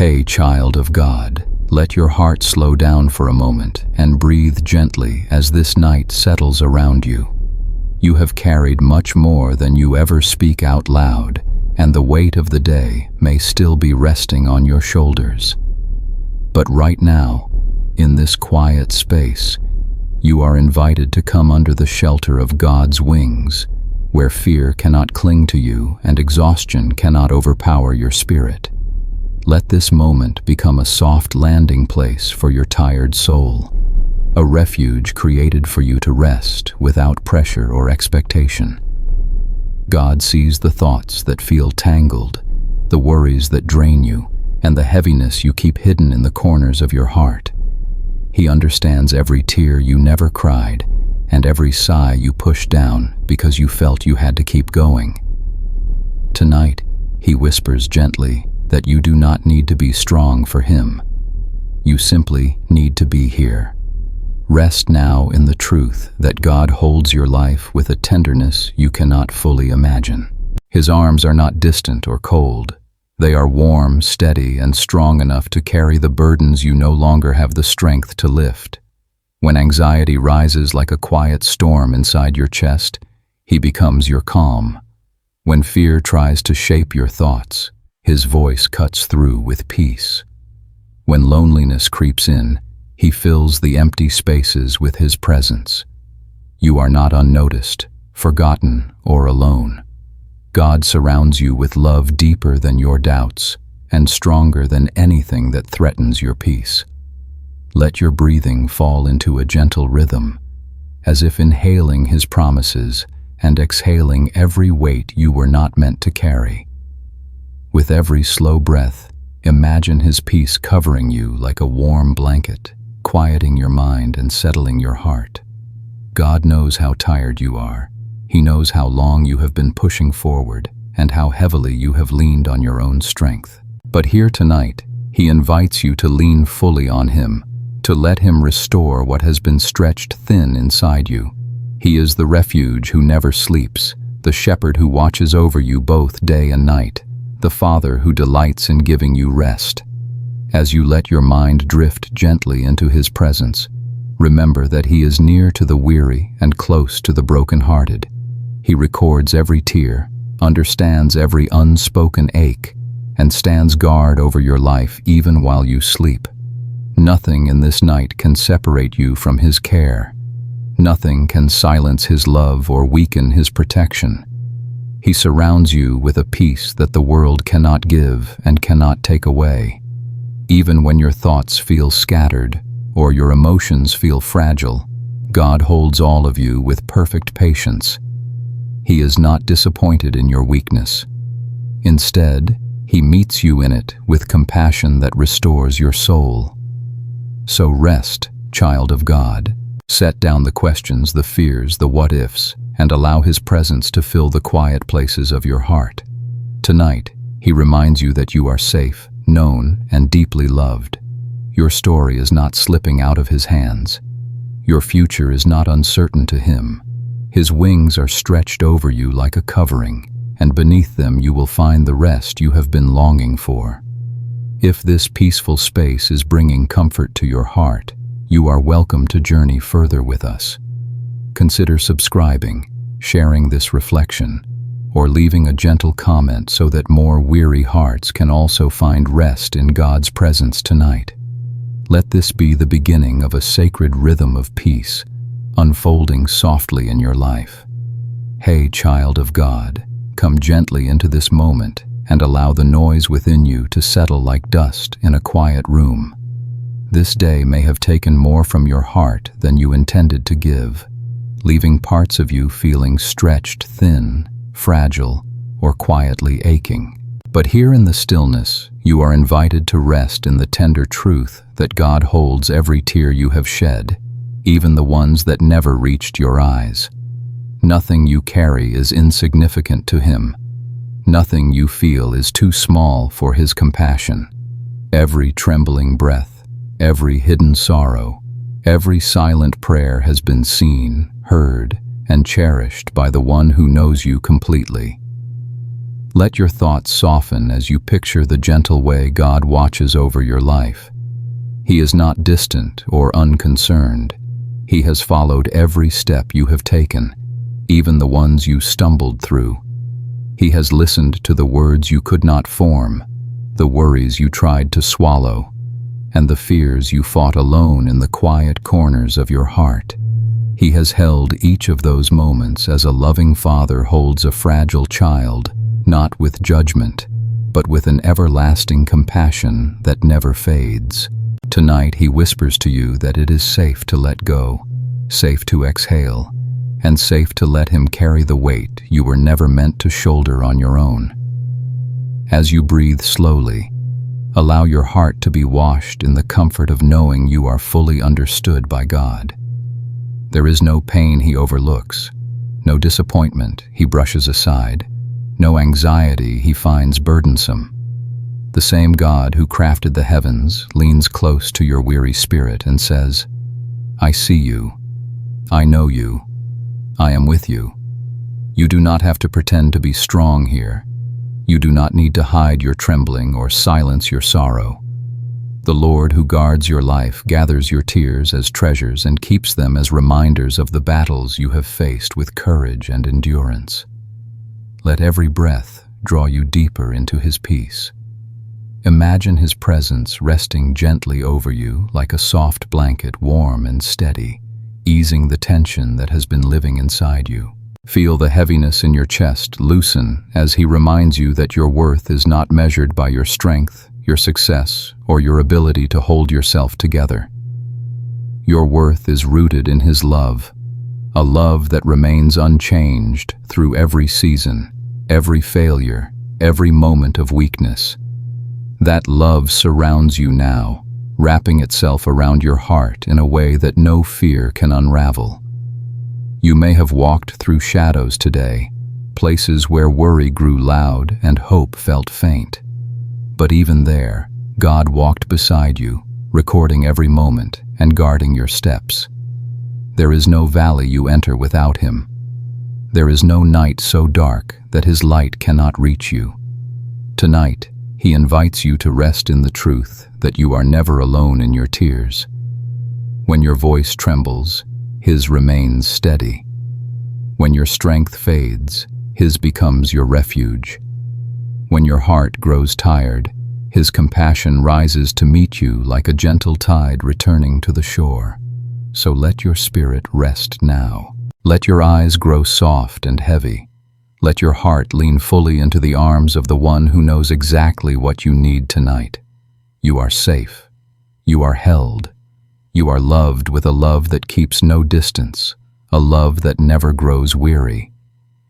Hey, child of God, let your heart slow down for a moment and breathe gently as this night settles around you. You have carried much more than you ever speak out loud, and the weight of the day may still be resting on your shoulders. But right now, in this quiet space, you are invited to come under the shelter of God's wings, where fear cannot cling to you and exhaustion cannot overpower your spirit. Let this moment become a soft landing place for your tired soul, a refuge created for you to rest without pressure or expectation. God sees the thoughts that feel tangled, the worries that drain you, and the heaviness you keep hidden in the corners of your heart. He understands every tear you never cried and every sigh you pushed down because you felt you had to keep going. Tonight, He whispers gently that you do not need to be strong for Him. You simply need to be here. Rest now in the truth that God holds your life with a tenderness you cannot fully imagine. His arms are not distant or cold. They are warm, steady, and strong enough to carry the burdens you no longer have the strength to lift. When anxiety rises like a quiet storm inside your chest, He becomes your calm. When fear tries to shape your thoughts, His voice cuts through with peace. When loneliness creeps in, He fills the empty spaces with His presence. You are not unnoticed, forgotten, or alone. God surrounds you with love deeper than your doubts and stronger than anything that threatens your peace. Let your breathing fall into a gentle rhythm, as if inhaling His promises and exhaling every weight you were not meant to carry. With every slow breath, imagine His peace covering you like a warm blanket, quieting your mind and settling your heart. God knows how tired you are. He knows how long you have been pushing forward and how heavily you have leaned on your own strength. But here tonight, He invites you to lean fully on Him, to let Him restore what has been stretched thin inside you. He is the refuge who never sleeps, the shepherd who watches over you both day and night, the Father who delights in giving you rest. As you let your mind drift gently into His presence, remember that He is near to the weary and close to the brokenhearted. He records every tear, understands every unspoken ache, and stands guard over your life even while you sleep. Nothing in this night can separate you from His care. Nothing can silence His love or weaken His protection. He surrounds you with a peace that the world cannot give and cannot take away. Even when your thoughts feel scattered or your emotions feel fragile, God holds all of you with perfect patience. He is not disappointed in your weakness. Instead, He meets you in it with compassion that restores your soul. So rest, child of God. Set down the questions, the fears, the what-ifs, and allow His presence to fill the quiet places of your heart. Tonight, He reminds you that you are safe, known, and deeply loved. Your story is not slipping out of His hands. Your future is not uncertain to Him. His wings are stretched over you like a covering, and beneath them you will find the rest you have been longing for. If this peaceful space is bringing comfort to your heart, you are welcome to journey further with us. Consider subscribing, sharing this reflection, or leaving a gentle comment so that more weary hearts can also find rest in God's presence tonight. Let this be the beginning of a sacred rhythm of peace, unfolding softly in your life. Hey, child of God, come gently into this moment and allow the noise within you to settle like dust in a quiet room. This day may have taken more from your heart than you intended to give, leaving parts of you feeling stretched thin, fragile, or quietly aching. But here in the stillness, you are invited to rest in the tender truth that God holds every tear you have shed, even the ones that never reached your eyes. Nothing you carry is insignificant to Him. Nothing you feel is too small for His compassion. Every trembling breath, every hidden sorrow, every silent prayer has been seen, heard, and cherished by the One who knows you completely. Let your thoughts soften as you picture the gentle way God watches over your life. He is not distant or unconcerned. He has followed every step you have taken, even the ones you stumbled through. He has listened to the words you could not form, the worries you tried to swallow, and the fears you fought alone in the quiet corners of your heart. He has held each of those moments as a loving father holds a fragile child, not with judgment, but with an everlasting compassion that never fades. Tonight he whispers to you that it is safe to let go, safe to exhale, and safe to let him carry the weight you were never meant to shoulder on your own. As you breathe slowly, allow your heart to be washed in the comfort of knowing you are fully understood by God. There is no pain he overlooks, no disappointment he brushes aside, no anxiety he finds burdensome. The same God who crafted the heavens leans close to your weary spirit and says, "I see you. I know you. I am with you. You do not have to pretend to be strong here. You do not need to hide your trembling or silence your sorrow. The Lord who guards your life gathers your tears as treasures and keeps them as reminders of the battles you have faced with courage and endurance. Let every breath draw you deeper into his peace. Imagine his presence resting gently over you like a soft blanket, warm and steady, easing the tension that has been living inside you. Feel the heaviness in your chest loosen as he reminds you that your worth is not measured by your strength, your success, or your ability to hold yourself together. Your worth is rooted in his love, a love that remains unchanged through every season, every failure, every moment of weakness. That love surrounds you now, wrapping itself around your heart in a way that no fear can unravel. You may have walked through shadows today, places where worry grew loud and hope felt faint. But even there, God walked beside you, recording every moment and guarding your steps. There is no valley you enter without him. There is no night so dark that his light cannot reach you. Tonight, he invites you to rest in the truth that you are never alone in your tears. When your voice trembles, his remains steady. When your strength fades, his becomes your refuge. When your heart grows tired, his compassion rises to meet you like a gentle tide returning to the shore. So let your spirit rest now. Let your eyes grow soft and heavy. Let your heart lean fully into the arms of the one who knows exactly what you need tonight. You are safe. You are held. You are loved with a love that keeps no distance, a love that never grows weary.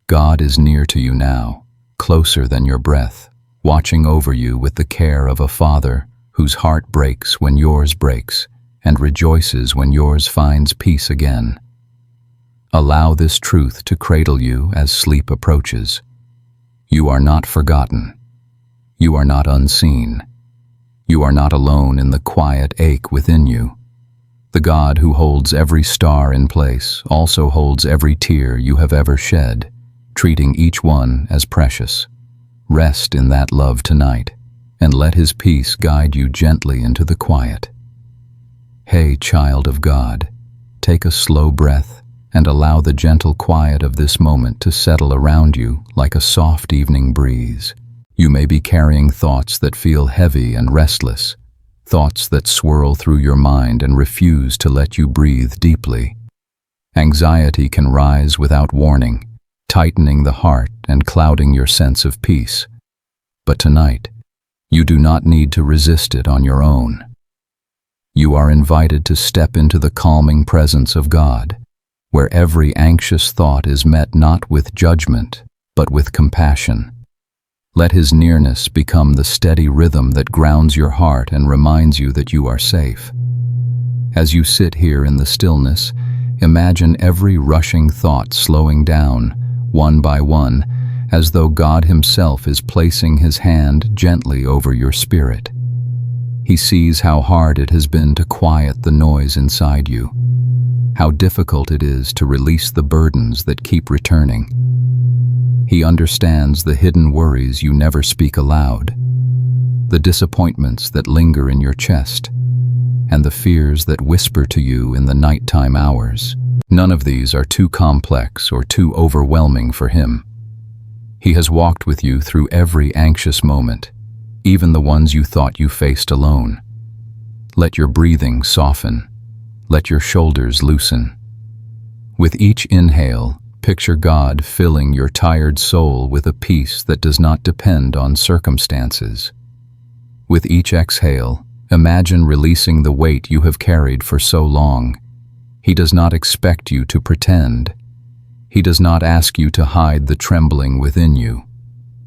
God is near to you now, closer than your breath, watching over you with the care of a father whose heart breaks when yours breaks and rejoices when yours finds peace again. Allow this truth to cradle you as sleep approaches. You are not forgotten. You are not unseen. You are not alone in the quiet ache within you. The God who holds every star in place also holds every tear you have ever shed, treating each one as precious. Rest in that love tonight, and let his peace guide you gently into the quiet. Hey, child of God, take a slow breath and allow the gentle quiet of this moment to settle around you like a soft evening breeze. You may be carrying thoughts that feel heavy and restless, thoughts that swirl through your mind and refuse to let you breathe deeply. Anxiety can rise without warning, tightening the heart and clouding your sense of peace. But tonight, you do not need to resist it on your own. You are invited to step into the calming presence of God, where every anxious thought is met not with judgment, but with compassion. Let his nearness become the steady rhythm that grounds your heart and reminds you that you are safe. As you sit here in the stillness, imagine every rushing thought slowing down, one by one, as though God himself is placing his hand gently over your spirit. He sees how hard it has been to quiet the noise inside you, how difficult it is to release the burdens that keep returning. He understands the hidden worries you never speak aloud, the disappointments that linger in your chest, and the fears that whisper to you in the nighttime hours. None of these are too complex or too overwhelming for him. He has walked with you through every anxious moment, even the ones you thought you faced alone. Let your breathing soften. Let your shoulders loosen. With each inhale, picture God filling your tired soul with a peace that does not depend on circumstances. With each exhale, imagine releasing the weight you have carried for so long. He does not expect you to pretend. He does not ask you to hide the trembling within you.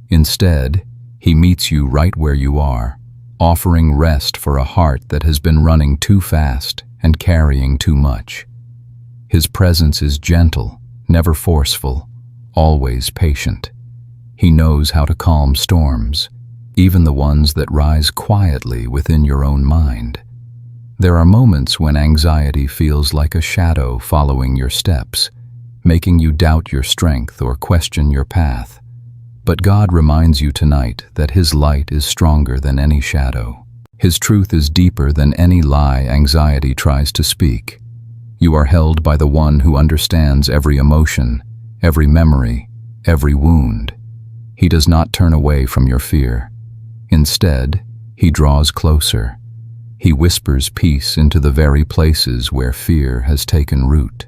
Instead, He meets you right where you are, offering rest for a heart that has been running too fast and carrying too much. His presence is gentle, never forceful, always patient. He knows how to calm storms, even the ones that rise quietly within your own mind. There are moments when anxiety feels like a shadow following your steps, making you doubt your strength or question your path. But God reminds you tonight that His light is stronger than any shadow. His truth is deeper than any lie anxiety tries to speak. You are held by the One who understands every emotion, every memory, every wound. He does not turn away from your fear. Instead, He draws closer. He whispers peace into the very places where fear has taken root.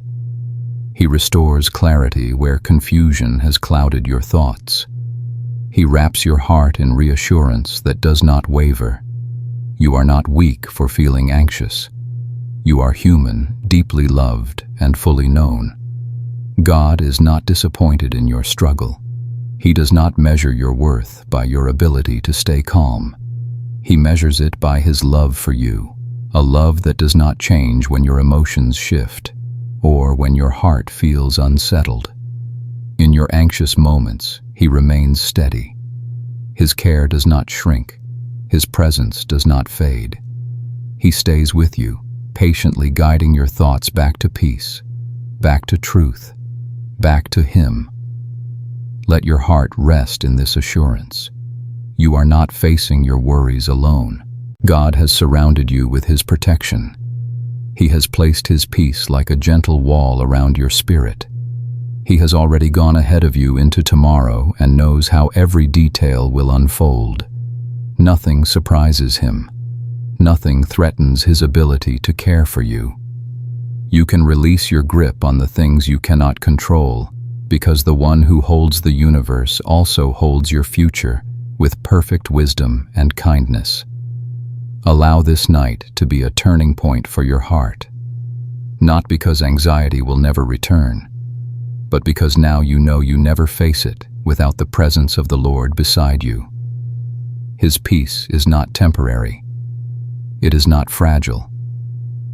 He restores clarity where confusion has clouded your thoughts. He wraps your heart in reassurance that does not waver. You are not weak for feeling anxious. You are human, deeply loved, and fully known. God is not disappointed in your struggle. He does not measure your worth by your ability to stay calm. He measures it by His love for you, a love that does not change when your emotions shift or when your heart feels unsettled. In your anxious moments, He remains steady. His care does not shrink. His presence does not fade. He stays with you, patiently guiding your thoughts back to peace, back to truth, back to Him. Let your heart rest in this assurance. You are not facing your worries alone. God has surrounded you with His protection. He has placed His peace like a gentle wall around your spirit. He has already gone ahead of you into tomorrow and knows how every detail will unfold. Nothing surprises Him. Nothing threatens His ability to care for you. You can release your grip on the things you cannot control, because the One who holds the universe also holds your future with perfect wisdom and kindness. Allow this night to be a turning point for your heart, not because anxiety will never return, but because now you know you never face it without the presence of the Lord beside you. His peace is not temporary. It is not fragile.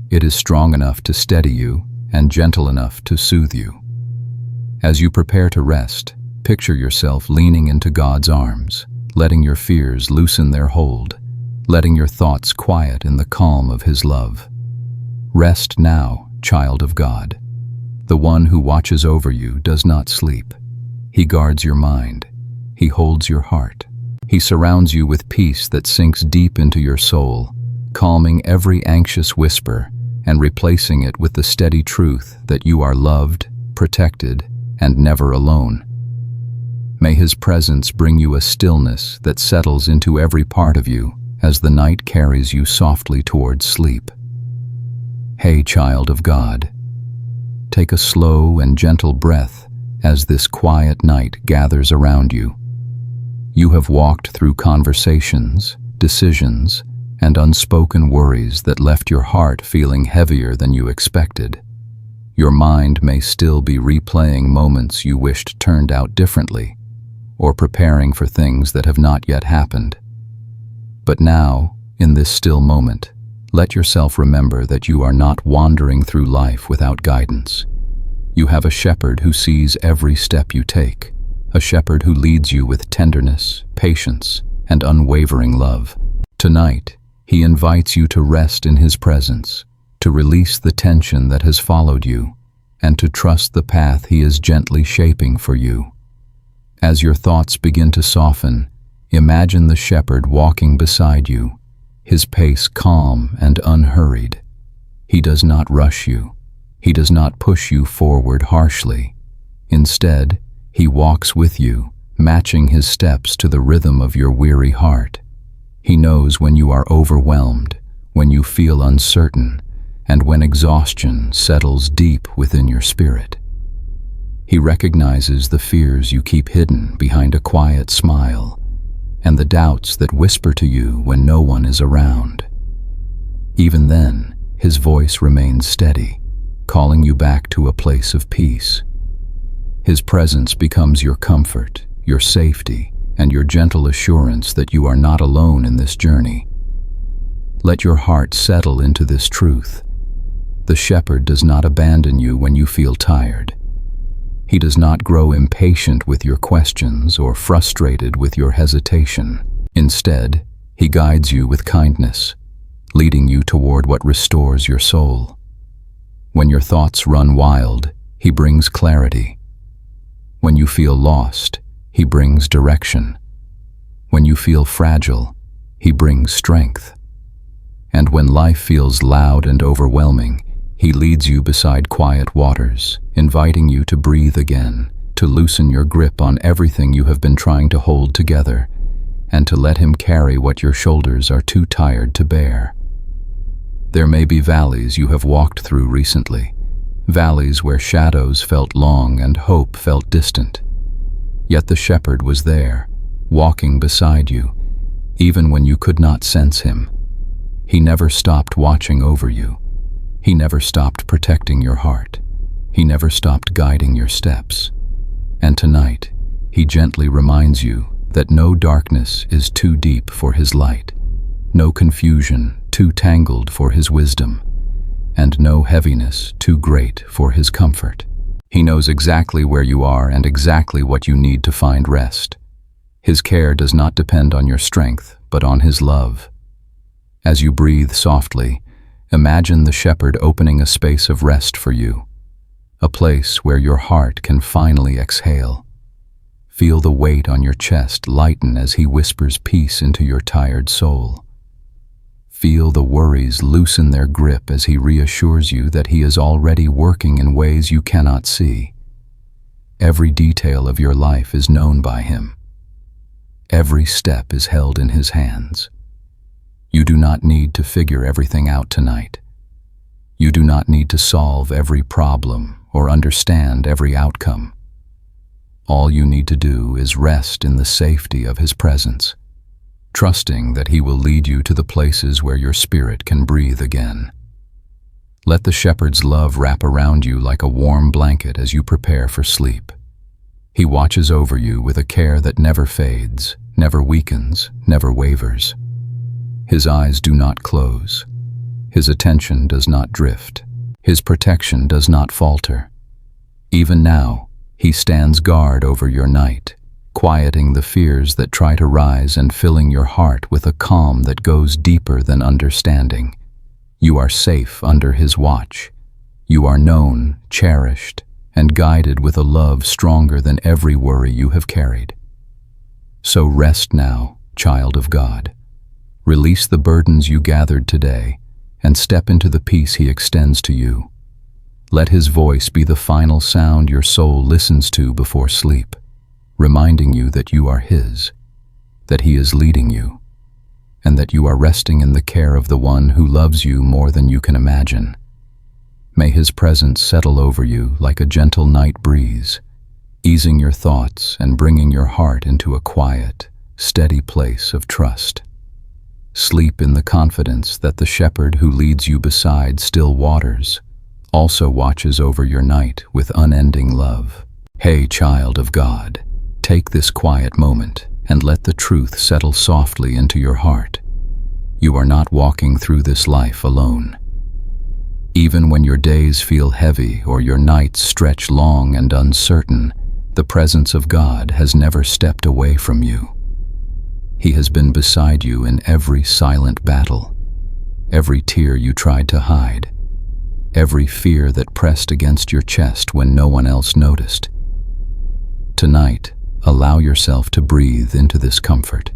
It is strong enough to steady you and gentle enough to soothe you. As you prepare to rest, picture yourself leaning into God's arms, letting your fears loosen their hold, letting your thoughts quiet in the calm of His love. Rest now, child of God. The One who watches over you does not sleep. He guards your mind. He holds your heart. He surrounds you with peace that sinks deep into your soul, calming every anxious whisper and replacing it with the steady truth that you are loved, protected, and never alone. May His presence bring you a stillness that settles into every part of you as the night carries you softly towards sleep. Hey, child of God, take a slow and gentle breath as this quiet night gathers around you. You have walked through conversations, decisions, and unspoken worries that left your heart feeling heavier than you expected. Your mind may still be replaying moments you wished turned out differently, or preparing for things that have not yet happened. But now, in this still moment, let yourself remember that you are not wandering through life without guidance. You have a shepherd who sees every step you take, a shepherd who leads you with tenderness, patience, and unwavering love. Tonight, He invites you to rest in His presence, to release the tension that has followed you, and to trust the path He is gently shaping for you. As your thoughts begin to soften, imagine the shepherd walking beside you, his pace calm and unhurried. He does not rush you. He does not push you forward harshly. Instead, he walks with you, matching his steps to the rhythm of your weary heart. He knows when you are overwhelmed, when you feel uncertain, and when exhaustion settles deep within your spirit. He recognizes the fears you keep hidden behind a quiet smile, and the doubts that whisper to you when no one is around. Even then, his voice remains steady, calling you back to a place of peace. His presence becomes your comfort, your safety, and your gentle assurance that you are not alone in this journey. Let your heart settle into this truth. The shepherd does not abandon you when you feel tired. He does not grow impatient with your questions or frustrated with your hesitation. Instead, he guides you with kindness, leading you toward what restores your soul. When your thoughts run wild, he brings clarity. When you feel lost, he brings direction. When you feel fragile, he brings strength. And when life feels loud and overwhelming, he leads you beside quiet waters, inviting you to breathe again, to loosen your grip on everything you have been trying to hold together, and to let him carry what your shoulders are too tired to bear. There may be valleys you have walked through recently, valleys where shadows felt long and hope felt distant. Yet the shepherd was there, walking beside you, even when you could not sense him. He never stopped watching over you. He never stopped protecting your heart. He never stopped guiding your steps. And tonight, he gently reminds you that no darkness is too deep for his light, no confusion too tangled for his wisdom, and no heaviness too great for his comfort. He knows exactly where you are and exactly what you need to find rest. His care does not depend on your strength, but on his love. As you breathe softly, imagine the shepherd opening a space of rest for you, a place where your heart can finally exhale. Feel the weight on your chest lighten as he whispers peace into your tired soul. Feel the worries loosen their grip as he reassures you that he is already working in ways you cannot see. Every detail of your life is known by him. Every step is held in his hands. You do not need to figure everything out tonight. You do not need to solve every problem or understand every outcome. All you need to do is rest in the safety of his presence, trusting that he will lead you to the places where your spirit can breathe again. Let the shepherd's love wrap around you like a warm blanket as you prepare for sleep. He watches over you with a care that never fades, never weakens, never wavers. His eyes do not close. His attention does not drift. His protection does not falter. Even now, he stands guard over your night, quieting the fears that try to rise and filling your heart with a calm that goes deeper than understanding. You are safe under his watch. You are known, cherished, and guided with a love stronger than every worry you have carried. So rest now, child of God. Release the burdens you gathered today and step into the peace he extends to you. Let his voice be the final sound your soul listens to before sleep, reminding you that you are his, that he is leading you, and that you are resting in the care of the one who loves you more than you can imagine. May his presence settle over you like a gentle night breeze, easing your thoughts and bringing your heart into a quiet, steady place of trust. Sleep in the confidence that the shepherd who leads you beside still waters also watches over your night with unending love. Hey, child of God, take this quiet moment and let the truth settle softly into your heart. You are not walking through this life alone. Even when your days feel heavy or your nights stretch long and uncertain, the presence of God has never stepped away from you. He has been beside you in every silent battle, every tear you tried to hide, every fear that pressed against your chest when no one else noticed. Tonight, allow yourself to breathe into this comfort.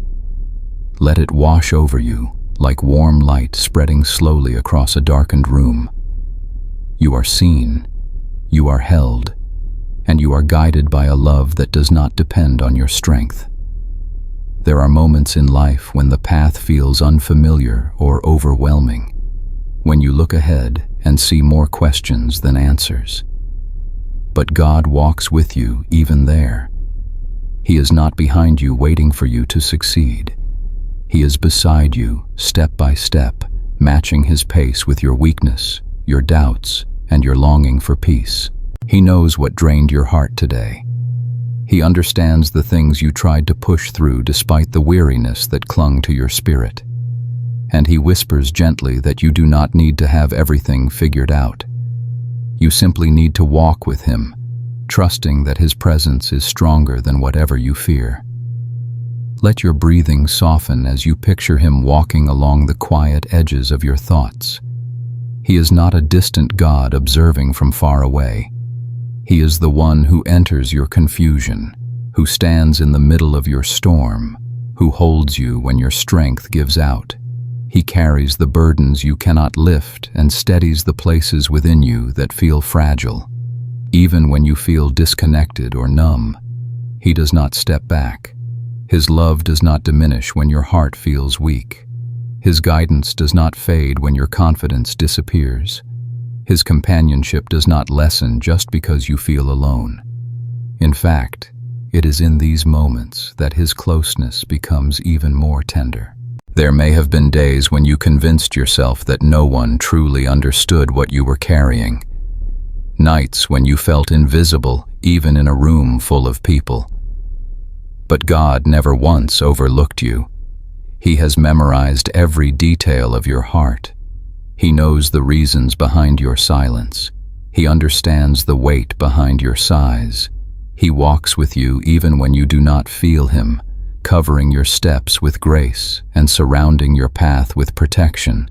Let it wash over you like warm light spreading slowly across a darkened room. You are seen, you are held, and you are guided by a love that does not depend on your strength. There are moments in life when the path feels unfamiliar or overwhelming, when you look ahead and see more questions than answers. But God walks with you even there. He is not behind you waiting for you to succeed. He is beside you, step by step, matching His pace with your weakness, your doubts, and your longing for peace. He knows what drained your heart today. He understands the things you tried to push through despite the weariness that clung to your spirit. And He whispers gently that you do not need to have everything figured out. You simply need to walk with Him, trusting that His presence is stronger than whatever you fear. Let your breathing soften as you picture Him walking along the quiet edges of your thoughts. He is not a distant God observing from far away. He is the one who enters your confusion, who stands in the middle of your storm, who holds you when your strength gives out. He carries the burdens you cannot lift and steadies the places within you that feel fragile. Even when you feel disconnected or numb, He does not step back. His love does not diminish when your heart feels weak. His guidance does not fade when your confidence disappears. His companionship does not lessen just because you feel alone. In fact, it is in these moments that His closeness becomes even more tender. There may have been days when you convinced yourself that no one truly understood what you were carrying. Nights when you felt invisible, even in a room full of people. But God never once overlooked you. He has memorized every detail of your heart. He knows the reasons behind your silence. He understands the weight behind your sighs. He walks with you even when you do not feel Him, covering your steps with grace and surrounding your path with protection.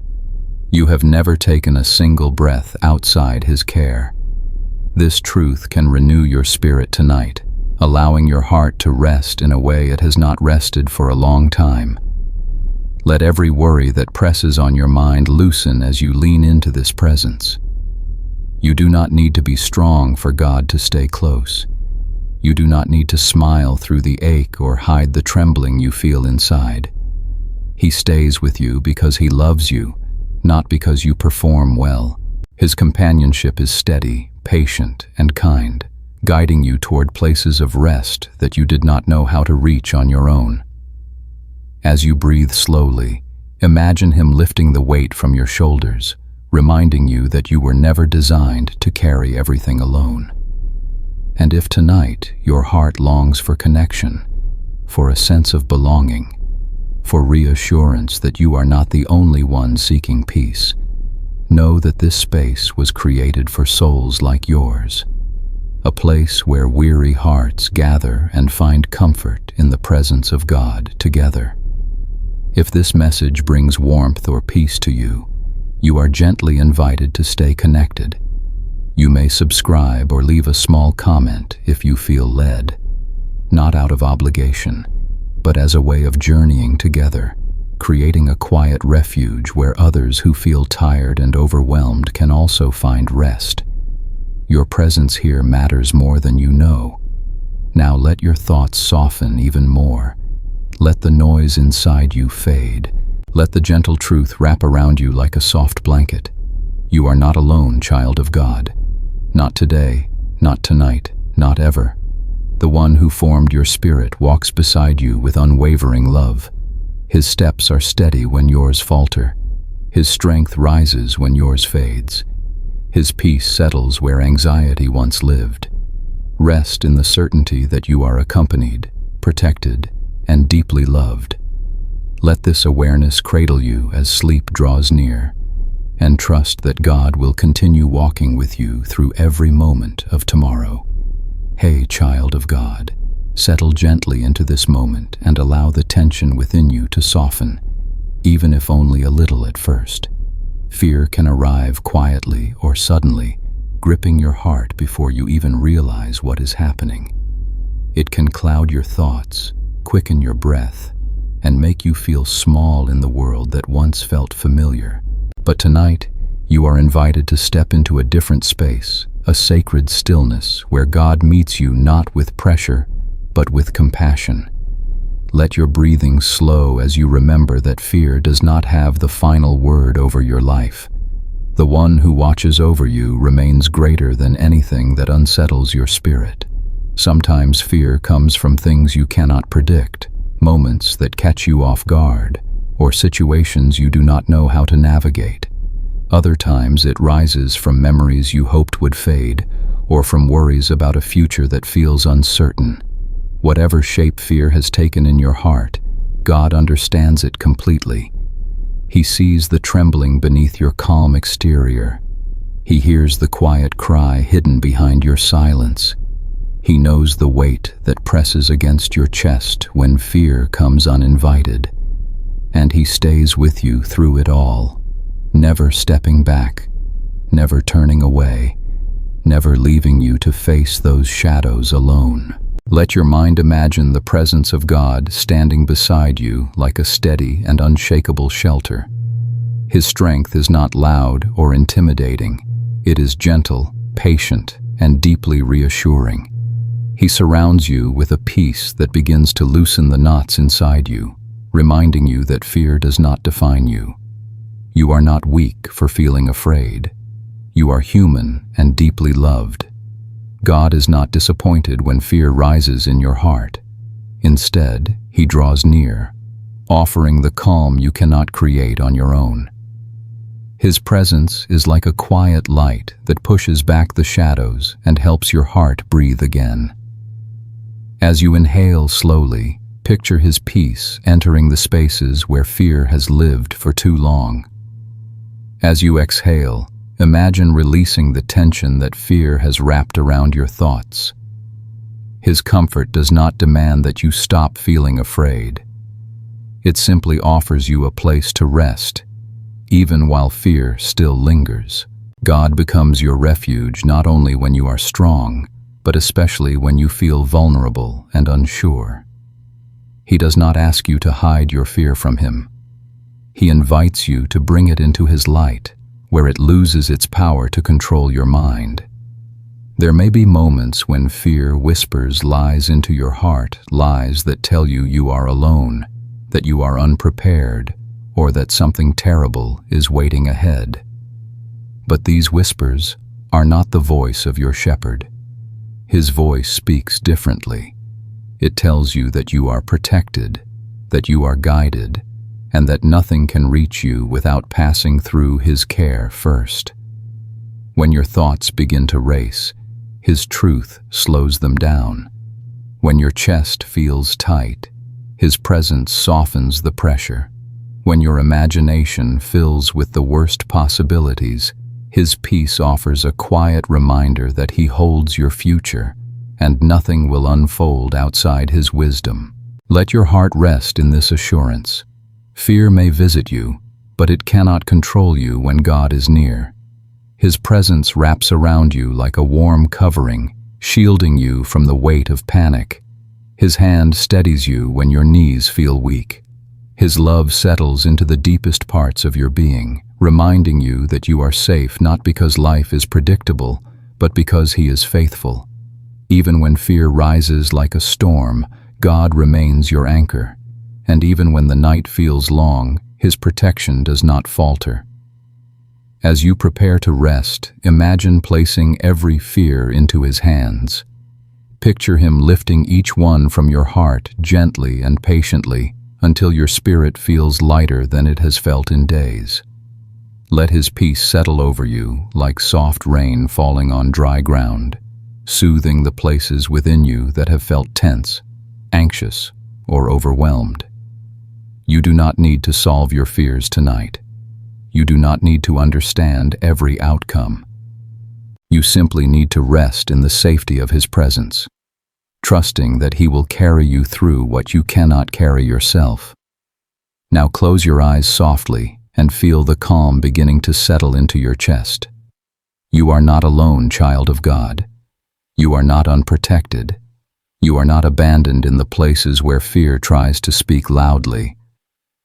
You have never taken a single breath outside His care. This truth can renew your spirit tonight, allowing your heart to rest in a way it has not rested for a long time. Let every worry that presses on your mind loosen as you lean into this presence. You do not need to be strong for God to stay close. You do not need to smile through the ache or hide the trembling you feel inside. He stays with you because He loves you, not because you perform well. His companionship is steady, patient, and kind, guiding you toward places of rest that you did not know how to reach on your own. As you breathe slowly, imagine Him lifting the weight from your shoulders, reminding you that you were never designed to carry everything alone. And if tonight your heart longs for connection, for a sense of belonging, for reassurance that you are not the only one seeking peace, know that this space was created for souls like yours. A place where weary hearts gather and find comfort in the presence of God together. If this message brings warmth or peace to you, you are gently invited to stay connected. You may subscribe or leave a small comment if you feel led, not out of obligation, but as a way of journeying together, creating a quiet refuge where others who feel tired and overwhelmed can also find rest. Your presence here matters more than you know. Now let your thoughts soften even more. Let the noise inside you fade. Let the gentle truth wrap around you like a soft blanket. You are not alone, child of God. Not today, not tonight, not ever. The one who formed your spirit walks beside you with unwavering love. His steps are steady when yours falter. His strength rises when yours fades. His peace settles where anxiety once lived. Rest in the certainty that you are accompanied, protected, and deeply loved. Let this awareness cradle you as sleep draws near, and trust that God will continue walking with you through every moment of tomorrow. Hey, child of God, settle gently into this moment and allow the tension within you to soften, even if only a little at first. Fear can arrive quietly or suddenly, gripping your heart before you even realize what is happening. It can cloud your thoughts, quicken your breath, and make you feel small in the world that once felt familiar. But tonight, you are invited to step into a different space, a sacred stillness where God meets you not with pressure, but with compassion. Let your breathing slow as you remember that fear does not have the final word over your life. The one who watches over you remains greater than anything that unsettles your spirit. Sometimes fear comes from things you cannot predict, moments that catch you off guard, or situations you do not know how to navigate. Other times it rises from memories you hoped would fade, or from worries about a future that feels uncertain. Whatever shape fear has taken in your heart, God understands it completely. He sees the trembling beneath your calm exterior. He hears the quiet cry hidden behind your silence. He knows the weight that presses against your chest when fear comes uninvited. And He stays with you through it all, never stepping back, never turning away, never leaving you to face those shadows alone. Let your mind imagine the presence of God standing beside you like a steady and unshakable shelter. His strength is not loud or intimidating. It is gentle, patient, and deeply reassuring. He surrounds you with a peace that begins to loosen the knots inside you, reminding you that fear does not define you. You are not weak for feeling afraid. You are human and deeply loved. God is not disappointed when fear rises in your heart. Instead, He draws near, offering the calm you cannot create on your own. His presence is like a quiet light that pushes back the shadows and helps your heart breathe again. As you inhale slowly, picture His peace entering the spaces where fear has lived for too long. As you exhale, imagine releasing the tension that fear has wrapped around your thoughts. His comfort does not demand that you stop feeling afraid. It simply offers you a place to rest, even while fear still lingers. God becomes your refuge not only when you are strong, but especially when you feel vulnerable and unsure. He does not ask you to hide your fear from Him. He invites you to bring it into His light, where it loses its power to control your mind. There may be moments when fear whispers lies into your heart, lies that tell you you are alone, that you are unprepared, or that something terrible is waiting ahead. But these whispers are not the voice of your shepherd. His voice speaks differently. It tells you that you are protected, that you are guided, and that nothing can reach you without passing through His care first. When your thoughts begin to race, His truth slows them down. When your chest feels tight, His presence softens the pressure. When your imagination fills with the worst possibilities, His peace offers a quiet reminder that He holds your future, and nothing will unfold outside His wisdom. Let your heart rest in this assurance. Fear may visit you, but it cannot control you when God is near. His presence wraps around you like a warm covering, shielding you from the weight of panic. His hand steadies you when your knees feel weak. His love settles into the deepest parts of your being, reminding you that you are safe not because life is predictable, but because He is faithful. Even when fear rises like a storm, God remains your anchor. And even when the night feels long, His protection does not falter. As you prepare to rest, imagine placing every fear into His hands. Picture Him lifting each one from your heart gently and patiently until your spirit feels lighter than it has felt in days. Let His peace settle over you like soft rain falling on dry ground, soothing the places within you that have felt tense, anxious, or overwhelmed. You do not need to solve your fears tonight. You do not need to understand every outcome. You simply need to rest in the safety of His presence, trusting that He will carry you through what you cannot carry yourself. Now close your eyes softly and feel the calm beginning to settle into your chest. You are not alone, child of God. You are not unprotected. You are not abandoned in the places where fear tries to speak loudly.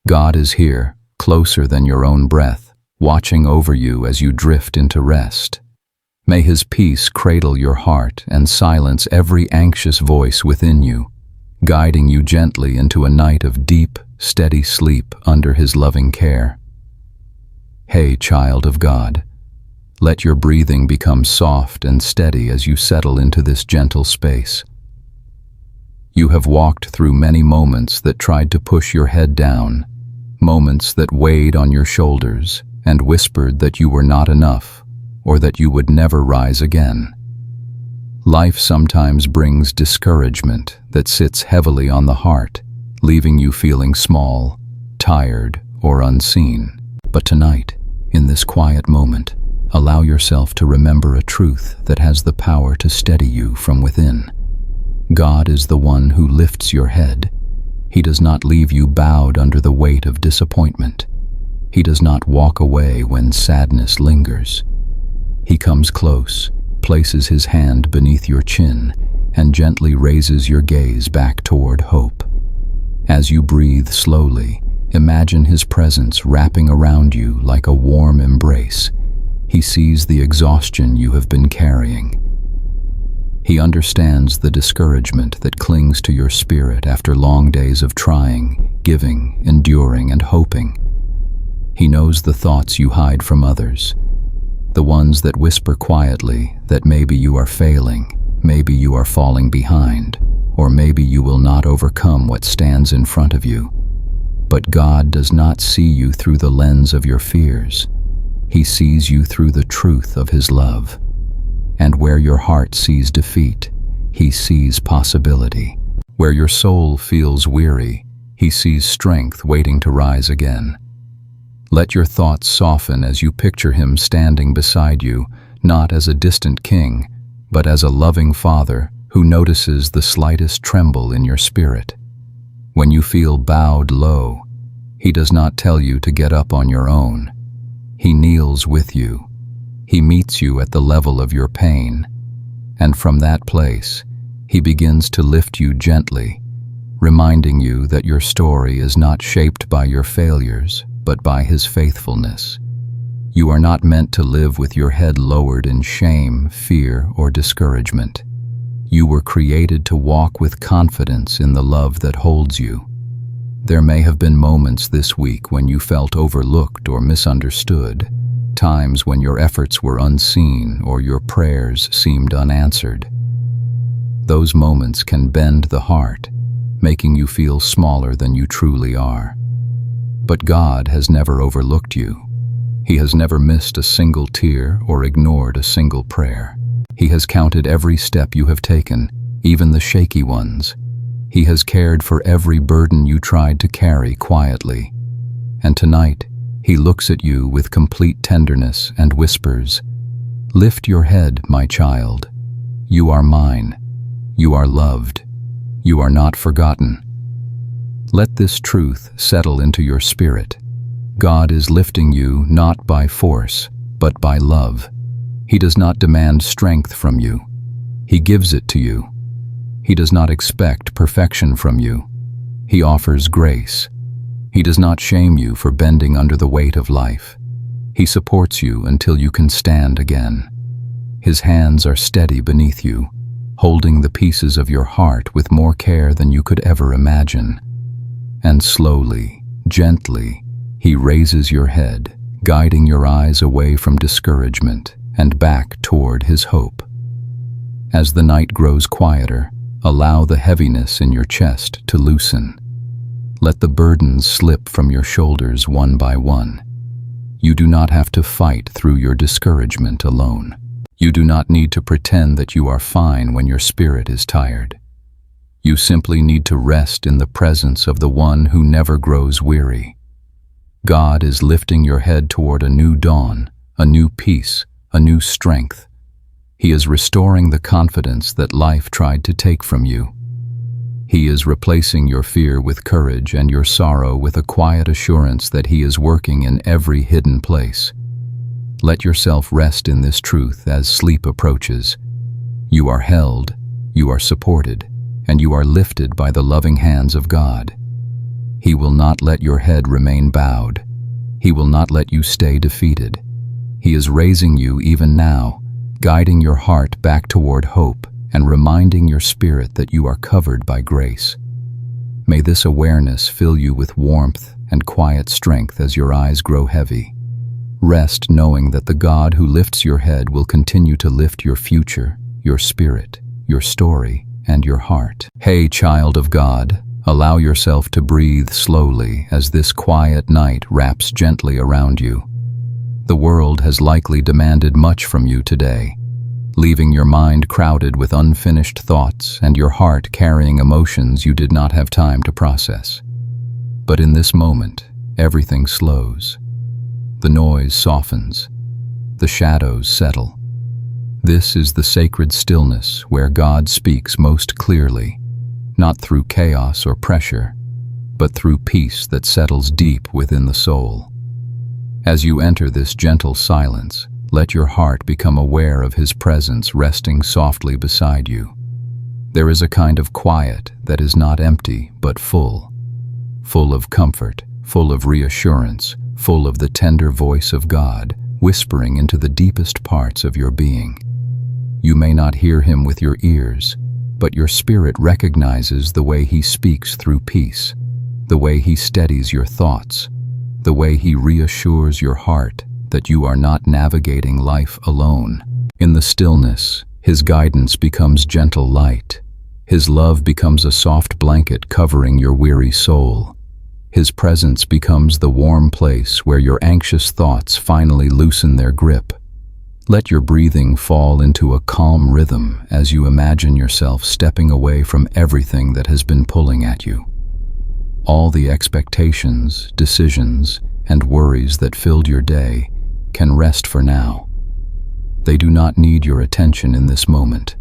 God is here, closer than your own breath, watching over you as you drift into rest. May His peace cradle your heart and silence every anxious voice within you, guiding you gently into a night of deep, steady sleep under His loving care. Hey, child of God, let your breathing become soft and steady as you settle into this gentle space. You have walked through many moments that tried to push your head down, moments that weighed on your shoulders and whispered that you were not enough or that you would never rise again. Life sometimes brings discouragement that sits heavily on the heart, leaving you feeling small, tired, or unseen. But tonight, in this quiet moment, allow yourself to remember a truth that has the power to steady you from within. God is the one who lifts your head. He does not leave you bowed under the weight of disappointment. He does not walk away when sadness lingers. He comes close, places His hand beneath your chin, and gently raises your gaze back toward hope. As you breathe slowly, imagine His presence wrapping around you like a warm embrace. He sees the exhaustion you have been carrying. He understands the discouragement that clings to your spirit after long days of trying, giving, enduring, and hoping. He knows the thoughts you hide from others, the ones that whisper quietly that maybe you are failing, maybe you are falling behind, or maybe you will not overcome what stands in front of you. But God does not see you through the lens of your fears. He sees you through the truth of His love. And where your heart sees defeat, He sees possibility. Where your soul feels weary, He sees strength waiting to rise again. Let your thoughts soften as you picture Him standing beside you, not as a distant king, but as a loving Father who notices the slightest tremble in your spirit. When you feel bowed low, He does not tell you to get up on your own. He kneels with you. He meets you at the level of your pain, and from that place, He begins to lift you gently, reminding you that your story is not shaped by your failures, but by His faithfulness. You are not meant to live with your head lowered in shame, fear, or discouragement. You were created to walk with confidence in the love that holds you. There may have been moments this week when you felt overlooked or misunderstood, times when your efforts were unseen or your prayers seemed unanswered. Those moments can bend the heart, making you feel smaller than you truly are. But God has never overlooked you. He has never missed a single tear or ignored a single prayer. He has counted every step you have taken, even the shaky ones. He has cared for every burden you tried to carry quietly. And tonight, He looks at you with complete tenderness and whispers, "Lift your head, my child. You are mine. You are loved. You are not forgotten." Let this truth settle into your spirit. God is lifting you not by force, but by love. He does not demand strength from you. He gives it to you. He does not expect perfection from you. He offers grace. He does not shame you for bending under the weight of life. He supports you until you can stand again. His hands are steady beneath you, holding the pieces of your heart with more care than you could ever imagine. And slowly, gently, He raises your head, guiding your eyes away from discouragement and back toward His hope. As the night grows quieter, allow the heaviness in your chest to loosen. Let the burdens slip from your shoulders one by one. You do not have to fight through your discouragement alone. You do not need to pretend that you are fine when your spirit is tired. You simply need to rest in the presence of the one who never grows weary. God is lifting your head toward a new dawn, a new peace, a new strength. He is restoring the confidence that life tried to take from you. He is replacing your fear with courage and your sorrow with a quiet assurance that He is working in every hidden place. Let yourself rest in this truth as sleep approaches. You are held, you are supported, and you are lifted by the loving hands of God. He will not let your head remain bowed. He will not let you stay defeated. He is raising you even now, guiding your heart back toward hope and reminding your spirit that you are covered by grace. May this awareness fill you with warmth and quiet strength as your eyes grow heavy. Rest knowing that the God who lifts your head will continue to lift your future, your spirit, your story, and your heart. Hey, child of God, allow yourself to breathe slowly as this quiet night wraps gently around you. The world has likely demanded much from you today, leaving your mind crowded with unfinished thoughts and your heart carrying emotions you did not have time to process. But in this moment, everything slows. The noise softens. The shadows settle. This is the sacred stillness where God speaks most clearly, not through chaos or pressure, but through peace that settles deep within the soul. As you enter this gentle silence, let your heart become aware of His presence resting softly beside you. There is a kind of quiet that is not empty but full of comfort, full of reassurance, full of the tender voice of God whispering into the deepest parts of your being. You may not hear Him with your ears, but your spirit recognizes the way He speaks through peace, the way He steadies your thoughts, the way He reassures your heart that you are not navigating life alone. In the stillness, His guidance becomes gentle light. His love becomes a soft blanket covering your weary soul. His presence becomes the warm place where your anxious thoughts finally loosen their grip. Let your breathing fall into a calm rhythm as you imagine yourself stepping away from everything that has been pulling at you. All the expectations, decisions, and worries that filled your day can rest for now. They do not need your attention in this moment.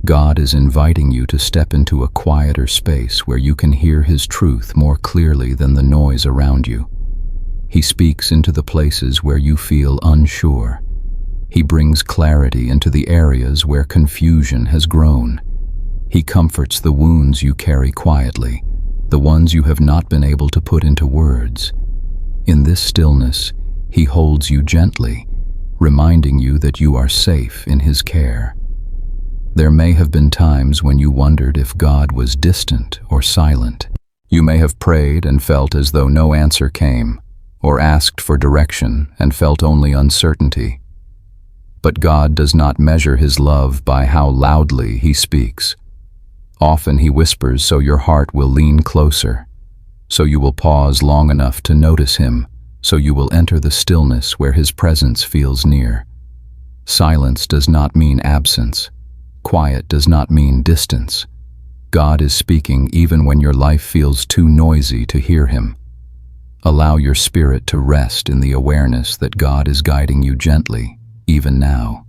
God is inviting you to step into a quieter space where you can hear His truth more clearly than the noise around you. He speaks into the places where you feel unsure. He brings clarity into the areas where confusion has grown. He comforts the wounds you carry quietly, the ones you have not been able to put into words. In this stillness, He holds you gently, reminding you that you are safe in His care. There may have been times when you wondered if God was distant or silent. You may have prayed and felt as though no answer came, or asked for direction and felt only uncertainty. But God does not measure His love by how loudly He speaks. Often He whispers so your heart will lean closer, so you will pause long enough to notice Him, so you will enter the stillness where His presence feels near. Silence does not mean absence. Quiet does not mean distance. God is speaking even when your life feels too noisy to hear Him. Allow your spirit to rest in the awareness that God is guiding you gently, even now.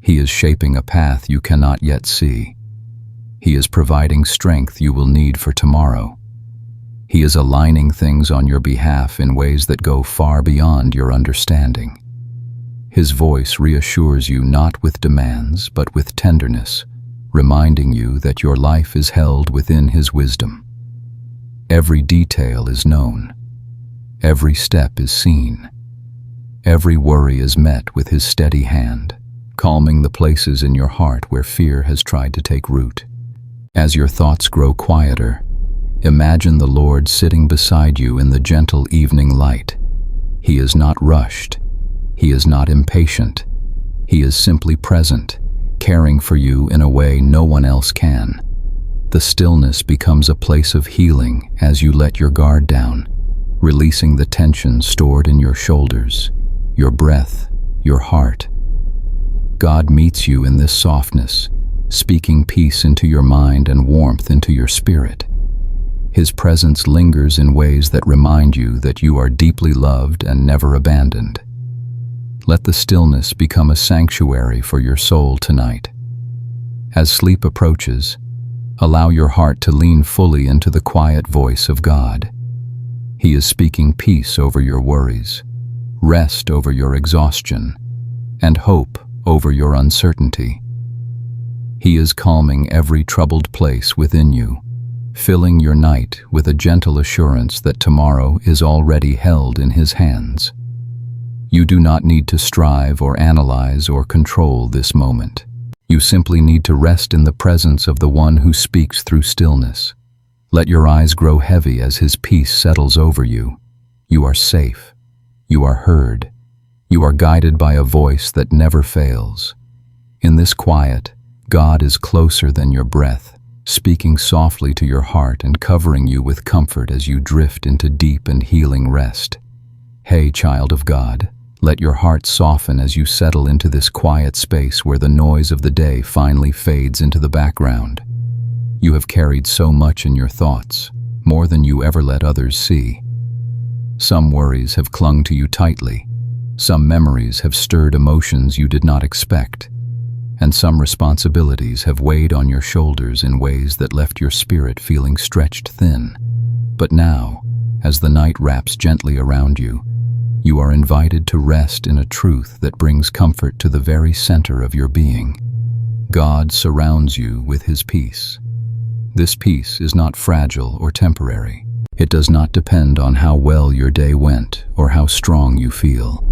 He is shaping a path you cannot yet see. He is providing strength you will need for tomorrow. He is aligning things on your behalf in ways that go far beyond your understanding. His voice reassures you not with demands, but with tenderness, reminding you that your life is held within His wisdom. Every detail is known. Every step is seen. Every worry is met with His steady hand, calming the places in your heart where fear has tried to take root. As your thoughts grow quieter, imagine the Lord sitting beside you in the gentle evening light. He is not rushed. He is not impatient. He is simply present, caring for you in a way no one else can. The stillness becomes a place of healing as you let your guard down, releasing the tension stored in your shoulders, your breath, your heart. God meets you in this softness, speaking peace into your mind and warmth into your spirit. His presence lingers in ways that remind you that you are deeply loved and never abandoned. Let the stillness become a sanctuary for your soul tonight. As sleep approaches, allow your heart to lean fully into the quiet voice of God. He is speaking peace over your worries, rest over your exhaustion, and hope over your uncertainty. He is calming every troubled place within you, filling your night with a gentle assurance that tomorrow is already held in His hands. You do not need to strive or analyze or control this moment. You simply need to rest in the presence of the One who speaks through stillness. Let your eyes grow heavy as His peace settles over you. You are safe. You are heard. You are guided by a voice that never fails. In this quiet, God is closer than your breath, speaking softly to your heart and covering you with comfort as you drift into deep and healing rest. Hey, child of God, let your heart soften as you settle into this quiet space where the noise of the day finally fades into the background. You have carried so much in your thoughts, more than you ever let others see. Some worries have clung to you tightly, some memories have stirred emotions you did not expect, and some responsibilities have weighed on your shoulders in ways that left your spirit feeling stretched thin. But now, as the night wraps gently around you, you are invited to rest in a truth that brings comfort to the very center of your being. God surrounds you with His peace. This peace is not fragile or temporary. It does not depend on how well your day went or how strong you feel.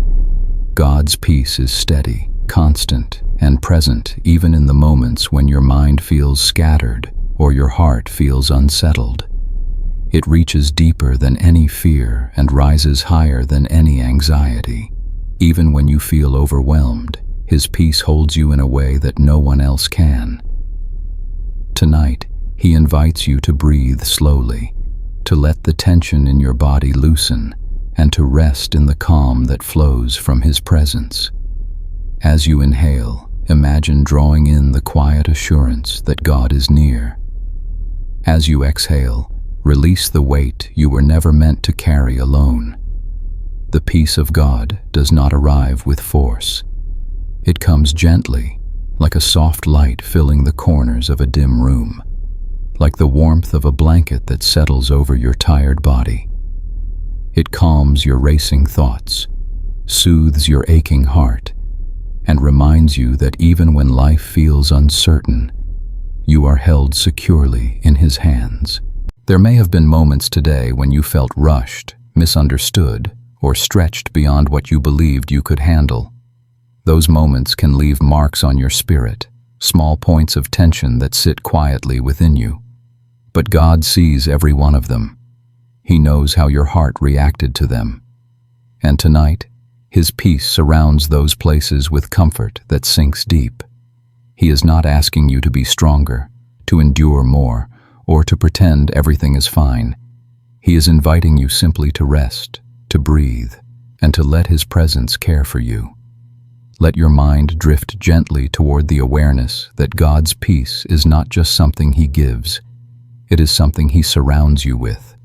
God's peace is steady, constant, and present even in the moments when your mind feels scattered or your heart feels unsettled. It reaches deeper than any fear and rises higher than any anxiety. Even when you feel overwhelmed, His peace holds you in a way that no one else can. Tonight, He invites you to breathe slowly, to let the tension in your body loosen, and to rest in the calm that flows from His presence. As you inhale, imagine drawing in the quiet assurance that God is near. As you exhale, release the weight you were never meant to carry alone. The peace of God does not arrive with force. It comes gently, like a soft light filling the corners of a dim room, like the warmth of a blanket that settles over your tired body. It calms your racing thoughts, soothes your aching heart, and reminds you that even when life feels uncertain, you are held securely in His hands. There may have been moments today when you felt rushed, misunderstood, or stretched beyond what you believed you could handle. Those moments can leave marks on your spirit, small points of tension that sit quietly within you. But God sees every one of them. He knows how your heart reacted to them. And tonight, His peace surrounds those places with comfort that sinks deep. He is not asking you to be stronger, to endure more, or to pretend everything is fine. He is inviting you simply to rest, to breathe, and to let His presence care for you. Let your mind drift gently toward the awareness that God's peace is not just something He gives, it is something He surrounds you with.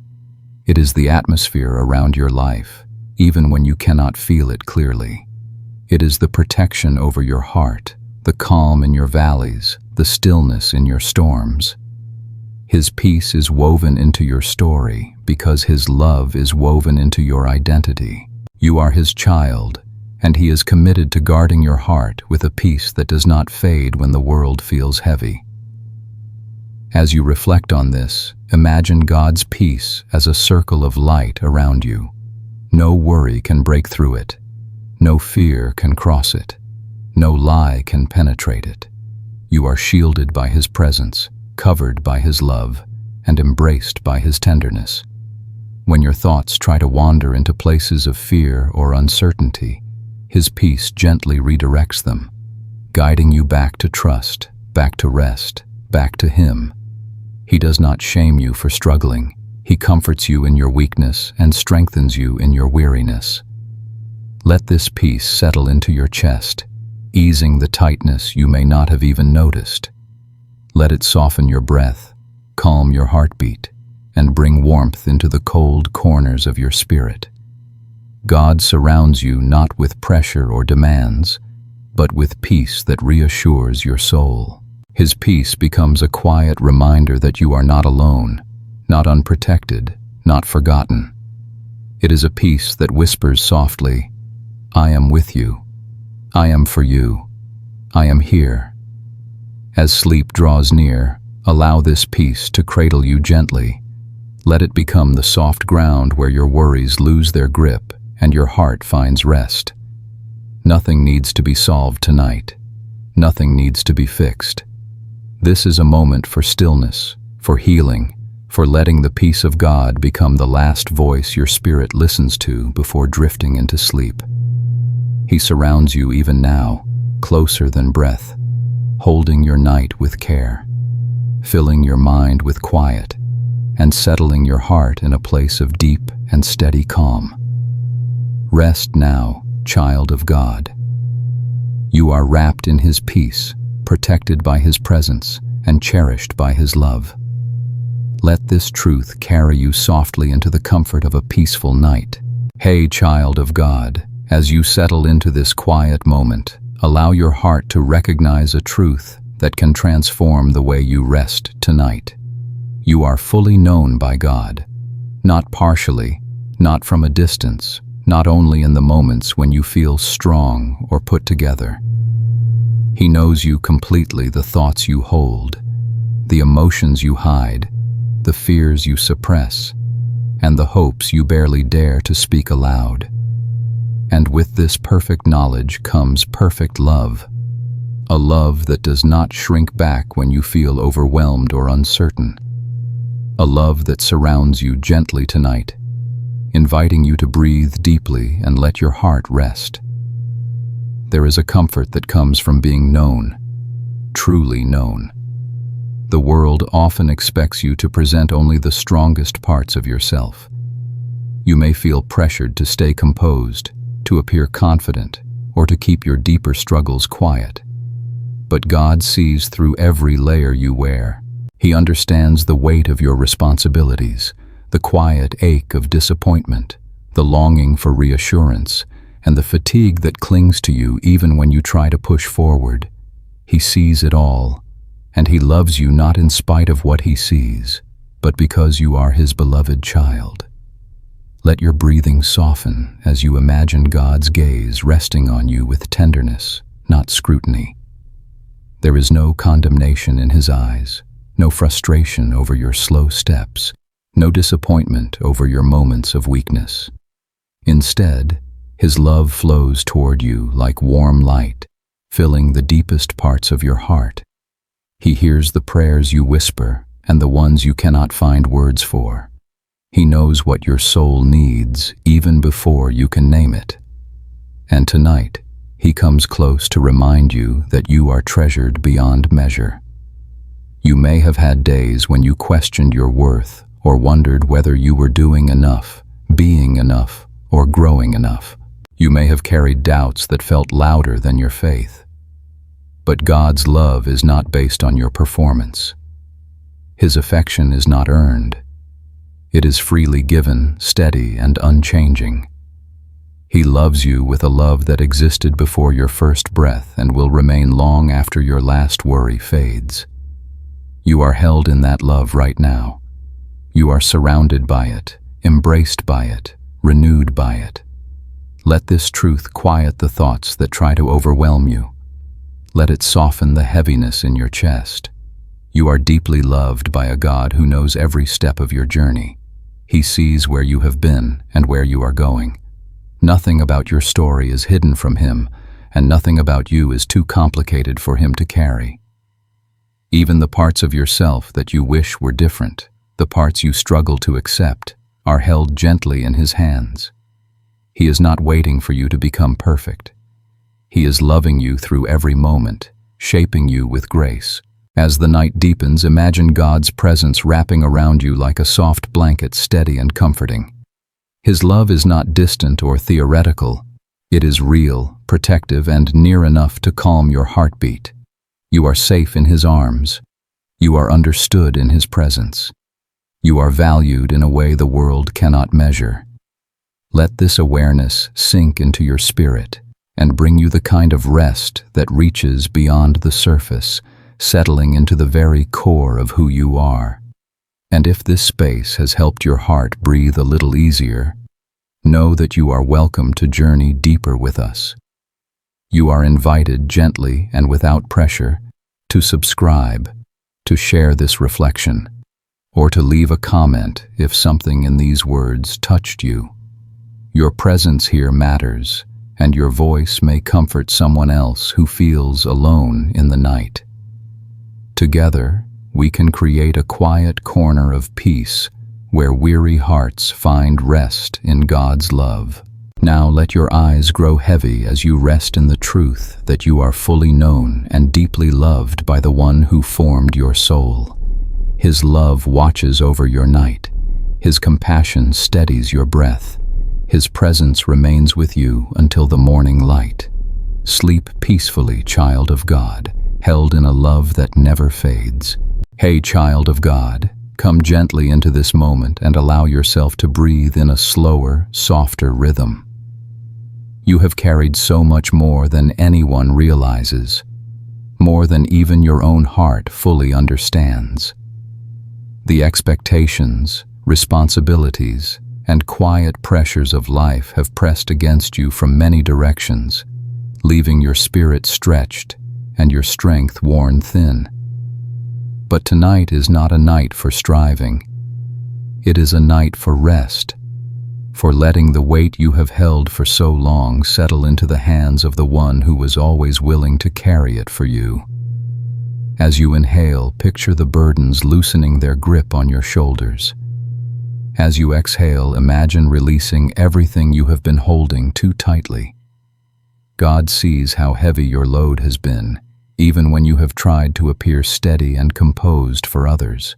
It is the atmosphere around your life, even when you cannot feel it clearly. It is the protection over your heart, the calm in your valleys, the stillness in your storms. His peace is woven into your story because His love is woven into your identity. You are His child, and He is committed to guarding your heart with a peace that does not fade when the world feels heavy. As you reflect on this, imagine God's peace as a circle of light around you. No worry can break through it. No fear can cross it. No lie can penetrate it. You are shielded by His presence, covered by His love, and embraced by His tenderness. When your thoughts try to wander into places of fear or uncertainty, His peace gently redirects them, guiding you back to trust, back to rest, back to Him. He does not shame you for struggling. He comforts you in your weakness and strengthens you in your weariness. Let this peace settle into your chest, easing the tightness you may not have even noticed. Let it soften your breath, calm your heartbeat, and bring warmth into the cold corners of your spirit. God surrounds you not with pressure or demands, but with peace that reassures your soul. His peace becomes a quiet reminder that you are not alone, not unprotected, not forgotten. It is a peace that whispers softly, "I am with you. I am for you. I am here." As sleep draws near, allow this peace to cradle you gently. Let it become the soft ground where your worries lose their grip and your heart finds rest. Nothing needs to be solved tonight. Nothing needs to be fixed. This is a moment for stillness, for healing, for letting the peace of God become the last voice your spirit listens to before drifting into sleep. He surrounds you even now, closer than breath, holding your night with care, filling your mind with quiet, and settling your heart in a place of deep and steady calm. Rest now, child of God. You are wrapped in His peace, protected by His presence, and cherished by His love. Let this truth carry you softly into the comfort of a peaceful night. Hey, child of God, as you settle into this quiet moment, allow your heart to recognize a truth that can transform the way you rest tonight. You are fully known by God, not partially, not from a distance, not only in the moments when you feel strong or put together. He knows you completely, the thoughts you hold, the emotions you hide, the fears you suppress, and the hopes you barely dare to speak aloud. And with this perfect knowledge comes perfect love, a love that does not shrink back when you feel overwhelmed or uncertain, a love that surrounds you gently tonight, inviting you to breathe deeply and let your heart rest. There is a comfort that comes from being known, truly known. The world often expects you to present only the strongest parts of yourself. You may feel pressured to stay composed, to appear confident, or to keep your deeper struggles quiet. But God sees through every layer you wear. He understands the weight of your responsibilities, the quiet ache of disappointment, the longing for reassurance, and the fatigue that clings to you even when you try to push forward. He sees it all, and He loves you not in spite of what He sees, but because you are His beloved child. Let your breathing soften as you imagine God's gaze resting on you with tenderness, not scrutiny. There is no condemnation in His eyes, no frustration over your slow steps, no disappointment over your moments of weakness. Instead, His love flows toward you like warm light, filling the deepest parts of your heart. He hears the prayers you whisper and the ones you cannot find words for. He knows what your soul needs even before you can name it. And tonight, He comes close to remind you that you are treasured beyond measure. You may have had days when you questioned your worth or wondered whether you were doing enough, being enough, or growing enough. You may have carried doubts that felt louder than your faith. But God's love is not based on your performance. His affection is not earned. It is freely given, steady, and unchanging. He loves you with a love that existed before your first breath and will remain long after your last worry fades. You are held in that love right now. You are surrounded by it, embraced by it, renewed by it. Let this truth quiet the thoughts that try to overwhelm you. Let it soften the heaviness in your chest. You are deeply loved by a God who knows every step of your journey. He sees where you have been and where you are going. Nothing about your story is hidden from Him, and nothing about you is too complicated for Him to carry. Even the parts of yourself that you wish were different, the parts you struggle to accept, are held gently in His hands. He is not waiting for you to become perfect. He is loving you through every moment, shaping you with grace. As the night deepens, imagine God's presence wrapping around you like a soft blanket, steady and comforting. His love is not distant or theoretical. It is real, protective, and near enough to calm your heartbeat. You are safe in His arms. You are understood in His presence. You are valued in a way the world cannot measure. Let this awareness sink into your spirit and bring you the kind of rest that reaches beyond the surface, settling into the very core of who you are. And if this space has helped your heart breathe a little easier, know that you are welcome to journey deeper with us. You are invited gently and without pressure to subscribe, to share this reflection, or to leave a comment if something in these words touched you. Your presence here matters, and your voice may comfort someone else who feels alone in the night. Together, we can create a quiet corner of peace where weary hearts find rest in God's love. Now let your eyes grow heavy as you rest in the truth that you are fully known and deeply loved by the one who formed your soul. His love watches over your night. His compassion steadies your breath. His presence remains with you until the morning light. Sleep peacefully, child of God, held in a love that never fades. Hey, child of God, come gently into this moment and allow yourself to breathe in a slower, softer rhythm. You have carried so much more than anyone realizes, more than even your own heart fully understands. The expectations, responsibilities, and quiet pressures of life have pressed against you from many directions, leaving your spirit stretched and your strength worn thin. But tonight is not a night for striving. It is a night for rest, for letting the weight you have held for so long settle into the hands of the one who was always willing to carry it for you. As you inhale, picture the burdens loosening their grip on your shoulders. As you exhale, imagine releasing everything you have been holding too tightly. God sees how heavy your load has been, even when you have tried to appear steady and composed for others.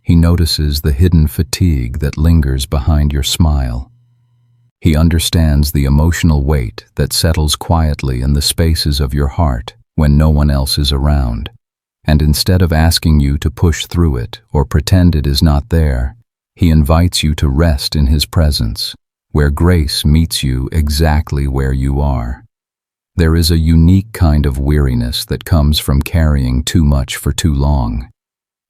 He notices the hidden fatigue that lingers behind your smile. He understands the emotional weight that settles quietly in the spaces of your heart when no one else is around. And instead of asking you to push through it or pretend it is not there, He invites you to rest in His presence, where grace meets you exactly where you are. There is a unique kind of weariness that comes from carrying too much for too long.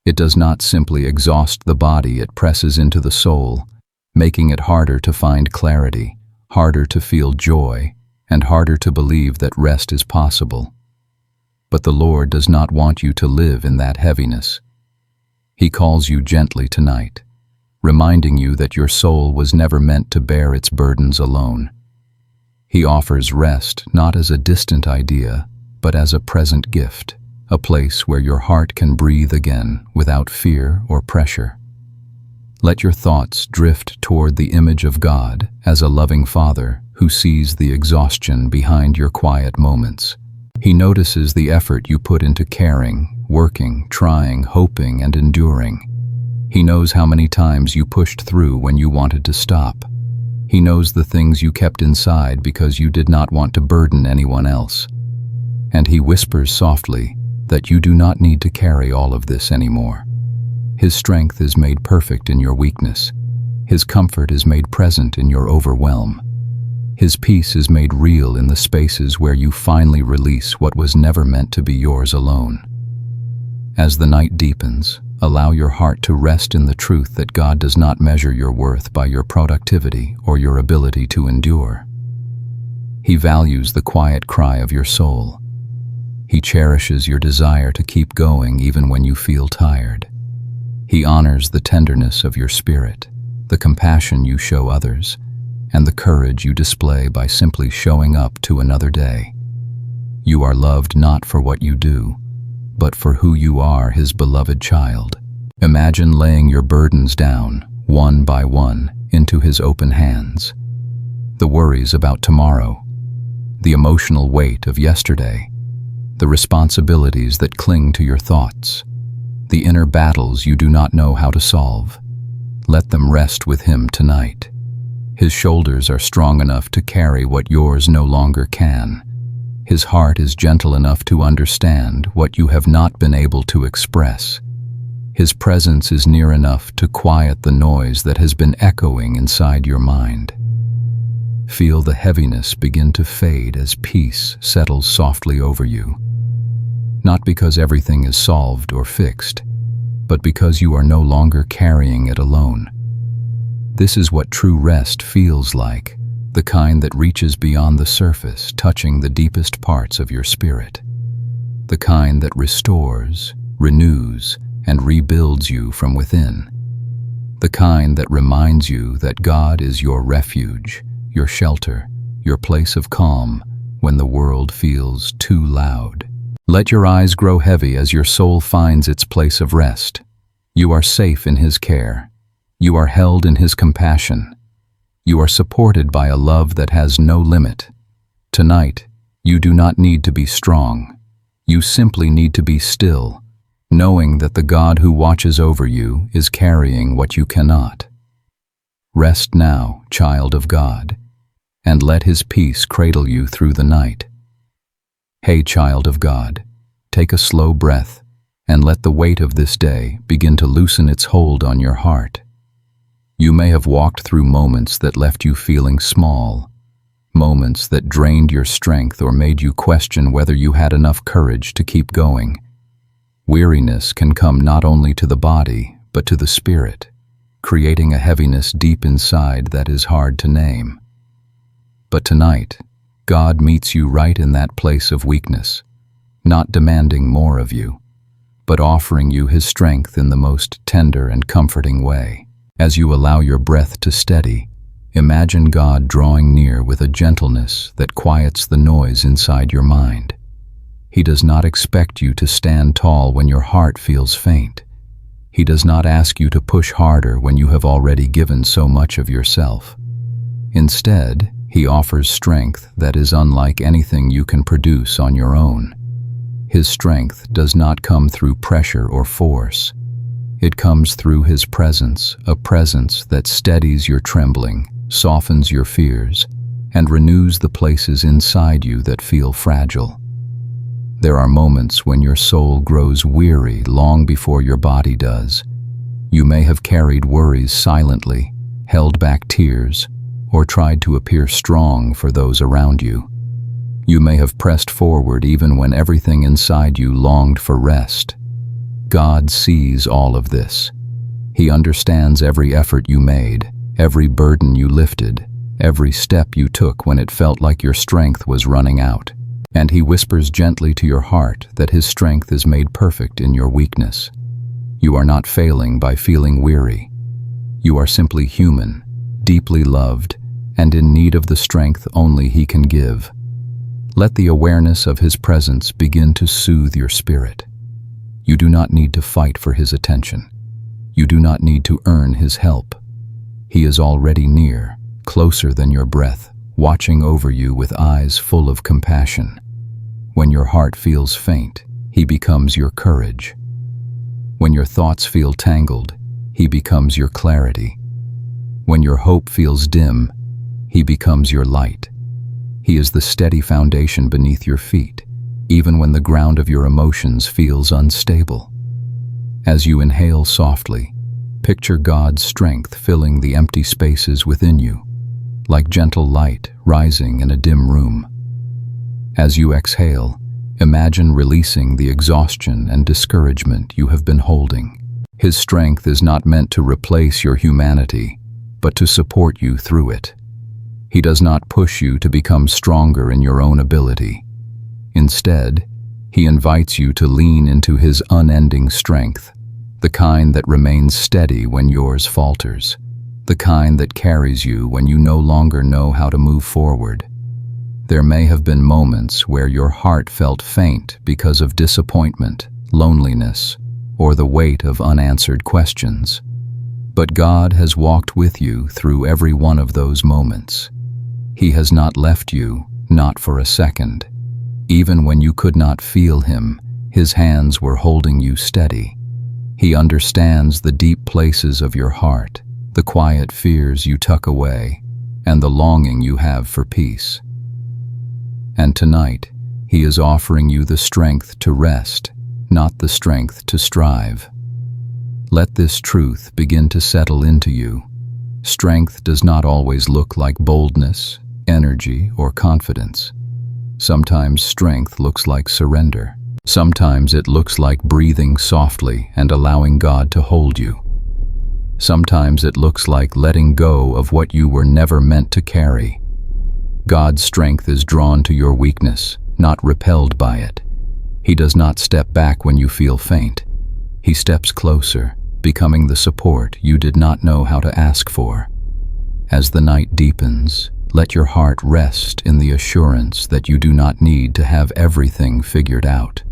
It does not simply exhaust the body, it presses into the soul, making it harder to find clarity, harder to feel joy, and harder to believe that rest is possible. But the Lord does not want you to live in that heaviness. He calls you gently tonight, reminding you that your soul was never meant to bear its burdens alone. He offers rest not as a distant idea, but as a present gift, a place where your heart can breathe again without fear or pressure. Let your thoughts drift toward the image of God as a loving Father who sees the exhaustion behind your quiet moments. He notices the effort you put into caring, working, trying, hoping, and enduring. He knows how many times you pushed through when you wanted to stop. He knows the things you kept inside because you did not want to burden anyone else. And He whispers softly that you do not need to carry all of this anymore. His strength is made perfect in your weakness. His comfort is made present in your overwhelm. His peace is made real in the spaces where you finally release what was never meant to be yours alone. As the night deepens, allow your heart to rest in the truth that God does not measure your worth by your productivity or your ability to endure. He values the quiet cry of your soul. He cherishes your desire to keep going even when you feel tired. He honors the tenderness of your spirit, the compassion you show others, and the courage you display by simply showing up to another day. You are loved not for what you do, but for who you are, His beloved child. Imagine laying your burdens down, one by one, into His open hands. The worries about tomorrow, the emotional weight of yesterday, the responsibilities that cling to your thoughts, the inner battles you do not know how to solve. Let them rest with Him tonight. His shoulders are strong enough to carry what yours no longer can. His heart is gentle enough to understand what you have not been able to express. His presence is near enough to quiet the noise that has been echoing inside your mind. Feel the heaviness begin to fade as peace settles softly over you. Not because everything is solved or fixed, but because you are no longer carrying it alone. This is what true rest feels like, the kind that reaches beyond the surface, touching the deepest parts of your spirit. The the kind that restores, renews, and rebuilds you from within. The kind that reminds you that God is your refuge, your shelter, your place of calm when the world feels too loud. Let your eyes grow heavy as your soul finds its place of rest. You are safe in His care. You are held in His compassion. You are supported by a love that has no limit. Tonight, you do not need to be strong. You simply need to be still, knowing that the God who watches over you is carrying what you cannot. Rest now, child of God, and let His peace cradle you through the night. Hey, child of God, take a slow breath and let the weight of this day begin to loosen its hold on your heart. You may have walked through moments that left you feeling small, moments that drained your strength or made you question whether you had enough courage to keep going. Weariness can come not only to the body, but to the spirit, creating a heaviness deep inside that is hard to name. But tonight, God meets you right in that place of weakness, not demanding more of you, but offering you His strength in the most tender and comforting way. As you allow your breath to steady, imagine God drawing near with a gentleness that quiets the noise inside your mind. He does not expect you to stand tall when your heart feels faint. He does not ask you to push harder when you have already given so much of yourself. Instead, He offers strength that is unlike anything you can produce on your own. His strength does not come through pressure or force. It comes through His presence, a presence that steadies your trembling, softens your fears, and renews the places inside you that feel fragile. There are moments when your soul grows weary long before your body does. You may have carried worries silently, held back tears, or tried to appear strong for those around you. You may have pressed forward even when everything inside you longed for rest. God sees all of this. He understands every effort you made, every burden you lifted, every step you took when it felt like your strength was running out. And He whispers gently to your heart that His strength is made perfect in your weakness. You are not failing by feeling weary. You are simply human, deeply loved, and in need of the strength only He can give. Let the awareness of His presence begin to soothe your spirit. You do not need to fight for His attention. You do not need to earn His help. He is already near, closer than your breath, watching over you with eyes full of compassion. When your heart feels faint, He becomes your courage. When your thoughts feel tangled, He becomes your clarity. When your hope feels dim, He becomes your light. He is the steady foundation beneath your feet, even when the ground of your emotions feels unstable. As you inhale softly, picture God's strength filling the empty spaces within you, like gentle light rising in a dim room. As you exhale, imagine releasing the exhaustion and discouragement you have been holding. His strength is not meant to replace your humanity, but to support you through it. He does not push you to become stronger in your own ability. Instead, He invites you to lean into His unending strength, the kind that remains steady when yours falters, the kind that carries you when you no longer know how to move forward. There may have been moments where your heart felt faint because of disappointment, loneliness, or the weight of unanswered questions. But God has walked with you through every one of those moments. He has not left you, not for a second. Even when you could not feel Him, His hands were holding you steady. He understands the deep places of your heart, the quiet fears you tuck away, and the longing you have for peace. And tonight, He is offering you the strength to rest, not the strength to strive. Let this truth begin to settle into you. Strength does not always look like boldness, energy, or confidence. Sometimes strength looks like surrender. Sometimes it looks like breathing softly and allowing God to hold you. Sometimes it looks like letting go of what you were never meant to carry. God's strength is drawn to your weakness, not repelled by it. He does not step back when you feel faint. He steps closer, becoming the support you did not know how to ask for. As the night deepens, let your heart rest in the assurance that you do not need to have everything figured out.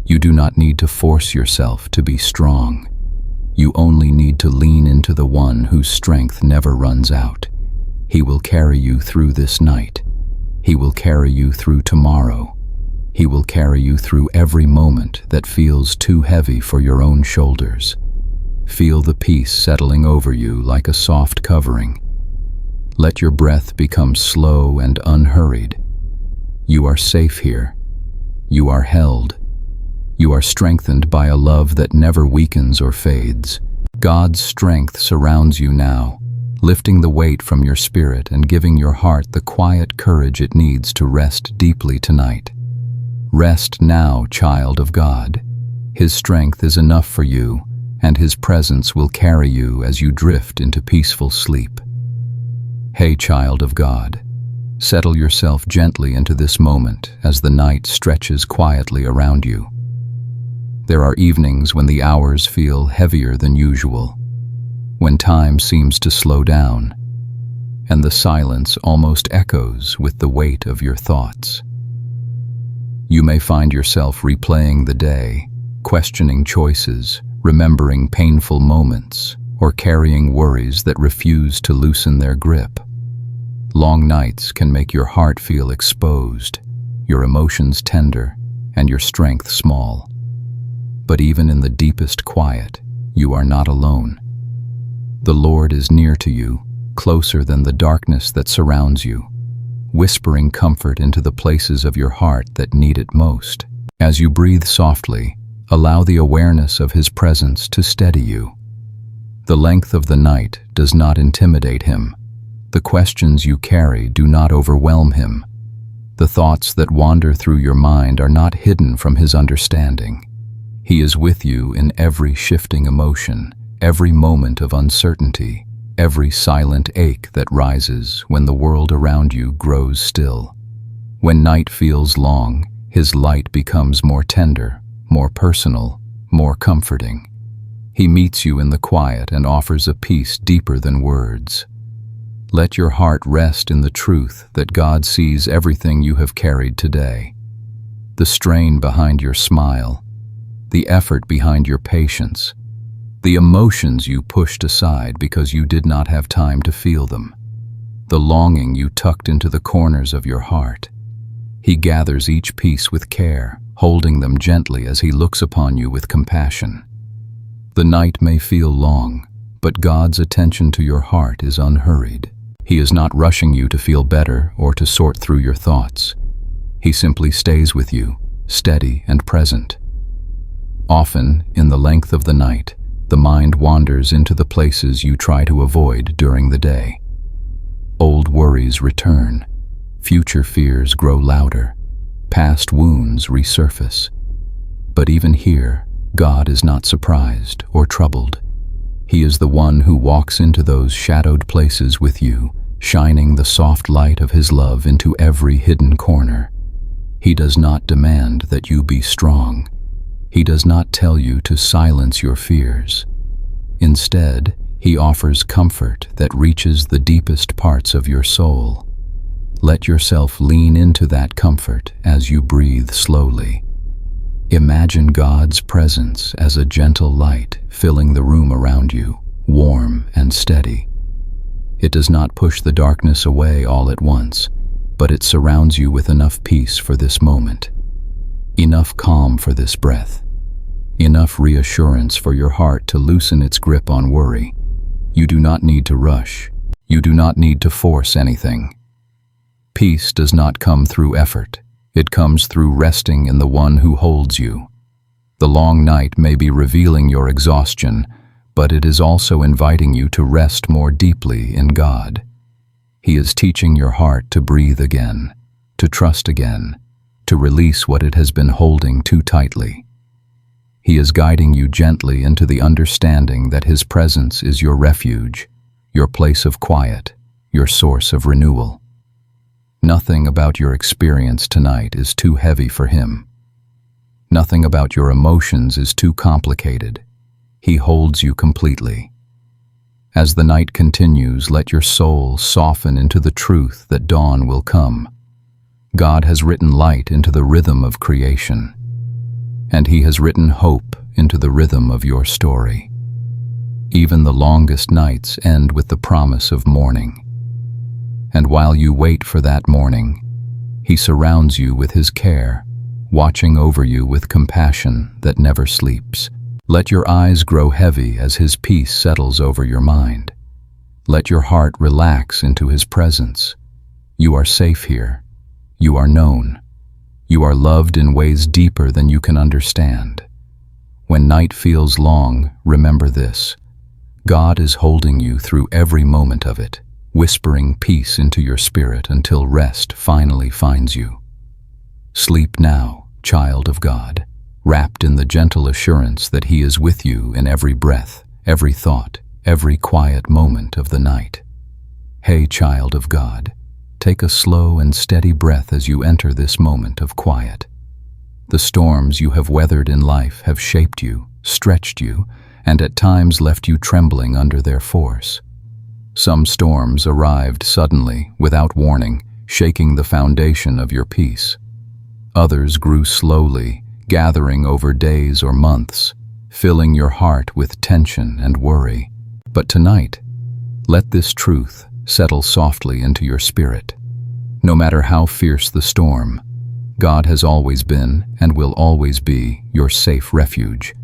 You do not need to force yourself to be strong. You only need to lean into the one whose strength never runs out. He will carry you through this night. He will carry you through tomorrow. He will carry you through every moment that feels too heavy for your own shoulders. Feel the peace settling over you like a soft covering. Let your breath become slow and unhurried. You are safe here. You are held. You are strengthened by a love that never weakens or fades. God's strength surrounds you now, lifting the weight from your spirit and giving your heart the quiet courage it needs to rest deeply tonight. Rest now, child of God. His strength is enough for you, and His presence will carry you as you drift into peaceful sleep. Hey, child of God, settle yourself gently into this moment as the night stretches quietly around you. There are evenings when the hours feel heavier than usual, when time seems to slow down, and the silence almost echoes with the weight of your thoughts. You may find yourself replaying the day, questioning choices, remembering painful moments, or carrying worries that refuse to loosen their grip. Long nights can make your heart feel exposed, your emotions tender, and your strength small. But even in the deepest quiet, you are not alone. The Lord is near to you, closer than the darkness that surrounds you, whispering comfort into the places of your heart that need it most. As you breathe softly, allow the awareness of His presence to steady you. The length of the night does not intimidate Him. The questions you carry do not overwhelm Him. The thoughts that wander through your mind are not hidden from His understanding. He is with you in every shifting emotion, every moment of uncertainty, every silent ache that rises when the world around you grows still. When night feels long, His light becomes more tender, more personal, more comforting. He meets you in the quiet and offers a peace deeper than words. Let your heart rest in the truth that God sees everything you have carried today. The strain behind your smile, the effort behind your patience, the emotions you pushed aside because you did not have time to feel them, the longing you tucked into the corners of your heart. He gathers each piece with care, holding them gently as He looks upon you with compassion. The night may feel long, but God's attention to your heart is unhurried. He is not rushing you to feel better or to sort through your thoughts. He simply stays with you, steady and present. Often, in the length of the night, the mind wanders into the places you try to avoid during the day. Old worries return. Future fears grow louder. Past wounds resurface. But even here, God is not surprised or troubled. He is the one who walks into those shadowed places with you, shining the soft light of His love into every hidden corner. He does not demand that you be strong. He does not tell you to silence your fears. Instead, He offers comfort that reaches the deepest parts of your soul. Let yourself lean into that comfort as you breathe slowly. Imagine God's presence as a gentle light filling the room around you, warm and steady. It does not push the darkness away all at once, but it surrounds you with enough peace for this moment, enough calm for this breath, enough reassurance for your heart to loosen its grip on worry. You do not need to rush. You do not need to force anything. Peace does not come through effort. It comes through resting in the one who holds you. The long night may be revealing your exhaustion, but it is also inviting you to rest more deeply in God. He is teaching your heart to breathe again, to trust again, to release what it has been holding too tightly. He is guiding you gently into the understanding that His presence is your refuge, your place of quiet, your source of renewal. Nothing about your experience tonight is too heavy for Him. Nothing about your emotions is too complicated. He holds you completely. As the night continues, let your soul soften into the truth that dawn will come. God has written light into the rhythm of creation, and He has written hope into the rhythm of your story. Even the longest nights end with the promise of morning. And while you wait for that morning, He surrounds you with His care, watching over you with compassion that never sleeps. Let your eyes grow heavy as His peace settles over your mind. Let your heart relax into His presence. You are safe here. You are known. You are loved in ways deeper than you can understand. When night feels long, remember this: God is holding you through every moment of it, whispering peace into your spirit until rest finally finds you. Sleep now, child of God, wrapped in the gentle assurance that He is with you in every breath, every thought, every quiet moment of the night. Hey, child of God, take a slow and steady breath as you enter this moment of quiet. The storms you have weathered in life have shaped you, stretched you, and at times left you trembling under their force. Some storms arrived suddenly, without warning, shaking the foundation of your peace. Others grew slowly, gathering over days or months, filling your heart with tension and worry. But tonight, let this truth settle softly into your spirit. No matter how fierce the storm, God has always been and will always be your safe refuge.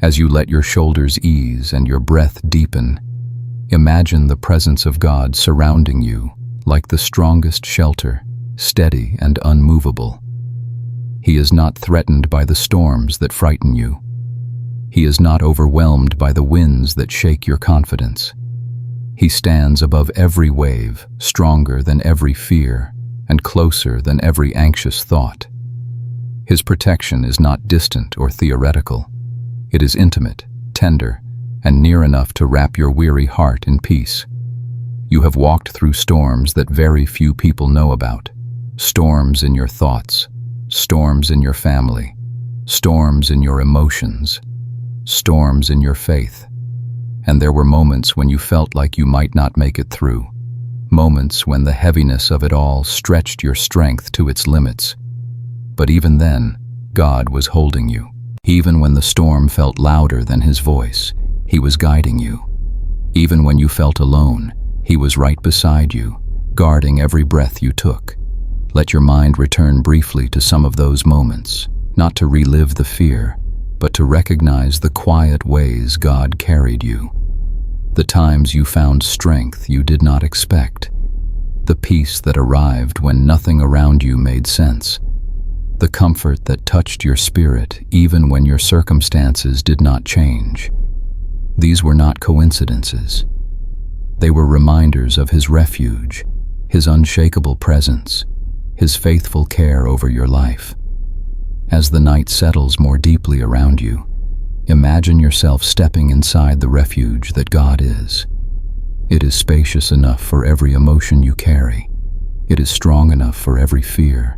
As you let your shoulders ease and your breath deepen, imagine the presence of God surrounding you like the strongest shelter, steady and unmovable. He is not threatened by the storms that frighten you. He is not overwhelmed by the winds that shake your confidence. He stands above every wave, stronger than every fear, and closer than every anxious thought. His protection is not distant or theoretical. It is intimate, tender, and near enough to wrap your weary heart in peace. You have walked through storms that very few people know about. Storms in your thoughts, storms in your family, storms in your emotions, storms in your faith. And there were moments when you felt like you might not make it through. Moments when the heaviness of it all stretched your strength to its limits. But even then, God was holding you. Even when the storm felt louder than His voice, He was guiding you. Even when you felt alone, He was right beside you, guarding every breath you took. Let your mind return briefly to some of those moments, not to relive the fear, but to recognize the quiet ways God carried you. The times you found strength you did not expect. The peace that arrived when nothing around you made sense. The comfort that touched your spirit even when your circumstances did not change. These were not coincidences. They were reminders of His refuge, His unshakable presence, His faithful care over your life. As the night settles more deeply around you, imagine yourself stepping inside the refuge that God is. It is spacious enough for every emotion you carry. It is strong enough for every fear.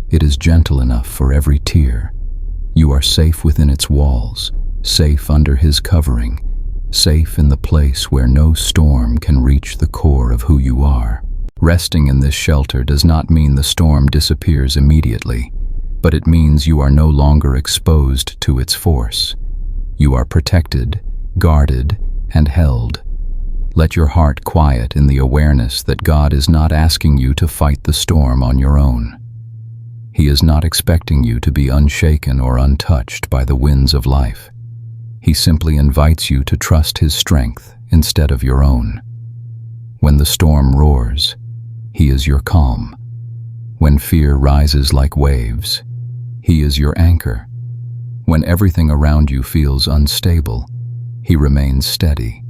It is gentle enough for every tear. You are safe within its walls, safe under His covering, safe in the place where no storm can reach the core of who you are. Resting in this shelter does not mean the storm disappears immediately, but it means you are no longer exposed to its force. You are protected, guarded, and held. Let your heart quiet in the awareness that God is not asking you to fight the storm on your own. He is not expecting you to be unshaken or untouched by the winds of life. He simply invites you to trust His strength instead of your own. When the storm roars, He is your calm. When fear rises like waves, He is your anchor. When everything around you feels unstable, He remains steady.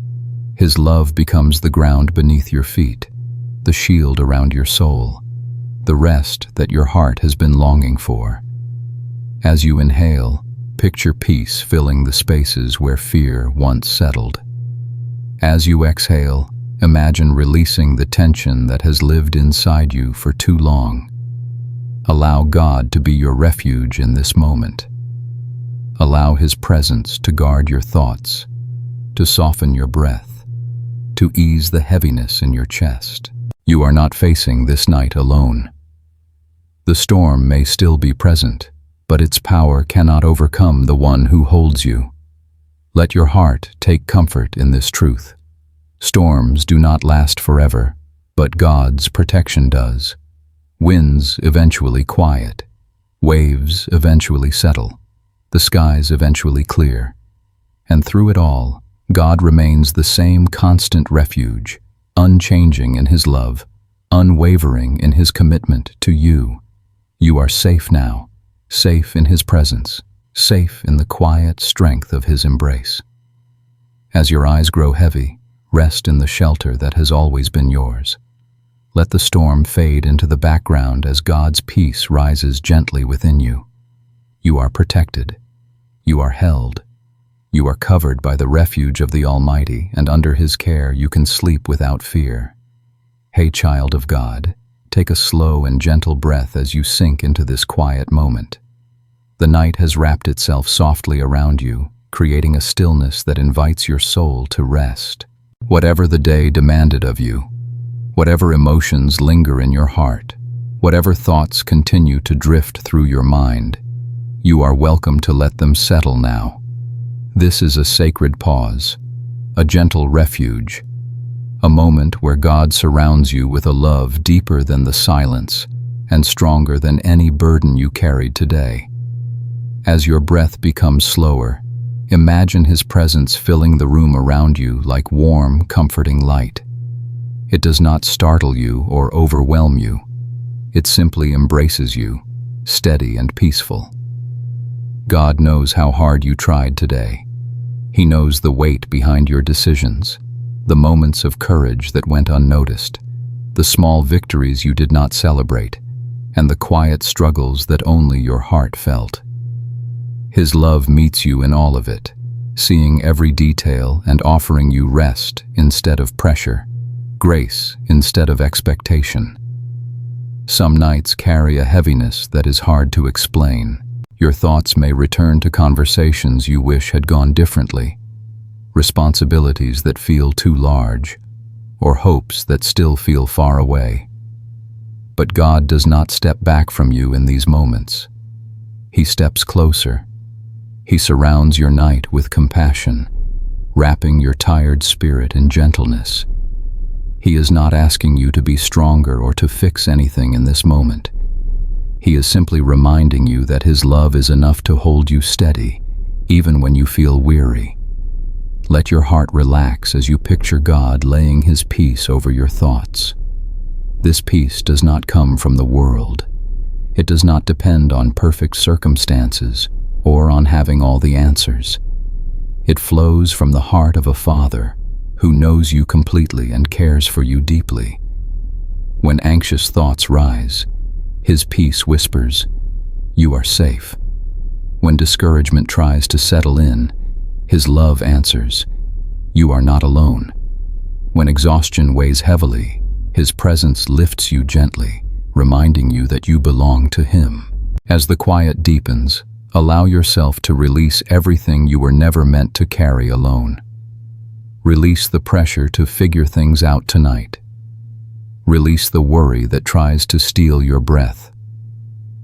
His love becomes the ground beneath your feet, the shield around your soul, the rest that your heart has been longing for. As you inhale, picture peace filling the spaces where fear once settled. As you exhale, imagine releasing the tension that has lived inside you for too long. Allow God to be your refuge in this moment. Allow His presence to guard your thoughts, to soften your breath, to ease the heaviness in your chest. You are not facing this night alone. The storm may still be present, but its power cannot overcome the one who holds you. Let your heart take comfort in this truth. Storms do not last forever, but God's protection does. Winds eventually quiet. Waves eventually settle. The skies eventually clear. And through it all, God remains the same constant refuge, unchanging in His love, unwavering in His commitment to you. You are safe now, safe in His presence, safe in the quiet strength of His embrace. As your eyes grow heavy, rest in the shelter that has always been yours. Let the storm fade into the background as God's peace rises gently within you. You are protected. You are held. You are covered by the refuge of the Almighty, and under His care you can sleep without fear. Hey, child of God, take a slow and gentle breath as you sink into this quiet moment. The night has wrapped itself softly around you, creating a stillness that invites your soul to rest. Whatever the day demanded of you, whatever emotions linger in your heart, whatever thoughts continue to drift through your mind, you are welcome to let them settle now. This is a sacred pause, a gentle refuge, a moment where God surrounds you with a love deeper than the silence and stronger than any burden you carried today. As your breath becomes slower, imagine His presence filling the room around you like warm, comforting light. It does not startle you or overwhelm you. It simply embraces you, steady and peaceful. God knows how hard you tried today. He knows the weight behind your decisions, the moments of courage that went unnoticed, the small victories you did not celebrate, and the quiet struggles that only your heart felt. His love meets you in all of it, seeing every detail and offering you rest instead of pressure, grace instead of expectation. Some nights carry a heaviness that is hard to explain. Your thoughts may return to conversations you wish had gone differently, responsibilities that feel too large, or hopes that still feel far away. But God does not step back from you in these moments. He steps closer. He surrounds your night with compassion, wrapping your tired spirit in gentleness. He is not asking you to be stronger or to fix anything in this moment. He is simply reminding you that His love is enough to hold you steady, even when you feel weary. Let your heart relax as you picture God laying His peace over your thoughts. This peace does not come from the world. It does not depend on perfect circumstances or on having all the answers. It flows from the heart of a Father who knows you completely and cares for you deeply. When anxious thoughts rise, His peace whispers, "You are safe." When discouragement tries to settle in, His love answers, "You are not alone." When exhaustion weighs heavily, His presence lifts you gently, reminding you that you belong to Him. As the quiet deepens, allow yourself to release everything you were never meant to carry alone. Release the pressure to figure things out tonight. Release the worry that tries to steal your breath.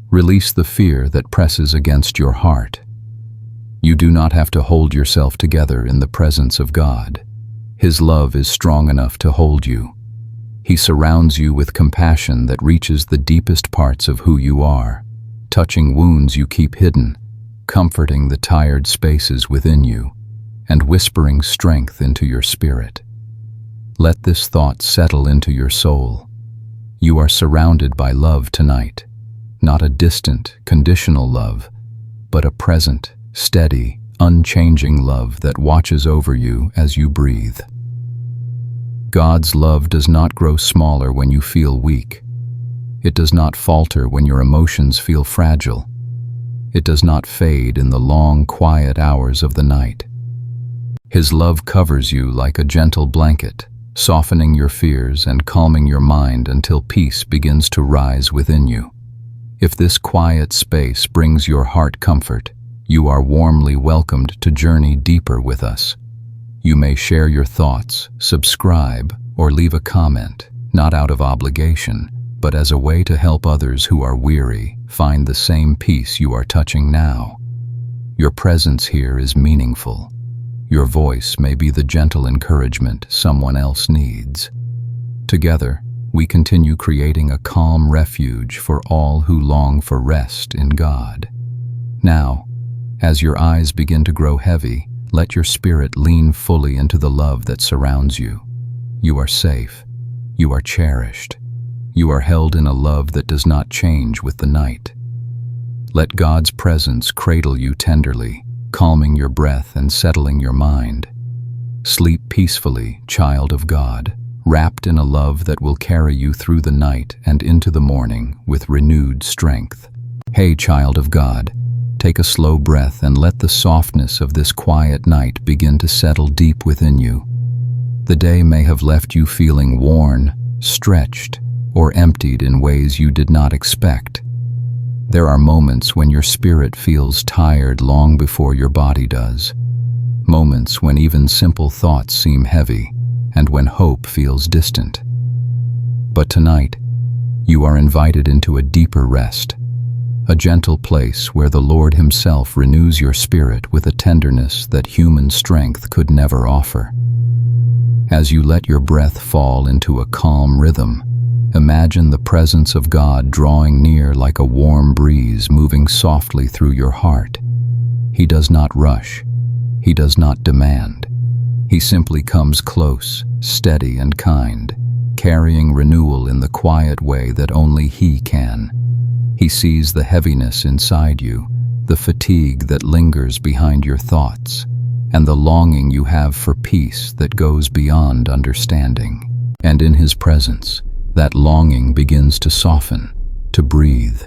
Release the fear that presses against your heart. You do not have to hold yourself together in the presence of God. His love is strong enough to hold you. He surrounds you with compassion that reaches the deepest parts of who you are, touching wounds you keep hidden, comforting the tired spaces within you, and whispering strength into your spirit. Let this thought settle into your soul. You are surrounded by love tonight, not a distant, conditional love, but a present, steady, unchanging love that watches over you as you breathe. God's love does not grow smaller when you feel weak. It does not falter when your emotions feel fragile. It does not fade in the long, quiet hours of the night. His love covers you like a gentle blanket, softening your fears and calming your mind until peace begins to rise within you. If this quiet space brings your heart comfort, you are warmly welcomed to journey deeper with us. You may share your thoughts, subscribe, or leave a comment, not out of obligation, but as a way to help others who are weary find the same peace you are touching now. Your presence here is meaningful. Your voice may be the gentle encouragement someone else needs. Together, we continue creating a calm refuge for all who long for rest in God. Now, as your eyes begin to grow heavy, let your spirit lean fully into the love that surrounds you. You are safe. You are cherished. You are held in a love that does not change with the night. Let God's presence cradle you tenderly, calming your breath and settling your mind. Sleep peacefully, child of God, wrapped in a love that will carry you through the night and into the morning with renewed strength. Hey, child of God, take a slow breath and let the softness of this quiet night begin to settle deep within you. The day may have left you feeling worn, stretched, or emptied in ways you did not expect. There are moments when your spirit feels tired long before your body does. Moments when even simple thoughts seem heavy, and when hope feels distant. But tonight, you are invited into a deeper rest, a gentle place where the Lord Himself renews your spirit with a tenderness that human strength could never offer. As you let your breath fall into a calm rhythm, imagine the presence of God drawing near like a warm breeze moving softly through your heart. He does not rush. He does not demand. He simply comes close, steady and kind, carrying renewal in the quiet way that only He can. He sees the heaviness inside you, the fatigue that lingers behind your thoughts, and the longing you have for peace that goes beyond understanding. And in His presence, that longing begins to soften, to breathe,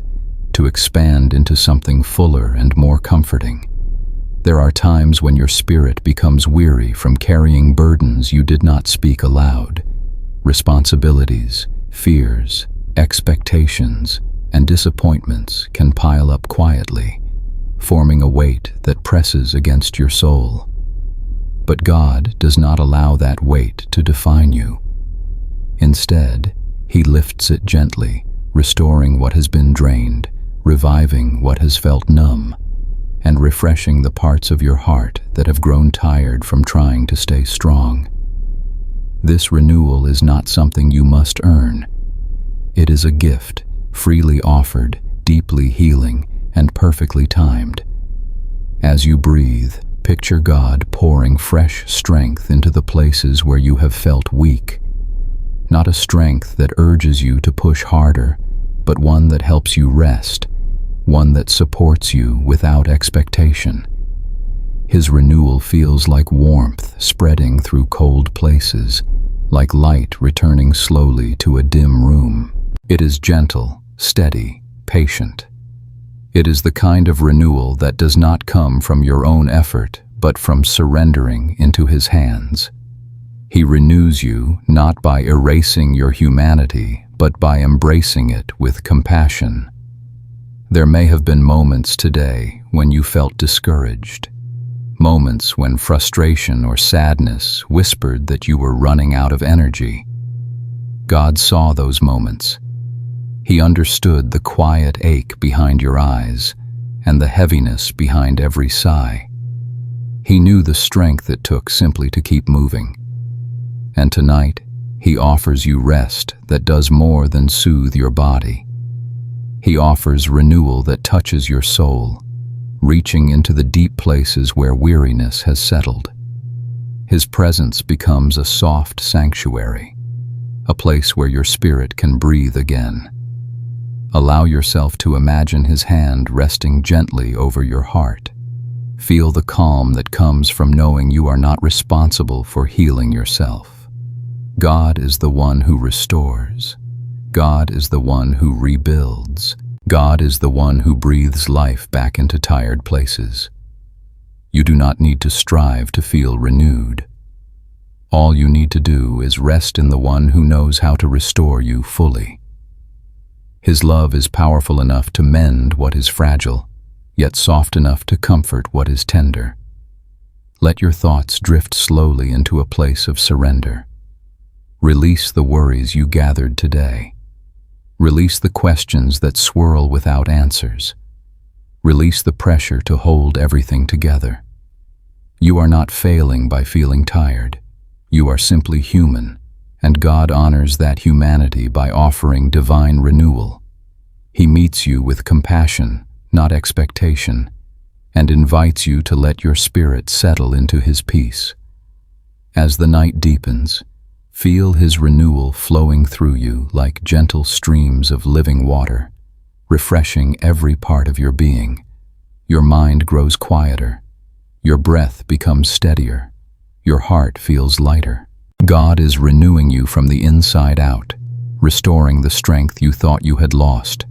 to expand into something fuller and more comforting. There are times when your spirit becomes weary from carrying burdens you did not speak aloud. Responsibilities, fears, expectations, and disappointments can pile up quietly, forming a weight that presses against your soul. But God does not allow that weight to define you. Instead, He lifts it gently, restoring what has been drained, reviving what has felt numb, and refreshing the parts of your heart that have grown tired from trying to stay strong. This renewal is not something you must earn. It is a gift, freely offered, deeply healing, and perfectly timed. As you breathe, picture God pouring fresh strength into the places where you have felt weak. Not a strength that urges you to push harder, but one that helps you rest, one that supports you without expectation. His renewal feels like warmth spreading through cold places, like light returning slowly to a dim room. It is gentle, steady, patient. It is the kind of renewal that does not come from your own effort, but from surrendering into His hands. He renews you not by erasing your humanity, but by embracing it with compassion. There may have been moments today when you felt discouraged, moments when frustration or sadness whispered that you were running out of energy. God saw those moments. He understood the quiet ache behind your eyes and the heaviness behind every sigh. He knew the strength it took simply to keep moving. And tonight, He offers you rest that does more than soothe your body. He offers renewal that touches your soul, reaching into the deep places where weariness has settled. His presence becomes a soft sanctuary, a place where your spirit can breathe again. Allow yourself to imagine His hand resting gently over your heart. Feel the calm that comes from knowing you are not responsible for healing yourself. God is the one who restores. God is the one who rebuilds. God is the one who breathes life back into tired places. You do not need to strive to feel renewed. All you need to do is rest in the one who knows how to restore you fully. His love is powerful enough to mend what is fragile, yet soft enough to comfort what is tender. Let your thoughts drift slowly into a place of surrender. Release the worries you gathered today. Release the questions that swirl without answers. Release the pressure to hold everything together. You are not failing by feeling tired. You are simply human, and God honors that humanity by offering divine renewal. He meets you with compassion, not expectation, and invites you to let your spirit settle into His peace. As the night deepens, feel His renewal flowing through you like gentle streams of living water, refreshing every part of your being. Your mind grows quieter. Your breath becomes steadier. Your heart feels lighter. God is renewing you from the inside out, restoring the strength you thought you had lost,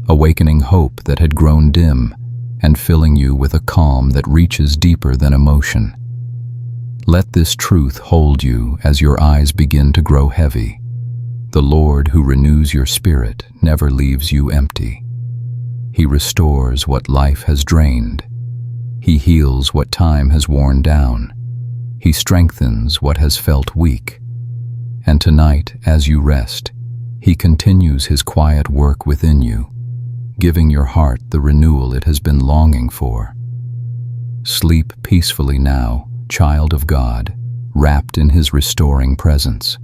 awakening hope that had grown dim, and filling you with a calm that reaches deeper than emotion. Let this truth hold you as your eyes begin to grow heavy. The Lord who renews your spirit never leaves you empty. He restores what life has drained. He heals what time has worn down. He strengthens what has felt weak. And tonight, as you rest, He continues His quiet work within you, giving your heart the renewal it has been longing for. Sleep peacefully now, child of God, wrapped in His restoring presence.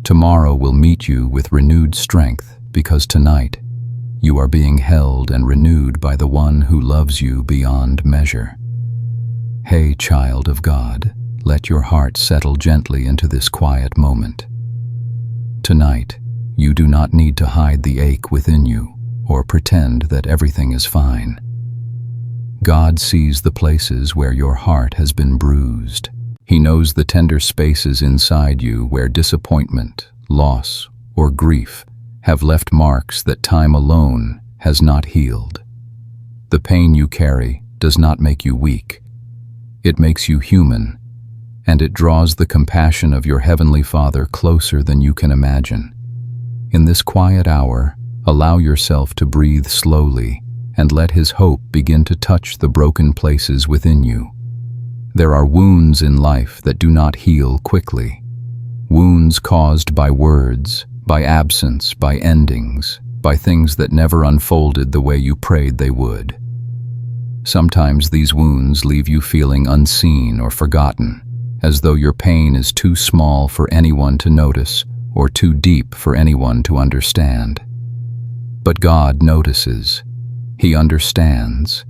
Tomorrow will meet you with renewed strength, because tonight you are being held and renewed by the One who loves you beyond measure. Hey, child of God, let your heart settle gently into this quiet moment. Tonight, you do not need to hide the ache within you or pretend that everything is fine. God sees the places where your heart has been bruised. He knows the tender spaces inside you where disappointment, loss, or grief have left marks that time alone has not healed. The pain you carry does not make you weak. It makes you human, and it draws the compassion of your Heavenly Father closer than you can imagine. In this quiet hour, allow yourself to breathe slowly and let His hope begin to touch the broken places within you. There are wounds in life that do not heal quickly. Wounds caused by words, by absence, by endings, by things that never unfolded the way you prayed they would. Sometimes these wounds leave you feeling unseen or forgotten, as though your pain is too small for anyone to notice or too deep for anyone to understand. But God notices. He understands.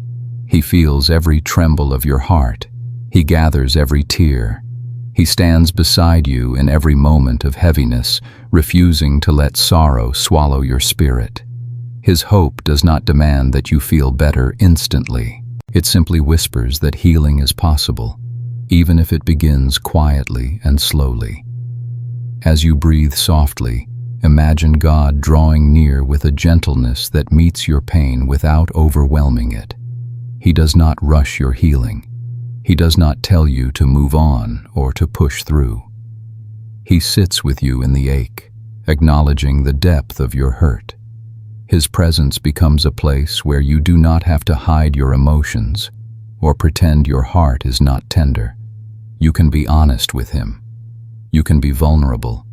He feels every tremble of your heart. He gathers every tear. He stands beside you in every moment of heaviness, refusing to let sorrow swallow your spirit. His hope does not demand that you feel better instantly. It simply whispers that healing is possible, even if it begins quietly and slowly. As you breathe softly, imagine God drawing near with a gentleness that meets your pain without overwhelming it. He does not rush your healing. He does not tell you to move on or to push through. He sits with you in the ache, acknowledging the depth of your hurt. His presence becomes a place where you do not have to hide your emotions or pretend your heart is not tender. You can be honest with Him. You can be vulnerable.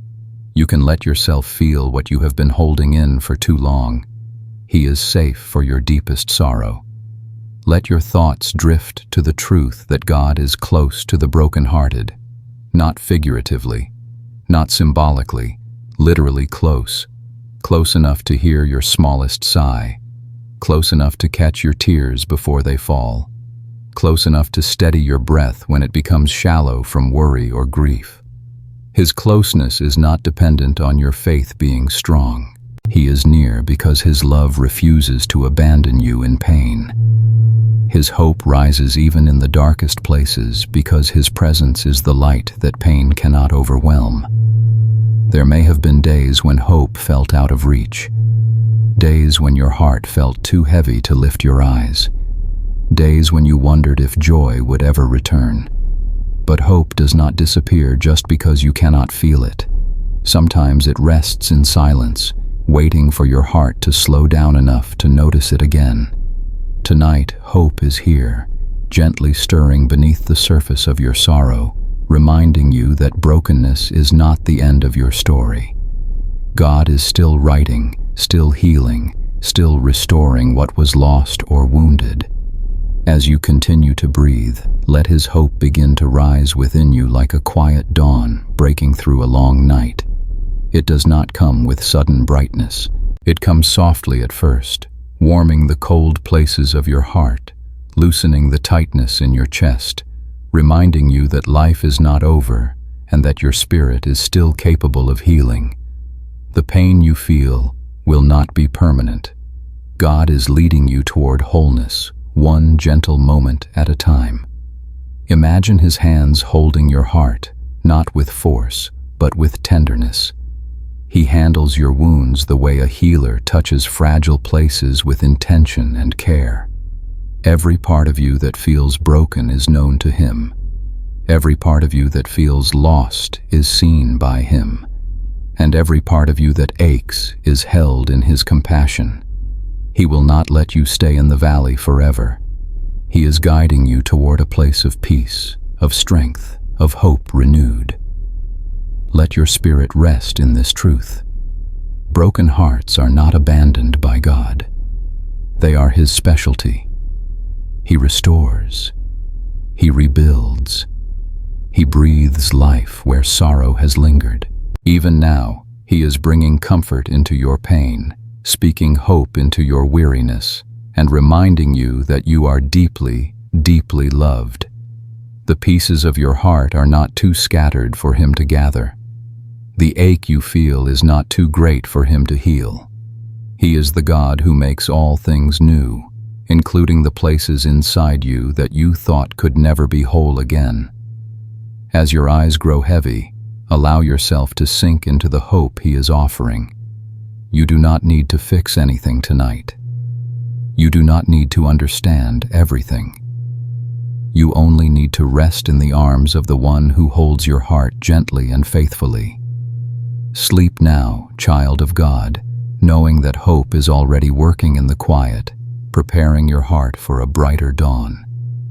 You can let yourself feel what you have been holding in for too long. He is safe for your deepest sorrow. Let your thoughts drift to the truth that God is close to the brokenhearted, not figuratively, not symbolically, literally close, close enough to hear your smallest sigh, close enough to catch your tears before they fall, close enough to steady your breath when it becomes shallow from worry or grief. His closeness is not dependent on your faith being strong. He is near because His love refuses to abandon you in pain. His hope rises even in the darkest places because His presence is the light that pain cannot overwhelm. There may have been days when hope felt out of reach, days when your heart felt too heavy to lift your eyes, days when you wondered if joy would ever return. But hope does not disappear just because you cannot feel it. Sometimes it rests in silence, waiting for your heart to slow down enough to notice it again. Tonight, Tonight, hope is here, gently stirring beneath the surface of your sorrow, reminding you that brokenness is not the end of your story. God is still writing, still healing, still restoring what was lost or wounded. As you continue to breathe, let His hope begin to rise within you like a quiet dawn breaking through a long night. It does not come with sudden brightness. It comes softly at first, warming the cold places of your heart, loosening the tightness in your chest, reminding you that life is not over and that your spirit is still capable of healing. The pain you feel will not be permanent. God is leading you toward wholeness, one gentle moment at a time. Imagine His hands holding your heart, not with force, but with tenderness. He handles your wounds the way a healer touches fragile places with intention and care. Every part of you that feels broken is known to Him. Every part of you that feels lost is seen by Him. And every part of you that aches is held in His compassion. He will not let you stay in the valley forever. He is guiding you toward a place of peace, of strength, of hope renewed. Let your spirit rest in this truth. Broken hearts are not abandoned by God. They are His specialty. He restores. He rebuilds. He breathes life where sorrow has lingered. Even now, He is bringing comfort into your pain, speaking hope into your weariness, and reminding you that you are deeply, deeply loved. The pieces of your heart are not too scattered for Him to gather. The ache you feel is not too great for Him to heal. He is the God who makes all things new, including the places inside you that you thought could never be whole again. As your eyes grow heavy, allow yourself to sink into the hope He is offering. You do not need to fix anything tonight. You do not need to understand everything. You only need to rest in the arms of the One who holds your heart gently and faithfully. Sleep now, child of God, knowing that hope is already working in the quiet, preparing your heart for a brighter dawn.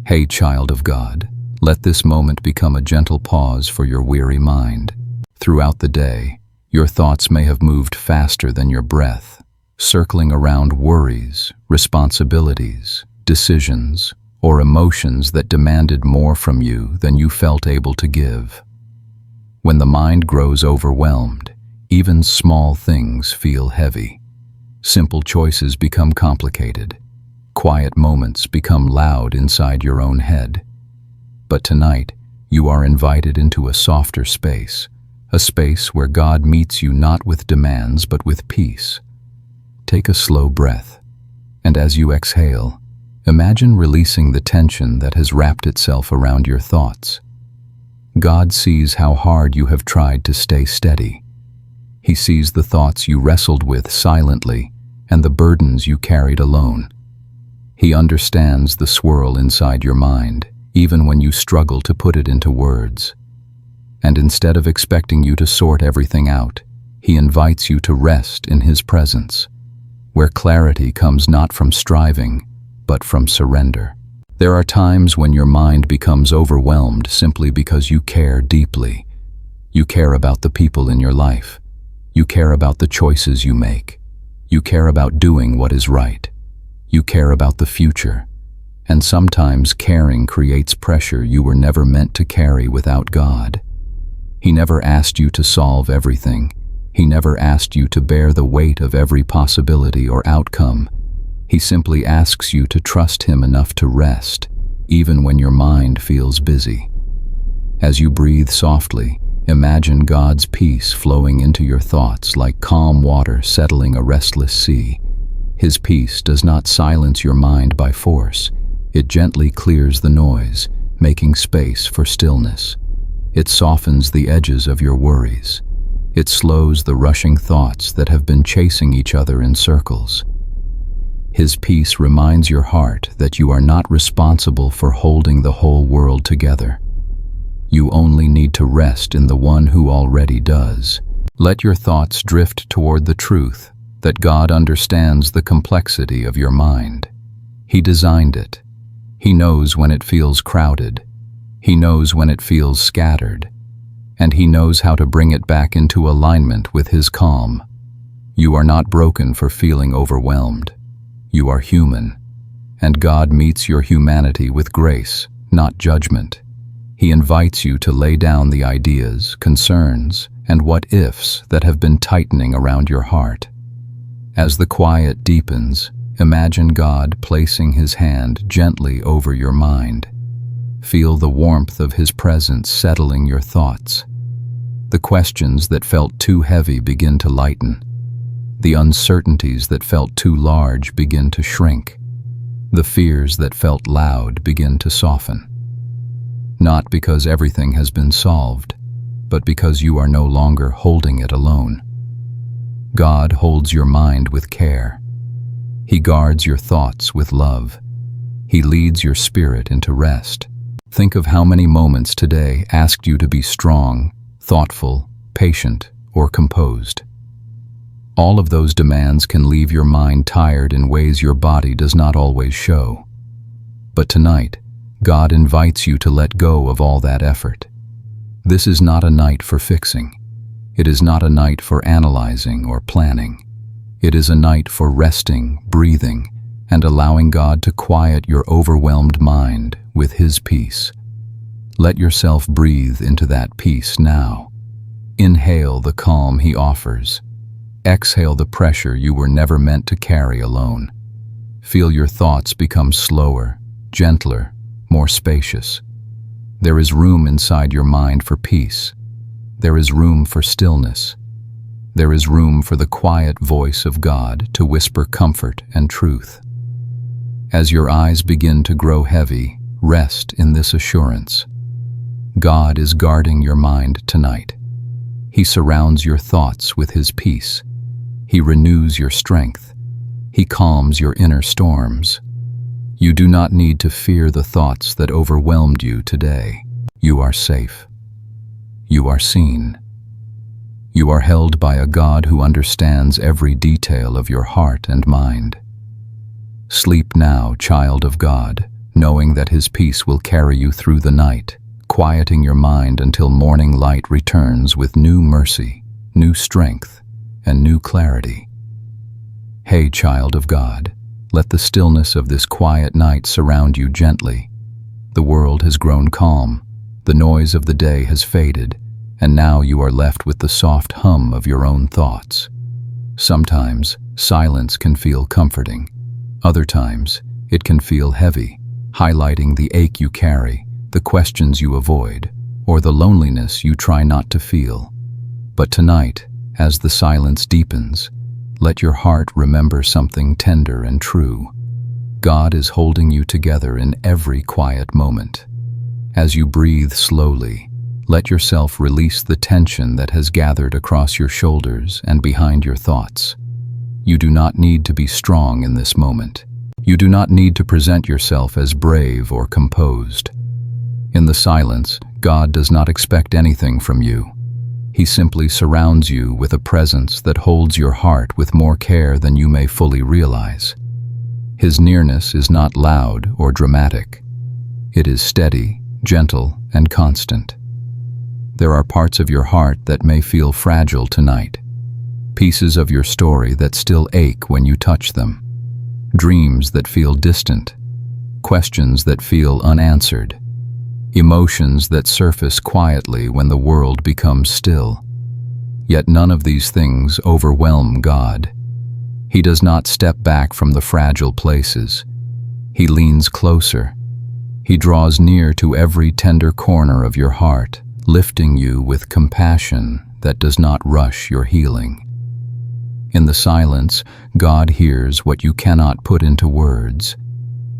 Hey, child of God, let this moment become a gentle pause for your weary mind. Throughout the day, your thoughts may have moved faster than your breath, circling around worries, responsibilities, decisions, or emotions that demanded more from you than you felt able to give. When the mind grows overwhelmed, even small things feel heavy. Simple choices become complicated. Quiet moments become loud inside your own head. But tonight, you are invited into a softer space, a space where God meets you not with demands but with peace. Take a slow breath, and as you exhale, imagine releasing the tension that has wrapped itself around your thoughts. God sees how hard you have tried to stay steady. He sees the thoughts you wrestled with silently and the burdens you carried alone. He understands the swirl inside your mind, even when you struggle to put it into words. And instead of expecting you to sort everything out, He invites you to rest in His presence, where clarity comes not from striving, but from surrender. There are times when your mind becomes overwhelmed simply because you care deeply. You care about the people in your life. You care about the choices you make. You care about doing what is right. You care about the future. And sometimes caring creates pressure you were never meant to carry without God. He never asked you to solve everything. He never asked you to bear the weight of every possibility or outcome. He simply asks you to trust Him enough to rest, even when your mind feels busy. As you breathe softly, imagine God's peace flowing into your thoughts like calm water settling a restless sea. His peace does not silence your mind by force. It gently clears the noise, making space for stillness. It softens the edges of your worries. It slows the rushing thoughts that have been chasing each other in circles. His peace reminds your heart that you are not responsible for holding the whole world together. You only need to rest in the One who already does. Let your thoughts drift toward the truth that God understands the complexity of your mind. He designed it. He knows when it feels crowded. He knows when it feels scattered. And He knows how to bring it back into alignment with His calm. You are not broken for feeling overwhelmed. You are human. And God meets your humanity with grace, not judgment. He invites you to lay down the ideas, concerns, and what-ifs that have been tightening around your heart. As the quiet deepens, imagine God placing His hand gently over your mind. Feel the warmth of His presence settling your thoughts. The questions that felt too heavy begin to lighten. The uncertainties that felt too large begin to shrink. The fears that felt loud begin to soften. Not because everything has been solved, but because you are no longer holding it alone. God holds your mind with care. He guards your thoughts with love. He leads your spirit into rest. Think of how many moments today asked you to be strong, thoughtful, patient, or composed. All of those demands can leave your mind tired in ways your body does not always show. But tonight, God invites you to let go of all that effort. This is not a night for fixing. It is not a night for analyzing or planning. It is a night for resting, breathing, and allowing God to quiet your overwhelmed mind with His peace. Let yourself breathe into that peace now. Inhale the calm He offers. Exhale the pressure you were never meant to carry alone. Feel your thoughts become slower, gentler, more spacious. There is room inside your mind for peace. There is room for stillness. There is room for the quiet voice of God to whisper comfort and truth. As your eyes begin to grow heavy, rest in this assurance. God is guarding your mind tonight. He surrounds your thoughts with His peace. He renews your strength. He calms your inner storms. You do not need to fear the thoughts that overwhelmed you today. You are safe. You are seen. You are held by a God who understands every detail of your heart and mind. Sleep now, child of God, knowing that His peace will carry you through the night, quieting your mind until morning light returns with new mercy, new strength, and new clarity. Hey, child of God, let the stillness of this quiet night surround you gently. The world has grown calm, the noise of the day has faded, and now you are left with the soft hum of your own thoughts. Sometimes, silence can feel comforting. Other times, it can feel heavy, highlighting the ache you carry, the questions you avoid, or the loneliness you try not to feel. But tonight, as the silence deepens, let your heart remember something tender and true. God is holding you together in every quiet moment. As you breathe slowly, let yourself release the tension that has gathered across your shoulders and behind your thoughts. You do not need to be strong in this moment. You do not need to present yourself as brave or composed. In the silence, God does not expect anything from you. He simply surrounds you with a presence that holds your heart with more care than you may fully realize. His nearness is not loud or dramatic. It is steady, gentle, and constant. There are parts of your heart that may feel fragile tonight, pieces of your story that still ache when you touch them, dreams that feel distant, questions that feel unanswered, emotions that surface quietly when the world becomes still. Yet none of these things overwhelm God. He does not step back from the fragile places. He leans closer. He draws near to every tender corner of your heart, lifting you with compassion that does not rush your healing. In the silence, God hears what you cannot put into words.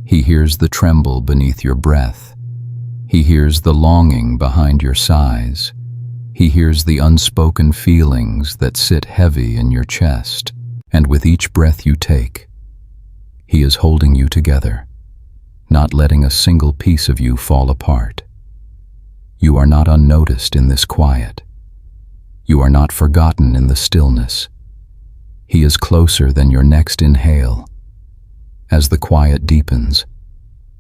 He hears the tremble beneath your breath. He hears the longing behind your sighs. He hears the unspoken feelings that sit heavy in your chest. And with each breath you take, He is holding you together, not letting a single piece of you fall apart. You are not unnoticed in this quiet. You are not forgotten in the stillness. He is closer than your next inhale. As the quiet deepens,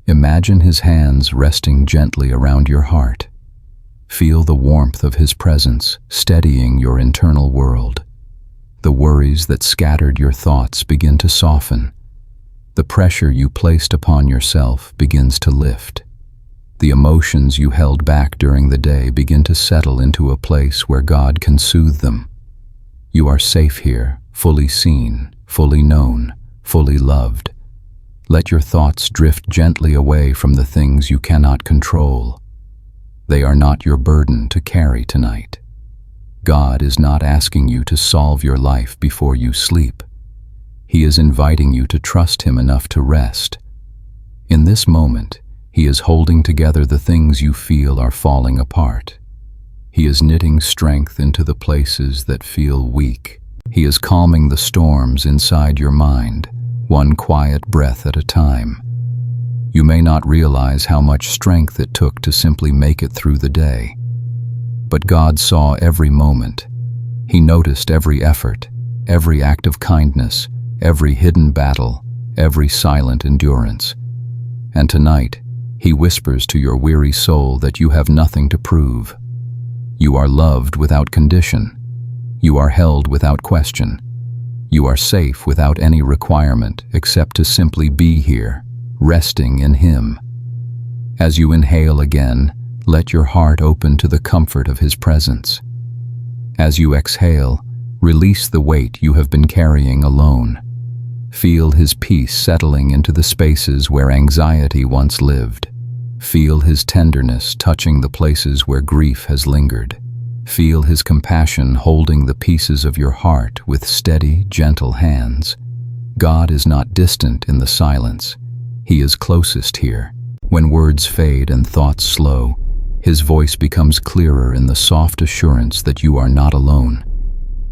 imagine his hands resting gently around your heart. Feel the warmth of his presence steadying your internal world. The worries that scattered your thoughts begin to soften. The pressure you placed upon yourself begins to lift. The emotions you held back during the day begin to settle into a place where God can soothe them. You are safe here, fully seen, fully known, fully loved. Let your thoughts drift gently away from the things you cannot control. They are not your burden to carry tonight. God is not asking you to solve your life before you sleep. He is inviting you to trust Him enough to rest. In this moment, He is holding together the things you feel are falling apart. He is knitting strength into the places that feel weak. He is calming the storms inside your mind, one quiet breath at a time. You may not realize how much strength it took to simply make it through the day. But God saw every moment. He noticed every effort, every act of kindness, every hidden battle, every silent endurance. And tonight, He whispers to your weary soul that you have nothing to prove. You are loved without condition. You are held without question. You are safe without any requirement except to simply be here, resting in Him. As you inhale again, let your heart open to the comfort of His presence. As you exhale, release the weight you have been carrying alone. Feel His peace settling into the spaces where anxiety once lived. Feel His tenderness touching the places where grief has lingered. Feel His compassion holding the pieces of your heart with steady, gentle hands. God is not distant in the silence. He is closest here. When words fade and thoughts slow, His voice becomes clearer in the soft assurance that you are not alone.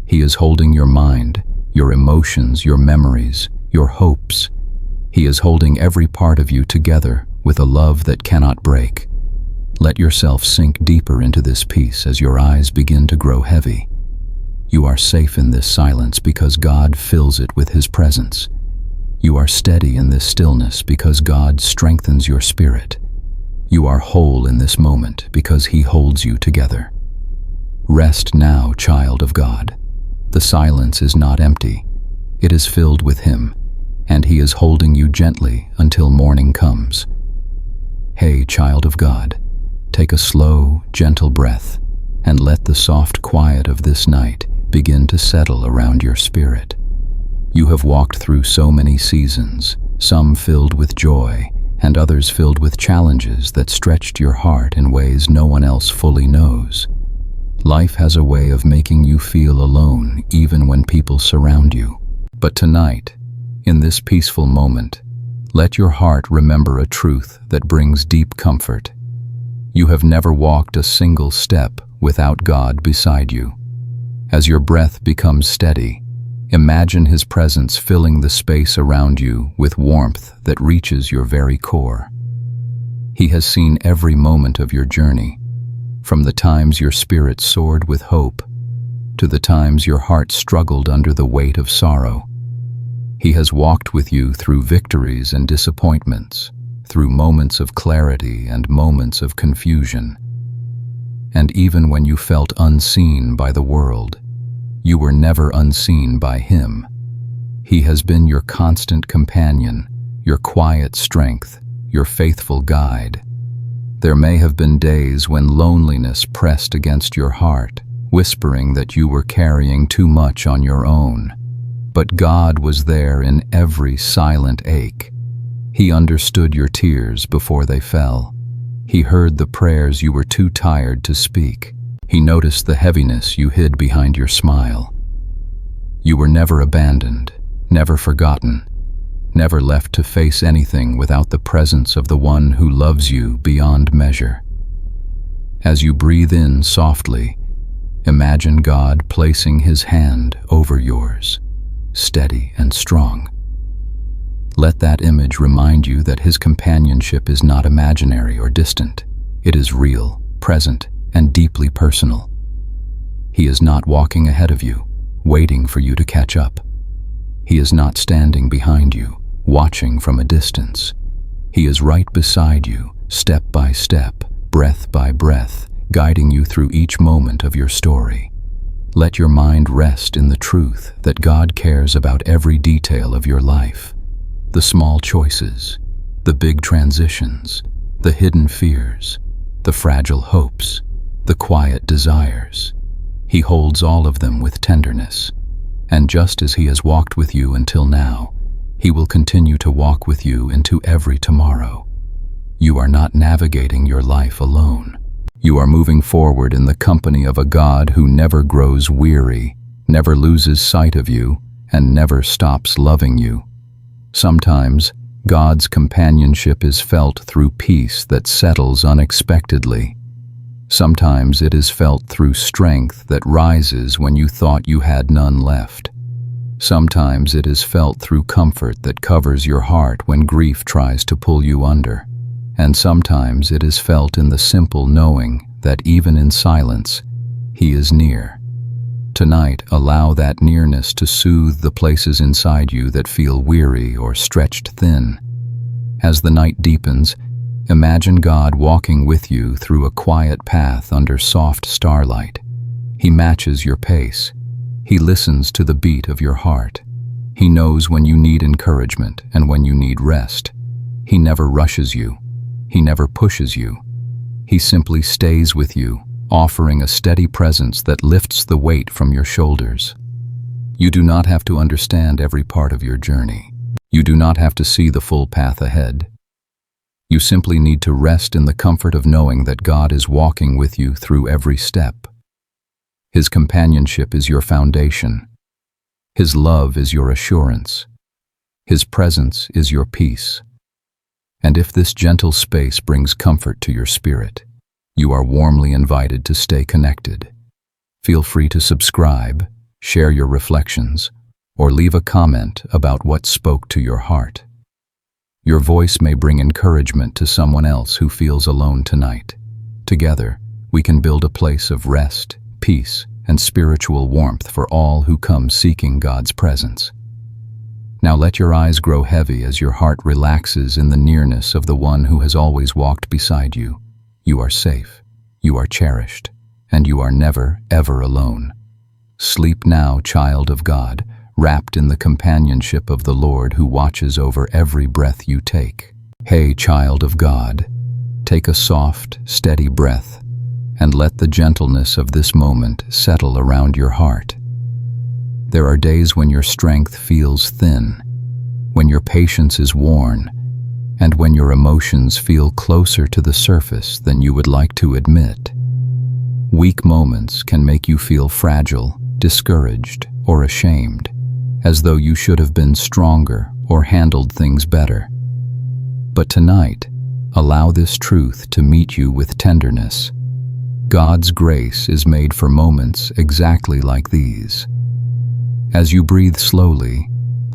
He is holding your mind, your emotions, your memories, your hopes. He is holding every part of you together with a love that cannot break. Let yourself sink deeper into this peace as your eyes begin to grow heavy. You are safe in this silence because God fills it with His presence. You are steady in this stillness because God strengthens your spirit. You are whole in this moment because He holds you together. Rest now, child of God. The silence is not empty. It is filled with Him, and He is holding you gently until morning comes. Hey, child of God, take a slow, gentle breath and let the soft quiet of this night begin to settle around your spirit. You have walked through so many seasons, some filled with joy and others filled with challenges that stretched your heart in ways no one else fully knows. Life has a way of making you feel alone even when people surround you. But tonight, in this peaceful moment, let your heart remember a truth that brings deep comfort. You have never walked a single step without God beside you. As your breath becomes steady, imagine His presence filling the space around you with warmth that reaches your very core. He has seen every moment of your journey, from the times your spirit soared with hope to the times your heart struggled under the weight of sorrow. He has walked with you through victories and disappointments, through moments of clarity and moments of confusion. And even when you felt unseen by the world, you were never unseen by Him. He has been your constant companion, your quiet strength, your faithful guide. There may have been days when loneliness pressed against your heart, whispering that you were carrying too much on your own. But God was there in every silent ache. He understood your tears before they fell. He heard the prayers you were too tired to speak. He noticed the heaviness you hid behind your smile. You were never abandoned, never forgotten, never left to face anything without the presence of the one who loves you beyond measure. As you breathe in softly, imagine God placing His hand over yours, steady and strong. Let that image remind you that His companionship is not imaginary or distant. It is real, present, and deeply personal. He is not walking ahead of you, waiting for you to catch up. He is not standing behind you, watching from a distance. He is right beside you, step by step, breath by breath, guiding you through each moment of your story. Let your mind rest in the truth that God cares about every detail of your life. The small choices, the big transitions, the hidden fears, the fragile hopes, the quiet desires. He holds all of them with tenderness. And just as He has walked with you until now, He will continue to walk with you into every tomorrow. You are not navigating your life alone. You are moving forward in the company of a God who never grows weary, never loses sight of you, and never stops loving you. Sometimes, God's companionship is felt through peace that settles unexpectedly. Sometimes it is felt through strength that rises when you thought you had none left. Sometimes it is felt through comfort that covers your heart when grief tries to pull you under. And sometimes it is felt in the simple knowing that even in silence, He is near. Tonight, allow that nearness to soothe the places inside you that feel weary or stretched thin. As the night deepens, imagine God walking with you through a quiet path under soft starlight. He matches your pace. He listens to the beat of your heart. He knows when you need encouragement and when you need rest. He never rushes you. He never pushes you. He simply stays with you, offering a steady presence that lifts the weight from your shoulders. You do not have to understand every part of your journey. You do not have to see the full path ahead. You simply need to rest in the comfort of knowing that God is walking with you through every step. His companionship is your foundation. His love is your assurance. His presence is your peace. And if this gentle space brings comfort to your spirit, you are warmly invited to stay connected. Feel free to subscribe, share your reflections, or leave a comment about what spoke to your heart. Your voice may bring encouragement to someone else who feels alone tonight. Together, we can build a place of rest, peace, and spiritual warmth for all who come seeking God's presence. Now let your eyes grow heavy as your heart relaxes in the nearness of the one who has always walked beside you. You are safe, you are cherished, and you are never, ever alone. Sleep now, child of God, wrapped in the companionship of the Lord who watches over every breath you take. Hey, child of God, take a soft, steady breath, and let the gentleness of this moment settle around your heart. There are days when your strength feels thin, when your patience is worn, and when your emotions feel closer to the surface than you would like to admit. Weak moments can make you feel fragile, discouraged, or ashamed, as though you should have been stronger or handled things better. But tonight, allow this truth to meet you with tenderness. God's grace is made for moments exactly like these. As you breathe slowly,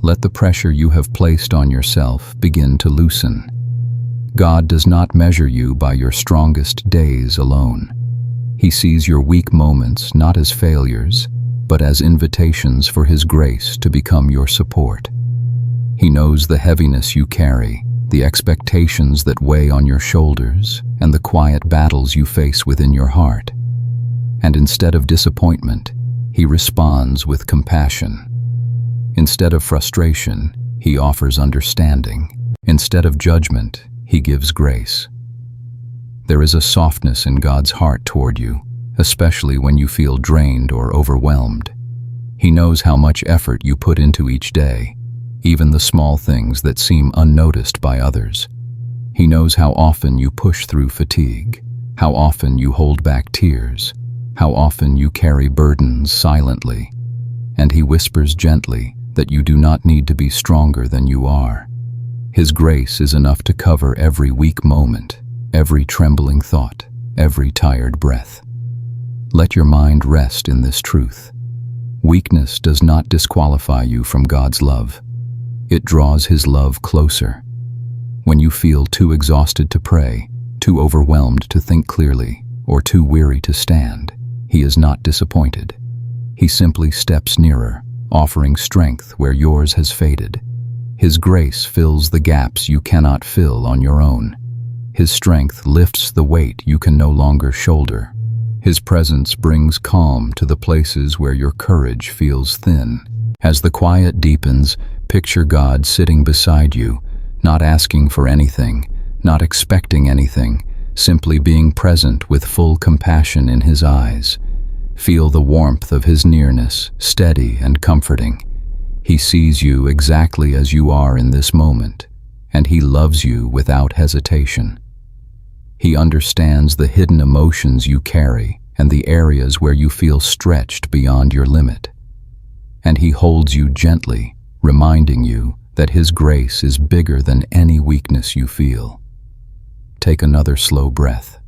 let the pressure you have placed on yourself begin to loosen. God does not measure you by your strongest days alone. He sees your weak moments not as failures, but as invitations for His grace to become your support. He knows the heaviness you carry, the expectations that weigh on your shoulders, and the quiet battles you face within your heart. And instead of disappointment, He responds with compassion. Instead of frustration, He offers understanding. Instead of judgment, He gives grace. There is a softness in God's heart toward you, especially when you feel drained or overwhelmed. He knows how much effort you put into each day, even the small things that seem unnoticed by others. He knows how often you push through fatigue, how often you hold back tears, how often you carry burdens silently, and He whispers gently that you do not need to be stronger than you are. His grace is enough to cover every weak moment, every trembling thought, every tired breath. Let your mind rest in this truth. Weakness does not disqualify you from God's love. It draws His love closer. When you feel too exhausted to pray, too overwhelmed to think clearly, or too weary to stand, He is not disappointed. He simply steps nearer, offering strength where yours has faded. His grace fills the gaps you cannot fill on your own. His strength lifts the weight you can no longer shoulder. His presence brings calm to the places where your courage feels thin. As the quiet deepens, picture God sitting beside you, not asking for anything, not expecting anything, simply being present with full compassion in His eyes. Feel the warmth of His nearness, steady and comforting. He sees you exactly as you are in this moment, and He loves you without hesitation. He understands the hidden emotions you carry and the areas where you feel stretched beyond your limit. And He holds you gently, reminding you that His grace is bigger than any weakness you feel. Take another slow breath.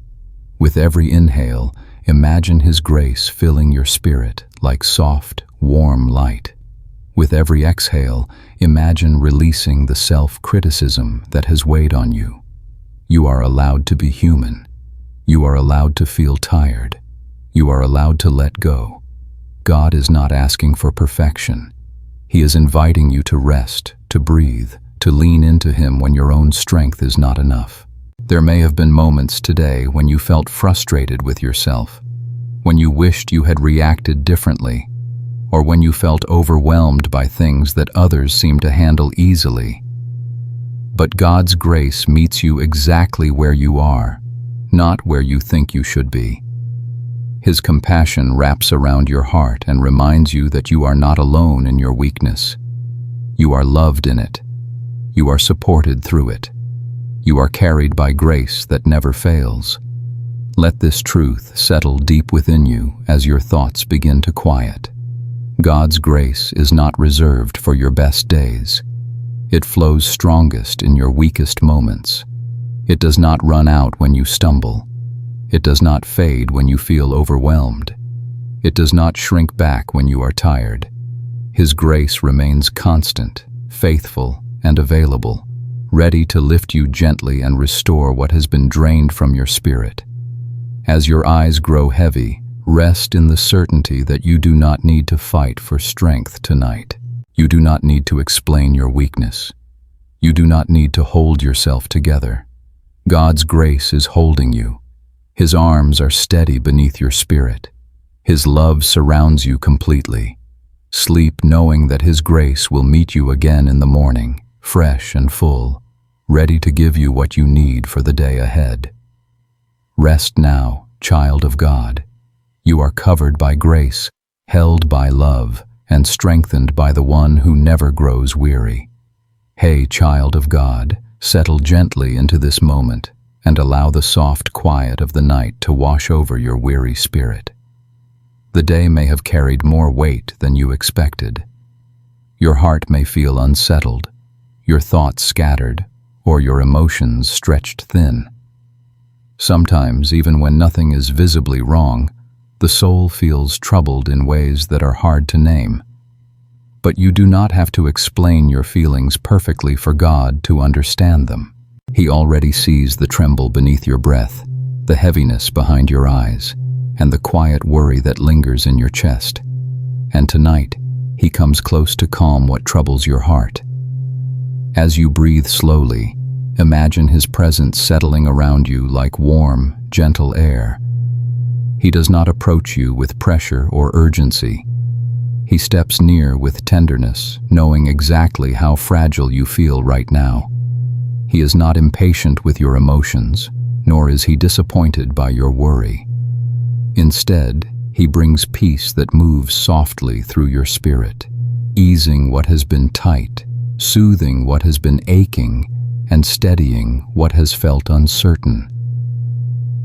With every inhale, imagine His grace filling your spirit like soft, warm light. With every exhale, imagine releasing the self-criticism that has weighed on you. You are allowed to be human. You are allowed to feel tired. You are allowed to let go. God is not asking for perfection. He is inviting you to rest, to breathe, to lean into Him when your own strength is not enough. There may have been moments today when you felt frustrated with yourself, when you wished you had reacted differently, or when you felt overwhelmed by things that others seem to handle easily. But God's grace meets you exactly where you are, not where you think you should be. His compassion wraps around your heart and reminds you that you are not alone in your weakness. You are loved in it. You are supported through it. You are carried by grace that never fails. Let this truth settle deep within you as your thoughts begin to quiet. God's grace is not reserved for your best days. It flows strongest in your weakest moments. It does not run out when you stumble. It does not fade when you feel overwhelmed. It does not shrink back when you are tired. His grace remains constant, faithful, and available, ready to lift you gently and restore what has been drained from your spirit. As your eyes grow heavy, rest in the certainty that you do not need to fight for strength tonight. You do not need to explain your weakness. You do not need to hold yourself together. God's grace is holding you. His arms are steady beneath your spirit. His love surrounds you completely. Sleep knowing that His grace will meet you again in the morning, fresh and full, ready to give you what you need for the day ahead. Rest now, child of God. You are covered by grace, held by love, and strengthened by the One who never grows weary. Hey, child of God, settle gently into this moment and allow the soft quiet of the night to wash over your weary spirit. The day may have carried more weight than you expected. Your heart may feel unsettled, your thoughts scattered, or your emotions stretched thin. Sometimes, even when nothing is visibly wrong, the soul feels troubled in ways that are hard to name. But you do not have to explain your feelings perfectly for God to understand them. He already sees the tremble beneath your breath, the heaviness behind your eyes, and the quiet worry that lingers in your chest. And tonight, He comes close to calm what troubles your heart. As you breathe slowly, imagine His presence settling around you like warm, gentle air. He does not approach you with pressure or urgency. He steps near with tenderness, knowing exactly how fragile you feel right now. He is not impatient with your emotions, nor is He disappointed by your worry. Instead, He brings peace that moves softly through your spirit, easing what has been tight, soothing what has been aching, and steadying what has felt uncertain.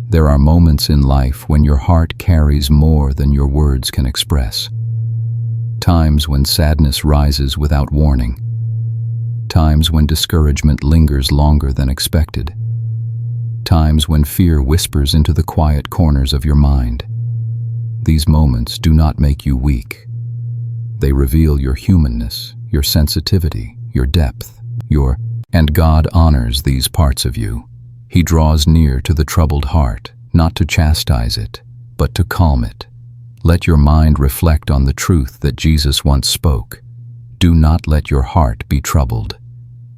There are moments in life when your heart carries more than your words can express. Times when sadness rises without warning. Times when discouragement lingers longer than expected. Times when fear whispers into the quiet corners of your mind. These moments do not make you weak. They reveal your humanness, your sensitivity, your depth, and God honors these parts of you. He draws near to the troubled heart, not to chastise it, but to calm it. Let your mind reflect on the truth that Jesus once spoke. Do not let your heart be troubled.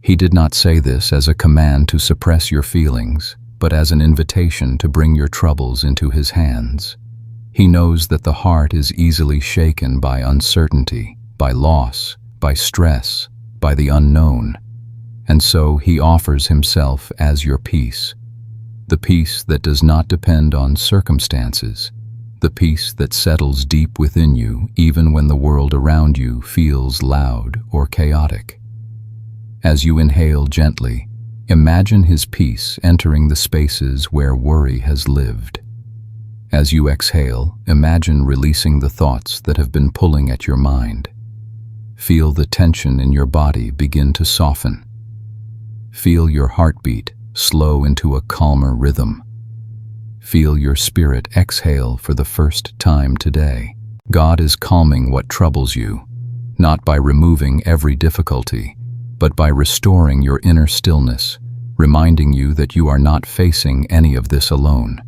He did not say this as a command to suppress your feelings, but as an invitation to bring your troubles into His hands. He knows that the heart is easily shaken by uncertainty, by loss, by stress, by the unknown, and so He offers Himself as your peace. The peace that does not depend on circumstances, the peace that settles deep within you even when the world around you feels loud or chaotic. As you inhale gently, imagine His peace entering the spaces where worry has lived. As you exhale, imagine releasing the thoughts that have been pulling at your mind. Feel the tension in your body begin to soften. Feel your heartbeat slow into a calmer rhythm. Feel your spirit exhale for the first time today. God is calming what troubles you, not by removing every difficulty, but by restoring your inner stillness, reminding you that you are not facing any of this alone.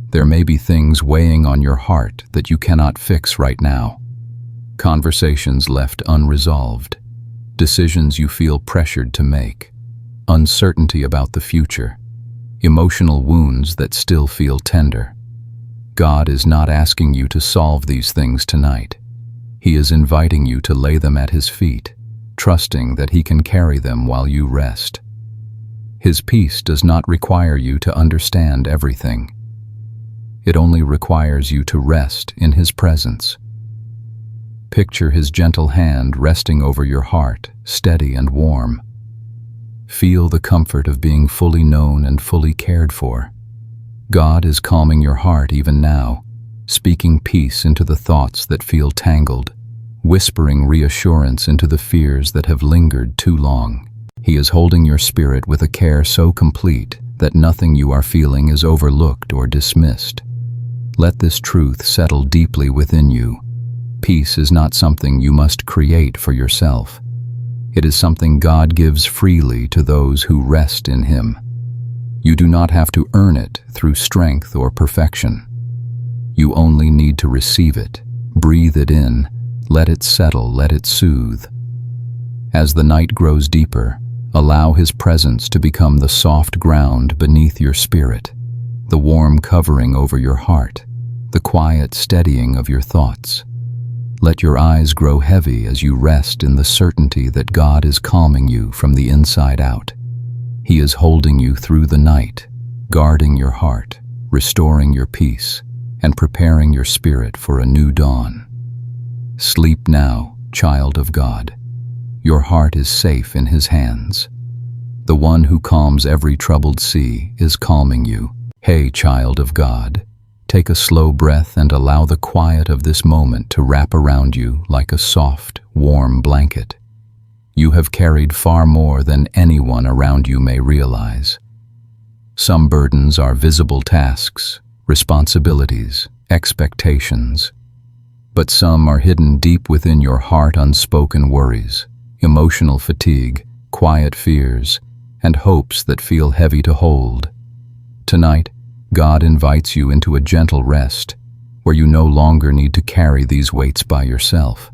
There may be things weighing on your heart that you cannot fix right now. Conversations left unresolved, decisions you feel pressured to make, uncertainty about the future, emotional wounds that still feel tender. God is not asking you to solve these things tonight. He is inviting you to lay them at His feet, trusting that He can carry them while you rest. His peace does not require you to understand everything. It only requires you to rest in His presence. Picture His gentle hand resting over your heart, steady and warm. Feel the comfort of being fully known and fully cared for. God is calming your heart even now, speaking peace into the thoughts that feel tangled, whispering reassurance into the fears that have lingered too long. He is holding your spirit with a care so complete that nothing you are feeling is overlooked or dismissed. Let this truth settle deeply within you. Peace is not something you must create for yourself. It is something God gives freely to those who rest in Him. You do not have to earn it through strength or perfection. You only need to receive it, breathe it in, let it settle, let it soothe. As the night grows deeper, allow His presence to become the soft ground beneath your spirit, the warm covering over your heart, the quiet steadying of your thoughts. Let your eyes grow heavy as you rest in the certainty that God is calming you from the inside out. He is holding you through the night, guarding your heart, restoring your peace, and preparing your spirit for a new dawn. Sleep now, child of God. Your heart is safe in His hands. The one who calms every troubled sea is calming you. Hey, child of God, take a slow breath and allow the quiet of this moment to wrap around you like a soft, warm blanket. You have carried far more than anyone around you may realize. Some burdens are visible tasks, responsibilities, expectations, but some are hidden deep within your heart, unspoken worries, emotional fatigue, quiet fears, and hopes that feel heavy to hold. Tonight, God invites you into a gentle rest, where you no longer need to carry these weights by yourself.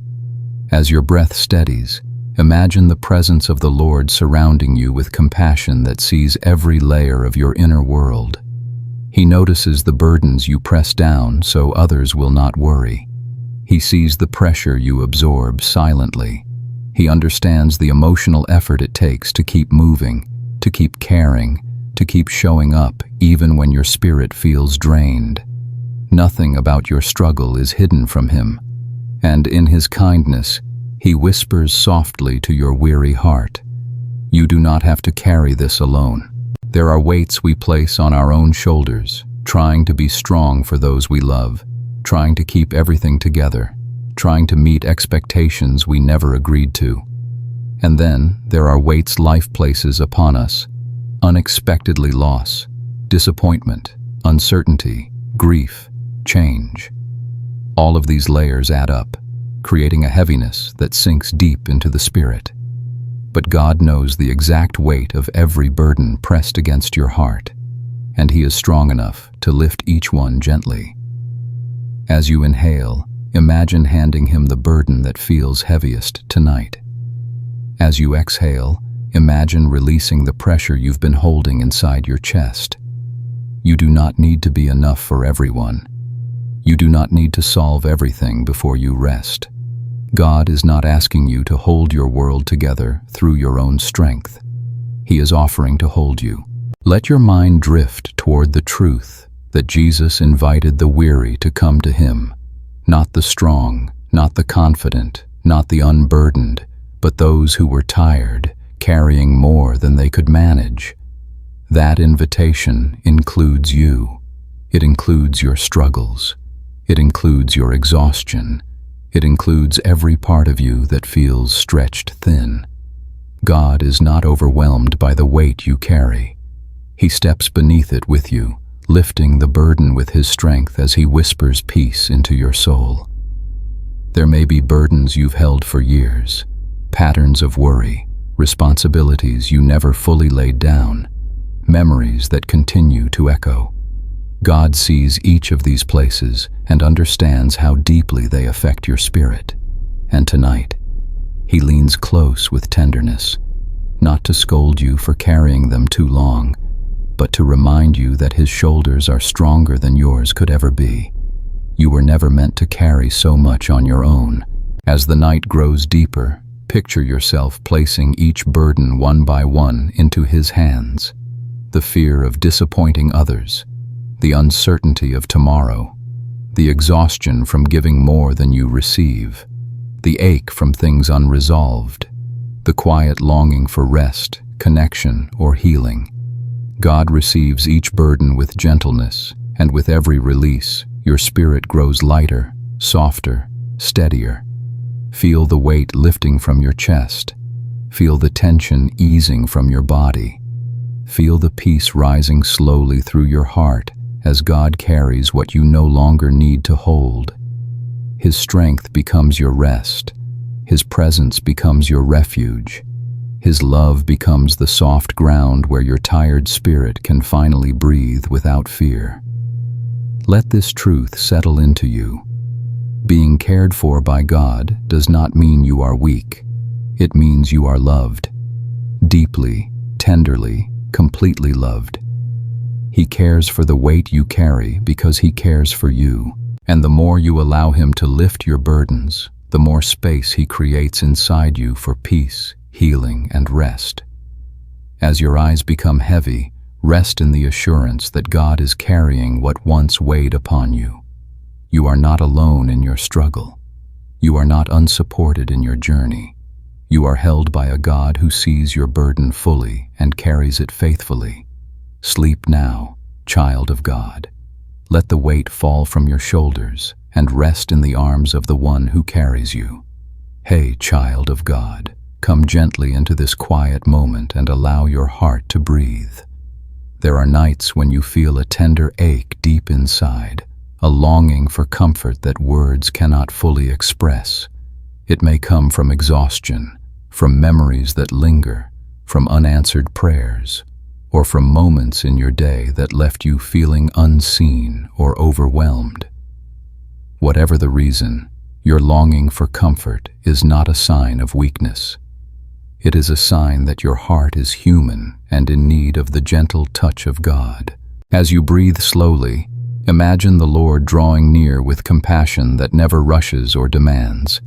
As your breath steadies, imagine the presence of the Lord surrounding you with compassion that sees every layer of your inner world. He notices the burdens you press down so others will not worry. He sees the pressure you absorb silently. He understands the emotional effort it takes to keep moving, to keep caring, to keep showing up even when your spirit feels drained. Nothing about your struggle is hidden from Him, and in His kindness, He whispers softly to your weary heart, "You do not have to carry this alone." There are weights we place on our own shoulders, trying to be strong for those we love, trying to keep everything together, trying to meet expectations we never agreed to. And then there are weights life places upon us: unexpectedly loss, disappointment, uncertainty, grief, change. All of these layers add up, creating a heaviness that sinks deep into the spirit. But God knows the exact weight of every burden pressed against your heart, and He is strong enough to lift each one gently. As you inhale, imagine handing Him the burden that feels heaviest tonight. As you exhale, Imagine releasing the pressure you've been holding inside your chest. You do not need to be enough for everyone. You do not need to solve everything before you rest. God is not asking you to hold your world together through your own strength. He is offering to hold you. Let your mind drift toward the truth that Jesus invited the weary to come to Him, not the strong, not the confident, not the unburdened, but those who were tired, carrying more than they could manage. That invitation includes you. It includes your struggles. It includes your exhaustion. It includes every part of you that feels stretched thin. God is not overwhelmed by the weight you carry. He steps beneath it with you, lifting the burden with His strength as He whispers peace into your soul. There may be burdens you've held for years, patterns of worry, responsibilities you never fully laid down, memories that continue to echo. God sees each of these places and understands how deeply they affect your spirit. And tonight, He leans close with tenderness, not to scold you for carrying them too long, but to remind you that His shoulders are stronger than yours could ever be. You were never meant to carry so much on your own. As the night grows deeper, picture yourself placing each burden one by one into His hands. The fear of disappointing others, the uncertainty of tomorrow, the exhaustion from giving more than you receive, the ache from things unresolved, the quiet longing for rest, connection, or healing. God receives each burden with gentleness, and with every release, your spirit grows lighter, softer, steadier. Feel the weight lifting from your chest. Feel the tension easing from your body. Feel the peace rising slowly through your heart as God carries what you no longer need to hold. His strength becomes your rest. His presence becomes your refuge. His love becomes the soft ground where your tired spirit can finally breathe without fear. Let this truth settle into you. Being cared for by God does not mean you are weak. It means you are loved. Deeply, tenderly, completely loved. He cares for the weight you carry because He cares for you. And the more you allow Him to lift your burdens, the more space He creates inside you for peace, healing, and rest. As your eyes become heavy, rest in the assurance that God is carrying what once weighed upon you. You are not alone in your struggle. You are not unsupported in your journey. You are held by a God who sees your burden fully and carries it faithfully. Sleep now, child of God. Let the weight fall from your shoulders and rest in the arms of the one who carries you. Hey, child of God, come gently into this quiet moment and allow your heart to breathe. There are nights when you feel a tender ache deep inside, a longing for comfort that words cannot fully express. It may come from exhaustion, from memories that linger, from unanswered prayers, or from moments in your day that left you feeling unseen or overwhelmed. Whatever the reason, your longing for comfort is not a sign of weakness. It is a sign that your heart is human and in need of the gentle touch of God. As you breathe slowly, imagine the Lord drawing near with compassion that never rushes or demands.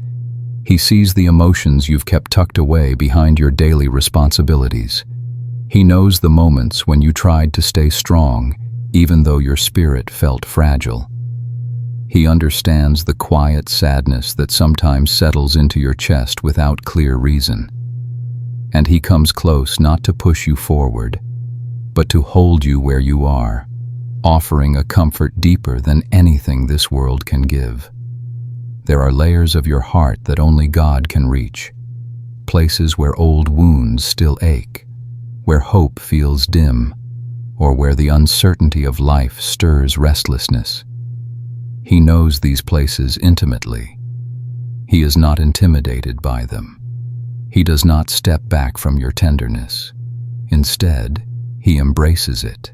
He sees the emotions you've kept tucked away behind your daily responsibilities. He knows the moments when you tried to stay strong, even though your spirit felt fragile. He understands the quiet sadness that sometimes settles into your chest without clear reason. And He comes close not to push you forward, but to hold you where you are, offering a comfort deeper than anything this world can give. There are layers of your heart that only God can reach, places where old wounds still ache, where hope feels dim, or where the uncertainty of life stirs restlessness. He knows these places intimately. He is not intimidated by them. He does not step back from your tenderness. Instead, He embraces it.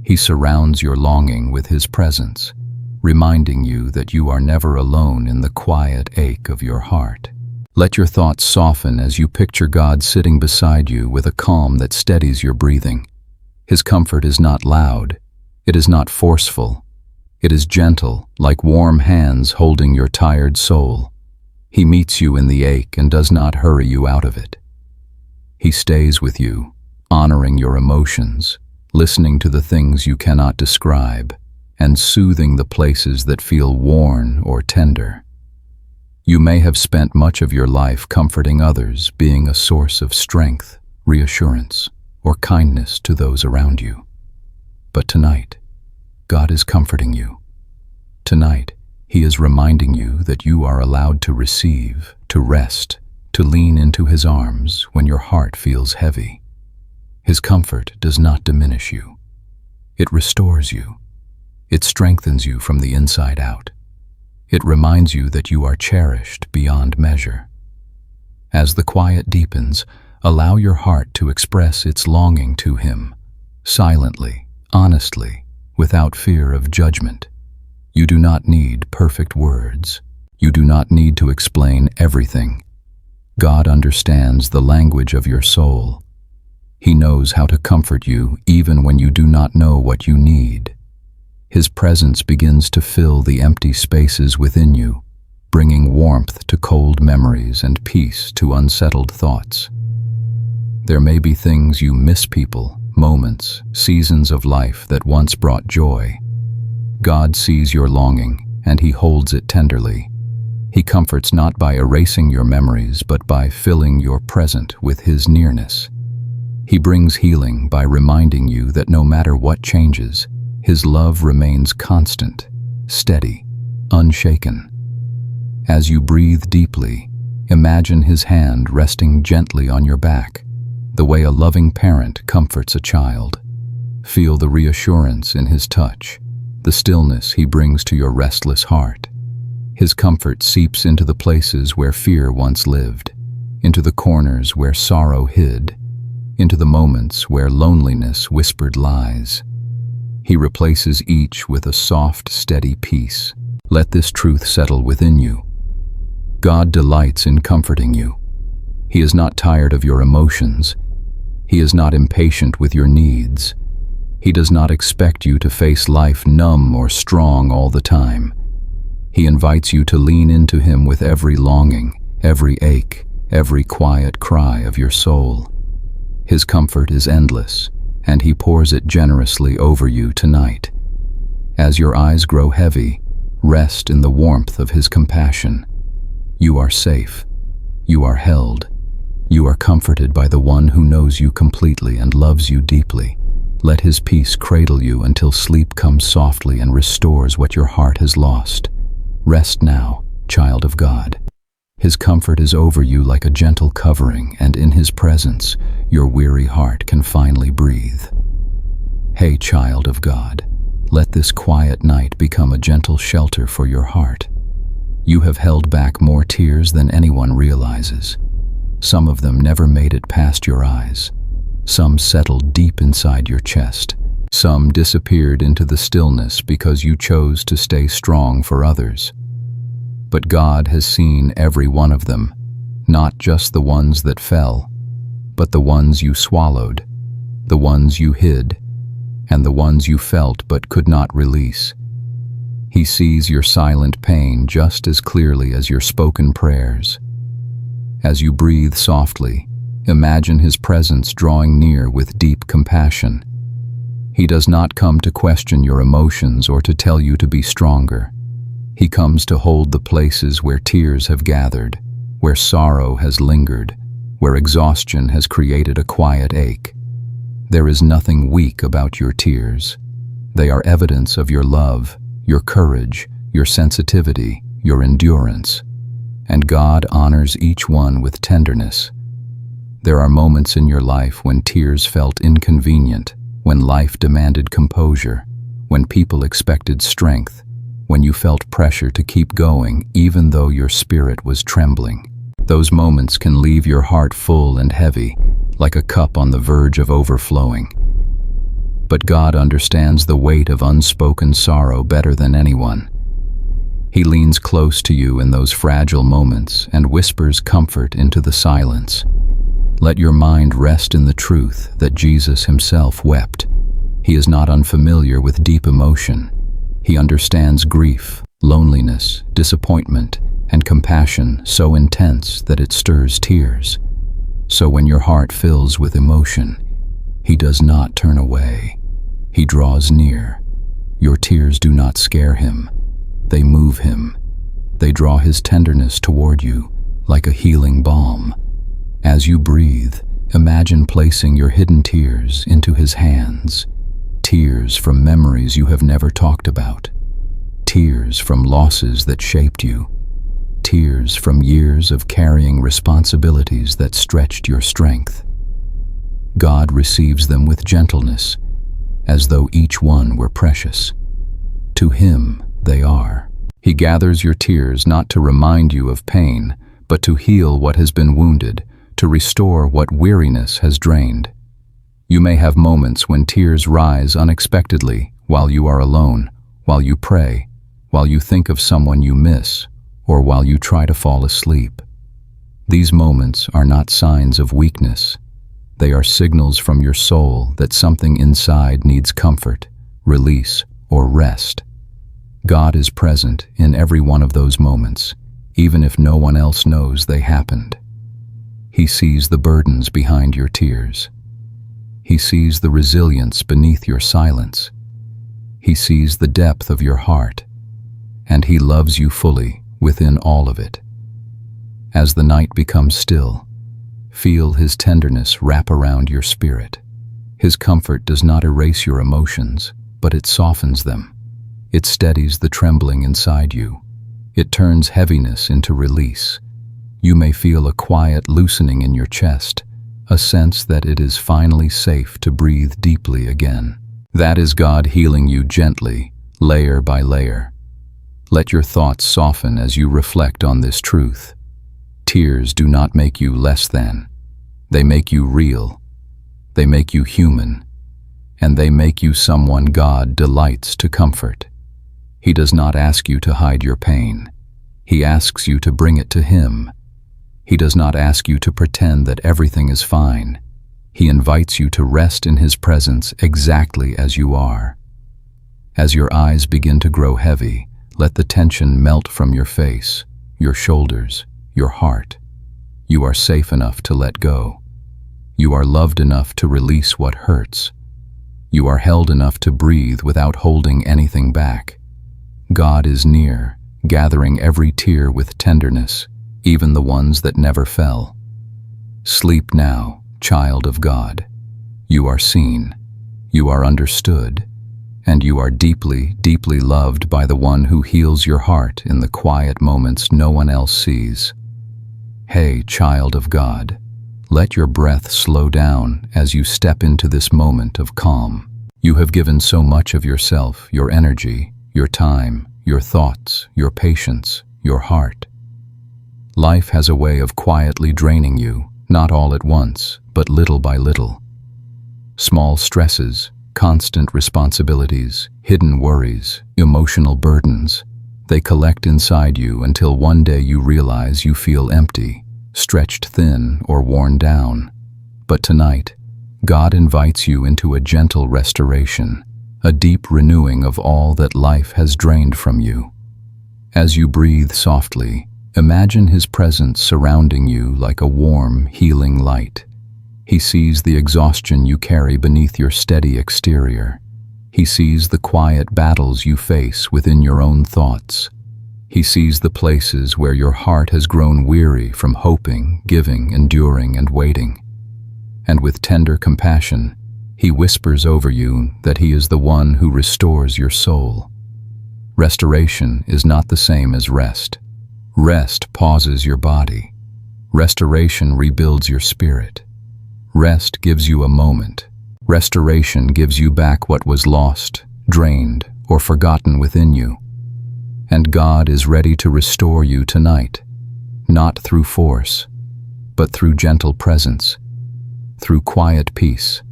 He surrounds your longing with His presence, reminding you that you are never alone in the quiet ache of your heart. Let your thoughts soften as you picture God sitting beside you with a calm that steadies your breathing. His comfort is not loud. It is not forceful. It is gentle, like warm hands holding your tired soul. He meets you in the ache and does not hurry you out of it. He stays with you, honoring your emotions, listening to the things you cannot describe, and soothing the places that feel worn or tender. You may have spent much of your life comforting others, being a source of strength, reassurance, or kindness to those around you. But tonight, God is comforting you. Tonight, He is reminding you that you are allowed to receive, to rest, to lean into His arms when your heart feels heavy. His comfort does not diminish you. It restores you. It strengthens you from the inside out. It reminds you that you are cherished beyond measure. As the quiet deepens, allow your heart to express its longing to Him, silently, honestly, without fear of judgment. You do not need perfect words. You do not need to explain everything. God understands the language of your soul. He knows how to comfort you even when you do not know what you need. His presence begins to fill the empty spaces within you, bringing warmth to cold memories and peace to unsettled thoughts. There may be things you miss, people, moments, seasons of life that once brought joy. God sees your longing, and He holds it tenderly. He comforts not by erasing your memories, but by filling your present with His nearness. He brings healing by reminding you that no matter what changes, His love remains constant, steady, unshaken. As you breathe deeply, imagine His hand resting gently on your back, the way a loving parent comforts a child. Feel the reassurance in His touch, the stillness He brings to your restless heart. His comfort seeps into the places where fear once lived, into the corners where sorrow hid, into the moments where loneliness whispered lies. He replaces each with a soft, steady peace. Let this truth settle within you. God delights in comforting you. He is not tired of your emotions. He is not impatient with your needs. He does not expect you to face life numb or strong all the time. He invites you to lean into Him with every longing, every ache, every quiet cry of your soul. His comfort is endless, and He pours it generously over you tonight. As your eyes grow heavy, rest in the warmth of His compassion. You are safe. You are held. You are comforted by the One who knows you completely and loves you deeply. Let His peace cradle you until sleep comes softly and restores what your heart has lost. Rest now, child of God. His comfort is over you like a gentle covering, and in His presence, your weary heart can finally breathe. Hey, child of God, let this quiet night become a gentle shelter for your heart. You have held back more tears than anyone realizes. Some of them never made it past your eyes. Some settled deep inside your chest. Some disappeared into the stillness because you chose to stay strong for others. But God has seen every one of them, not just the ones that fell, but the ones you swallowed, the ones you hid, and the ones you felt but could not release. He sees your silent pain just as clearly as your spoken prayers. As you breathe softly, imagine His presence drawing near with deep compassion. He does not come to question your emotions or to tell you to be stronger. He comes to hold the places where tears have gathered, where sorrow has lingered, where exhaustion has created a quiet ache. There is nothing weak about your tears. They are evidence of your love, your courage, your sensitivity, your endurance. And God honors each one with tenderness. There are moments in your life when tears felt inconvenient, when life demanded composure, when people expected strength, when you felt pressure to keep going even though your spirit was trembling. Those moments can leave your heart full and heavy, like a cup on the verge of overflowing. But God understands the weight of unspoken sorrow better than anyone. He leans close to you in those fragile moments and whispers comfort into the silence. Let your mind rest in the truth that Jesus himself wept. He is not unfamiliar with deep emotion. He understands grief, loneliness, disappointment, and compassion so intense that it stirs tears. So when your heart fills with emotion, he does not turn away. He draws near. Your tears do not scare him. They move him. They draw his tenderness toward you like a healing balm. As you breathe, imagine placing your hidden tears into his hands. Tears from memories you have never talked about. Tears from losses that shaped you. Tears from years of carrying responsibilities that stretched your strength. God receives them with gentleness, as though each one were precious. To him they are. He gathers your tears not to remind you of pain, but to heal what has been wounded, to restore what weariness has drained. You may have moments when tears rise unexpectedly while you are alone, while you pray, while you think of someone you miss, or while you try to fall asleep. These moments are not signs of weakness. They are signals from your soul that something inside needs comfort, release, or rest. God is present in every one of those moments, even if no one else knows they happened. He sees the burdens behind your tears. He sees the resilience beneath your silence. He sees the depth of your heart, and he loves you fully within all of it. As the night becomes still, feel his tenderness wrap around your spirit. His comfort does not erase your emotions, but it softens them. It steadies the trembling inside you. It turns heaviness into release. You may feel a quiet loosening in your chest, a sense that it is finally safe to breathe deeply again. That is God healing you gently, layer by layer. Let your thoughts soften as you reflect on this truth. Tears do not make you less than. They make you real. They make you human. And they make you someone God delights to comfort. He does not ask you to hide your pain. He asks you to bring it to him. He does not ask you to pretend that everything is fine. He invites you to rest in his presence exactly as you are. As your eyes begin to grow heavy, let the tension melt from your face, your shoulders, your heart. You are safe enough to let go. You are loved enough to release what hurts. You are held enough to breathe without holding anything back. God is near, gathering every tear with tenderness, even the ones that never fell. Sleep now, child of God. You are seen, you are understood, and you are deeply, deeply loved by the one who heals your heart in the quiet moments no one else sees. Hey, child of God, let your breath slow down as you step into this moment of calm. You have given so much of yourself, your energy, your time, your thoughts, your patience, your heart. Life has a way of quietly draining you, not all at once, but little by little. Small stresses, constant responsibilities, hidden worries, emotional burdens, they collect inside you until one day you realize you feel empty, stretched thin, or worn down. But tonight, God invites you into a gentle restoration, a deep renewing of all that life has drained from you. As you breathe softly, imagine his presence surrounding you like a warm, healing light. He sees the exhaustion you carry beneath your steady exterior. He sees the quiet battles you face within your own thoughts. He sees the places where your heart has grown weary from hoping, giving, enduring, and waiting. And with tender compassion, he whispers over you that he is the one who restores your soul. Restoration is not the same as rest. Rest pauses your body. Restoration rebuilds your spirit. Rest gives you a moment. Restoration gives you back what was lost, drained, or forgotten within you. And God is ready to restore you tonight, not through force, but through gentle presence, through quiet peace,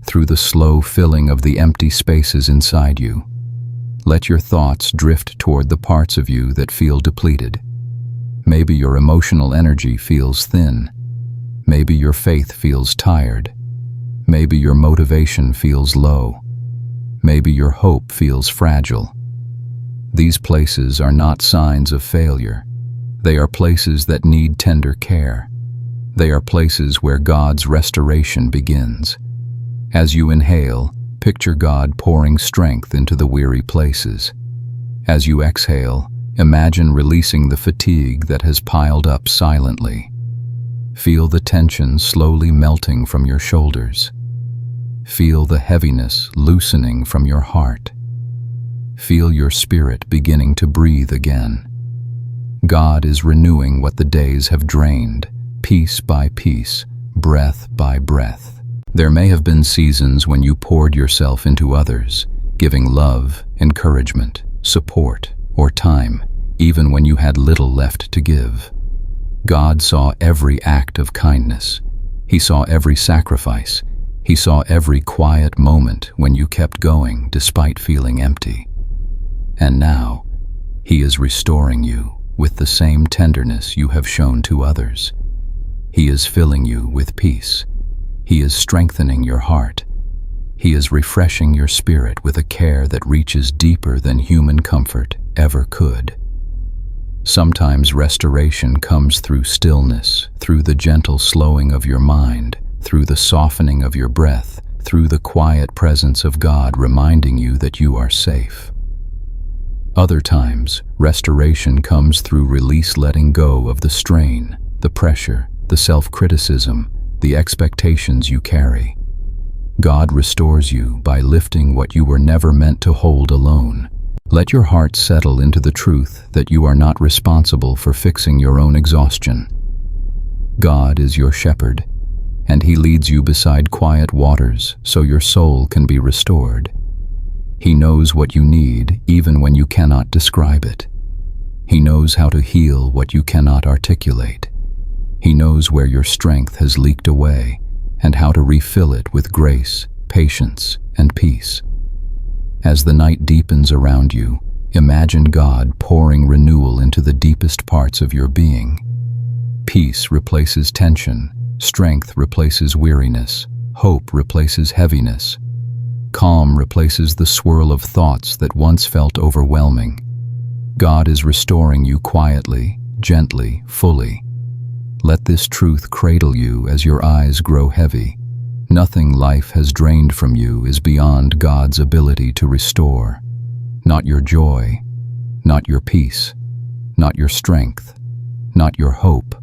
through the slow filling of the empty spaces inside you. Let your thoughts drift toward the parts of you that feel depleted. Maybe your emotional energy feels thin. Maybe your faith feels tired. Maybe your motivation feels low. Maybe your hope feels fragile. These places are not signs of failure. They are places that need tender care. They are places where God's restoration begins. As you inhale, picture God pouring strength into the weary places. As you exhale, imagine releasing the fatigue that has piled up silently. Feel the tension slowly melting from your shoulders. Feel the heaviness loosening from your heart. Feel your spirit beginning to breathe again. God is renewing what the days have drained, piece by piece, breath by breath. There may have been seasons when you poured yourself into others, giving love, encouragement, support, or time, even when you had little left to give. God saw every act of kindness. He saw every sacrifice. He saw every quiet moment when you kept going despite feeling empty. And now, He is restoring you with the same tenderness you have shown to others. He is filling you with peace. He is strengthening your heart. He is refreshing your spirit with a care that reaches deeper than human comfort ever could. Sometimes restoration comes through stillness, through the gentle slowing of your mind, through the softening of your breath, through the quiet presence of God reminding you that you are safe. Other times, restoration comes through letting go of the strain, the pressure, the self-criticism, the expectations you carry. God restores you by lifting what you were never meant to hold alone. Let your heart settle into the truth that you are not responsible for fixing your own exhaustion. God is your shepherd, and He leads you beside quiet waters so your soul can be restored. He knows what you need even when you cannot describe it. He knows how to heal what you cannot articulate. He knows where your strength has leaked away and how to refill it with grace, patience, and peace. As the night deepens around you, imagine God pouring renewal into the deepest parts of your being. Peace replaces tension, strength replaces weariness, hope replaces heaviness. Calm replaces the swirl of thoughts that once felt overwhelming. God is restoring you quietly, gently, fully. Let this truth cradle you as your eyes grow heavy. Nothing life has drained from you is beyond God's ability to restore. Not your joy, not your peace, not your strength, not your hope.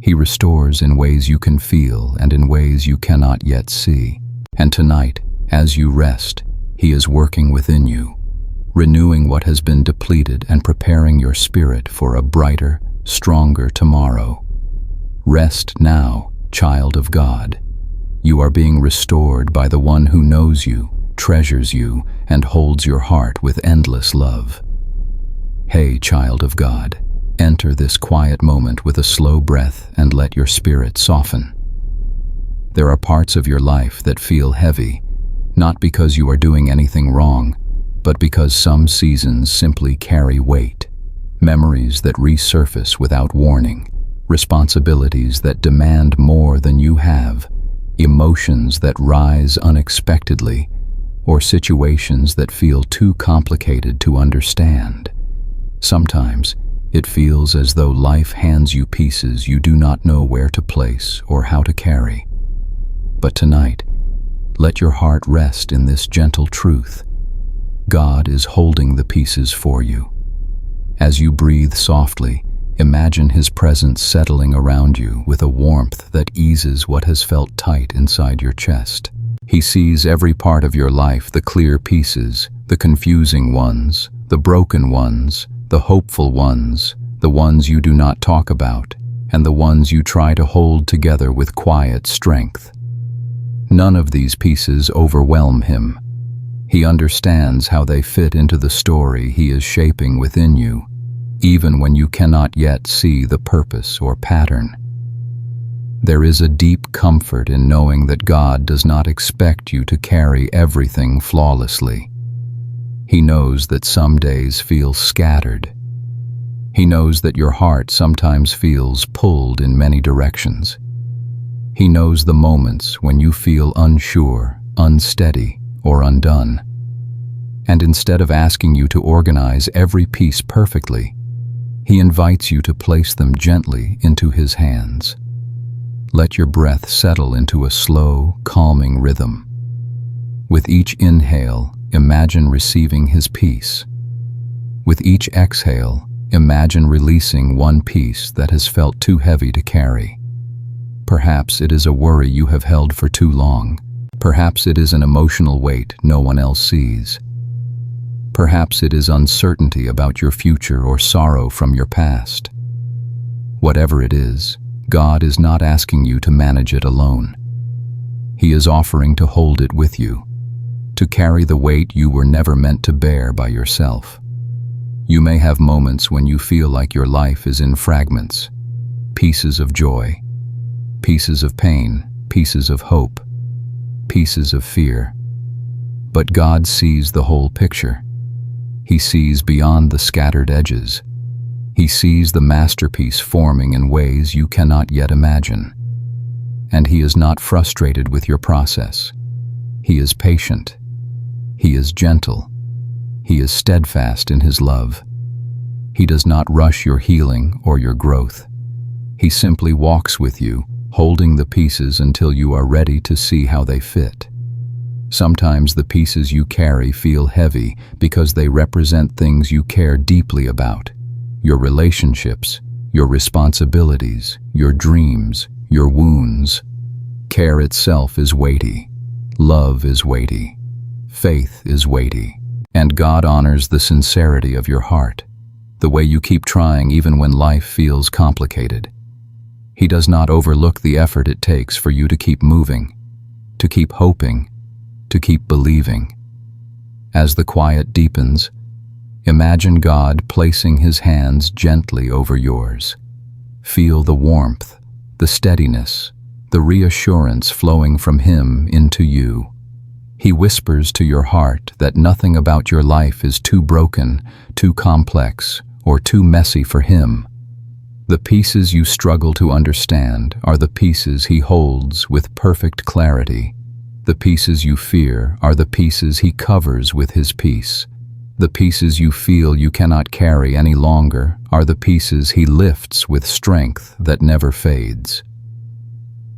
He restores in ways you can feel and in ways you cannot yet see. And tonight, as you rest, He is working within you, renewing what has been depleted and preparing your spirit for a brighter, stronger tomorrow. Rest now, child of God. You are being restored by the one who knows you, treasures you, and holds your heart with endless love. Hey, child of God, enter this quiet moment with a slow breath and let your spirit soften. There are parts of your life that feel heavy, not because you are doing anything wrong, but because some seasons simply carry weight. Memories that resurface without warning, responsibilities that demand more than you have, emotions that rise unexpectedly, or situations that feel too complicated to understand. Sometimes, it feels as though life hands you pieces you do not know where to place or how to carry. But tonight, let your heart rest in this gentle truth. God is holding the pieces for you. As you breathe softly, imagine His presence settling around you with a warmth that eases what has felt tight inside your chest. He sees every part of your life, the clear pieces, the confusing ones, the broken ones, the hopeful ones, the ones you do not talk about, and the ones you try to hold together with quiet strength. None of these pieces overwhelm Him. He understands how they fit into the story He is shaping within you, even when you cannot yet see the purpose or pattern. There is a deep comfort in knowing that God does not expect you to carry everything flawlessly. He knows that some days feel scattered. He knows that your heart sometimes feels pulled in many directions. He knows the moments when you feel unsure, unsteady, or undone. And instead of asking you to organize every piece perfectly, He invites you to place them gently into His hands. Let your breath settle into a slow, calming rhythm. With each inhale, imagine receiving His peace. With each exhale, imagine releasing one piece that has felt too heavy to carry. Perhaps it is a worry you have held for too long. Perhaps it is an emotional weight no one else sees. Perhaps it is uncertainty about your future or sorrow from your past. Whatever it is, God is not asking you to manage it alone. He is offering to hold it with you, to carry the weight you were never meant to bear by yourself. You may have moments when you feel like your life is in fragments, pieces of joy, pieces of pain, pieces of hope, pieces of fear. But God sees the whole picture. He sees beyond the scattered edges. He sees the masterpiece forming in ways you cannot yet imagine. And He is not frustrated with your process. He is patient. He is gentle. He is steadfast in His love. He does not rush your healing or your growth. He simply walks with you, holding the pieces until you are ready to see how they fit. Sometimes the pieces you carry feel heavy because they represent things you care deeply about. Your relationships, your responsibilities, your dreams, your wounds. Care itself is weighty. Love is weighty. Faith is weighty. And God honors the sincerity of your heart, the way you keep trying even when life feels complicated. He does not overlook the effort it takes for you to keep moving, to keep hoping, to keep believing. As the quiet deepens, imagine God placing His hands gently over yours. Feel the warmth, the steadiness, the reassurance flowing from Him into you. He whispers to your heart that nothing about your life is too broken, too complex, or too messy for Him. The pieces you struggle to understand are the pieces He holds with perfect clarity. The pieces you fear are the pieces He covers with His peace. The pieces you feel you cannot carry any longer are the pieces He lifts with strength that never fades.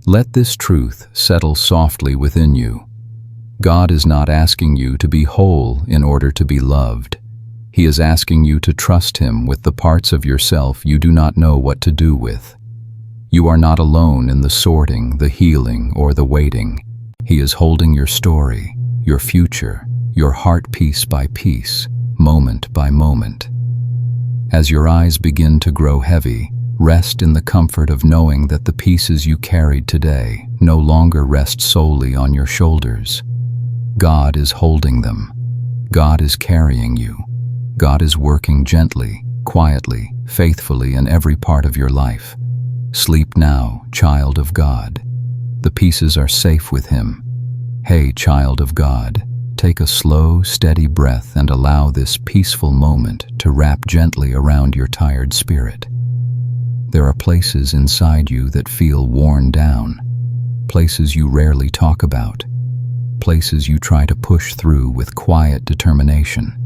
Let this truth settle softly within you. God is not asking you to be whole in order to be loved. He is asking you to trust Him with the parts of yourself you do not know what to do with. You are not alone in the sorting, the healing, or the waiting. He is holding your story, your future, your heart piece by piece, moment by moment. As your eyes begin to grow heavy, rest in the comfort of knowing that the pieces you carried today no longer rest solely on your shoulders. God is holding them. God is carrying you. God is working gently, quietly, faithfully in every part of your life. Sleep now, child of God. The pieces are safe with Him. Hey, child of God, take a slow, steady breath and allow this peaceful moment to wrap gently around your tired spirit. There are places inside you that feel worn down, places you rarely talk about, places you try to push through with quiet determination,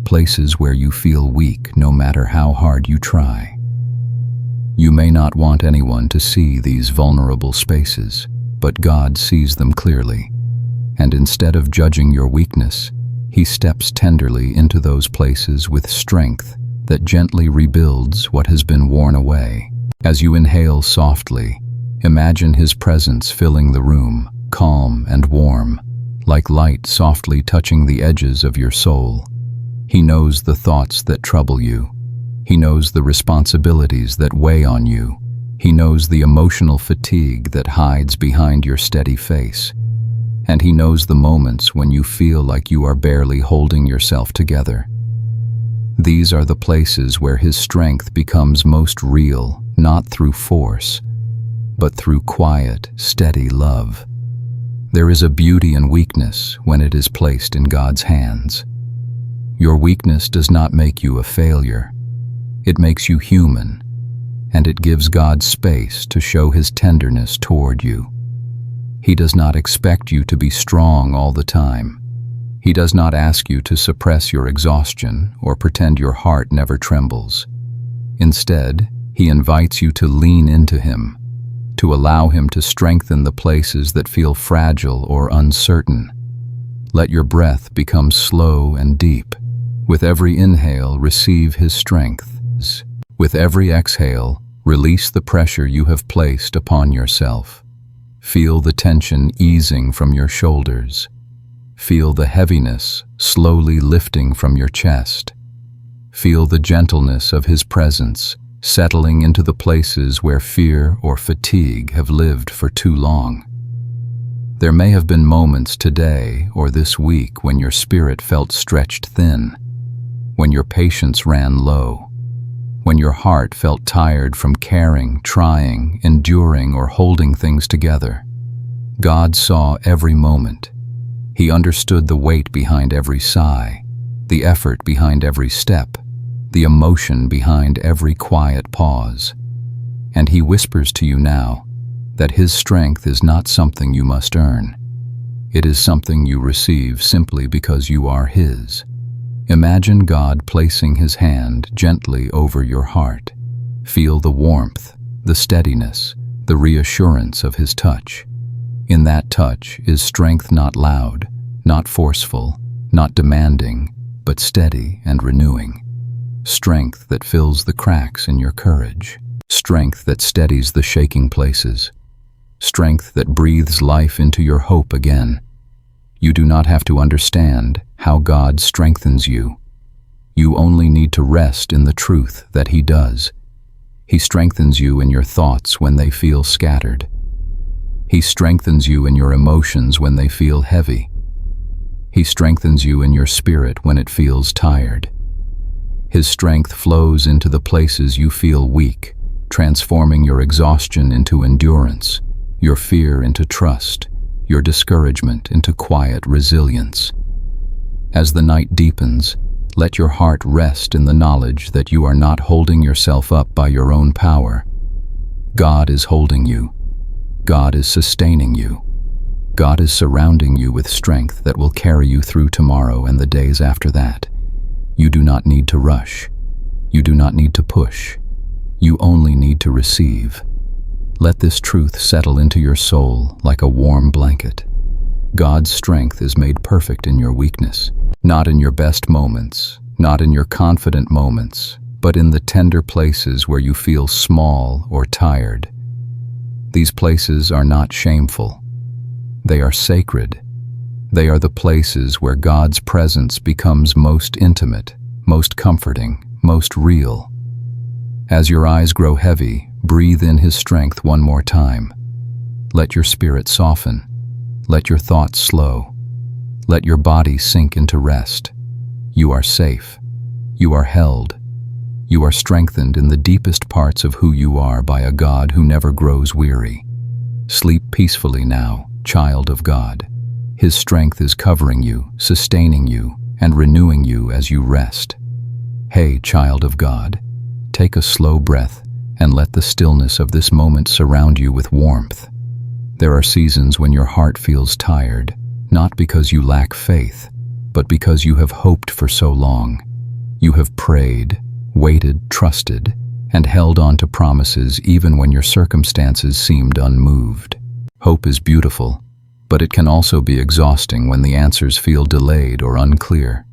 places where you feel weak no matter how hard you try. You may not want anyone to see these vulnerable spaces, but God sees them clearly. And instead of judging your weakness, He steps tenderly into those places with strength that gently rebuilds what has been worn away. As you inhale softly, imagine His presence filling the room, calm and warm, like light softly touching the edges of your soul. He knows the thoughts that trouble you. He knows the responsibilities that weigh on you. He knows the emotional fatigue that hides behind your steady face. And He knows the moments when you feel like you are barely holding yourself together. These are the places where His strength becomes most real, not through force, but through quiet, steady love. There is a beauty in weakness when it is placed in God's hands. Your weakness does not make you a failure. It makes you human, and it gives God space to show His tenderness toward you. He does not expect you to be strong all the time. He does not ask you to suppress your exhaustion or pretend your heart never trembles. Instead, He invites you to lean into Him, to allow Him to strengthen the places that feel fragile or uncertain. Let your breath become slow and deep. With every inhale, receive His strength. With every exhale, release the pressure you have placed upon yourself. Feel the tension easing from your shoulders. Feel the heaviness slowly lifting from your chest. Feel the gentleness of His presence settling into the places where fear or fatigue have lived for too long. There may have been moments today or this week when your spirit felt stretched thin, when your patience ran low, when your heart felt tired from caring, trying, enduring, or holding things together. God saw every moment. He understood the weight behind every sigh, the effort behind every step, the emotion behind every quiet pause. And He whispers to you now that His strength is not something you must earn. It is something you receive simply because you are His. Imagine God placing His hand gently over your heart. Feel the warmth, the steadiness, the reassurance of His touch. In that touch is strength not loud, not forceful, not demanding, but steady and renewing. Strength that fills the cracks in your courage. Strength that steadies the shaking places. Strength that breathes life into your hope again. You do not have to understand how God strengthens you. You only need to rest in the truth that He does. He strengthens you in your thoughts when they feel scattered. He strengthens you in your emotions when they feel heavy. He strengthens you in your spirit when it feels tired. His strength flows into the places you feel weak, transforming your exhaustion into endurance, your fear into trust, your discouragement into quiet resilience. As the night deepens, let your heart rest in the knowledge that you are not holding yourself up by your own power. God is holding you. God is sustaining you. God is surrounding you with strength that will carry you through tomorrow and the days after that. You do not need to rush. You do not need to push. You only need to receive. Let this truth settle into your soul like a warm blanket. God's strength is made perfect in your weakness, not in your best moments, not in your confident moments, but in the tender places where you feel small or tired. These places are not shameful. They are sacred. They are the places where God's presence becomes most intimate, most comforting, most real. As your eyes grow heavy, breathe in His strength one more time. Let your spirit soften. Let your thoughts slow. Let your body sink into rest. You are safe. You are held. You are strengthened in the deepest parts of who you are by a God who never grows weary. Sleep peacefully now, child of God. His strength is covering you, sustaining you, and renewing you as you rest. Hey, child of God, take a slow breath and let the stillness of this moment surround you with warmth. There are seasons when your heart feels tired, not because you lack faith, but because you have hoped for so long. You have prayed, waited, trusted, and held on to promises even when your circumstances seemed unmoved. Hope is beautiful, but it can also be exhausting when the answers feel delayed or unclear.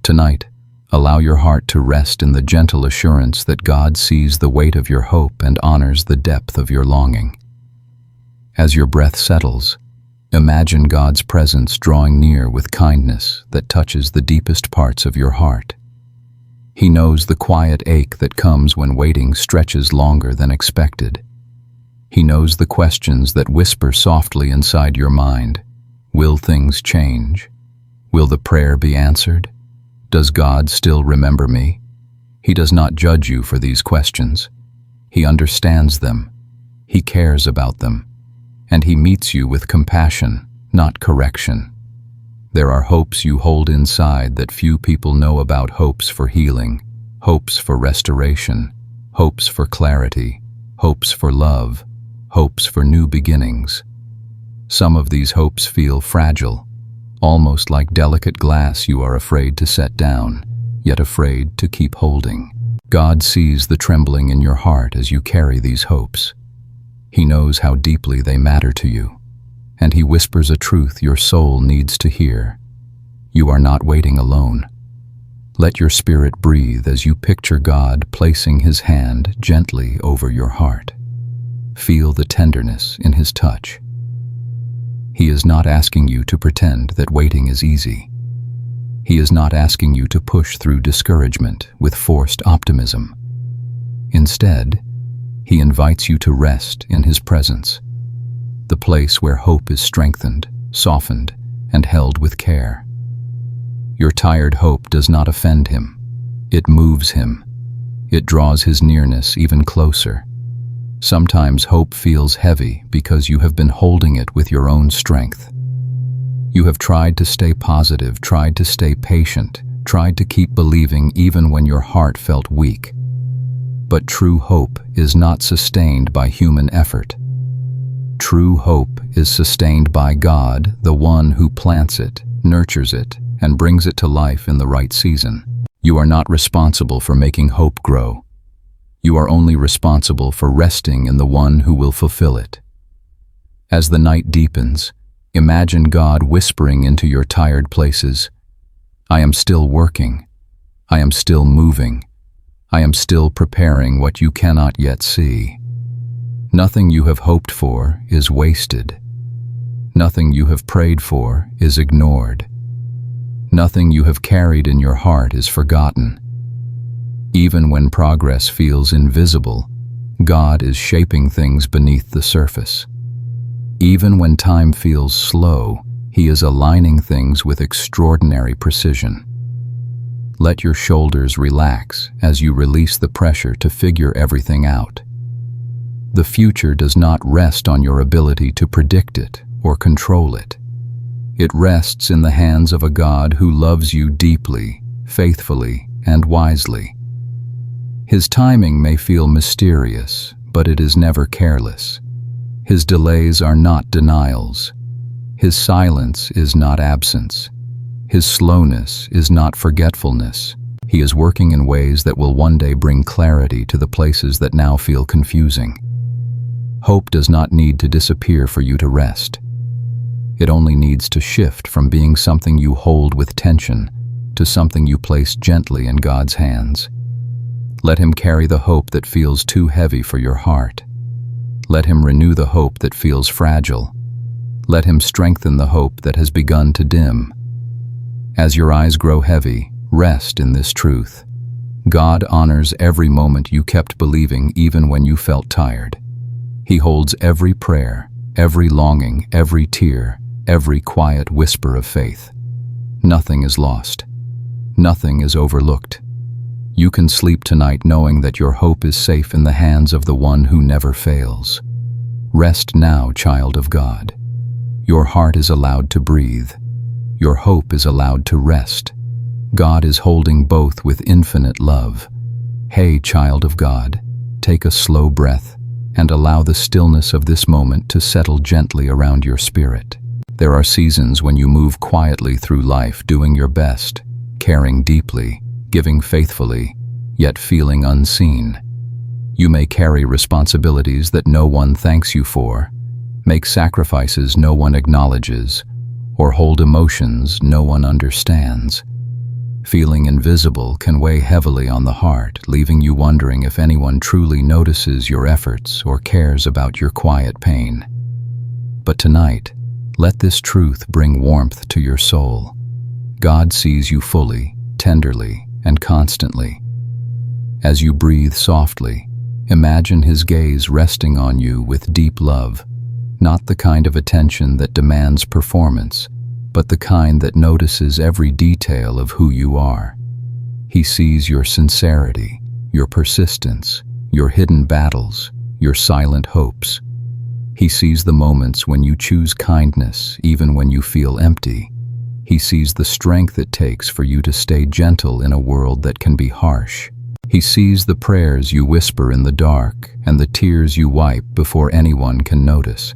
Tonight, allow your heart to rest in the gentle assurance that God sees the weight of your hope and honors the depth of your longing. As your breath settles, imagine God's presence drawing near with kindness that touches the deepest parts of your heart. He knows the quiet ache that comes when waiting stretches longer than expected. He knows the questions that whisper softly inside your mind. Will things change? Will the prayer be answered? Does God still remember me? He does not judge you for these questions. He understands them. He cares about them. And He meets you with compassion, not correction. There are hopes you hold inside that few people know about, hopes for healing, hopes for restoration, hopes for clarity, hopes for love, hopes for new beginnings. Some of these hopes feel fragile, almost like delicate glass you are afraid to set down, yet afraid to keep holding. God sees the trembling in your heart as you carry these hopes. He knows how deeply they matter to you, and He whispers a truth your soul needs to hear. You are not waiting alone. Let your spirit breathe as you picture God placing His hand gently over your heart. Feel the tenderness in His touch. He is not asking you to pretend that waiting is easy. He is not asking you to push through discouragement with forced optimism. Instead, He invites you to rest in His presence, the place where hope is strengthened, softened, and held with care. Your tired hope does not offend Him. It moves Him. It draws His nearness even closer. Sometimes hope feels heavy because you have been holding it with your own strength. You have tried to stay positive, tried to stay patient, tried to keep believing even when your heart felt weak. But true hope is not sustained by human effort. True hope is sustained by God, the one who plants it, nurtures it, and brings it to life in the right season. You are not responsible for making hope grow. You are only responsible for resting in the one who will fulfill it. As the night deepens, imagine God whispering into your tired places, "I am still working. I am still moving. I am still preparing what you cannot yet see." Nothing you have hoped for is wasted. Nothing you have prayed for is ignored. Nothing you have carried in your heart is forgotten. Even when progress feels invisible, God is shaping things beneath the surface. Even when time feels slow, He is aligning things with extraordinary precision. Let your shoulders relax as you release the pressure to figure everything out. The future does not rest on your ability to predict it or control it. It rests in the hands of a God who loves you deeply, faithfully, and wisely. His timing may feel mysterious, but it is never careless. His delays are not denials. His silence is not absence. His slowness is not forgetfulness. He is working in ways that will one day bring clarity to the places that now feel confusing. Hope does not need to disappear for you to rest. It only needs to shift from being something you hold with tension to something you place gently in God's hands. Let Him carry the hope that feels too heavy for your heart. Let Him renew the hope that feels fragile. Let Him strengthen the hope that has begun to dim. As your eyes grow heavy, rest in this truth. God honors every moment you kept believing even when you felt tired. He holds every prayer, every longing, every tear, every quiet whisper of faith. Nothing is lost. Nothing is overlooked. You can sleep tonight knowing that your hope is safe in the hands of the one who never fails. Rest now, child of God. Your heart is allowed to breathe. Your hope is allowed to rest. God is holding both with infinite love. Hey, child of God, take a slow breath and allow the stillness of this moment to settle gently around your spirit. There are seasons when you move quietly through life, doing your best, caring deeply, giving faithfully, yet feeling unseen. You may carry responsibilities that no one thanks you for, make sacrifices no one acknowledges, or hold emotions no one understands. Feeling invisible can weigh heavily on the heart, leaving you wondering if anyone truly notices your efforts or cares about your quiet pain. But tonight, let this truth bring warmth to your soul. God sees you fully, tenderly, and constantly. As you breathe softly, imagine His gaze resting on you with deep love, not the kind of attention that demands performance, but the kind that notices every detail of who you are. He sees your sincerity, your persistence, your hidden battles, your silent hopes. He sees the moments when you choose kindness even when you feel empty. He sees the strength it takes for you to stay gentle in a world that can be harsh. He sees the prayers you whisper in the dark and the tears you wipe before anyone can notice.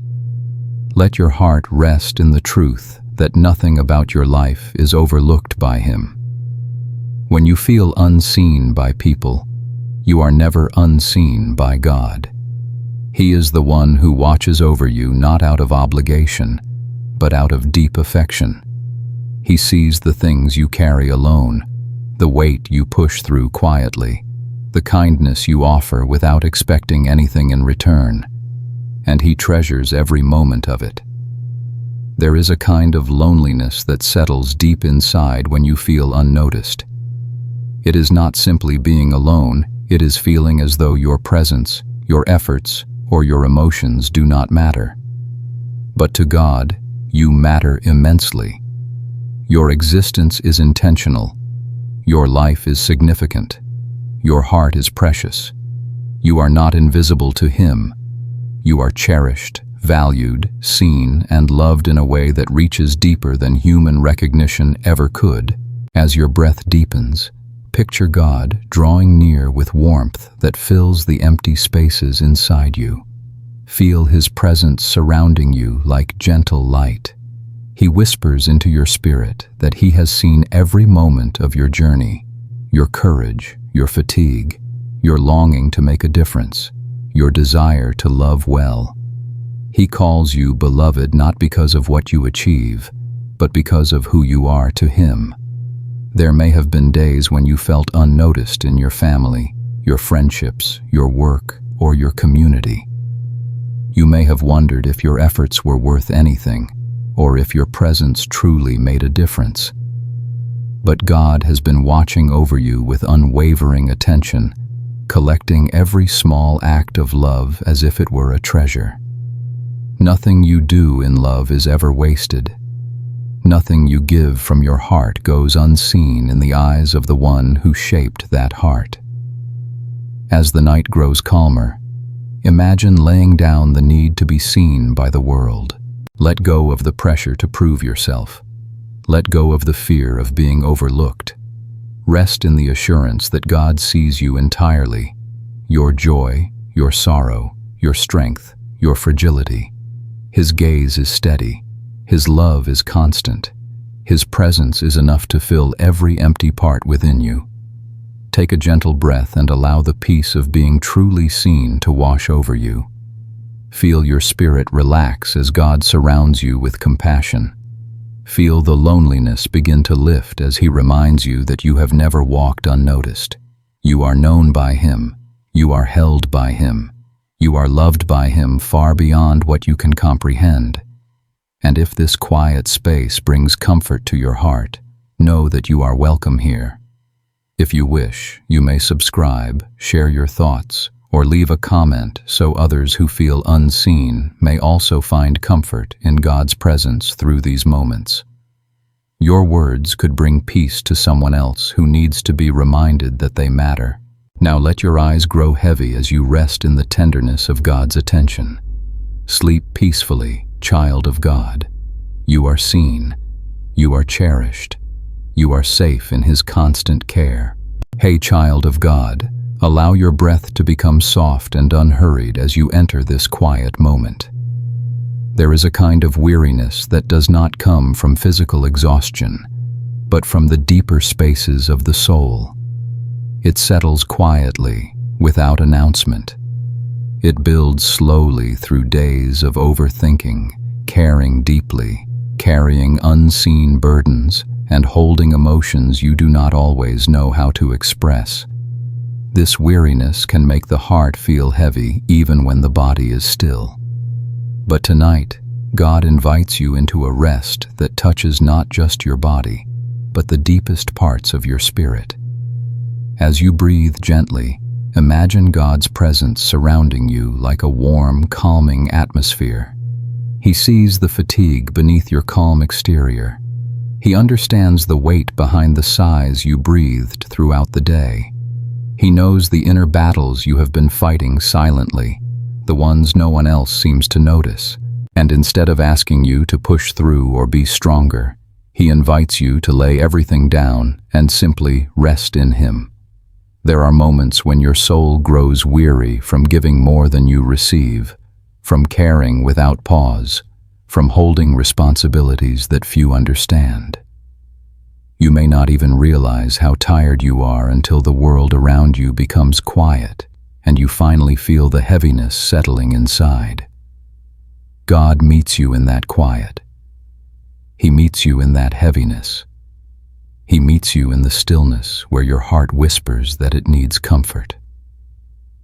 Let your heart rest in the truth that nothing about your life is overlooked by Him. When you feel unseen by people, you are never unseen by God. He is the one who watches over you not out of obligation, but out of deep affection. He sees the things you carry alone, the weight you push through quietly, the kindness you offer without expecting anything in return, and He treasures every moment of it. There is a kind of loneliness that settles deep inside when you feel unnoticed. It is not simply being alone, it is feeling as though your presence, your efforts, or your emotions do not matter. But to God, you matter immensely. Your existence is intentional. Your life is significant. Your heart is precious. You are not invisible to Him. You are cherished, valued, seen, and loved in a way that reaches deeper than human recognition ever could. As your breath deepens, picture God drawing near with warmth that fills the empty spaces inside you. Feel His presence surrounding you like gentle light. He whispers into your spirit that He has seen every moment of your journey, your courage, your fatigue, your longing to make a difference, your desire to love well. He calls you beloved not because of what you achieve, but because of who you are to Him. There may have been days when you felt unnoticed in your family, your friendships, your work, or your community. You may have wondered if your efforts were worth anything, or if your presence truly made a difference. But God has been watching over you with unwavering attention, collecting every small act of love as if it were a treasure. Nothing you do in love is ever wasted. Nothing you give from your heart goes unseen in the eyes of the one who shaped that heart. As the night grows calmer, imagine laying down the need to be seen by the world. Let go of the pressure to prove yourself. Let go of the fear of being overlooked. Rest in the assurance that God sees you entirely, your joy, your sorrow, your strength, your fragility. His gaze is steady. His love is constant. His presence is enough to fill every empty part within you. Take a gentle breath and allow the peace of being truly seen to wash over you. Feel your spirit relax as God surrounds you with compassion. Feel the loneliness begin to lift as He reminds you that you have never walked unnoticed. You are known by Him. You are held by Him. You are loved by Him far beyond what you can comprehend. And if this quiet space brings comfort to your heart, know that you are welcome here. If you wish, you may subscribe, share your thoughts, or leave a comment so others who feel unseen may also find comfort in God's presence through these moments. Your words could bring peace to someone else who needs to be reminded that they matter. Now let your eyes grow heavy as you rest in the tenderness of God's attention. Sleep peacefully, child of God. You are seen. You are cherished. You are safe in His constant care. Hey, child of God, allow your breath to become soft and unhurried as you enter this quiet moment. There is a kind of weariness that does not come from physical exhaustion, but from the deeper spaces of the soul. It settles quietly, without announcement. It builds slowly through days of overthinking, caring deeply, carrying unseen burdens, and holding emotions you do not always know how to express. This weariness can make the heart feel heavy even when the body is still. But tonight, God invites you into a rest that touches not just your body, but the deepest parts of your spirit. As you breathe gently, imagine God's presence surrounding you like a warm, calming atmosphere. He sees the fatigue beneath your calm exterior. He understands the weight behind the sighs you breathed throughout the day. He knows the inner battles you have been fighting silently, the ones no one else seems to notice. And instead of asking you to push through or be stronger, He invites you to lay everything down and simply rest in Him. There are moments when your soul grows weary from giving more than you receive, from caring without pause, from holding responsibilities that few understand. You may not even realize how tired you are until the world around you becomes quiet and you finally feel the heaviness settling inside. God meets you in that quiet. He meets you in that heaviness. He meets you in the stillness where your heart whispers that it needs comfort.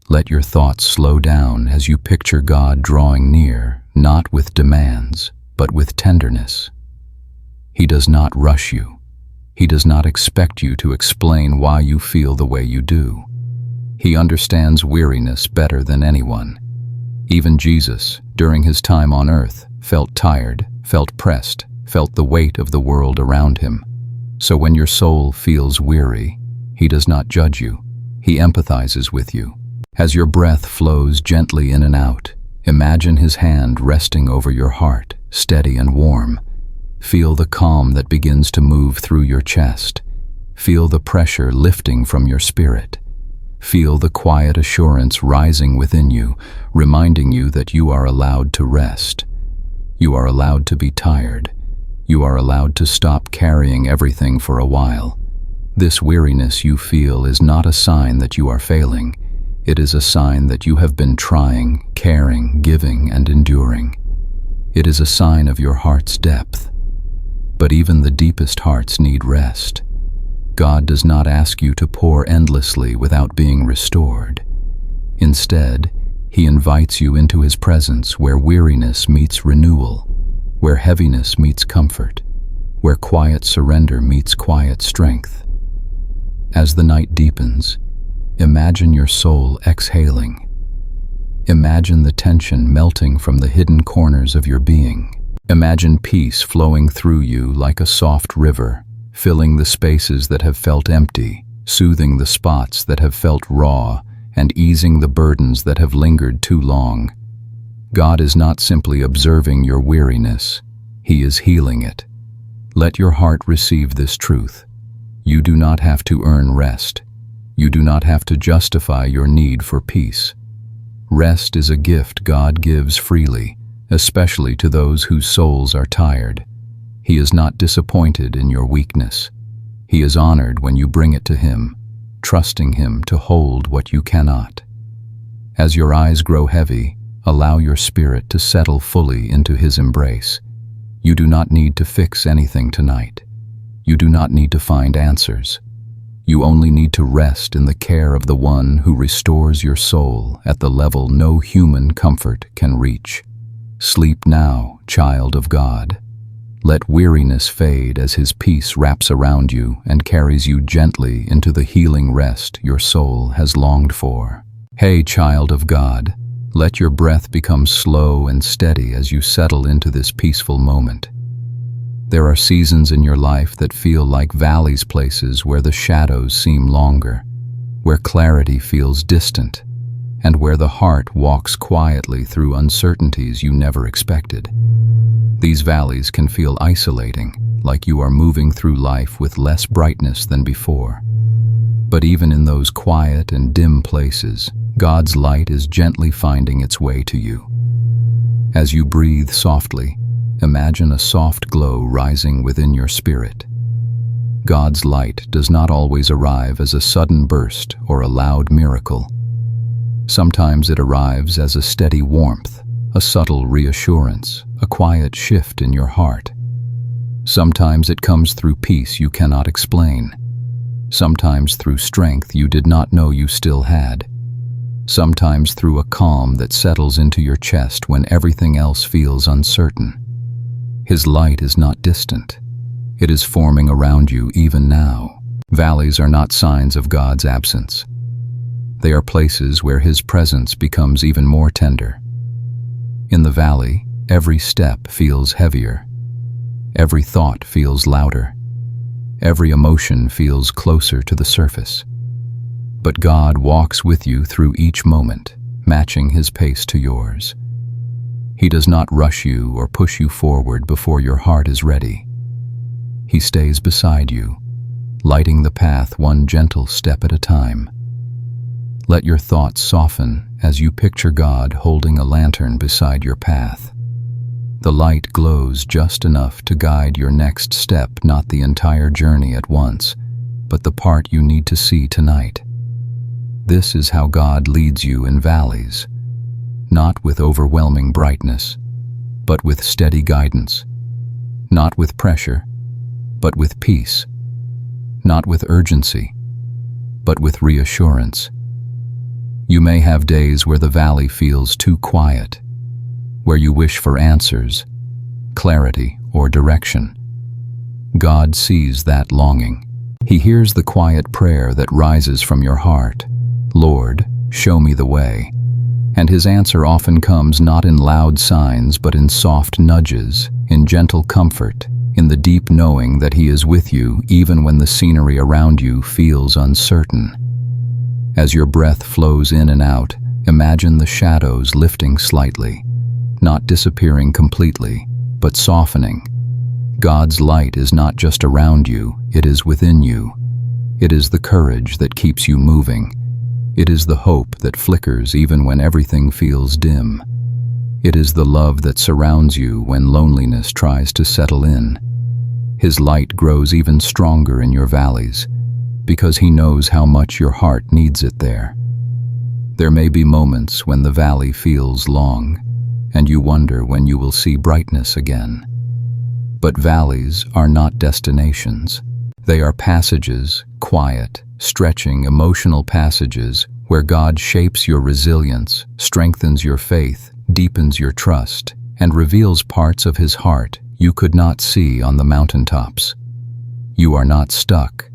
Let your thoughts slow down as you picture God drawing near, not with demands, but with tenderness. He does not rush you. He does not expect you to explain why you feel the way you do. He understands weariness better than anyone. Even Jesus, during his time on earth, felt tired, felt pressed, felt the weight of the world around him. So when your soul feels weary, He does not judge you. He empathizes with you. As your breath flows gently in and out, imagine His hand resting over your heart, steady and warm. Feel the calm that begins to move through your chest. Feel the pressure lifting from your spirit. Feel the quiet assurance rising within you, reminding you that you are allowed to rest. You are allowed to be tired. You are allowed to stop carrying everything for a while. This weariness you feel is not a sign that you are failing. It is a sign that you have been trying, caring, giving, and enduring. It is a sign of your heart's depth. But even the deepest hearts need rest. God does not ask you to pour endlessly without being restored. Instead, He invites you into His presence where weariness meets renewal, where heaviness meets comfort, where quiet surrender meets quiet strength. As the night deepens, imagine your soul exhaling. Imagine the tension melting from the hidden corners of your being. Imagine peace flowing through you like a soft river, filling the spaces that have felt empty, soothing the spots that have felt raw, and easing the burdens that have lingered too long. God is not simply observing your weariness, He is healing it. Let your heart receive this truth. You do not have to earn rest. You do not have to justify your need for peace. Rest is a gift God gives freely, especially to those whose souls are tired. He is not disappointed in your weakness. He is honored when you bring it to Him, trusting Him to hold what you cannot. As your eyes grow heavy, allow your spirit to settle fully into His embrace. You do not need to fix anything tonight. You do not need to find answers. You only need to rest in the care of the One who restores your soul at the level no human comfort can reach. Sleep now, child of God. Let weariness fade as His peace wraps around you and carries you gently into the healing rest your soul has longed for. Hey, child of God. Let your breath become slow and steady as you settle into this peaceful moment. There are seasons in your life that feel like valleys, places where the shadows seem longer, where clarity feels distant, and where the heart walks quietly through uncertainties you never expected. These valleys can feel isolating, like you are moving through life with less brightness than before. But even in those quiet and dim places, God's light is gently finding its way to you. As you breathe softly, imagine a soft glow rising within your spirit. God's light does not always arrive as a sudden burst or a loud miracle. Sometimes it arrives as a steady warmth, a subtle reassurance, a quiet shift in your heart. Sometimes it comes through peace you cannot explain. Sometimes through strength you did not know you still had. Sometimes through a calm that settles into your chest when everything else feels uncertain. His light is not distant. It is forming around you even now. Valleys are not signs of God's absence. They are places where His presence becomes even more tender. In the valley, every step feels heavier. Every thought feels louder. Every emotion feels closer to the surface. But God walks with you through each moment, matching His pace to yours. He does not rush you or push you forward before your heart is ready. He stays beside you, lighting the path one gentle step at a time. Let your thoughts soften as you picture God holding a lantern beside your path. The light glows just enough to guide your next step, not the entire journey at once, but the part you need to see tonight. This is how God leads you in valleys, not with overwhelming brightness, but with steady guidance, not with pressure, but with peace, not with urgency, but with reassurance. You may have days where the valley feels too quiet, where you wish for answers, clarity, or direction. God sees that longing. He hears the quiet prayer that rises from your heart, "Lord, show me the way." And His answer often comes not in loud signs but in soft nudges, in gentle comfort, in the deep knowing that He is with you even when the scenery around you feels uncertain. As your breath flows in and out, imagine the shadows lifting slightly, not disappearing completely, but softening. God's light is not just around you, it is within you. It is the courage that keeps you moving. It is the hope that flickers even when everything feels dim. It is the love that surrounds you when loneliness tries to settle in. His light grows even stronger in your valleys, because He knows how much your heart needs it there. There may be moments when the valley feels long, and you wonder when you will see brightness again. But valleys are not destinations. They are passages, quiet, stretching, emotional passages where God shapes your resilience, strengthens your faith, deepens your trust, and reveals parts of His heart you could not see on the mountaintops. You are not stuck.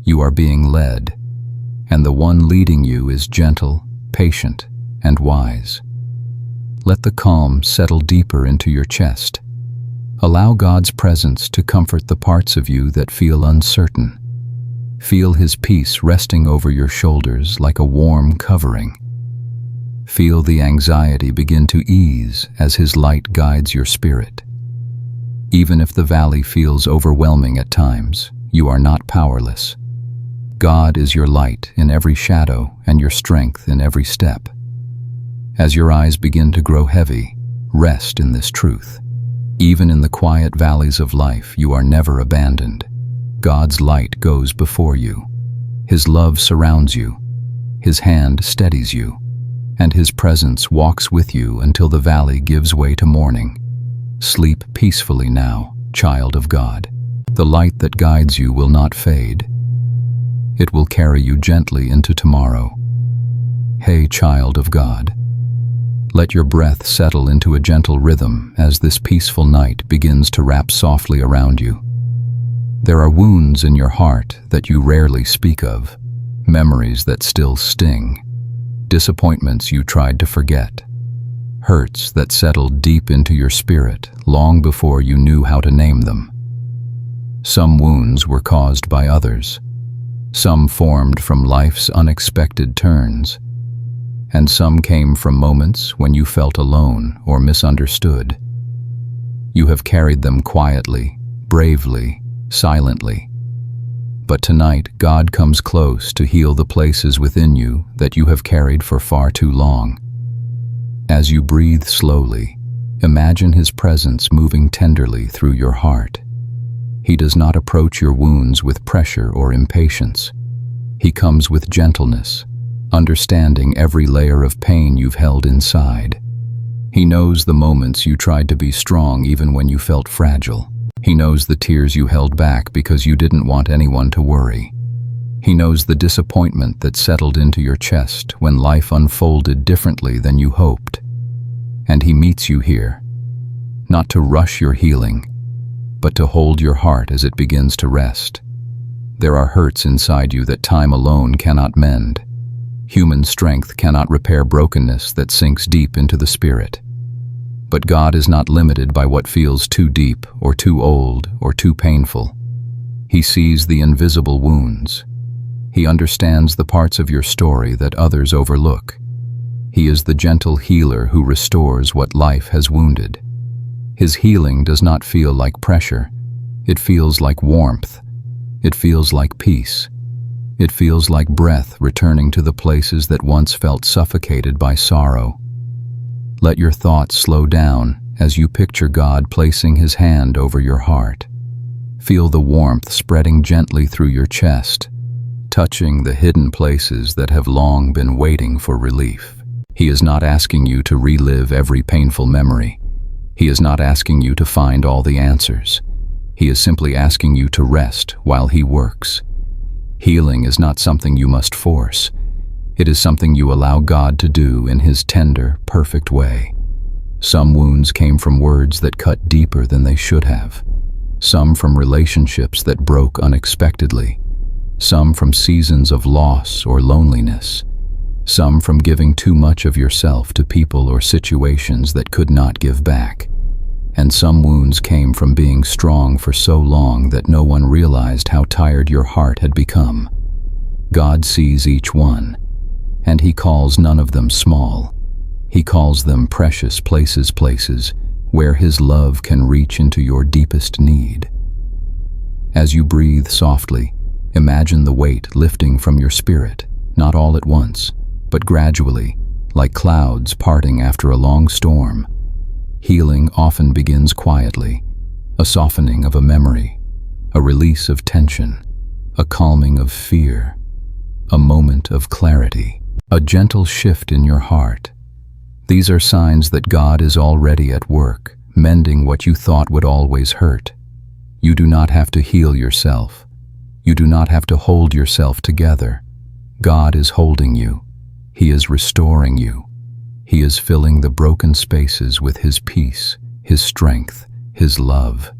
You are being led, and the one leading you is gentle, patient, and wise. Let the calm settle deeper into your chest. Allow God's presence to comfort the parts of you that feel uncertain. Feel His peace resting over your shoulders like a warm covering. Feel the anxiety begin to ease as His light guides your spirit. Even if the valley feels overwhelming at times, you are not powerless. God is your light in every shadow and your strength in every step. As your eyes begin to grow heavy, rest in this truth. Even in the quiet valleys of life, you are never abandoned. God's light goes before you. His love surrounds you. His hand steadies you. And His presence walks with you until the valley gives way to morning. Sleep peacefully now, child of God. The light that guides you will not fade. It will carry you gently into tomorrow. Hey, child of God. Let your breath settle into a gentle rhythm as this peaceful night begins to wrap softly around you. There are wounds in your heart that you rarely speak of, memories that still sting, disappointments you tried to forget, hurts that settled deep into your spirit long before you knew how to name them. Some wounds were caused by others, some formed from life's unexpected turns, and some came from moments when you felt alone or misunderstood. You have carried them quietly, bravely, silently. But tonight, God comes close to heal the places within you that you have carried for far too long. As you breathe slowly, imagine His presence moving tenderly through your heart. He does not approach your wounds with pressure or impatience. He comes with gentleness, understanding every layer of pain you've held inside. He knows the moments you tried to be strong even when you felt fragile. He knows the tears you held back because you didn't want anyone to worry. He knows the disappointment that settled into your chest when life unfolded differently than you hoped. And He meets you here, not to rush your healing, but to hold your heart as it begins to rest. There are hurts inside you that time alone cannot mend. Human strength cannot repair brokenness that sinks deep into the spirit. But God is not limited by what feels too deep or too old or too painful. He sees the invisible wounds. He understands the parts of your story that others overlook. He is the gentle healer who restores what life has wounded. His healing does not feel like pressure. It feels like warmth. It feels like peace. It feels like breath returning to the places that once felt suffocated by sorrow. Let your thoughts slow down as you picture God placing His hand over your heart. Feel the warmth spreading gently through your chest, touching the hidden places that have long been waiting for relief. He is not asking you to relive every painful memory. He is not asking you to find all the answers. He is simply asking you to rest while He works. Healing is not something you must force. It is something you allow God to do in His tender, perfect way. Some wounds came from words that cut deeper than they should have. Some from relationships that broke unexpectedly. Some from seasons of loss or loneliness. Some from giving too much of yourself to people or situations that could not give back. And some wounds came from being strong for so long that no one realized how tired your heart had become. God sees each one, and He calls none of them small. He calls them precious places where His love can reach into your deepest need. As you breathe softly, imagine the weight lifting from your spirit, not all at once, but gradually, like clouds parting after a long storm. Healing often begins quietly, a softening of a memory, a release of tension, a calming of fear, a moment of clarity, a gentle shift in your heart. These are signs that God is already at work, mending what you thought would always hurt. You do not have to heal yourself. You do not have to hold yourself together. God is holding you. He is restoring you. He is filling the broken spaces with His peace, His strength, His love.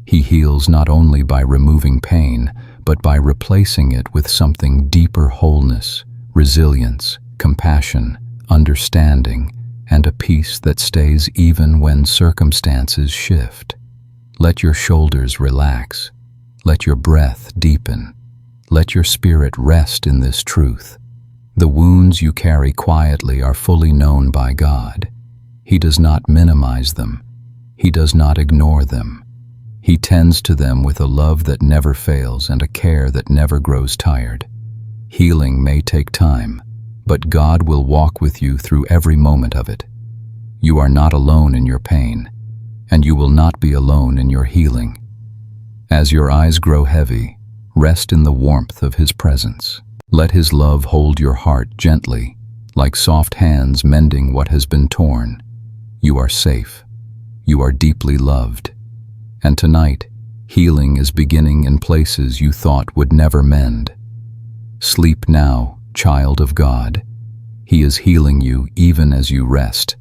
He heals not only by removing pain, but by replacing it with something deeper: wholeness, resilience, compassion, understanding, and a peace that stays even when circumstances shift. Let your shoulders relax. Let your breath deepen. Let your spirit rest in this truth. The wounds you carry quietly are fully known by God. He does not minimize them. He does not ignore them. He tends to them with a love that never fails and a care that never grows tired. Healing may take time, but God will walk with you through every moment of it. You are not alone in your pain, and you will not be alone in your healing. As your eyes grow heavy, rest in the warmth of His presence. Let His love hold your heart gently, like soft hands mending what has been torn. You are safe. You are deeply loved. And tonight, healing is beginning in places you thought would never mend. Sleep now, child of God. He is healing you even as you rest.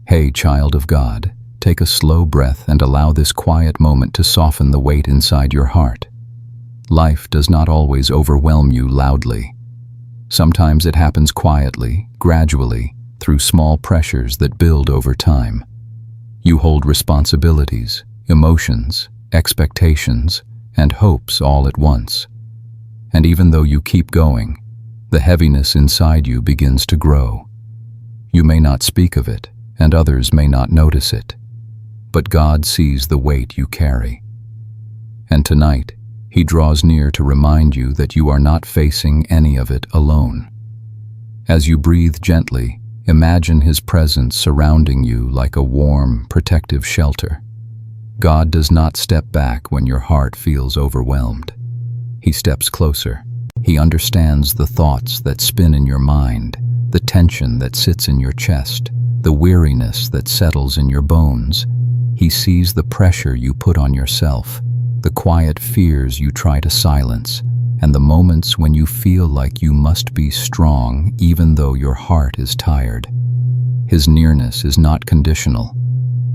Hey, child of God, take a slow breath and allow this quiet moment to soften the weight inside your heart. Life does not always overwhelm you loudly. Sometimes it happens quietly, gradually, through small pressures that build over time. You hold responsibilities, emotions, expectations, and hopes all at once. And even though you keep going, the heaviness inside you begins to grow. You may not speak of it, and others may not notice it, but God sees the weight you carry. And tonight, He draws near to remind you that you are not facing any of it alone. As you breathe gently, imagine His presence surrounding you like a warm, protective shelter. God does not step back when your heart feels overwhelmed. He steps closer. He understands the thoughts that spin in your mind, the tension that sits in your chest, the weariness that settles in your bones. He sees the pressure you put on yourself, the quiet fears you try to silence, and the moments when you feel like you must be strong even though your heart is tired. His nearness is not conditional.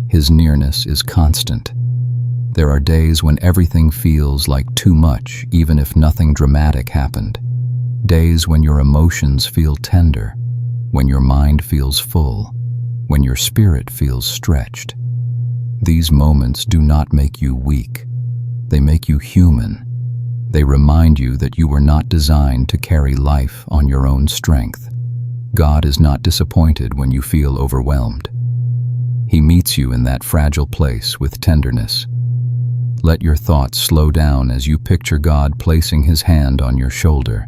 His nearness is constant. There are days when everything feels like too much, even if nothing dramatic happened. Days when your emotions feel tender, when your mind feels full, when your spirit feels stretched. These moments do not make you weak. They make you human. They remind you that you were not designed to carry life on your own strength. God is not disappointed when you feel overwhelmed. He meets you in that fragile place with tenderness. Let your thoughts slow down as you picture God placing His hand on your shoulder,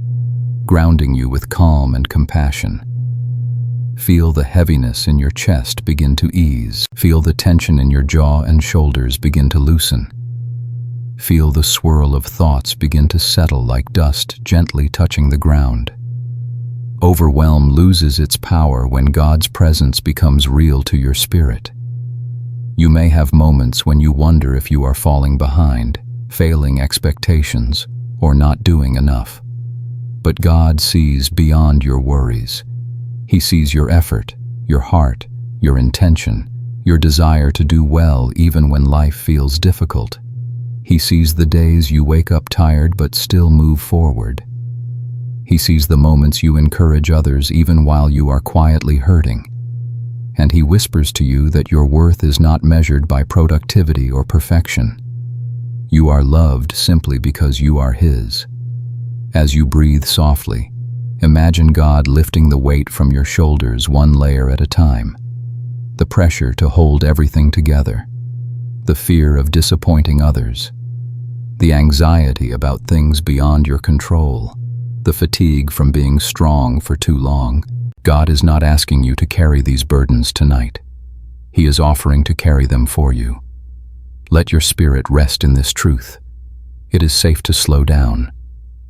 grounding you with calm and compassion. Feel the heaviness in your chest begin to ease. Feel the tension in your jaw and shoulders begin to loosen. Feel the swirl of thoughts begin to settle like dust gently touching the ground. Overwhelm loses its power when God's presence becomes real to your spirit. You may have moments when you wonder if you are falling behind, failing expectations, or not doing enough. But God sees beyond your worries. He sees your effort, your heart, your intention, your desire to do well even when life feels difficult. He sees the days you wake up tired but still move forward. He sees the moments you encourage others even while you are quietly hurting. And He whispers to you that your worth is not measured by productivity or perfection. You are loved simply because you are His. As you breathe softly, imagine God lifting the weight from your shoulders one layer at a time. The pressure to hold everything together, the fear of disappointing others, the anxiety about things beyond your control, the fatigue from being strong for too long. God is not asking you to carry these burdens tonight. He is offering to carry them for you. Let your spirit rest in this truth. It is safe to slow down.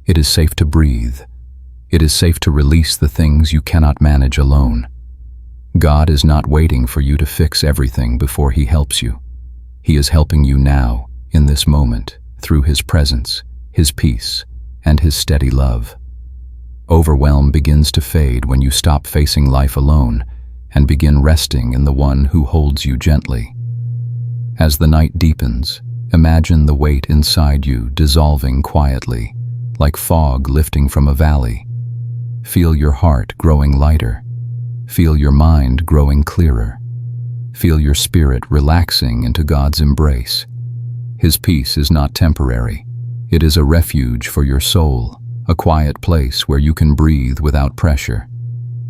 It is safe to breathe. It is safe to release the things you cannot manage alone. God is not waiting for you to fix everything before He helps you. He is helping you now, in this moment, through His presence, His peace, and His steady love. Overwhelm begins to fade when you stop facing life alone and begin resting in the One who holds you gently. As the night deepens, imagine the weight inside you dissolving quietly, like fog lifting from a valley. Feel your heart growing lighter. Feel your mind growing clearer. Feel your spirit relaxing into God's embrace. His peace is not temporary. It is a refuge for your soul, a quiet place where you can breathe without pressure.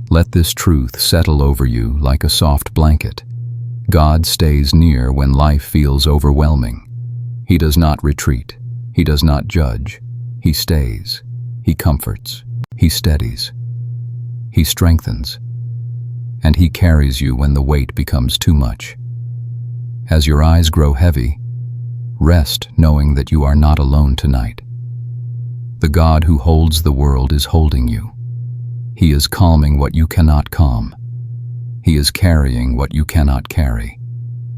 Let this truth settle over you like a soft blanket. God stays near when life feels overwhelming. He does not retreat. He does not judge. He stays. He comforts. He steadies. He strengthens. And He carries you when the weight becomes too much. As your eyes grow heavy, rest knowing that you are not alone tonight. The God who holds the world is holding you. He is calming what you cannot calm. He is carrying what you cannot carry.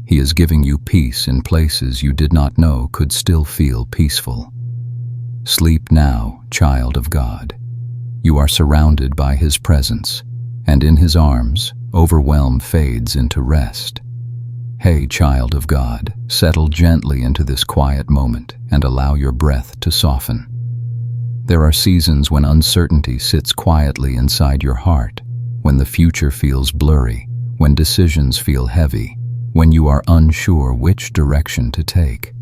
He is giving you peace in places you did not know could still feel peaceful. Sleep now, child of God. You are surrounded by His presence, and in His arms, overwhelm fades into rest. Hey, child of God, settle gently into this quiet moment and allow your breath to soften. There are seasons when uncertainty sits quietly inside your heart, when the future feels blurry, when decisions feel heavy, when you are unsure which direction to take.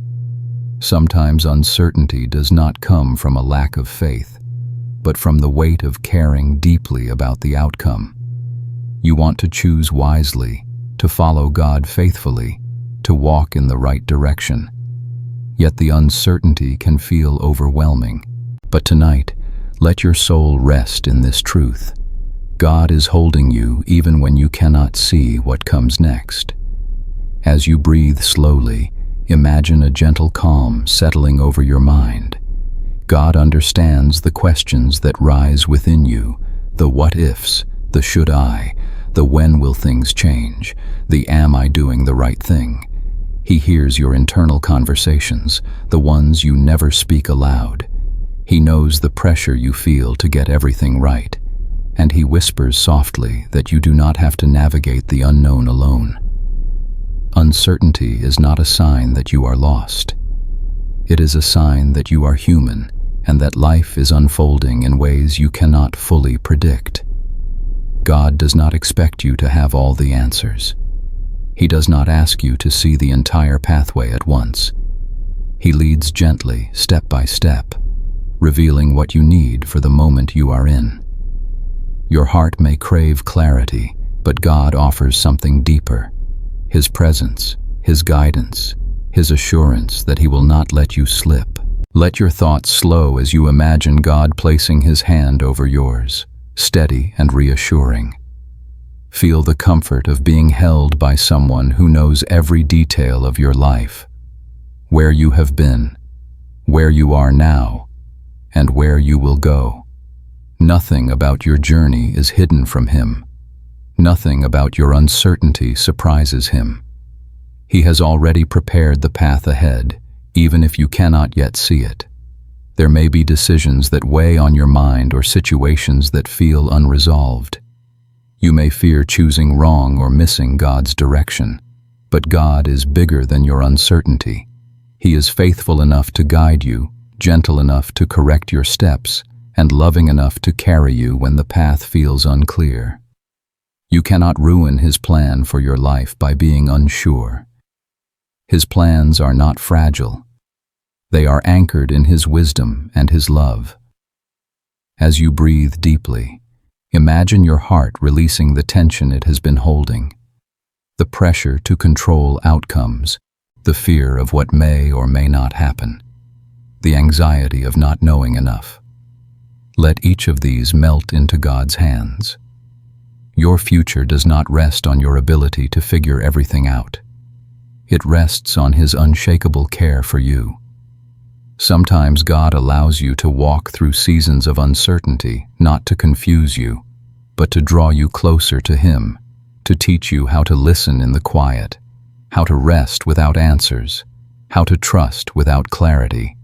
Sometimes uncertainty does not come from a lack of faith, but from the weight of caring deeply about the outcome. You want to choose wisely, to follow God faithfully, to walk in the right direction. Yet the uncertainty can feel overwhelming. But tonight, let your soul rest in this truth. God is holding you even when you cannot see what comes next. As you breathe slowly, imagine a gentle calm settling over your mind. God understands the questions that rise within you, the what-ifs, the should I, the when will things change, the am I doing the right thing. He hears your internal conversations, the ones you never speak aloud. He knows the pressure you feel to get everything right, and He whispers softly that you do not have to navigate the unknown alone. Uncertainty is not a sign that you are lost. It is a sign that you are human and that life is unfolding in ways you cannot fully predict. God does not expect you to have all the answers. He does not ask you to see the entire pathway at once. He leads gently, step by step, revealing what you need for the moment you are in. Your heart may crave clarity, but God offers something deeper: His presence, His guidance, His assurance that He will not let you slip. Let your thoughts slow as you imagine God placing His hand over yours, steady and reassuring. Feel the comfort of being held by someone who knows every detail of your life, where you have been, where you are now, and where you will go. Nothing about your journey is hidden from Him. Nothing about your uncertainty surprises Him. He has already prepared the path ahead, even if you cannot yet see it. There may be decisions that weigh on your mind or situations that feel unresolved. You may fear choosing wrong or missing God's direction, but God is bigger than your uncertainty. He is faithful enough to guide you, gentle enough to correct your steps, and loving enough to carry you when the path feels unclear. You cannot ruin His plan for your life by being unsure. His plans are not fragile. They are anchored in His wisdom and His love. As you breathe deeply, imagine your heart releasing the tension it has been holding, the pressure to control outcomes, the fear of what may or may not happen, the anxiety of not knowing enough. Let each of these melt into God's hands. Your future does not rest on your ability to figure everything out. It rests on His unshakable care for you. Sometimes God allows you to walk through seasons of uncertainty, not to confuse you, but to draw you closer to Him, to teach you how to listen in the quiet, how to rest without answers, how to trust without clarity.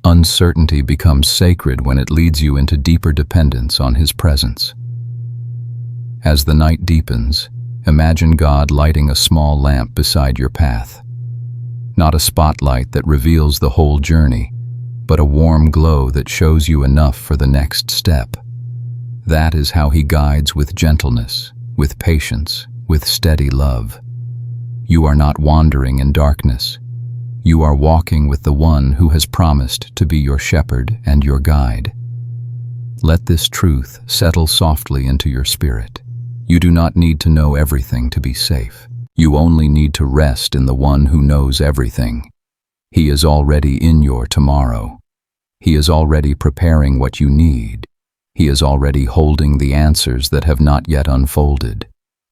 Uncertainty becomes sacred when it leads you into deeper dependence on His presence. As the night deepens, imagine God lighting a small lamp beside your path. Not a spotlight that reveals the whole journey, but a warm glow that shows you enough for the next step. That is how He guides with gentleness, with patience, with steady love. You are not wandering in darkness. You are walking with the One who has promised to be your shepherd and your guide. Let this truth settle softly into your spirit. You do not need to know everything to be safe. You only need to rest in the One who knows everything. He is already in your tomorrow. He is already preparing what you need. He is already holding the answers that have not yet unfolded,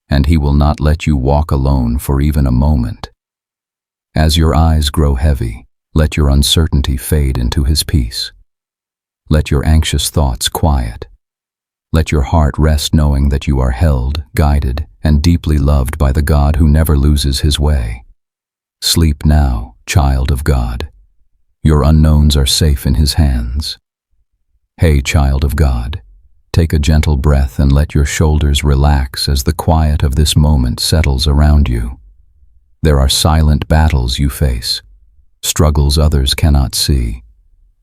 and He will not let you walk alone for even a moment. As your eyes grow heavy, let your uncertainty fade into His peace. Let your anxious thoughts quiet. Let your heart rest knowing that you are held, guided, and deeply loved by the God who never loses His way. Sleep now, child of God. Your unknowns are safe in His hands. Hey, child of God, take a gentle breath and let your shoulders relax as the quiet of this moment settles around you. There are silent battles you face, struggles others cannot see,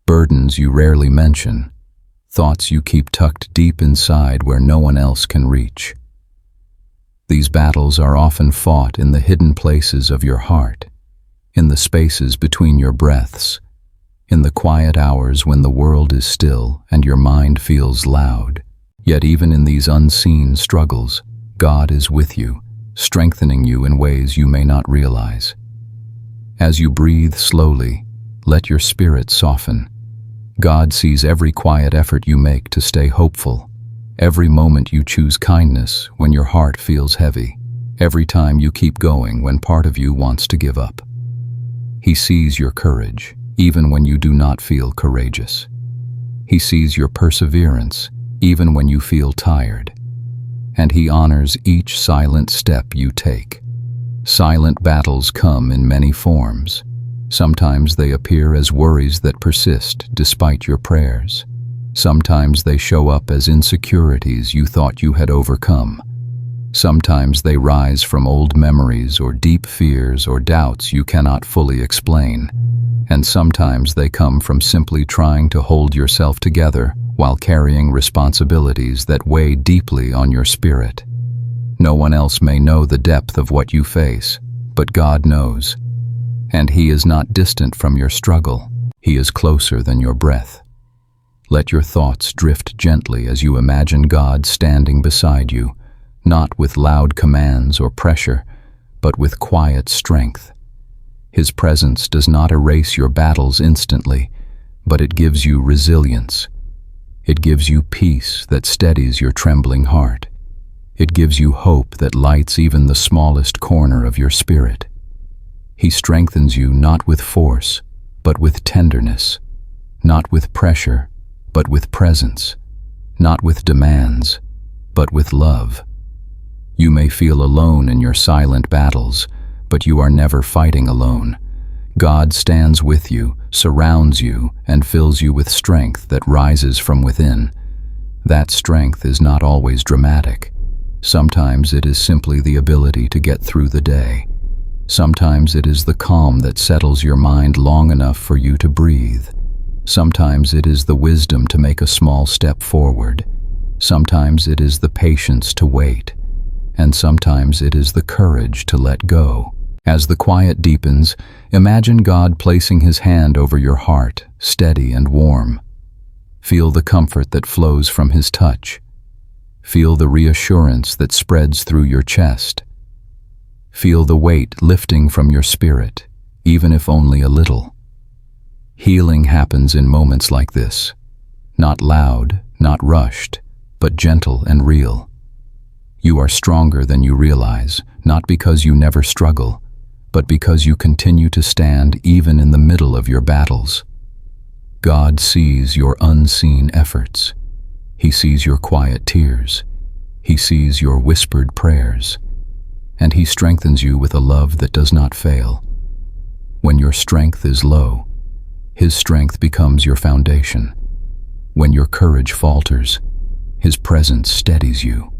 burdens you rarely mention, thoughts you keep tucked deep inside where no one else can reach. These battles are often fought in the hidden places of your heart, in the spaces between your breaths, in the quiet hours when the world is still and your mind feels loud. Yet even in these unseen struggles, God is with you, strengthening you in ways you may not realize. As you breathe slowly, let your spirit soften. God sees every quiet effort you make to stay hopeful, every moment you choose kindness when your heart feels heavy, every time you keep going when part of you wants to give up. He sees your courage, even when you do not feel courageous. He sees your perseverance, even when you feel tired. And He honors each silent step you take. Silent battles come in many forms. Sometimes they appear as worries that persist despite your prayers. Sometimes they show up as insecurities you thought you had overcome. Sometimes they rise from old memories or deep fears or doubts you cannot fully explain. And sometimes they come from simply trying to hold yourself together while carrying responsibilities that weigh deeply on your spirit. No one else may know the depth of what you face, but God knows. And He is not distant from your struggle. He is closer than your breath. Let your thoughts drift gently as you imagine God standing beside you, not with loud commands or pressure, but with quiet strength. His presence does not erase your battles instantly, but it gives you resilience. It gives you peace that steadies your trembling heart. It gives you hope that lights even the smallest corner of your spirit. He strengthens you not with force, but with tenderness, not with pressure, but with presence, not with demands, but with love. You may feel alone in your silent battles, but you are never fighting alone. God stands with you, surrounds you, and fills you with strength that rises from within. That strength is not always dramatic. Sometimes it is simply the ability to get through the day. Sometimes it is the calm that settles your mind long enough for you to breathe. Sometimes it is the wisdom to make a small step forward. Sometimes it is the patience to wait. And sometimes it is the courage to let go. As the quiet deepens, imagine God placing His hand over your heart, steady and warm. Feel the comfort that flows from His touch. Feel the reassurance that spreads through your chest. Feel the weight lifting from your spirit, even if only a little. Healing happens in moments like this. Not loud, not rushed, but gentle and real. You are stronger than you realize, not because you never struggle, but because you continue to stand even in the middle of your battles. God sees your unseen efforts. He sees your quiet tears. He sees your whispered prayers. And He strengthens you with a love that does not fail. When your strength is low, His strength becomes your foundation. When your courage falters, His presence steadies you.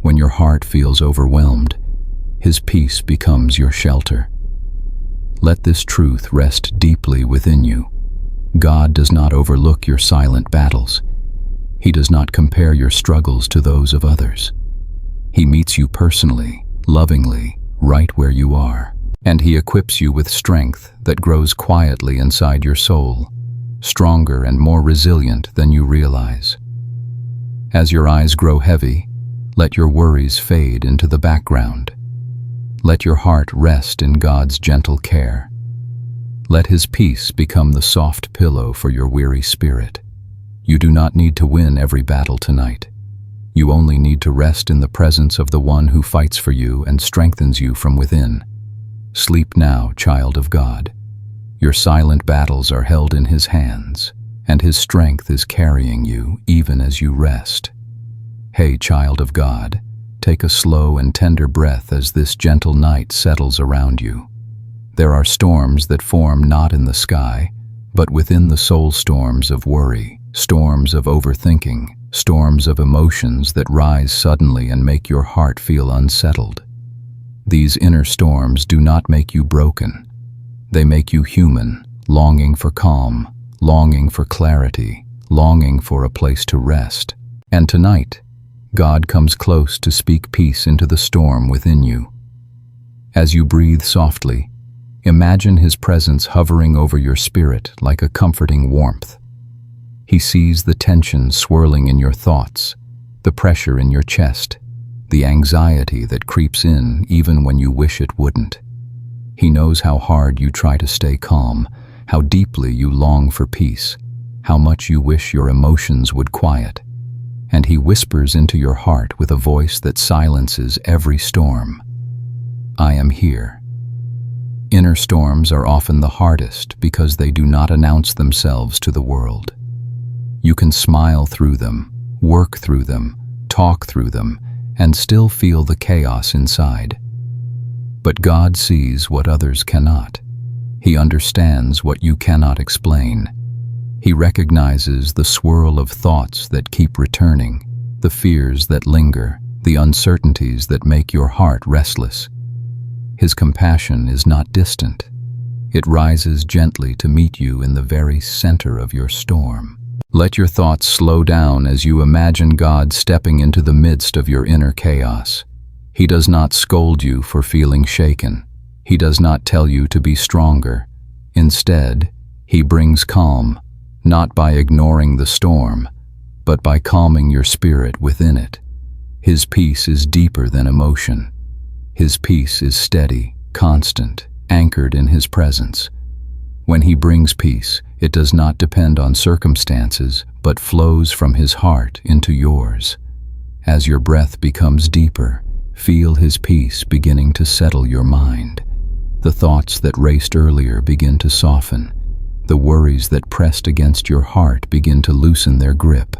When your heart feels overwhelmed, His peace becomes your shelter. Let this truth rest deeply within you. God does not overlook your silent battles. He does not compare your struggles to those of others. He meets you personally, lovingly, right where you are. And He equips you with strength that grows quietly inside your soul, stronger and more resilient than you realize. As your eyes grow heavy, let your worries fade into the background. Let your heart rest in God's gentle care. Let His peace become the soft pillow for your weary spirit. You do not need to win every battle tonight. You only need to rest in the presence of the One who fights for you and strengthens you from within. Sleep now, child of God. Your silent battles are held in His hands, and His strength is carrying you even as you rest. Hey, child of God, take a slow and tender breath as this gentle night settles around you. There are storms that form not in the sky, but within the soul, storms of worry, storms of overthinking, storms of emotions that rise suddenly and make your heart feel unsettled. These inner storms do not make you broken. They make you human, longing for calm, longing for clarity, longing for a place to rest. And tonight, God comes close to speak peace into the storm within you. As you breathe softly, imagine His presence hovering over your spirit like a comforting warmth. He sees the tension swirling in your thoughts, the pressure in your chest, the anxiety that creeps in even when you wish it wouldn't. He knows how hard you try to stay calm, how deeply you long for peace, how much you wish your emotions would quiet. And He whispers into your heart with a voice that silences every storm. I am here. Inner storms are often the hardest because they do not announce themselves to the world. You can smile through them, work through them, talk through them, and still feel the chaos inside. But God sees what others cannot. He understands what you cannot explain. He recognizes the swirl of thoughts that keep returning, the fears that linger, the uncertainties that make your heart restless. His compassion is not distant. It rises gently to meet you in the very center of your storm. Let your thoughts slow down as you imagine God stepping into the midst of your inner chaos. He does not scold you for feeling shaken. He does not tell you to be stronger. Instead, He brings calm, not by ignoring the storm, but by calming your spirit within it. His peace is deeper than emotion. His peace is steady, constant, anchored in His presence. When He brings peace, it does not depend on circumstances, but flows from His heart into yours. As your breath becomes deeper, feel His peace beginning to settle your mind. The thoughts that raced earlier begin to soften. The worries that pressed against your heart begin to loosen their grip.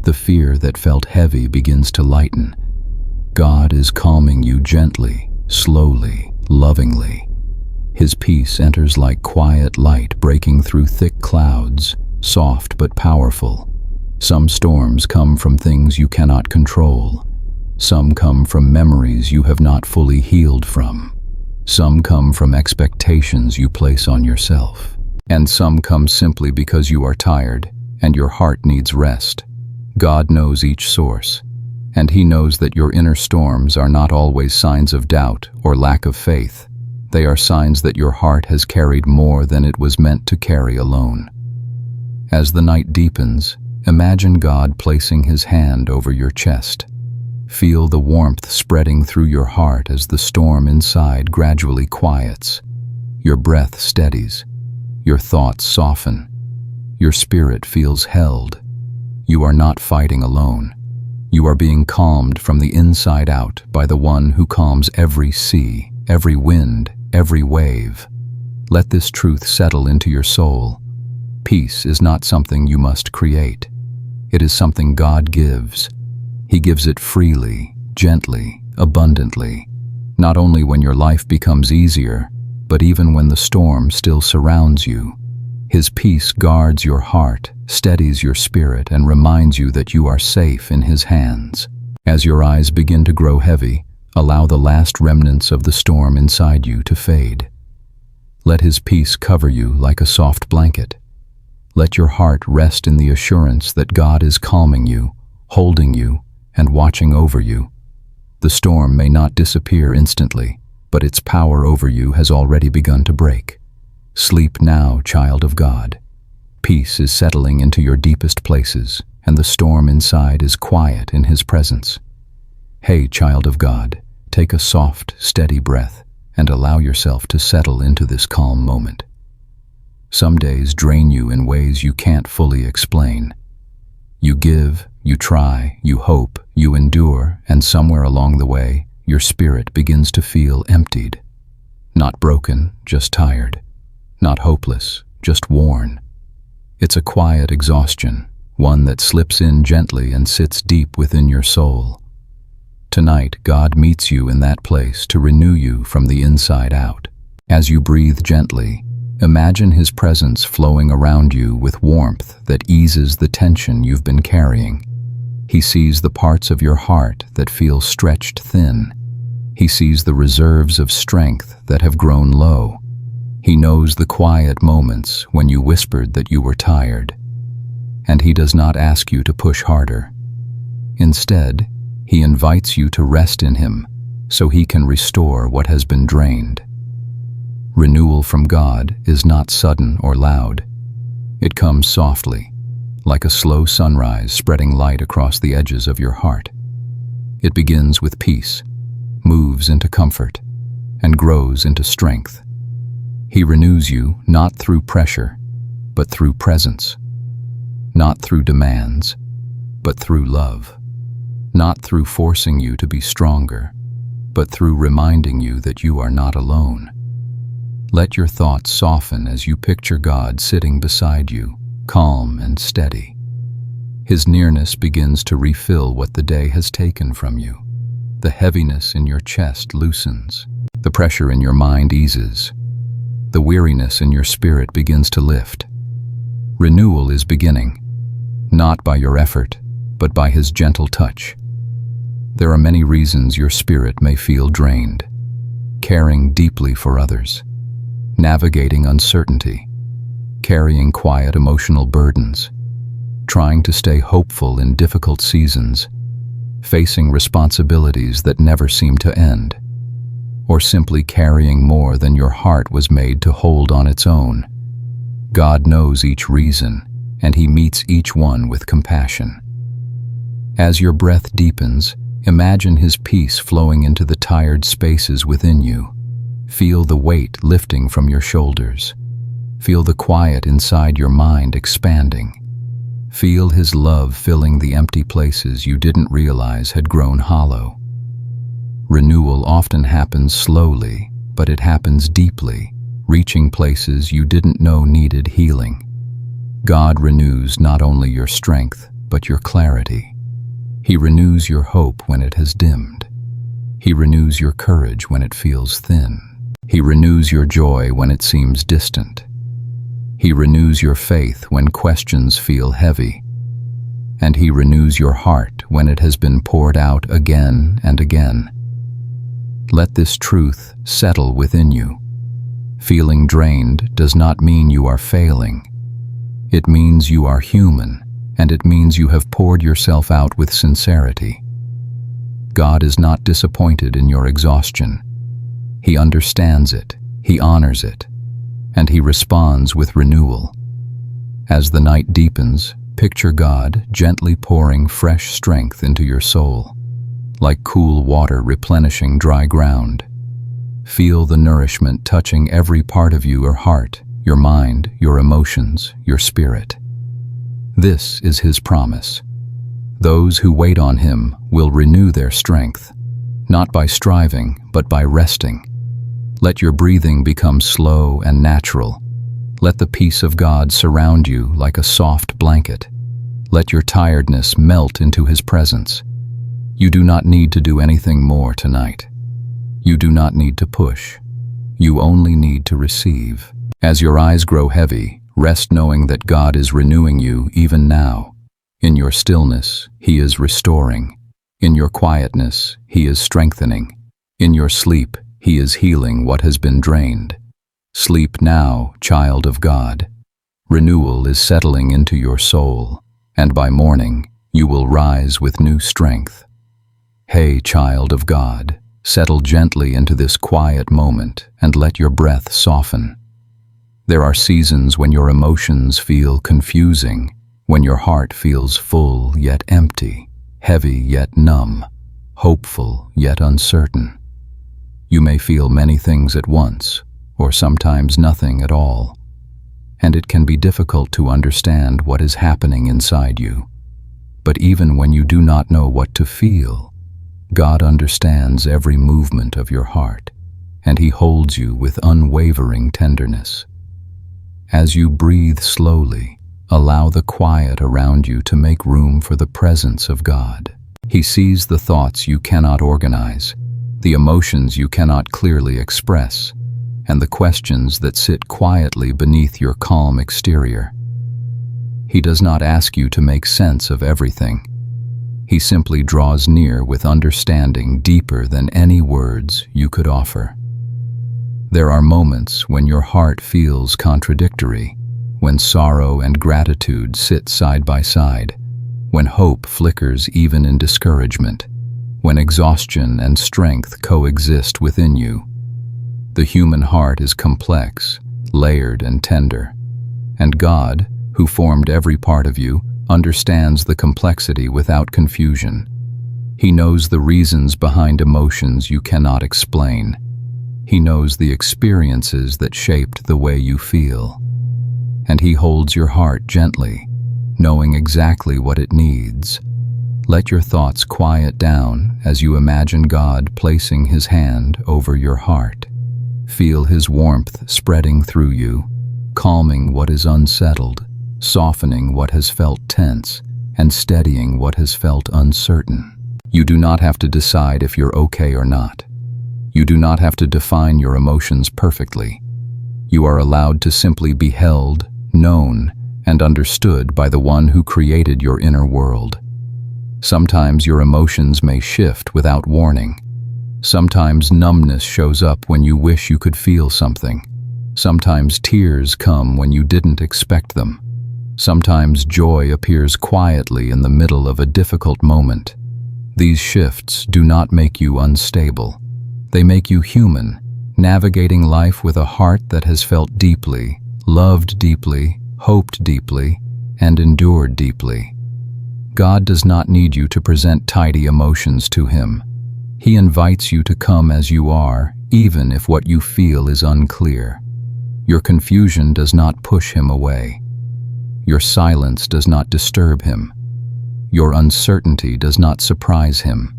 The fear that felt heavy begins to lighten. God is calming you gently, slowly, lovingly. His peace enters like quiet light breaking through thick clouds, soft but powerful. Some storms come from things you cannot control. Some come from memories you have not fully healed from. Some come from expectations you place on yourself. And some come simply because you are tired and your heart needs rest. God knows each source, and He knows that your inner storms are not always signs of doubt or lack of faith. They are signs that your heart has carried more than it was meant to carry alone. As the night deepens, imagine God placing His hand over your chest. Feel the warmth spreading through your heart as the storm inside gradually quiets. Your breath steadies. Your thoughts soften. Your spirit feels held. You are not fighting alone. You are being calmed from the inside out by the One who calms every sea, every wind, every wave. Let this truth settle into your soul. Peace is not something you must create. It is something God gives. He gives it freely, gently, abundantly, not only when your life becomes easier, but even when the storm still surrounds you. His peace guards your heart, steadies your spirit, and reminds you that you are safe in His hands. As your eyes begin to grow heavy, allow the last remnants of the storm inside you to fade. Let His peace cover you like a soft blanket. Let your heart rest in the assurance that God is calming you, holding you, and watching over you. The storm may not disappear instantly, but its power over you has already begun to break. Sleep now, child of God. Peace is settling into your deepest places, and the storm inside is quiet in His presence. Hey, child of God, take a soft, steady breath and allow yourself to settle into this calm moment. Some days drain you in ways you can't fully explain. You give, you try, you hope, you endure, and somewhere along the way, your spirit begins to feel emptied. Not broken, just tired. Not hopeless, just worn. It's a quiet exhaustion, one that slips in gently and sits deep within your soul. Tonight, God meets you in that place to renew you from the inside out. As you breathe gently, imagine His presence flowing around you with warmth that eases the tension you've been carrying. He sees the parts of your heart that feel stretched thin. He sees the reserves of strength that have grown low. He knows the quiet moments when you whispered that you were tired. And He does not ask you to push harder. Instead, He invites you to rest in Him so He can restore what has been drained. Renewal from God is not sudden or loud. It comes softly, like a slow sunrise spreading light across the edges of your heart. It begins with peace, moves into comfort, and grows into strength. He renews you not through pressure, but through presence. Not through demands, but through love. Not through forcing you to be stronger, but through reminding you that you are not alone. Let your thoughts soften as you picture God sitting beside you, calm and steady. His nearness begins to refill what the day has taken from you. The heaviness in your chest loosens. The pressure in your mind eases. The weariness in your spirit begins to lift. Renewal is beginning, not by your effort, but by His gentle touch. There are many reasons your spirit may feel drained. Caring deeply for others, navigating uncertainty, carrying quiet emotional burdens, trying to stay hopeful in difficult seasons, facing responsibilities that never seem to end, or simply carrying more than your heart was made to hold on its own. God knows each reason, and He meets each one with compassion. As your breath deepens, imagine His peace flowing into the tired spaces within you. Feel the weight lifting from your shoulders. Feel the quiet inside your mind expanding. Feel His love filling the empty places you didn't realize had grown hollow. Renewal often happens slowly, but it happens deeply, reaching places you didn't know needed healing. God renews not only your strength, but your clarity. He renews your hope when it has dimmed. He renews your courage when it feels thin. He renews your joy when it seems distant. He renews your faith when questions feel heavy. And He renews your heart when it has been poured out again and again. Let this truth settle within you. Feeling drained does not mean you are failing. It means you are human, and it means you have poured yourself out with sincerity. God is not disappointed in your exhaustion. He understands it, He honors it, and He responds with renewal. As the night deepens, picture God gently pouring fresh strength into your soul, like cool water replenishing dry ground. Feel the nourishment touching every part of your heart, your mind, your emotions, your spirit. This is His promise. Those who wait on Him will renew their strength, not by striving, but by resting. Let your breathing become slow and natural. Let the peace of God surround you like a soft blanket. Let your tiredness melt into His presence. You do not need to do anything more tonight. You do not need to push. You only need to receive. As your eyes grow heavy, rest knowing that God is renewing you even now. In your stillness, He is restoring. In your quietness, He is strengthening. In your sleep, He is healing what has been drained. Sleep now, child of God. Renewal is settling into your soul, and by morning, you will rise with new strength. Hey, child of God, settle gently into this quiet moment and let your breath soften. There are seasons when your emotions feel confusing, when your heart feels full yet empty, heavy yet numb, hopeful yet uncertain. You may feel many things at once, or sometimes nothing at all, and it can be difficult to understand what is happening inside you. But even when you do not know what to feel, God understands every movement of your heart, and He holds you with unwavering tenderness. As you breathe slowly, allow the quiet around you to make room for the presence of God. He sees the thoughts you cannot organize, the emotions you cannot clearly express, and the questions that sit quietly beneath your calm exterior. He does not ask you to make sense of everything. He simply draws near with understanding deeper than any words you could offer. There are moments when your heart feels contradictory, when sorrow and gratitude sit side by side, when hope flickers even in discouragement, when exhaustion and strength coexist within you. The human heart is complex, layered and tender, and God, who formed every part of you, understands the complexity without confusion. He knows the reasons behind emotions you cannot explain. He knows the experiences that shaped the way you feel. And He holds your heart gently, knowing exactly what it needs. Let your thoughts quiet down as you imagine God placing His hand over your heart. Feel His warmth spreading through you, calming what is unsettled, softening what has felt tense, and steadying what has felt uncertain. You do not have to decide if you're okay or not. You do not have to define your emotions perfectly. You are allowed to simply be held, known, and understood by the one who created your inner world. Sometimes your emotions may shift without warning. Sometimes numbness shows up when you wish you could feel something. Sometimes tears come when you didn't expect them. Sometimes joy appears quietly in the middle of a difficult moment. These shifts do not make you unstable. They make you human, navigating life with a heart that has felt deeply, loved deeply, hoped deeply, and endured deeply. God does not need you to present tidy emotions to Him. He invites you to come as you are, even if what you feel is unclear. Your confusion does not push him away. Your silence does not disturb him. Your uncertainty does not surprise him.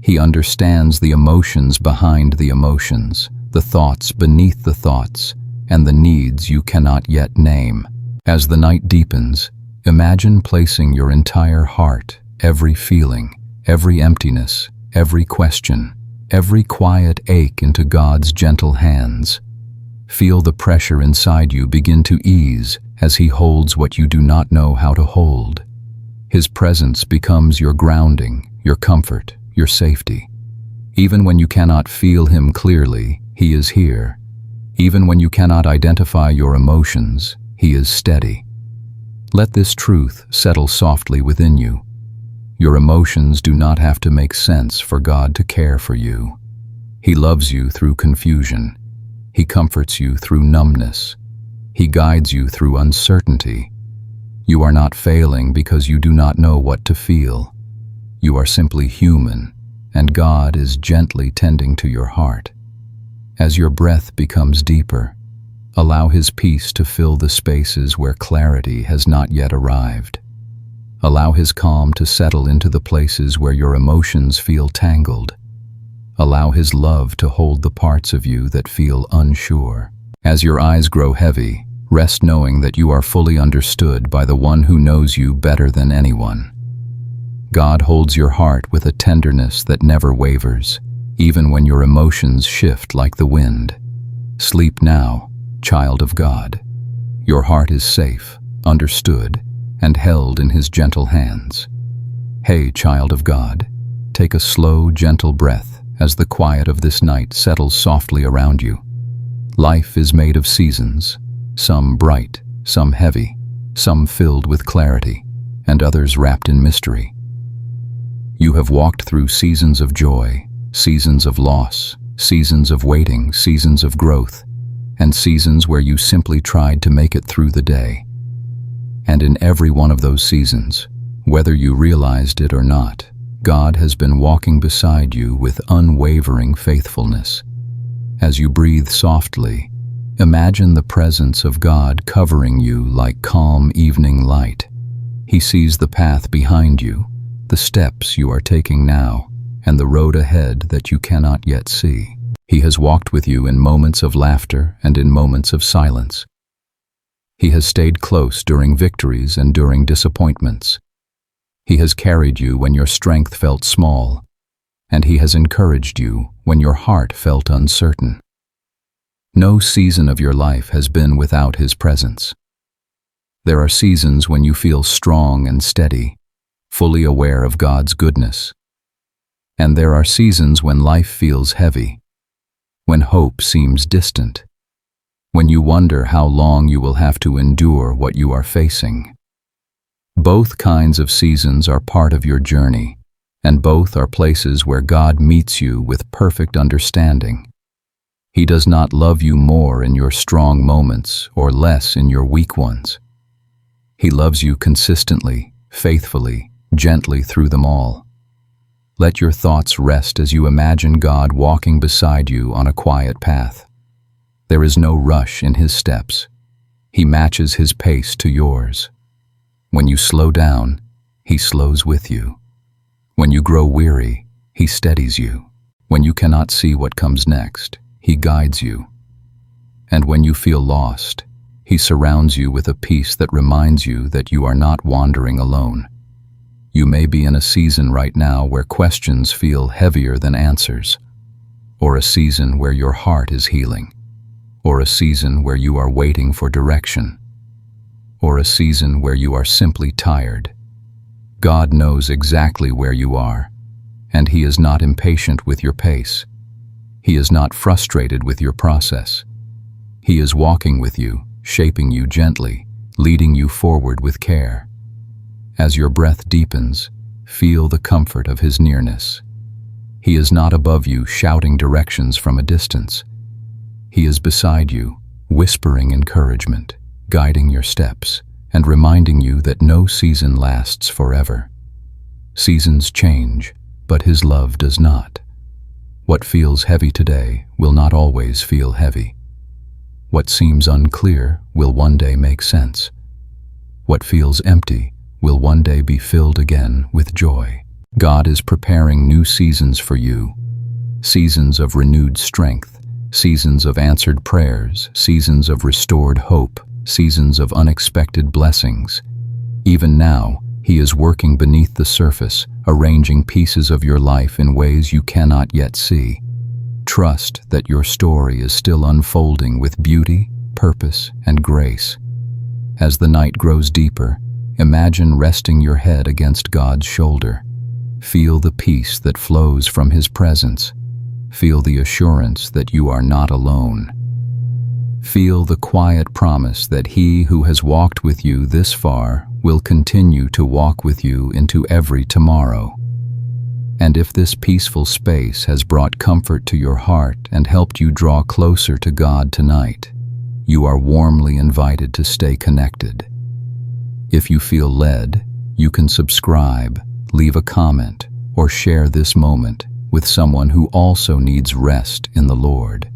He understands the emotions behind the emotions, the thoughts beneath the thoughts, and the needs you cannot yet name. As the night deepens, imagine placing your entire heart, every feeling, every emptiness, every question, every quiet ache into God's gentle hands. Feel the pressure inside you begin to ease as He holds what you do not know how to hold. His presence becomes your grounding, your comfort, your safety. Even when you cannot feel Him clearly, He is here. Even when you cannot identify your emotions, He is steady. Let this truth settle softly within you. Your emotions do not have to make sense for God to care for you. He loves you through confusion. He comforts you through numbness. He guides you through uncertainty. You are not failing because you do not know what to feel. You are simply human, and God is gently tending to your heart. As your breath becomes deeper, allow His peace to fill the spaces where clarity has not yet arrived. Allow His calm to settle into the places where your emotions feel tangled. Allow His love to hold the parts of you that feel unsure. As your eyes grow heavy, rest knowing that you are fully understood by the one who knows you better than anyone. God holds your heart with a tenderness that never wavers, even when your emotions shift like the wind. Sleep now, child of God. Your heart is safe, understood, and held in His gentle hands. Hey, child of God, take a slow, gentle breath as the quiet of this night settles softly around you. Life is made of seasons, some bright, some heavy, some filled with clarity, and others wrapped in mystery. You have walked through seasons of joy, seasons of loss, seasons of waiting, seasons of growth, and seasons where you simply tried to make it through the day. And in every one of those seasons, whether you realized it or not, God has been walking beside you with unwavering faithfulness. As you breathe softly, imagine the presence of God covering you like calm evening light. He sees the path behind you, the steps you are taking now, and the road ahead that you cannot yet see. He has walked with you in moments of laughter and in moments of silence. He has stayed close during victories and during disappointments. He has carried you when your strength felt small, and He has encouraged you when your heart felt uncertain. No season of your life has been without His presence. There are seasons when you feel strong and steady, fully aware of God's goodness. And there are seasons when life feels heavy, when hope seems distant, when you wonder how long you will have to endure what you are facing. Both kinds of seasons are part of your journey, and both are places where God meets you with perfect understanding. He does not love you more in your strong moments or less in your weak ones. He loves you consistently, faithfully, gently through them all. Let your thoughts rest as you imagine God walking beside you on a quiet path. There is no rush in His steps. He matches His pace to yours. When you slow down, He slows with you. When you grow weary, He steadies you. When you cannot see what comes next, He guides you. And when you feel lost, He surrounds you with a peace that reminds you that you are not wandering alone. You may be in a season right now where questions feel heavier than answers, or a season where your heart is healing, or a season where you are waiting for direction, or a season where you are simply tired. God knows exactly where you are, and He is not impatient with your pace. He is not frustrated with your process. He is walking with you, shaping you gently, leading you forward with care. As your breath deepens, feel the comfort of His nearness. He is not above you, shouting directions from a distance. He is beside you, whispering encouragement, guiding your steps, and reminding you that no season lasts forever. Seasons change, but His love does not. What feels heavy today will not always feel heavy. What seems unclear will one day make sense. What feels empty will one day be filled again with joy. God is preparing new seasons for you, seasons of renewed strength, seasons of answered prayers, seasons of restored hope, seasons of unexpected blessings. Even now, He is working beneath the surface, arranging pieces of your life in ways you cannot yet see. Trust that your story is still unfolding with beauty, purpose, and grace. As the night grows deeper, imagine resting your head against God's shoulder. Feel the peace that flows from His presence. Feel the assurance that you are not alone. Feel the quiet promise that He who has walked with you this far will continue to walk with you into every tomorrow. And if this peaceful space has brought comfort to your heart and helped you draw closer to God tonight, you are warmly invited to stay connected. If you feel led, you can subscribe, leave a comment, or share this moment with someone who also needs rest in the Lord.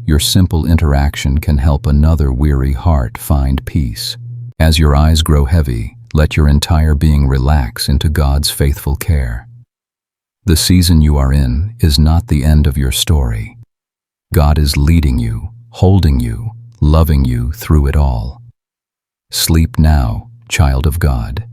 Your simple interaction can help another weary heart find peace. As your eyes grow heavy, let your entire being relax into God's faithful care. The season you are in is not the end of your story. God is leading you, holding you, loving you through it all. Sleep now, child of God.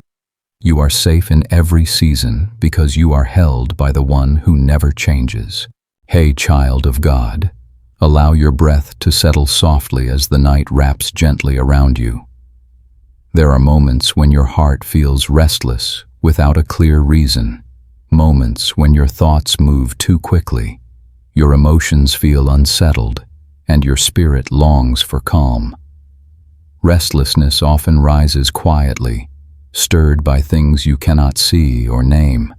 You are safe in every season because you are held by the one who never changes. Hey, child of God, allow your breath to settle softly as the night wraps gently around you. There are moments when your heart feels restless without a clear reason, moments when your thoughts move too quickly, your emotions feel unsettled, and your spirit longs for calm. Restlessness often rises quietly, stirred by things you cannot see or name.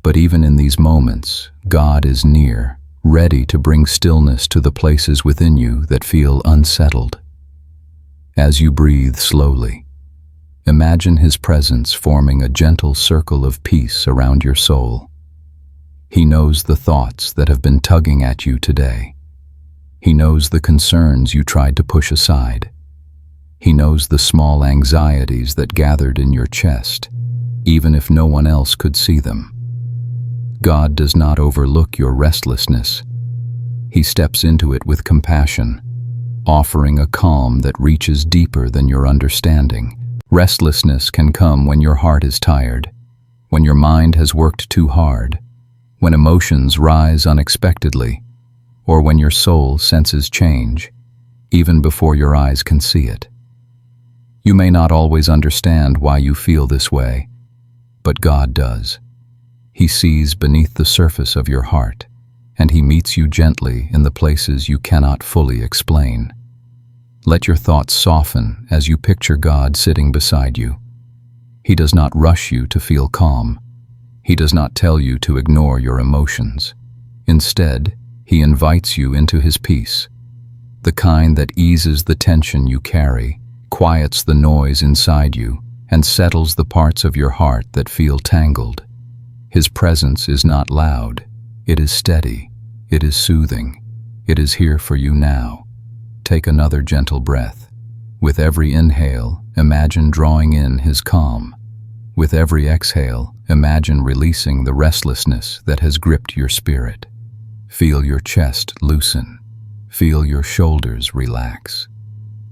But even in these moments, God is near, ready to bring stillness to the places within you that feel unsettled. As you breathe slowly, imagine His presence forming a gentle circle of peace around your soul. He knows the thoughts that have been tugging at you today. He knows the concerns you tried to push aside. He knows the small anxieties that gathered in your chest, even if no one else could see them. God does not overlook your restlessness. He steps into it with compassion, offering a calm that reaches deeper than your understanding. Restlessness can come when your heart is tired, when your mind has worked too hard, when emotions rise unexpectedly, or when your soul senses change, even before your eyes can see it. You may not always understand why you feel this way, but God does. He sees beneath the surface of your heart, and He meets you gently in the places you cannot fully explain. Let your thoughts soften as you picture God sitting beside you. He does not rush you to feel calm. He does not tell you to ignore your emotions. Instead, He invites you into His peace, the kind that eases the tension you carry, quiets the noise inside you, and settles the parts of your heart that feel tangled. His presence is not loud. It is steady. It is soothing. It is here for you now. Take another gentle breath. With every inhale, imagine drawing in His calm. With every exhale, imagine releasing the restlessness that has gripped your spirit. Feel your chest loosen. Feel your shoulders relax.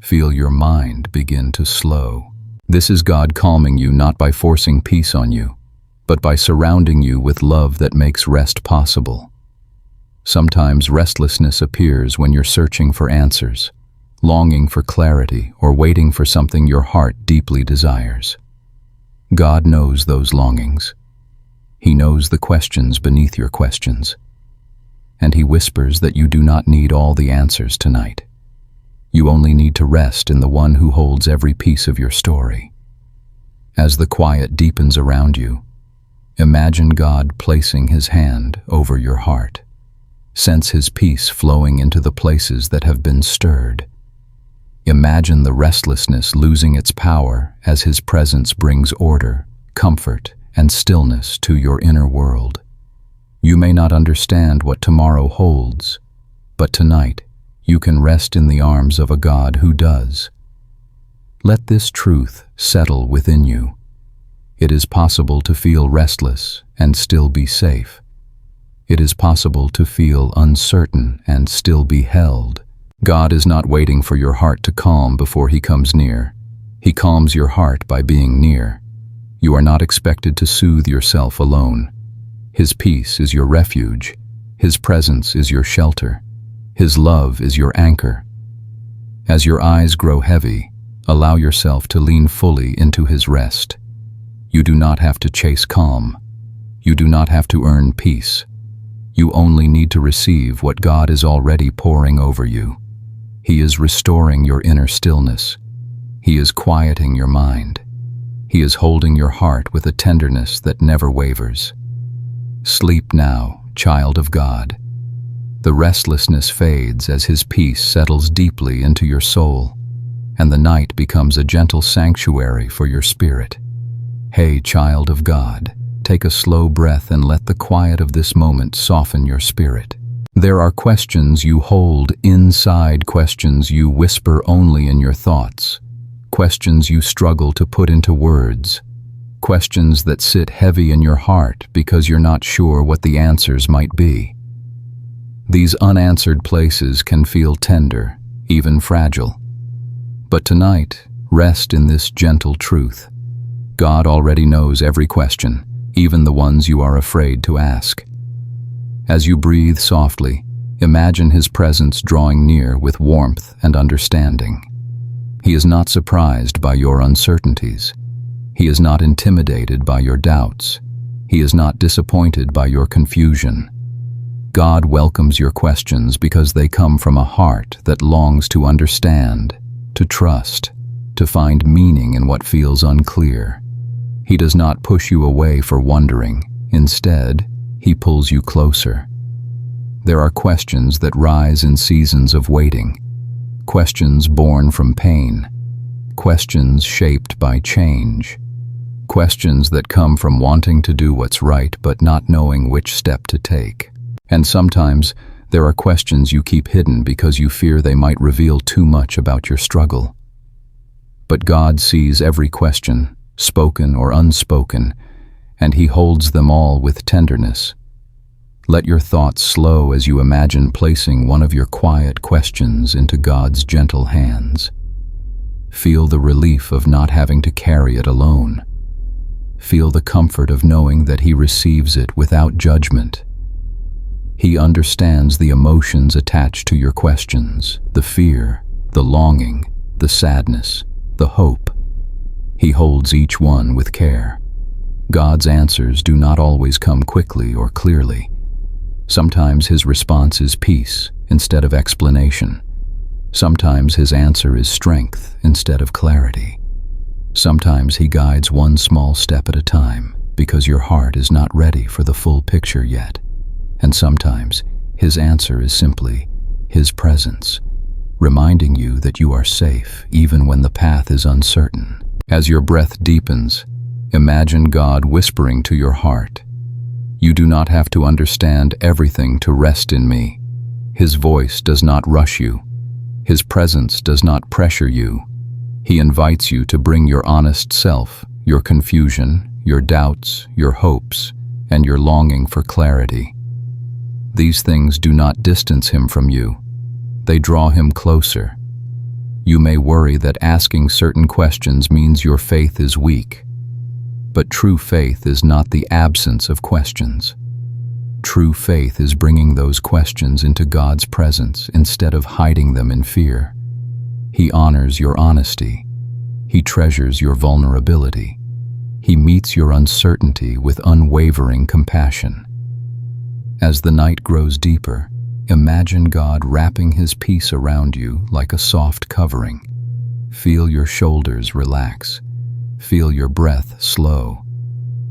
Feel your mind begin to slow. This is God calming you not by forcing peace on you, but by surrounding you with love that makes rest possible. Sometimes restlessness appears when you're searching for answers, longing for clarity, or waiting for something your heart deeply desires. God knows those longings. He knows the questions beneath your questions. And He whispers that you do not need all the answers tonight. You only need to rest in the one who holds every piece of your story. As the quiet deepens around you, imagine God placing His hand over your heart. Sense His peace flowing into the places that have been stirred. Imagine the restlessness losing its power as His presence brings order, comfort, and stillness to your inner world. You may not understand what tomorrow holds, but tonight you can rest in the arms of a God who does. Let this truth settle within you. It is possible to feel restless and still be safe. It is possible to feel uncertain and still be held. God is not waiting for your heart to calm before He comes near. He calms your heart by being near. You are not expected to soothe yourself alone. His peace is your refuge. His presence is your shelter. His love is your anchor. As your eyes grow heavy, allow yourself to lean fully into His rest. You do not have to chase calm. You do not have to earn peace. You only need to receive what God is already pouring over you. He is restoring your inner stillness. He is quieting your mind. He is holding your heart with a tenderness that never wavers. Sleep now, child of God. The restlessness fades as His peace settles deeply into your soul, and the night becomes a gentle sanctuary for your spirit. Hey, child of God, take a slow breath and let the quiet of this moment soften your spirit. There are questions you hold inside, questions you whisper only in your thoughts, questions you struggle to put into words, questions that sit heavy in your heart because you're not sure what the answers might be. These unanswered places can feel tender, even fragile. But tonight, rest in this gentle truth. God already knows every question, even the ones you are afraid to ask. As you breathe softly, imagine His presence drawing near with warmth and understanding. He is not surprised by your uncertainties. He is not intimidated by your doubts. He is not disappointed by your confusion. God welcomes your questions because they come from a heart that longs to understand, to trust, to find meaning in what feels unclear. He does not push you away for wondering. Instead, He pulls you closer. There are questions that rise in seasons of waiting, questions born from pain, questions shaped by change, questions that come from wanting to do what's right but not knowing which step to take. And sometimes, there are questions you keep hidden because you fear they might reveal too much about your struggle. But God sees every question, spoken or unspoken, and He holds them all with tenderness. Let your thoughts slow as you imagine placing one of your quiet questions into God's gentle hands. Feel the relief of not having to carry it alone. Feel the comfort of knowing that He receives it without judgment. He understands the emotions attached to your questions, the fear, the longing, the sadness, the hope. He holds each one with care. God's answers do not always come quickly or clearly. Sometimes His response is peace instead of explanation. Sometimes His answer is strength instead of clarity. Sometimes He guides one small step at a time because your heart is not ready for the full picture yet. And sometimes His answer is simply His presence, reminding you that you are safe even when the path is uncertain. As your breath deepens, imagine God whispering to your heart, "You do not have to understand everything to rest in me." His voice does not rush you. His presence does not pressure you. He invites you to bring your honest self, your confusion, your doubts, your hopes, and your longing for clarity. These things do not distance Him from you. They draw Him closer. You may worry that asking certain questions means your faith is weak. But true faith is not the absence of questions. True faith is bringing those questions into God's presence instead of hiding them in fear. He honors your honesty. He treasures your vulnerability. He meets your uncertainty with unwavering compassion. As the night grows deeper, imagine God wrapping His peace around you like a soft covering. Feel your shoulders relax. Feel your breath slow.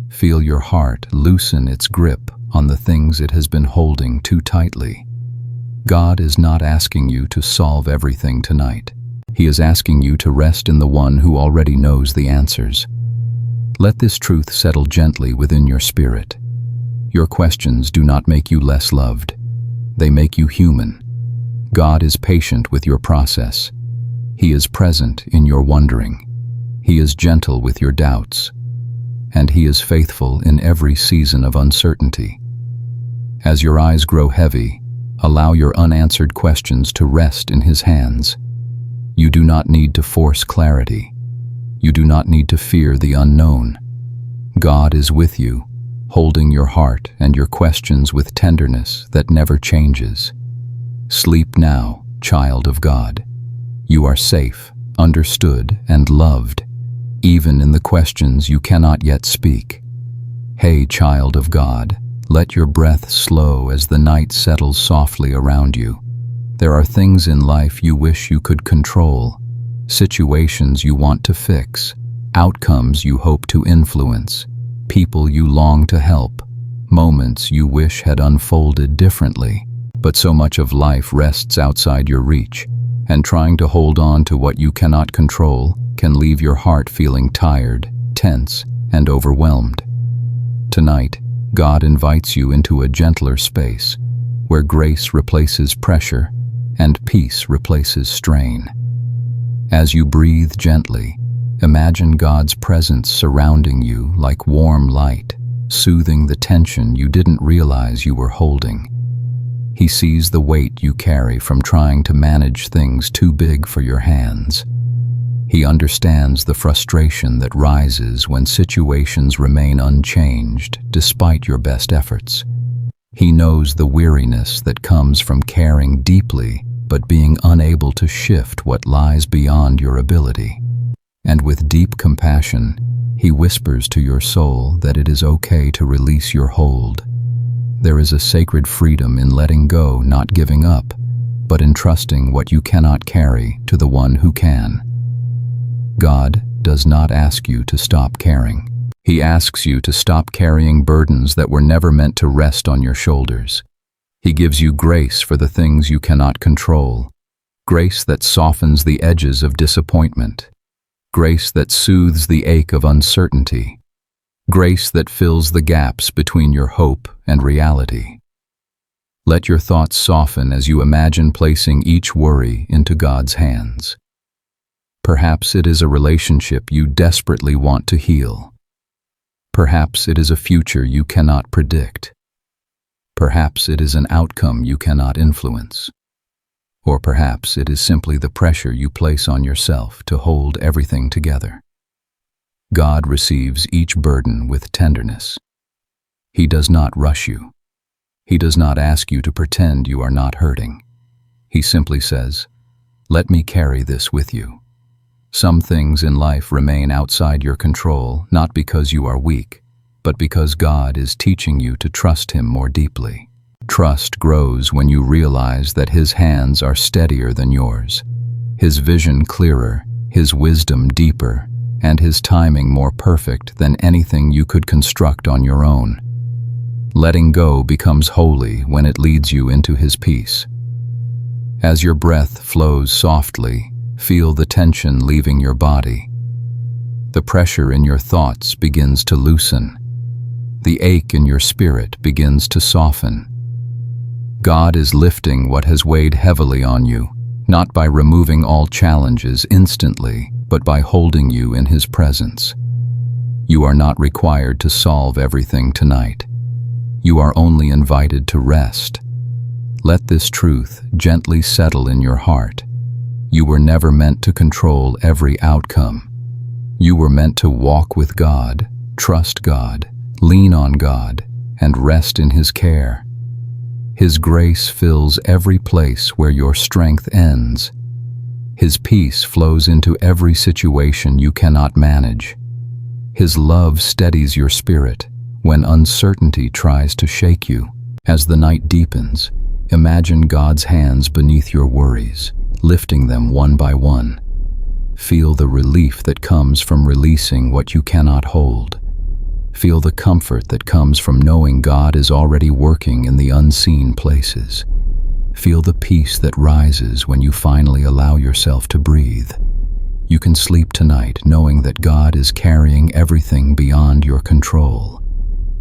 Feel your heart loosen its grip on the things it has been holding too tightly. God is not asking you to solve everything tonight. He is asking you to rest in the One who already knows the answers. Let this truth settle gently within your spirit. Your questions do not make you less loved. They make you human. God is patient with your process. He is present in your wondering. He is gentle with your doubts. And He is faithful in every season of uncertainty. As your eyes grow heavy, allow your unanswered questions to rest in His hands. You do not need to force clarity. You do not need to fear the unknown. God is with you, holding your heart and your questions with tenderness that never changes. Sleep now, child of God. You are safe, understood, and loved, even in the questions you cannot yet speak. Hey, child of God, let your breath slow as the night settles softly around you. There are things in life you wish you could control, situations you want to fix, outcomes you hope to influence, people you long to help, moments you wish had unfolded differently. But so much of life rests outside your reach, and trying to hold on to what you cannot control can leave your heart feeling tired, tense, and overwhelmed. Tonight, God invites you into a gentler space, where grace replaces pressure and peace replaces strain. As you breathe gently, imagine God's presence surrounding you like warm light, soothing the tension you didn't realize you were holding. He sees the weight you carry from trying to manage things too big for your hands. He understands the frustration that rises when situations remain unchanged despite your best efforts. He knows the weariness that comes from caring deeply but being unable to shift what lies beyond your ability. And with deep compassion, He whispers to your soul that it is okay to release your hold. There is a sacred freedom in letting go, not giving up, but entrusting what you cannot carry to the one who can. God does not ask you to stop caring. He asks you to stop carrying burdens that were never meant to rest on your shoulders. He gives you grace for the things you cannot control, grace that softens the edges of disappointment, grace that soothes the ache of uncertainty, grace that fills the gaps between your hope and reality. Let your thoughts soften as you imagine placing each worry into God's hands. Perhaps it is a relationship you desperately want to heal. Perhaps it is a future you cannot predict. Perhaps it is an outcome you cannot influence. Or perhaps it is simply the pressure you place on yourself to hold everything together. God receives each burden with tenderness. He does not rush you. He does not ask you to pretend you are not hurting. He simply says, "Let me carry this with you." Some things in life remain outside your control, not because you are weak, but because God is teaching you to trust Him more deeply. Trust grows when you realize that His hands are steadier than yours, His vision clearer, His wisdom deeper, and His timing more perfect than anything you could construct on your own. Letting go becomes holy when it leads you into His peace. As your breath flows softly, feel the tension leaving your body. The pressure in your thoughts begins to loosen. The ache in your spirit begins to soften. God is lifting what has weighed heavily on you, not by removing all challenges instantly, but by holding you in His presence. You are not required to solve everything tonight. You are only invited to rest. Let this truth gently settle in your heart. You were never meant to control every outcome. You were meant to walk with God, trust God, lean on God, and rest in His care. His grace fills every place where your strength ends. His peace flows into every situation you cannot manage. His love steadies your spirit when uncertainty tries to shake you. As the night deepens, imagine God's hands beneath your worries, lifting them one by one. Feel the relief that comes from releasing what you cannot hold. Feel the comfort that comes from knowing God is already working in the unseen places. Feel the peace that rises when you finally allow yourself to breathe. You can sleep tonight knowing that God is carrying everything beyond your control.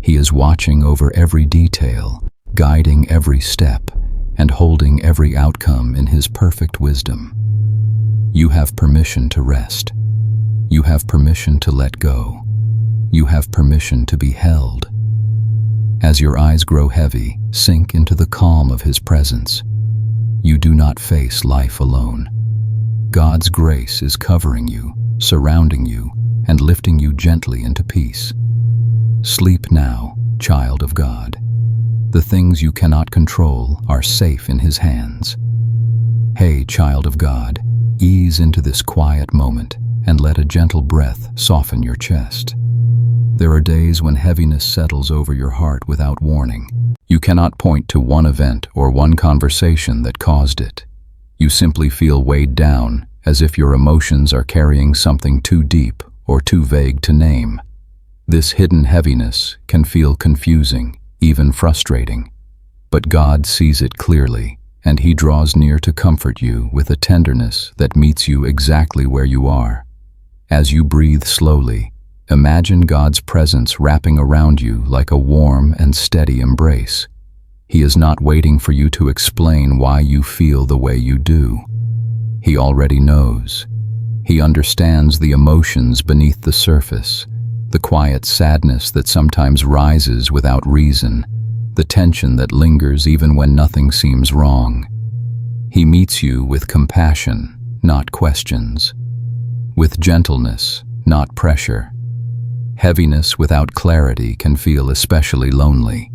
He is watching over every detail, guiding every step, and holding every outcome in His perfect wisdom. You have permission to rest. You have permission to let go. You have permission to be held. As your eyes grow heavy, sink into the calm of His presence. You do not face life alone. God's grace is covering you, surrounding you, and lifting you gently into peace. Sleep now, child of God. The things you cannot control are safe in His hands. Hey, child of God, ease into this quiet moment and let a gentle breath soften your chest. There are days when heaviness settles over your heart without warning. You cannot point to one event or one conversation that caused it. You simply feel weighed down, as if your emotions are carrying something too deep or too vague to name. This hidden heaviness can feel confusing, even frustrating. But God sees it clearly, and He draws near to comfort you with a tenderness that meets you exactly where you are. As you breathe slowly, imagine God's presence wrapping around you like a warm and steady embrace. He is not waiting for you to explain why you feel the way you do. He already knows. He understands the emotions beneath the surface, the quiet sadness that sometimes rises without reason, the tension that lingers even when nothing seems wrong. He meets you with compassion, not questions, with gentleness, not pressure. Heaviness without clarity can feel especially lonely.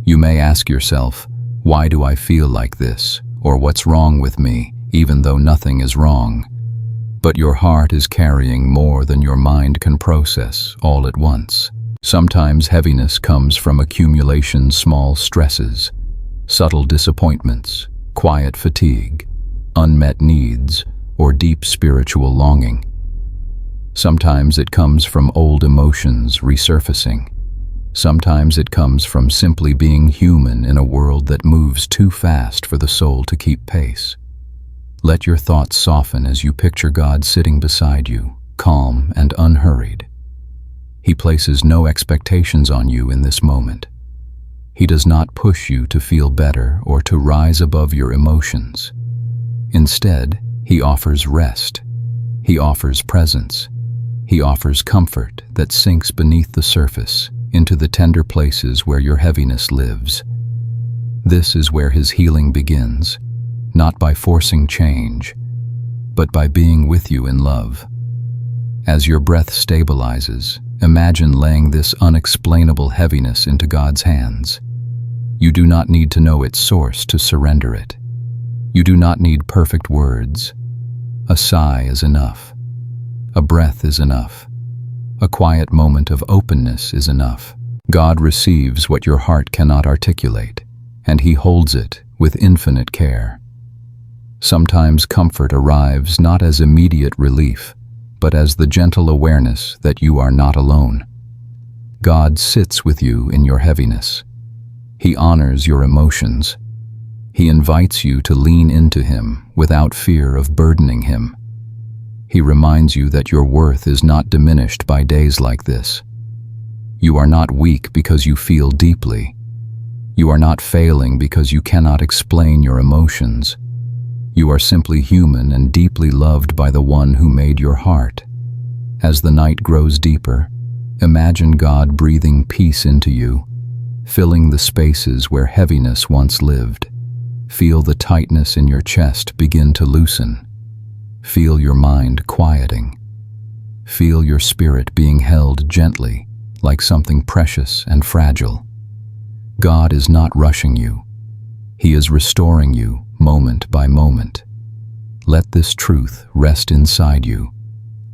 You may ask yourself, why do I feel like this? Or what's wrong with me, even though nothing is wrong? But your heart is carrying more than your mind can process all at once. Sometimes heaviness comes from accumulation small stresses, subtle disappointments, quiet fatigue, unmet needs, or deep spiritual longing. Sometimes it comes from old emotions resurfacing. Sometimes it comes from simply being human in a world that moves too fast for the soul to keep pace. Let your thoughts soften as you picture God sitting beside you, calm and unhurried. He places no expectations on you in this moment. He does not push you to feel better or to rise above your emotions. Instead, He offers rest. He offers presence. He offers comfort that sinks beneath the surface, into the tender places where your heaviness lives. This is where His healing begins, not by forcing change, but by being with you in love. As your breath stabilizes, imagine laying this unexplainable heaviness into God's hands. You do not need to know its source to surrender it. You do not need perfect words. A sigh is enough. A breath is enough. A quiet moment of openness is enough. God receives what your heart cannot articulate, and He holds it with infinite care. Sometimes comfort arrives not as immediate relief, but as the gentle awareness that you are not alone. God sits with you in your heaviness. He honors your emotions. He invites you to lean into Him without fear of burdening Him. He reminds you that your worth is not diminished by days like this. You are not weak because you feel deeply. You are not failing because you cannot explain your emotions. You are simply human and deeply loved by the One who made your heart. As the night grows deeper, imagine God breathing peace into you, filling the spaces where heaviness once lived. Feel the tightness in your chest begin to loosen. Feel your mind quieting. Feel your spirit being held gently, like something precious and fragile. God is not rushing you. He is restoring you moment by moment. Let this truth rest inside you.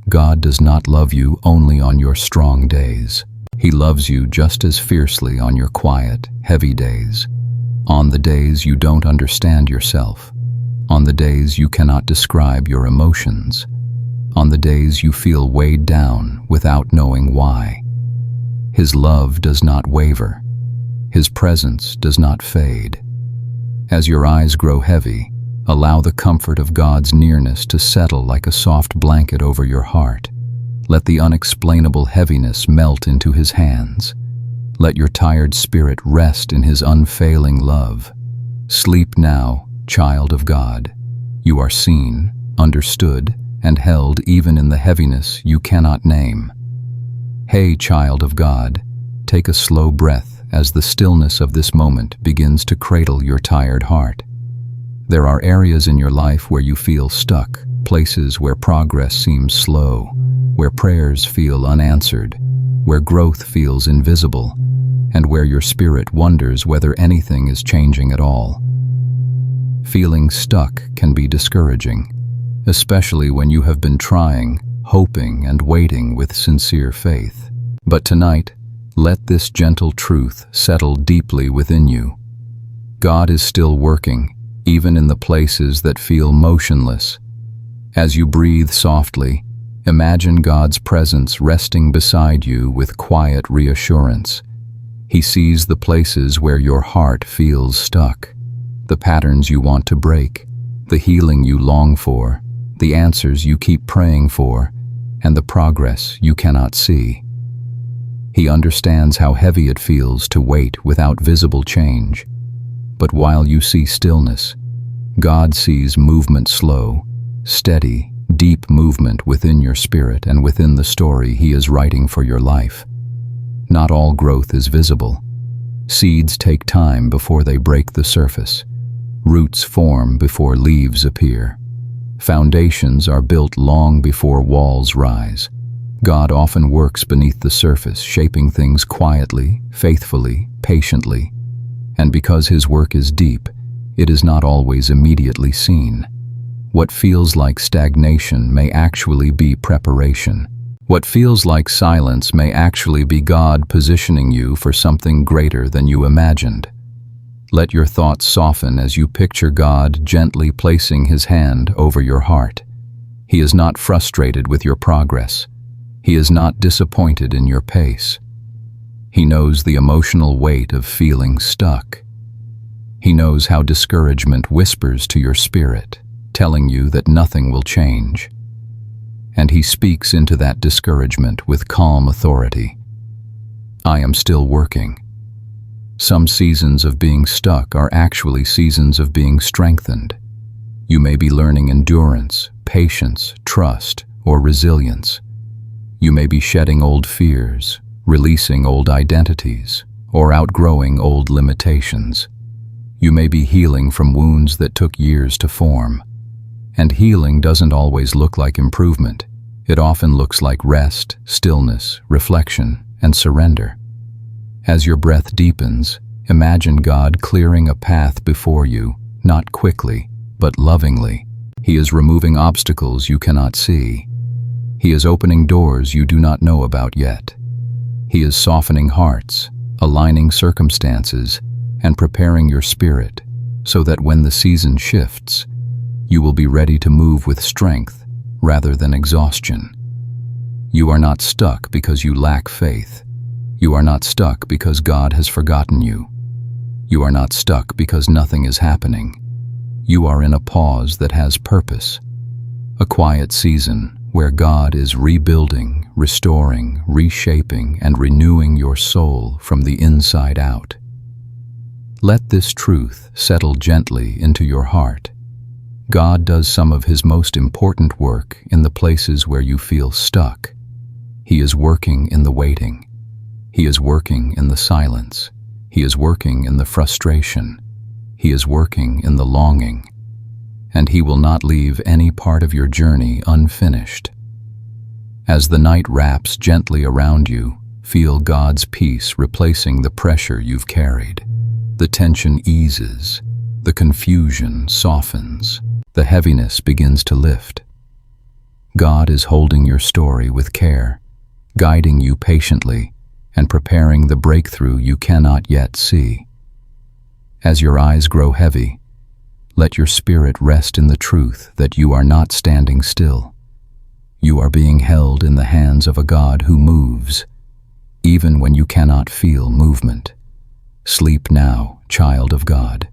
God does not love you only on your strong days. He loves you just as fiercely on your quiet, heavy days. On the days you don't understand yourself. On the days you cannot describe your emotions. On the days you feel weighed down without knowing why. His love does not waver. His presence does not fade. As your eyes grow heavy, allow the comfort of God's nearness to settle like a soft blanket over your heart. Let the unexplainable heaviness melt into His hands. Let your tired spirit rest in his unfailing love. Sleep now, child of God. You are seen, understood, and held even in the heaviness you cannot name. Hey, child of God, take a slow breath as the stillness of this moment begins to cradle your tired heart. There are areas in your life where you feel stuck, places where progress seems slow, where prayers feel unanswered, where growth feels invisible, and where your spirit wonders whether anything is changing at all. Feeling stuck can be discouraging, especially when you have been trying, hoping, and waiting with sincere faith. But tonight, let this gentle truth settle deeply within you. God is still working, even in the places that feel motionless. As you breathe softly, imagine God's presence resting beside you with quiet reassurance. He sees the places where your heart feels stuck, the patterns you want to break, the healing you long for, the answers you keep praying for, and the progress you cannot see. He understands how heavy it feels to wait without visible change. But while you see stillness, God sees movement, slow, steady, deep movement within your spirit and within the story He is writing for your life. Not all growth is visible. Seeds take time before they break the surface. Roots form before leaves appear. Foundations are built long before walls rise. God often works beneath the surface, shaping things quietly, faithfully, patiently. And because His work is deep, it is not always immediately seen. What feels like stagnation may actually be preparation. What feels like silence may actually be God positioning you for something greater than you imagined. Let your thoughts soften as you picture God gently placing His hand over your heart. He is not frustrated with your progress. He is not disappointed in your pace. He knows the emotional weight of feeling stuck. He knows how discouragement whispers to your spirit, telling you that nothing will change. And He speaks into that discouragement with calm authority. I am still working. Some seasons of being stuck are actually seasons of being strengthened. You may be learning endurance, patience, trust, or resilience. You may be shedding old fears, releasing old identities, or outgrowing old limitations. You may be healing from wounds that took years to form. And healing doesn't always look like improvement. It often looks like rest, stillness, reflection, and surrender. As your breath deepens, imagine God clearing a path before you, not quickly, but lovingly. He is removing obstacles you cannot see. He is opening doors you do not know about yet. He is softening hearts, aligning circumstances, and preparing your spirit so that when the season shifts, you will be ready to move with strength rather than exhaustion. You are not stuck because you lack faith. You are not stuck because God has forgotten you. You are not stuck because nothing is happening. You are in a pause that has purpose, a quiet season where God is rebuilding, restoring, reshaping, and renewing your soul from the inside out. Let this truth settle gently into your heart. God does some of His most important work in the places where you feel stuck. He is working in the waiting. He is working in the silence. He is working in the frustration. He is working in the longing. And He will not leave any part of your journey unfinished. As the night wraps gently around you, feel God's peace replacing the pressure you've carried. The tension eases. The confusion softens. The heaviness begins to lift. God is holding your story with care, guiding you patiently, and preparing the breakthrough you cannot yet see. As your eyes grow heavy, let your spirit rest in the truth that you are not standing still. You are being held in the hands of a God who moves, even when you cannot feel movement. Sleep now, child of God.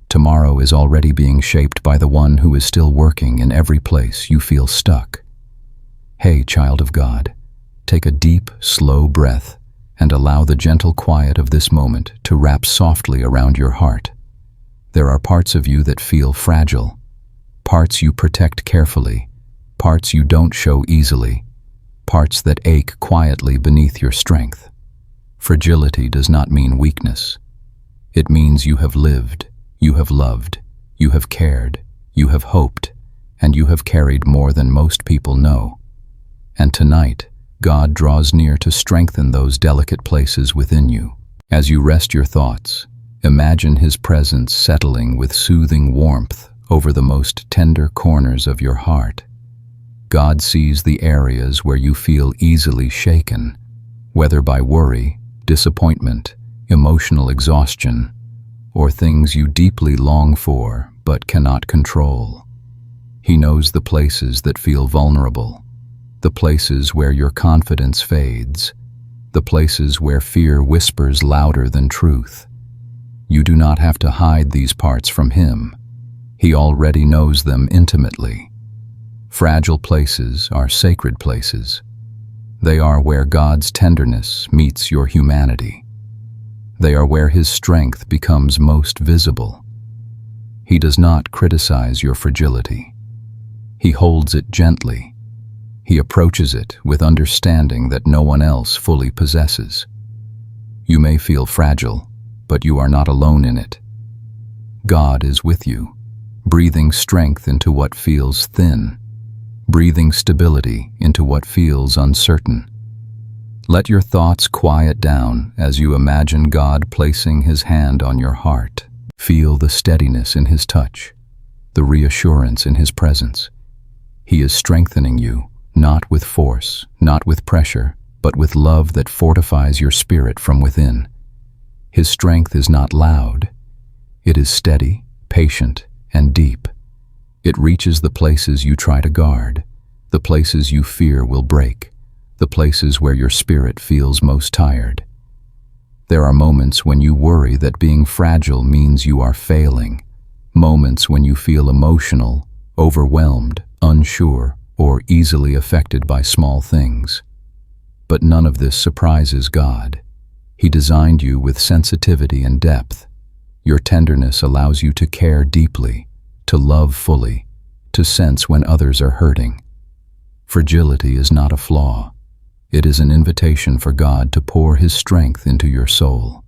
Tomorrow is already being shaped by the one who is still working in every place you feel stuck. Hey, child of God, take a deep, slow breath and allow the gentle quiet of this moment to wrap softly around your heart. There are parts of you that feel fragile, parts you protect carefully, parts you don't show easily, parts that ache quietly beneath your strength. Fragility does not mean weakness. It means you have lived, you have loved, you have cared, you have hoped, and you have carried more than most people know. And tonight, God draws near to strengthen those delicate places within you. As you rest your thoughts, imagine His presence settling with soothing warmth over the most tender corners of your heart. God sees the areas where you feel easily shaken, whether by worry, disappointment, emotional exhaustion, or things you deeply long for but cannot control. He knows the places that feel vulnerable, the places where your confidence fades, the places where fear whispers louder than truth. You do not have to hide these parts from Him. He already knows them intimately. Fragile places are sacred places. They are where God's tenderness meets your humanity. They are where His strength becomes most visible. He does not criticize your fragility. He holds it gently. He approaches it with understanding that no one else fully possesses. You may feel fragile, but you are not alone in it. God is with you, breathing strength into what feels thin, breathing stability into what feels uncertain. Let your thoughts quiet down as you imagine God placing His hand on your heart. Feel the steadiness in His touch, the reassurance in His presence. He is strengthening you, not with force, not with pressure, but with love that fortifies your spirit from within. His strength is not loud. It is steady, patient, and deep. It reaches the places you try to guard, the places you fear will break, the places where your spirit feels most tired. There are moments when you worry that being fragile means you are failing, moments when you feel emotional, overwhelmed, unsure, or easily affected by small things. But none of this surprises God. He designed you with sensitivity and depth. Your tenderness allows you to care deeply, to love fully, to sense when others are hurting. Fragility is not a flaw. It is an invitation for God to pour His strength into your soul.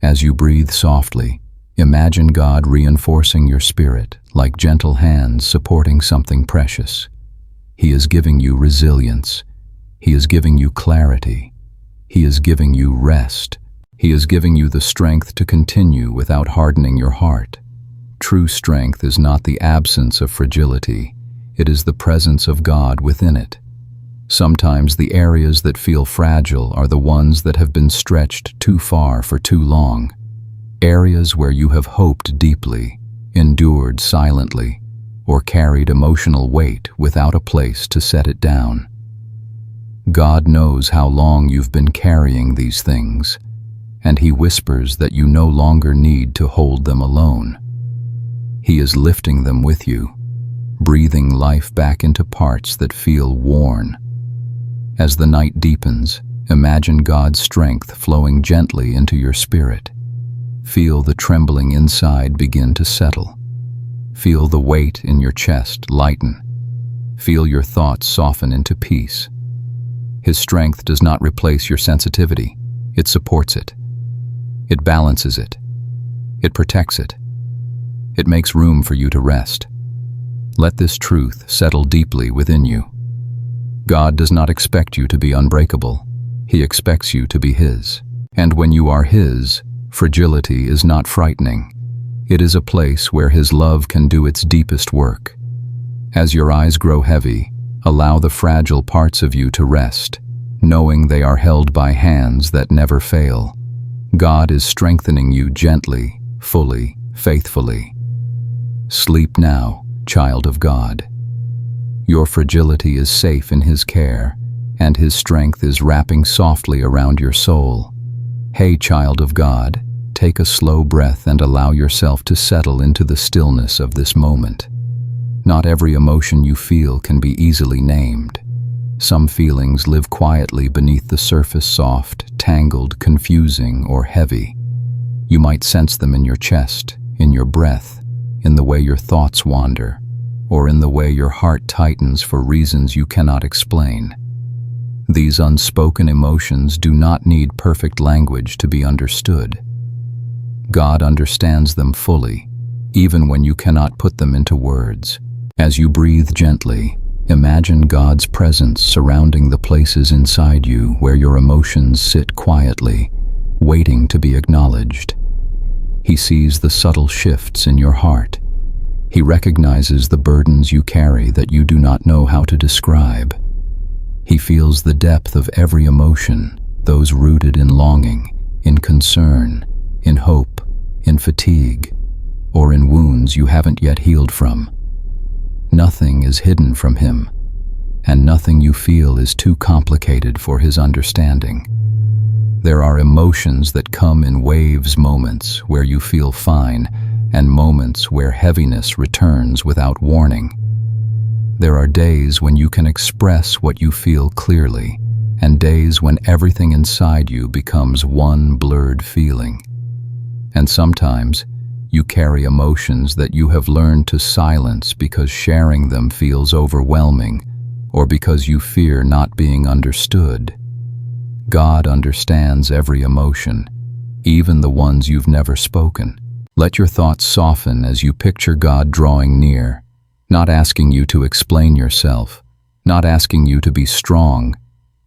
As you breathe softly, imagine God reinforcing your spirit like gentle hands supporting something precious. He is giving you resilience. He is giving you clarity. He is giving you rest. He is giving you the strength to continue without hardening your heart. True strength is not the absence of fragility. It is the presence of God within it. Sometimes the areas that feel fragile are the ones that have been stretched too far for too long. Areas where you have hoped deeply, endured silently, or carried emotional weight without a place to set it down. God knows how long you've been carrying these things, and He whispers that you no longer need to hold them alone. He is lifting them with you, breathing life back into parts that feel worn. As the night deepens, imagine God's strength flowing gently into your spirit. Feel the trembling inside begin to settle. Feel the weight in your chest lighten. Feel your thoughts soften into peace. His strength does not replace your sensitivity. It supports it. It balances it. It protects it. It makes room for you to rest. Let this truth settle deeply within you. God does not expect you to be unbreakable. He expects you to be His. And when you are His, fragility is not frightening. It is a place where His love can do its deepest work. As your eyes grow heavy, allow the fragile parts of you to rest, knowing they are held by hands that never fail. God is strengthening you gently, fully, faithfully. Sleep now, child of God. Your fragility is safe in His care, and His strength is wrapping softly around your soul. Hey, child of God, take a slow breath and allow yourself to settle into the stillness of this moment. Not every emotion you feel can be easily named. Some feelings live quietly beneath the surface, soft, tangled, confusing, or heavy. You might sense them in your chest, in your breath, in the way your thoughts wander, or in the way your heart tightens for reasons you cannot explain. These unspoken emotions do not need perfect language to be understood. God understands them fully, even when you cannot put them into words. As you breathe gently, imagine God's presence surrounding the places inside you where your emotions sit quietly, waiting to be acknowledged. He sees the subtle shifts in your heart. He recognizes the burdens you carry that you do not know how to describe. He feels the depth of every emotion, those rooted in longing, in concern, in hope, in fatigue, or in wounds you haven't yet healed from. Nothing is hidden from him, and nothing you feel is too complicated for his understanding. There are emotions that come in waves, moments where you feel fine, and moments where heaviness returns without warning. There are days when you can express what you feel clearly, and days when everything inside you becomes one blurred feeling. And sometimes, you carry emotions that you have learned to silence because sharing them feels overwhelming, or because you fear not being understood. God understands every emotion, even the ones you've never spoken. Let your thoughts soften as you picture God drawing near, not asking you to explain yourself, not asking you to be strong,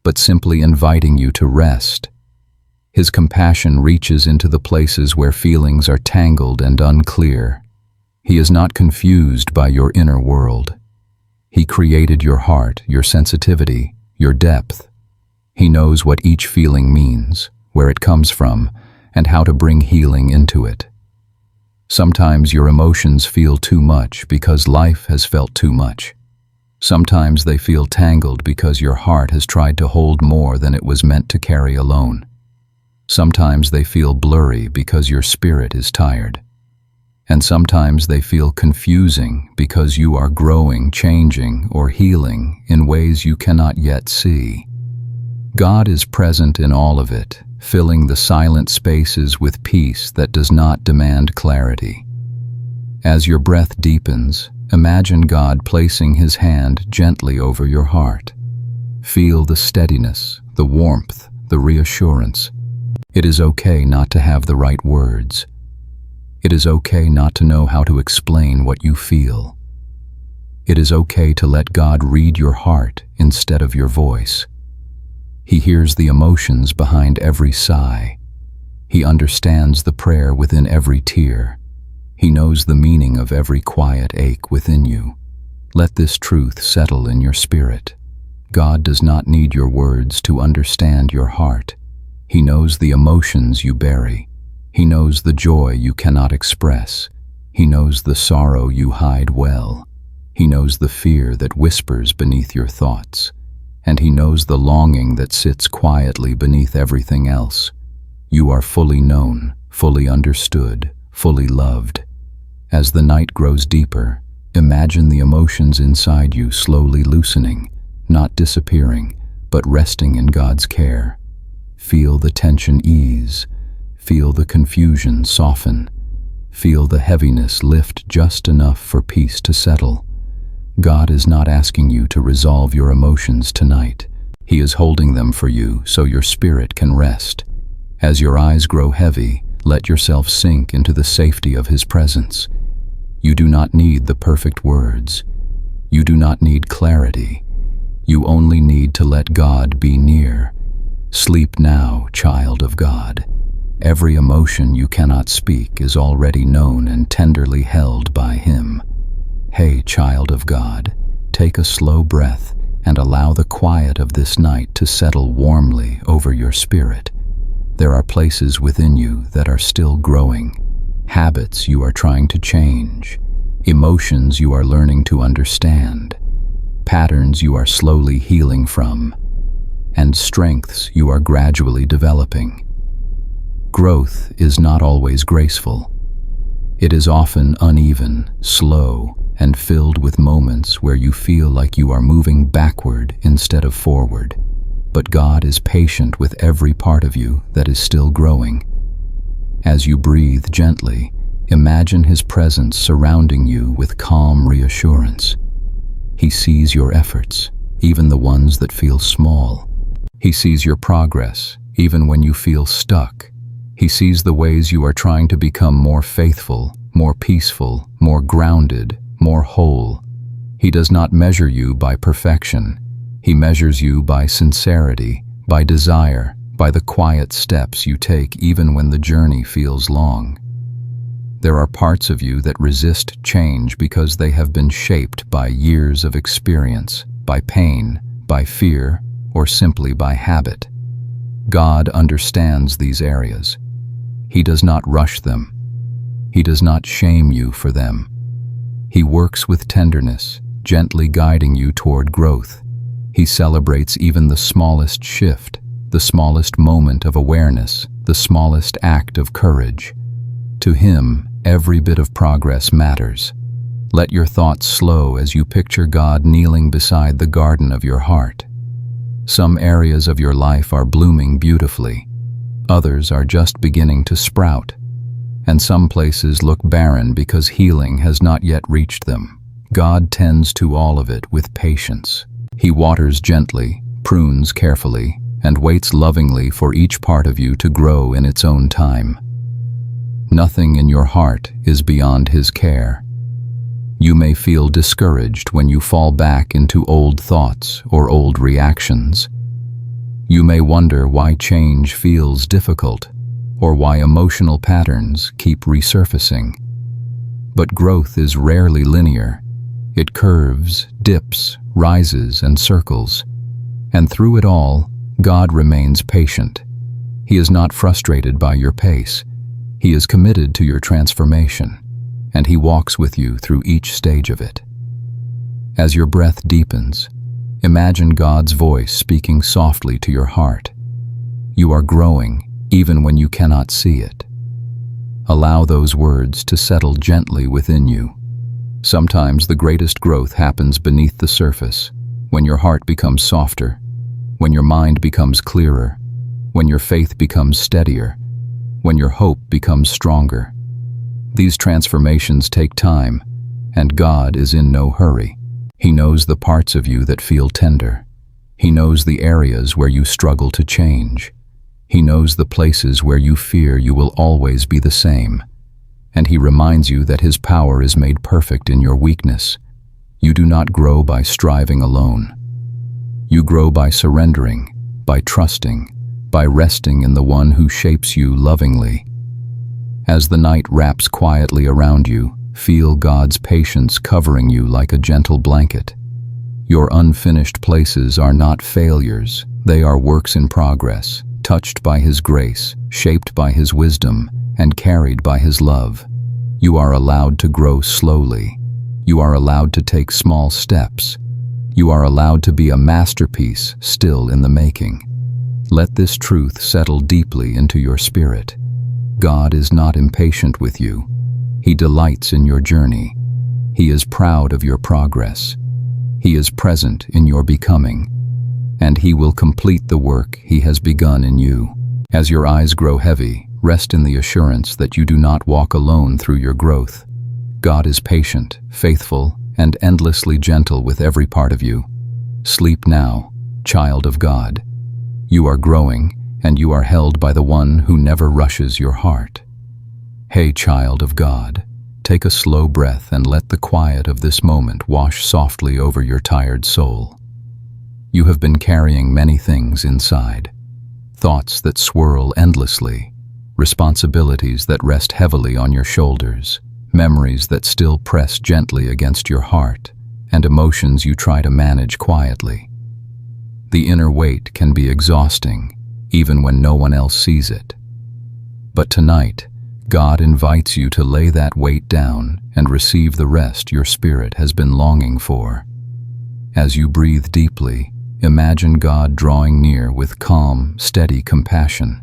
but simply inviting you to rest. His compassion reaches into the places where feelings are tangled and unclear. He is not confused by your inner world. He created your heart, your sensitivity, your depth. He knows what each feeling means, where it comes from, and how to bring healing into it. Sometimes your emotions feel too much because life has felt too much. Sometimes they feel tangled because your heart has tried to hold more than it was meant to carry alone. Sometimes they feel blurry because your spirit is tired. And sometimes they feel confusing because you are growing, changing, or healing in ways you cannot yet see. God is present in all of it, filling the silent spaces with peace that does not demand clarity. As your breath deepens, imagine God placing His hand gently over your heart. Feel the steadiness, the warmth, the reassurance. It is okay not to have the right words. It is okay not to know how to explain what you feel. It is okay to let God read your heart instead of your voice. He hears the emotions behind every sigh. He understands the prayer within every tear. He knows the meaning of every quiet ache within you. Let this truth settle in your spirit. God does not need your words to understand your heart. He knows the emotions you bury. He knows the joy you cannot express. He knows the sorrow you hide well. He knows the fear that whispers beneath your thoughts. And He knows the longing that sits quietly beneath everything else. You are fully known, fully understood, fully loved. As the night grows deeper, imagine the emotions inside you slowly loosening, not disappearing, but resting in God's care. Feel the tension ease. Feel the confusion soften. Feel the heaviness lift just enough for peace to settle. God is not asking you to resolve your emotions tonight. He is holding them for you so your spirit can rest. As your eyes grow heavy, let yourself sink into the safety of His presence. You do not need the perfect words. You do not need clarity. You only need to let God be near. Sleep now, child of God. Every emotion you cannot speak is already known and tenderly held by Him. Hey, child of God, take a slow breath and allow the quiet of this night to settle warmly over your spirit. There are places within you that are still growing, habits you are trying to change, emotions you are learning to understand, patterns you are slowly healing from, and strengths you are gradually developing. Growth is not always graceful. It is often uneven, slow, and filled with moments where you feel like you are moving backward instead of forward. But God is patient with every part of you that is still growing. As you breathe gently, imagine His presence surrounding you with calm reassurance. He sees your efforts, even the ones that feel small. He sees your progress, even when you feel stuck. He sees the ways you are trying to become more faithful, more peaceful, more grounded, more whole. He does not measure you by perfection. He measures you by sincerity, by desire, by the quiet steps you take even when the journey feels long. There are parts of you that resist change because they have been shaped by years of experience, by pain, by fear, or simply by habit. God understands these areas. He does not rush them. He does not shame you for them. He works with tenderness, gently guiding you toward growth. He celebrates even the smallest shift, the smallest moment of awareness, the smallest act of courage. To Him, every bit of progress matters. Let your thoughts slow as you picture God kneeling beside the garden of your heart. Some areas of your life are blooming beautifully. Others are just beginning to sprout. And some places look barren because healing has not yet reached them. God tends to all of it with patience. He waters gently, prunes carefully, and waits lovingly for each part of you to grow in its own time. Nothing in your heart is beyond His care. You may feel discouraged when you fall back into old thoughts or old reactions. You may wonder why change feels difficult, or why emotional patterns keep resurfacing. But growth is rarely linear. It curves, dips, rises, and circles. And through it all, God remains patient. He is not frustrated by your pace. He is committed to your transformation, and He walks with you through each stage of it. As your breath deepens, imagine God's voice speaking softly to your heart. You are growing even when you cannot see it. Allow those words to settle gently within you. Sometimes the greatest growth happens beneath the surface, when your heart becomes softer, when your mind becomes clearer, when your faith becomes steadier, when your hope becomes stronger. These transformations take time, and God is in no hurry. He knows the parts of you that feel tender. He knows the areas where you struggle to change. He knows the places where you fear you will always be the same. And He reminds you that His power is made perfect in your weakness. You do not grow by striving alone. You grow by surrendering, by trusting, by resting in the One who shapes you lovingly. As the night wraps quietly around you, feel God's patience covering you like a gentle blanket. Your unfinished places are not failures. They are works in progress, touched by His grace, shaped by His wisdom, and carried by His love. You are allowed to grow slowly. You are allowed to take small steps. You are allowed to be a masterpiece still in the making. Let this truth settle deeply into your spirit. God is not impatient with you. He delights in your journey. He is proud of your progress. He is present in your becoming. And He will complete the work He has begun in you. As your eyes grow heavy, rest in the assurance that you do not walk alone through your growth. God is patient, faithful, and endlessly gentle with every part of you. Sleep now, child of God. You are growing, and you are held by the One who never rushes your heart. Hey, child of God, take a slow breath and let the quiet of this moment wash softly over your tired soul. You have been carrying many things inside. Thoughts that swirl endlessly, responsibilities that rest heavily on your shoulders, memories that still press gently against your heart, and emotions you try to manage quietly. The inner weight can be exhausting, even when no one else sees it. But tonight, God invites you to lay that weight down and receive the rest your spirit has been longing for. As you breathe deeply, imagine God drawing near with calm, steady compassion.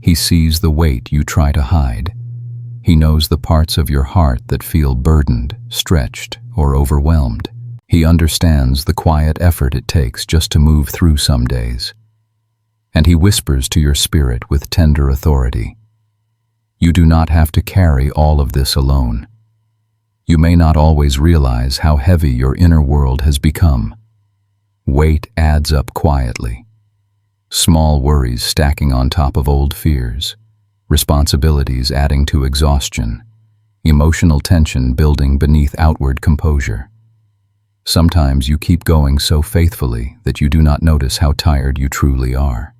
He sees the weight you try to hide. He knows the parts of your heart that feel burdened, stretched, or overwhelmed. He understands the quiet effort it takes just to move through some days. And he whispers to your spirit with tender authority. You do not have to carry all of this alone. You may not always realize how heavy your inner world has become. Weight adds up quietly. Small worries stacking on top of old fears. Responsibilities adding to exhaustion, emotional tension building beneath outward composure. Sometimes you keep going so faithfully that you do not notice how tired you truly are.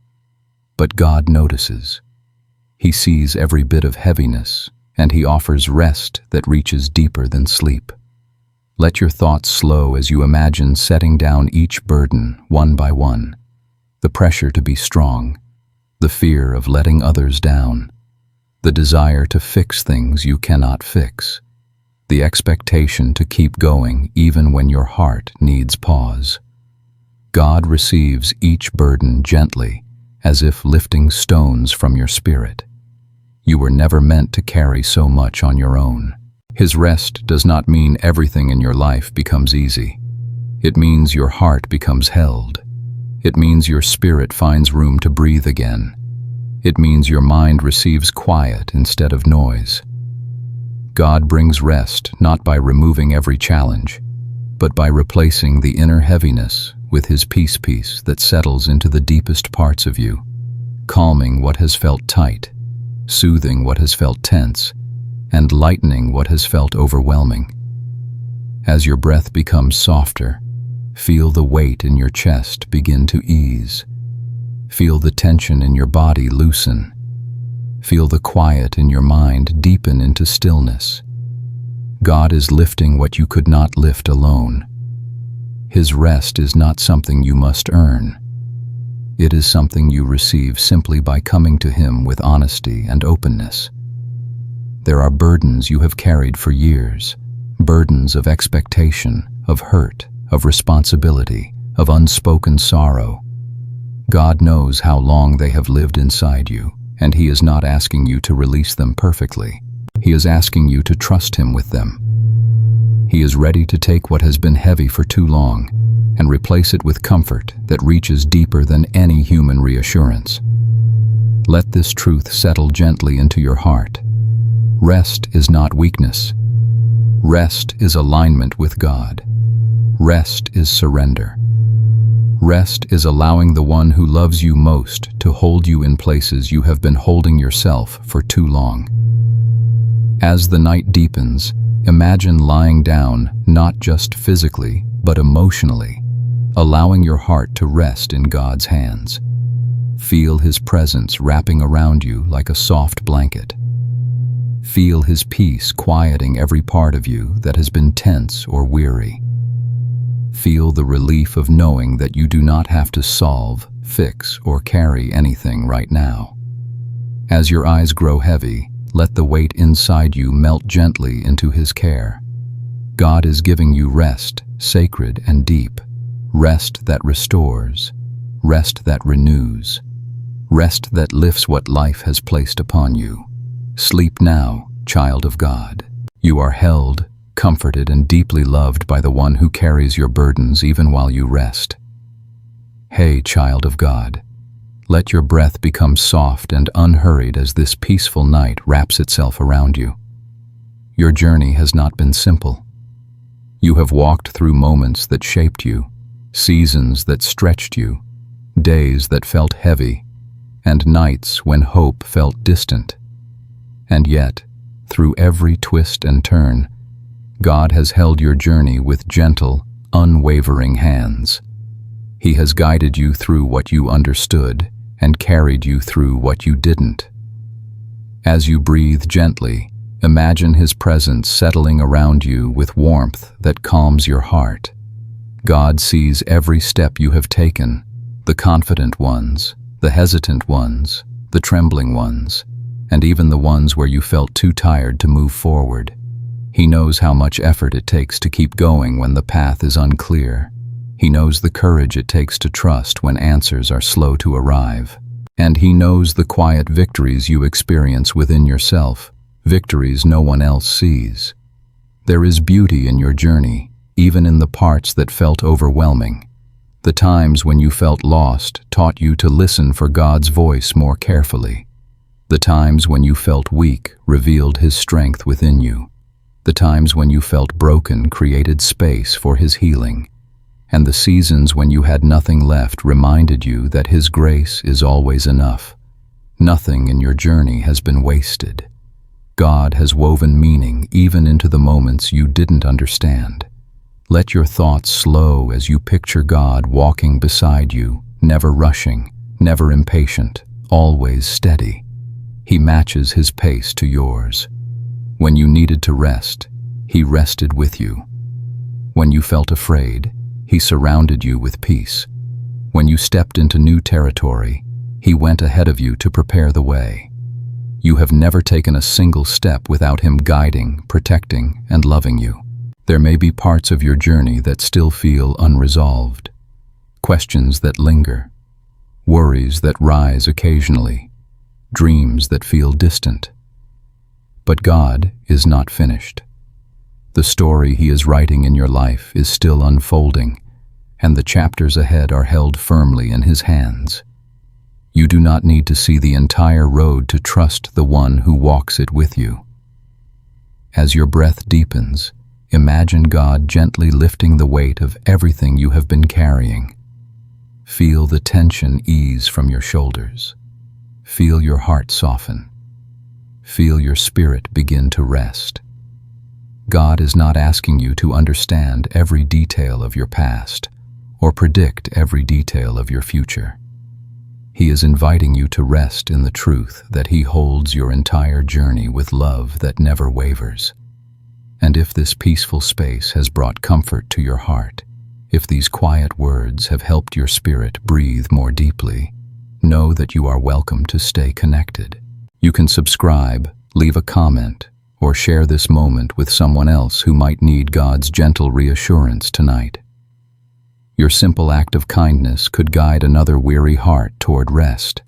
But God notices. He sees every bit of heaviness, and He offers rest that reaches deeper than sleep. Let your thoughts slow as you imagine setting down each burden one by one. The pressure to be strong, the fear of letting others down, the desire to fix things you cannot fix, the expectation to keep going even when your heart needs pause. God receives each burden gently, as if lifting stones from your spirit. You were never meant to carry so much on your own. His rest does not mean everything in your life becomes easy. It means your heart becomes held. It means your spirit finds room to breathe again. It means your mind receives quiet instead of noise. God brings rest not by removing every challenge, but by replacing the inner heaviness with His peace that settles into the deepest parts of you, calming what has felt tight, soothing what has felt tense, and lightening what has felt overwhelming. As your breath becomes softer, feel the weight in your chest begin to ease. Feel the tension in your body loosen. Feel the quiet in your mind deepen into stillness. God is lifting what you could not lift alone. His rest is not something you must earn. It is something you receive simply by coming to Him with honesty and openness. There are burdens you have carried for years, burdens of expectation, of hurt, of responsibility, of unspoken sorrow. God knows how long they have lived inside you, and He is not asking you to release them perfectly. He is asking you to trust Him with them. He is ready to take what has been heavy for too long and replace it with comfort that reaches deeper than any human reassurance. Let this truth settle gently into your heart. Rest is not weakness. Rest is alignment with God. Rest is surrender. Rest is allowing the one who loves you most to hold you in places you have been holding yourself for too long. As the night deepens, imagine lying down not just physically, but emotionally, allowing your heart to rest in God's hands. Feel His presence wrapping around you like a soft blanket. Feel His peace quieting every part of you that has been tense or weary. Feel the relief of knowing that you do not have to solve, fix, or carry anything right now. As your eyes grow heavy, let the weight inside you melt gently into His care. God is giving you rest, sacred and deep, rest that restores, rest that renews, rest that lifts what life has placed upon you. Sleep now, child of God. You are held, comforted, and deeply loved by the one who carries your burdens even while you rest. Hey, child of God, let your breath become soft and unhurried as this peaceful night wraps itself around you. Your journey has not been simple. You have walked through moments that shaped you, seasons that stretched you, days that felt heavy, and nights when hope felt distant. And yet, through every twist and turn, God has held your journey with gentle, unwavering hands. He has guided you through what you understood and carried you through what you didn't. As you breathe gently, imagine His presence settling around you with warmth that calms your heart. God sees every step you have taken, the confident ones, the hesitant ones, the trembling ones, and even the ones where you felt too tired to move forward. He knows how much effort it takes to keep going when the path is unclear. He knows the courage it takes to trust when answers are slow to arrive. And He knows the quiet victories you experience within yourself, victories no one else sees. There is beauty in your journey, even in the parts that felt overwhelming. The times when you felt lost taught you to listen for God's voice more carefully. The times when you felt weak revealed His strength within you. The times when you felt broken created space for His healing. And the seasons when you had nothing left reminded you that His grace is always enough. Nothing in your journey has been wasted. God has woven meaning even into the moments you didn't understand. Let your thoughts slow as you picture God walking beside you, never rushing, never impatient, always steady. He matches His pace to yours. When you needed to rest, He rested with you. When you felt afraid, He surrounded you with peace. When you stepped into new territory, He went ahead of you to prepare the way. You have never taken a single step without Him guiding, protecting, and loving you. There may be parts of your journey that still feel unresolved, questions that linger, worries that rise occasionally, dreams that feel distant. But God is not finished. The story He is writing in your life is still unfolding, and the chapters ahead are held firmly in His hands. You do not need to see the entire road to trust the one who walks it with you. As your breath deepens, imagine God gently lifting the weight of everything you have been carrying. Feel the tension ease from your shoulders. Feel your heart soften. Feel your spirit begin to rest. God is not asking you to understand every detail of your past or predict every detail of your future. He is inviting you to rest in the truth that He holds your entire journey with love that never wavers. And if this peaceful space has brought comfort to your heart, if these quiet words have helped your spirit breathe more deeply, know that you are welcome to stay connected. You can subscribe, leave a comment, or share this moment with someone else who might need God's gentle reassurance tonight. Your simple act of kindness could guide another weary heart toward rest.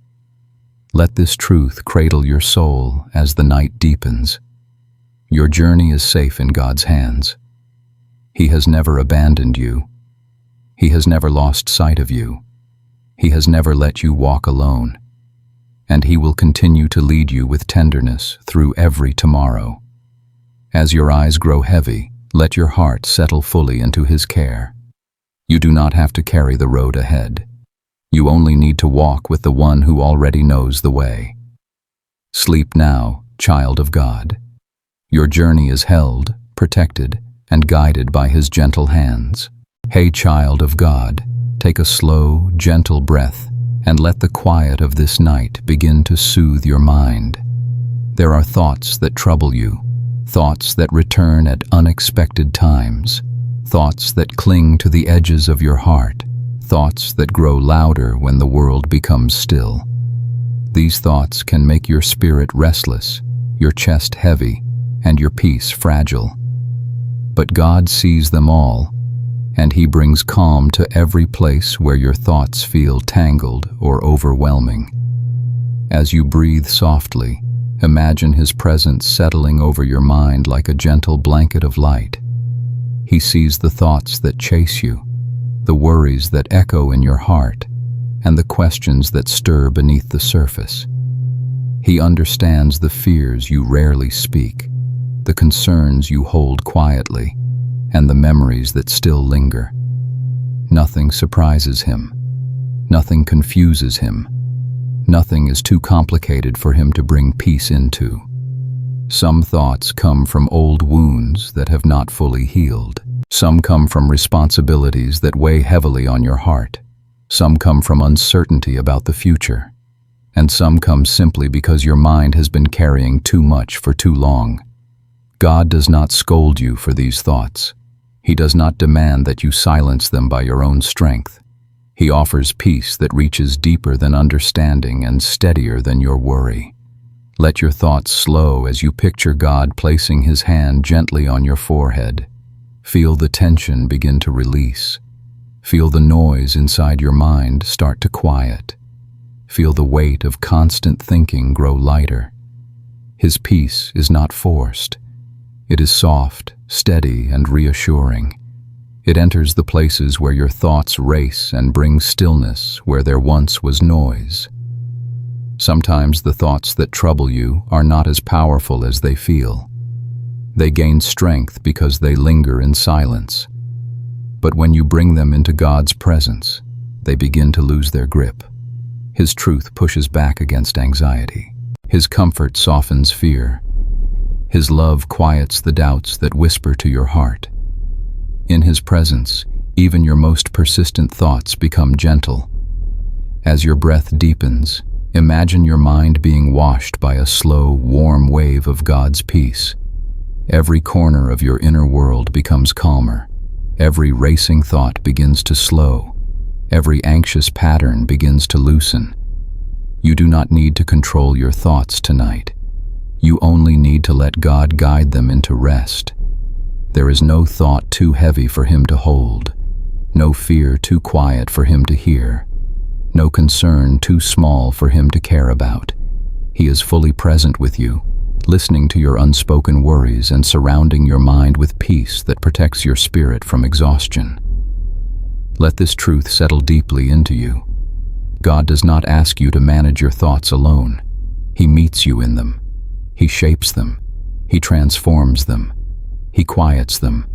Let this truth cradle your soul as the night deepens. Your journey is safe in God's hands. He has never abandoned you. He has never lost sight of you. He has never let you walk alone. And He will continue to lead you with tenderness through every tomorrow. As your eyes grow heavy, let your heart settle fully into His care. You do not have to carry the road ahead. You only need to walk with the one who already knows the way. Sleep now, child of God. Your journey is held, protected, and guided by His gentle hands. Hey, child of God, take a slow, gentle breath and let the quiet of this night begin to soothe your mind. There are thoughts that trouble you, thoughts that return at unexpected times, thoughts that cling to the edges of your heart, thoughts that grow louder when the world becomes still. These thoughts can make your spirit restless, your chest heavy, and your peace fragile. But God sees them all, and He brings calm to every place where your thoughts feel tangled or overwhelming. As you breathe softly, imagine His presence settling over your mind like a gentle blanket of light. He sees the thoughts that chase you, the worries that echo in your heart, and the questions that stir beneath the surface. He understands the fears you rarely speak, the concerns you hold quietly, and the memories that still linger. Nothing surprises Him. Nothing confuses Him. Nothing is too complicated for Him to bring peace into. Some thoughts come from old wounds that have not fully healed. Some come from responsibilities that weigh heavily on your heart. Some come from uncertainty about the future. And some come simply because your mind has been carrying too much for too long. God does not scold you for these thoughts. He does not demand that you silence them by your own strength. He offers peace that reaches deeper than understanding and steadier than your worry. Let your thoughts slow as you picture God placing His hand gently on your forehead. Feel the tension begin to release. Feel the noise inside your mind start to quiet. Feel the weight of constant thinking grow lighter. His peace is not forced. It is soft, steady, and reassuring. It enters the places where your thoughts race and brings stillness where there once was noise. Sometimes the thoughts that trouble you are not as powerful as they feel. They gain strength because they linger in silence. But when you bring them into God's presence, they begin to lose their grip. His truth pushes back against anxiety. His comfort softens fear. His love quiets the doubts that whisper to your heart. In His presence, even your most persistent thoughts become gentle. As your breath deepens, imagine your mind being washed by a slow, warm wave of God's peace. Every corner of your inner world becomes calmer. Every racing thought begins to slow. Every anxious pattern begins to loosen. You do not need to control your thoughts tonight. You only need to let God guide them into rest. There is no thought too heavy for Him to hold, no fear too quiet for Him to hear, no concern too small for Him to care about. He is fully present with you, listening to your unspoken worries and surrounding your mind with peace that protects your spirit from exhaustion. Let this truth settle deeply into you. God does not ask you to manage your thoughts alone. He meets you in them. He shapes them. He transforms them. He quiets them.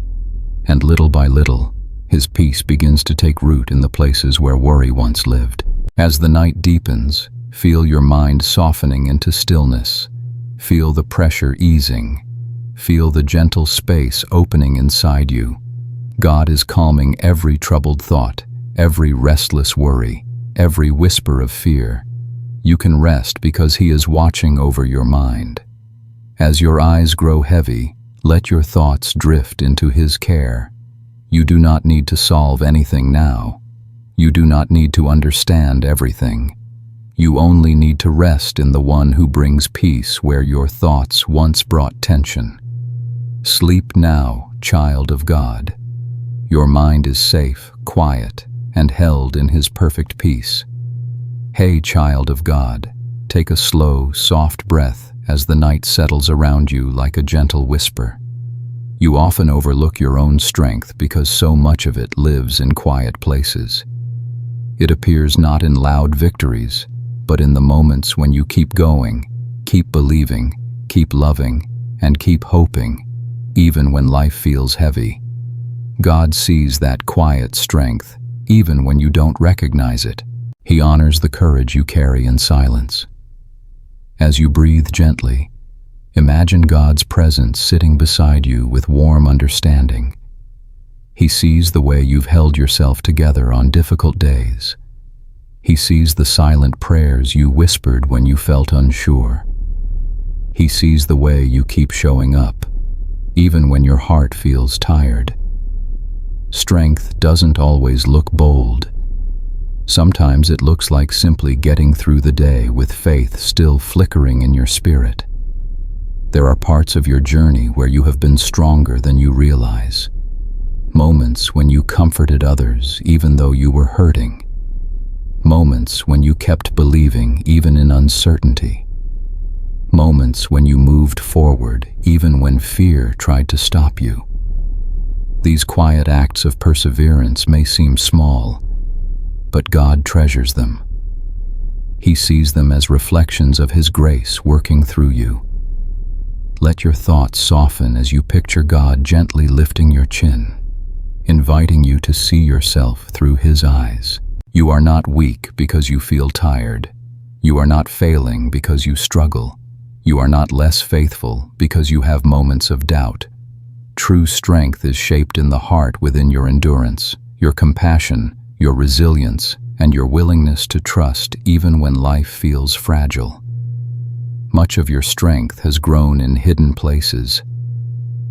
And little by little, His peace begins to take root in the places where worry once lived. As the night deepens, feel your mind softening into stillness. Feel the pressure easing. Feel the gentle space opening inside you. God is calming every troubled thought, every restless worry, every whisper of fear. You can rest because He is watching over your mind. As your eyes grow heavy, let your thoughts drift into His care. You do not need to solve anything now. You do not need to understand everything. You only need to rest in the One who brings peace where your thoughts once brought tension. Sleep now, child of God. Your mind is safe, quiet, and held in His perfect peace. Hey, child of God, take a slow, soft breath as the night settles around you like a gentle whisper. You often overlook your own strength because so much of it lives in quiet places. It appears not in loud victories, but in the moments when you keep going, keep believing, keep loving, and keep hoping, even when life feels heavy. God sees that quiet strength, even when you don't recognize it. He honors the courage you carry in silence. As you breathe gently, imagine God's presence sitting beside you with warm understanding. He sees the way you've held yourself together on difficult days. He sees the silent prayers you whispered when you felt unsure. He sees the way you keep showing up, even when your heart feels tired. Strength doesn't always look bold. Sometimes it looks like simply getting through the day with faith still flickering in your spirit. There are parts of your journey where you have been stronger than you realize. Moments when you comforted others even though you were hurting. Moments when you kept believing even in uncertainty. Moments when you moved forward even when fear tried to stop you. These quiet acts of perseverance may seem small, but God treasures them. He sees them as reflections of His grace working through you. Let your thoughts soften as you picture God gently lifting your chin, inviting you to see yourself through His eyes. You are not weak because you feel tired. You are not failing because you struggle. You are not less faithful because you have moments of doubt. True strength is shaped in the heart within your endurance, your compassion, your resilience, and your willingness to trust even when life feels fragile. Much of your strength has grown in hidden places,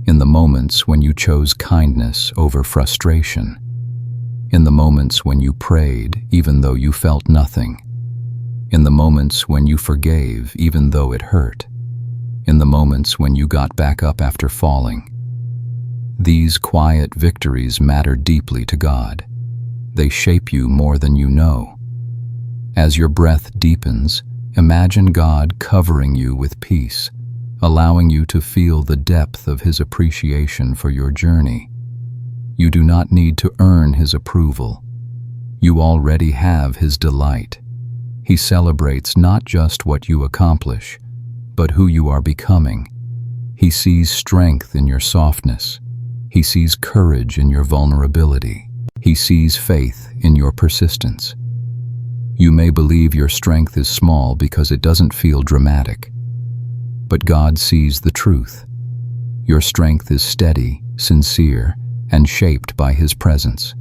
in the moments when you chose kindness over frustration, in the moments when you prayed even though you felt nothing, in the moments when you forgave even though it hurt, in the moments when you got back up after falling. These quiet victories matter deeply to God. They shape you more than you know. As your breath deepens, imagine God covering you with peace, allowing you to feel the depth of His appreciation for your journey. You do not need to earn His approval. You already have His delight. He celebrates not just what you accomplish, but who you are becoming. He sees strength in your softness. He sees courage in your vulnerability. He sees faith in your persistence. You may believe your strength is small because it doesn't feel dramatic. But God sees the truth. Your strength is steady, sincere, and shaped by His presence.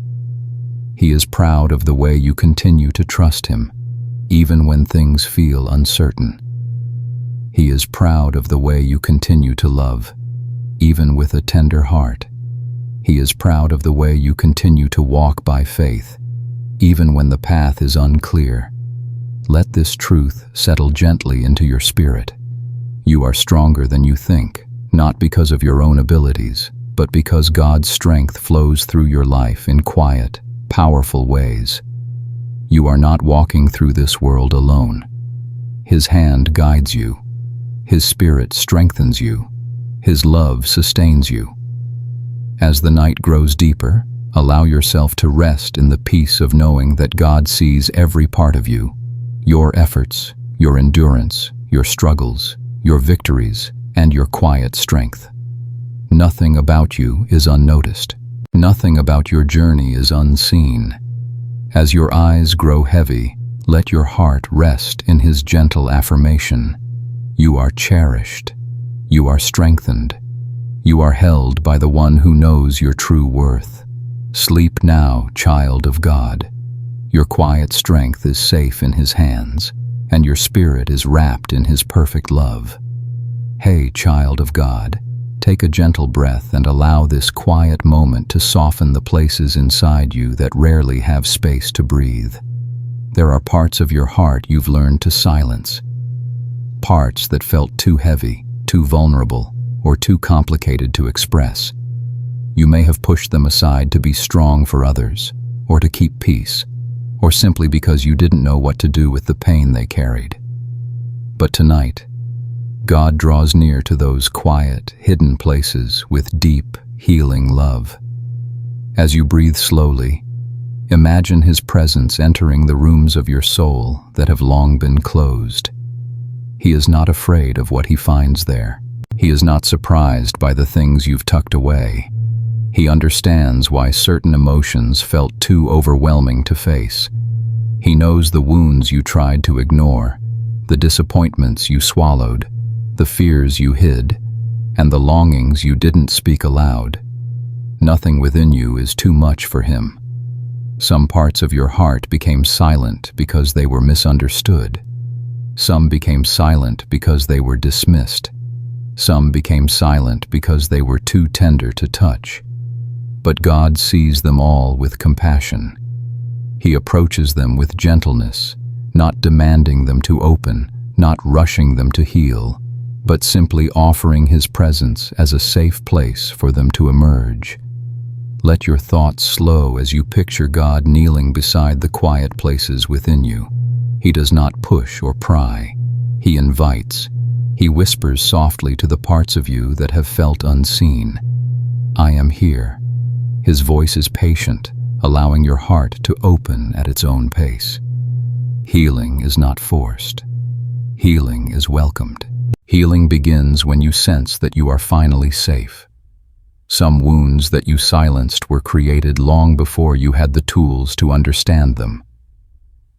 He is proud of the way you continue to trust Him, even when things feel uncertain. He is proud of the way you continue to love, even with a tender heart. He is proud of the way you continue to walk by faith, even when the path is unclear. Let this truth settle gently into your spirit. You are stronger than you think, not because of your own abilities, but because God's strength flows through your life in quiet, powerful ways. You are not walking through this world alone. His hand guides you. His Spirit strengthens you. His love sustains you. As the night grows deeper, allow yourself to rest in the peace of knowing that God sees every part of you, your efforts, your endurance, your struggles, your victories, and your quiet strength. Nothing about you is unnoticed. Nothing about your journey is unseen. As your eyes grow heavy, let your heart rest in His gentle affirmation. You are cherished. You are strengthened. You are held by the one who knows your true worth. Sleep now, child of God. Your quiet strength is safe in His hands, and your spirit is wrapped in His perfect love. Hey, child of God, take a gentle breath and allow this quiet moment to soften the places inside you that rarely have space to breathe. There are parts of your heart you've learned to silence. Parts that felt too heavy, too vulnerable, or too complicated to express. You may have pushed them aside to be strong for others, or to keep peace, or simply because you didn't know what to do with the pain they carried. But tonight, God draws near to those quiet, hidden places with deep, healing love. As you breathe slowly, imagine His presence entering the rooms of your soul that have long been closed. He is not afraid of what He finds there. He is not surprised by the things you've tucked away. He understands why certain emotions felt too overwhelming to face. He knows the wounds you tried to ignore, the disappointments you swallowed, the fears you hid, and the longings you didn't speak aloud. Nothing within you is too much for Him. Some parts of your heart became silent because they were misunderstood. Some became silent because they were dismissed. Some became silent because they were too tender to touch. But God sees them all with compassion. He approaches them with gentleness, not demanding them to open, not rushing them to heal, but simply offering His presence as a safe place for them to emerge. Let your thoughts slow as you picture God kneeling beside the quiet places within you. He does not push or pry. He invites. He whispers softly to the parts of you that have felt unseen. I am here. His voice is patient, allowing your heart to open at its own pace. Healing is not forced. Healing is welcomed. Healing begins when you sense that you are finally safe. Some wounds that you silenced were created long before you had the tools to understand them.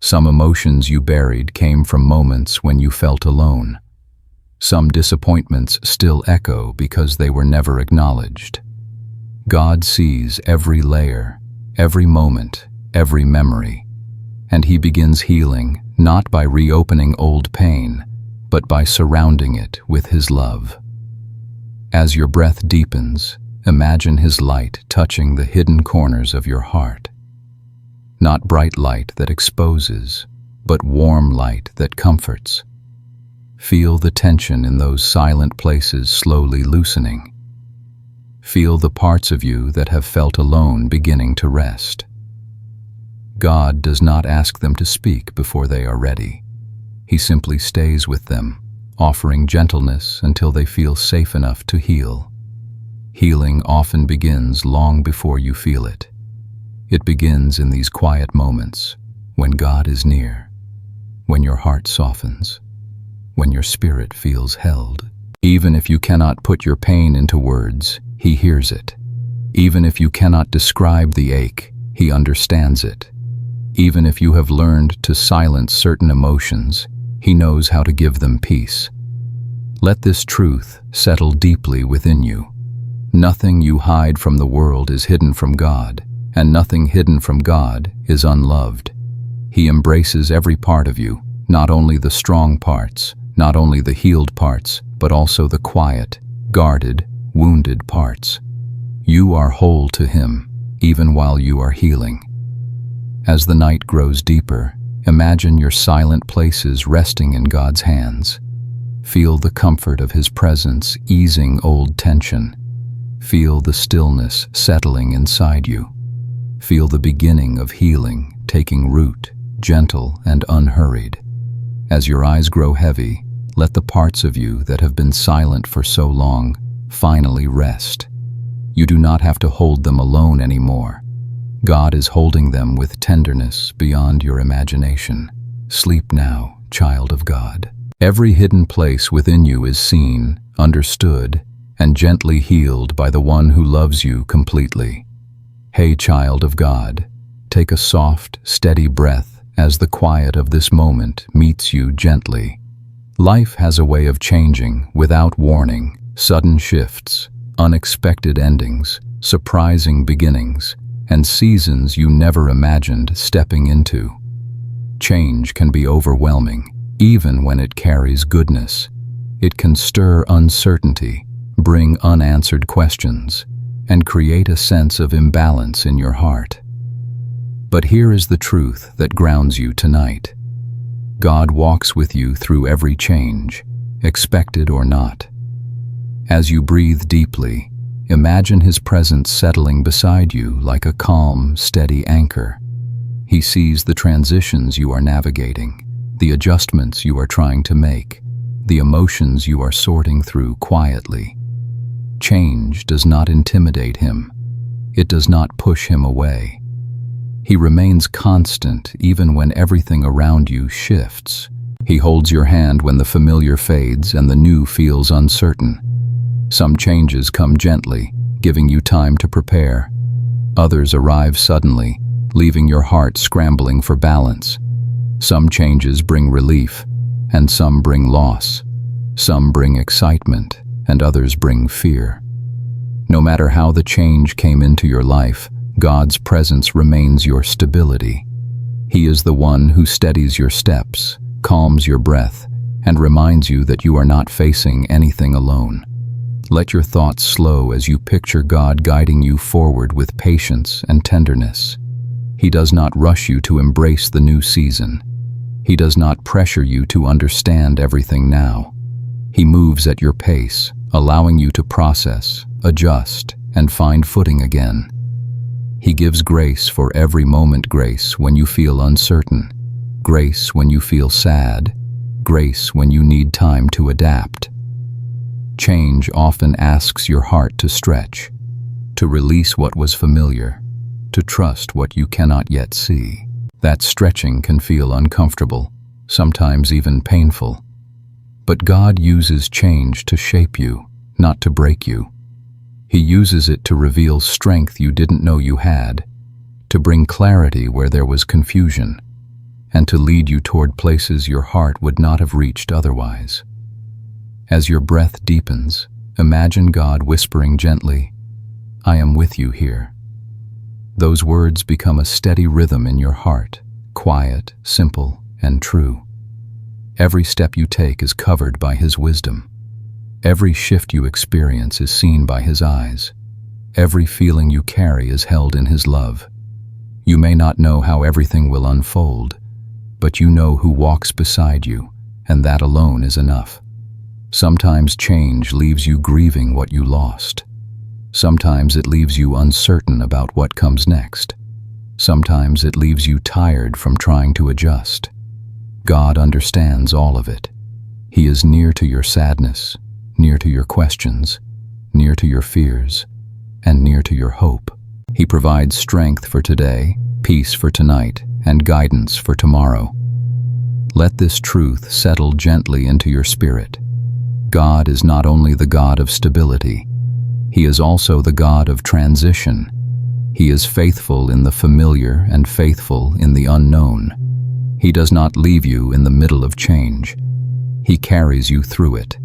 Some emotions you buried came from moments when you felt alone. Some disappointments still echo because they were never acknowledged. God sees every layer, every moment, every memory, and He begins healing not by reopening old pain, but by surrounding it with His love. As your breath deepens, imagine His light touching the hidden corners of your heart. Not bright light that exposes, but warm light that comforts. Feel the tension in those silent places slowly loosening. Feel the parts of you that have felt alone beginning to rest. God does not ask them to speak before they are ready. He simply stays with them, offering gentleness until they feel safe enough to heal. Healing often begins long before you feel it. It begins in these quiet moments, when God is near, when your heart softens, when your spirit feels held. Even if you cannot put your pain into words, He hears it. Even if you cannot describe the ache, He understands it. Even if you have learned to silence certain emotions, He knows how to give them peace. Let this truth settle deeply within you. Nothing you hide from the world is hidden from God, and nothing hidden from God is unloved. He embraces every part of you, not only the strong parts, not only the healed parts, but also the quiet, guarded, wounded parts. You are whole to Him, even while you are healing. As the night grows deeper, imagine your silent places resting in God's hands. Feel the comfort of His presence easing old tension. Feel the stillness settling inside you. Feel the beginning of healing taking root, gentle and unhurried. As your eyes grow heavy, let the parts of you that have been silent for so long finally rest. You do not have to hold them alone anymore. God is holding them with tenderness beyond your imagination. Sleep now, child of God. Every hidden place within you is seen, understood, and gently healed by the one who loves you completely. Hey, child of God, take a soft, steady breath as the quiet of this moment meets you gently. Life has a way of changing without warning, sudden shifts, unexpected endings, surprising beginnings, and seasons you never imagined stepping into. Change can be overwhelming, even when it carries goodness. It can stir uncertainty, bring unanswered questions, and create a sense of imbalance in your heart. But here is the truth that grounds you tonight. God walks with you through every change, expected or not. As you breathe deeply, imagine His presence settling beside you like a calm, steady anchor. He sees the transitions you are navigating, the adjustments you are trying to make, the emotions you are sorting through quietly. Change does not intimidate Him. It does not push Him away. He remains constant even when everything around you shifts. He holds your hand when the familiar fades and the new feels uncertain. Some changes come gently, giving you time to prepare. Others arrive suddenly, leaving your heart scrambling for balance. Some changes bring relief, and some bring loss. Some bring excitement, and others bring fear. No matter how the change came into your life, God's presence remains your stability. He is the one who steadies your steps, calms your breath, and reminds you that you are not facing anything alone. Let your thoughts slow as you picture God guiding you forward with patience and tenderness. He does not rush you to embrace the new season. He does not pressure you to understand everything now. He moves at your pace, allowing you to process, adjust, and find footing again. He gives grace for every moment, grace when you feel uncertain, grace when you feel sad, grace when you need time to adapt. Change often asks your heart to stretch, to release what was familiar, to trust what you cannot yet see. That stretching can feel uncomfortable, sometimes even painful. But God uses change to shape you, not to break you. He uses it to reveal strength you didn't know you had, to bring clarity where there was confusion, and to lead you toward places your heart would not have reached otherwise. As your breath deepens, imagine God whispering gently, "I am with you here." Those words become a steady rhythm in your heart, quiet, simple, and true. Every step you take is covered by His wisdom. Every shift you experience is seen by His eyes. Every feeling you carry is held in His love. You may not know how everything will unfold, but you know who walks beside you, and that alone is enough. Sometimes change leaves you grieving what you lost. Sometimes it leaves you uncertain about what comes next. Sometimes it leaves you tired from trying to adjust. God understands all of it. He is near to your sadness, near to your questions, near to your fears, and near to your hope. He provides strength for today, peace for tonight, and guidance for tomorrow. Let this truth settle gently into your spirit. God is not only the God of stability, He is also the God of transition. He is faithful in the familiar and faithful in the unknown. He does not leave you in the middle of change. He carries you through it.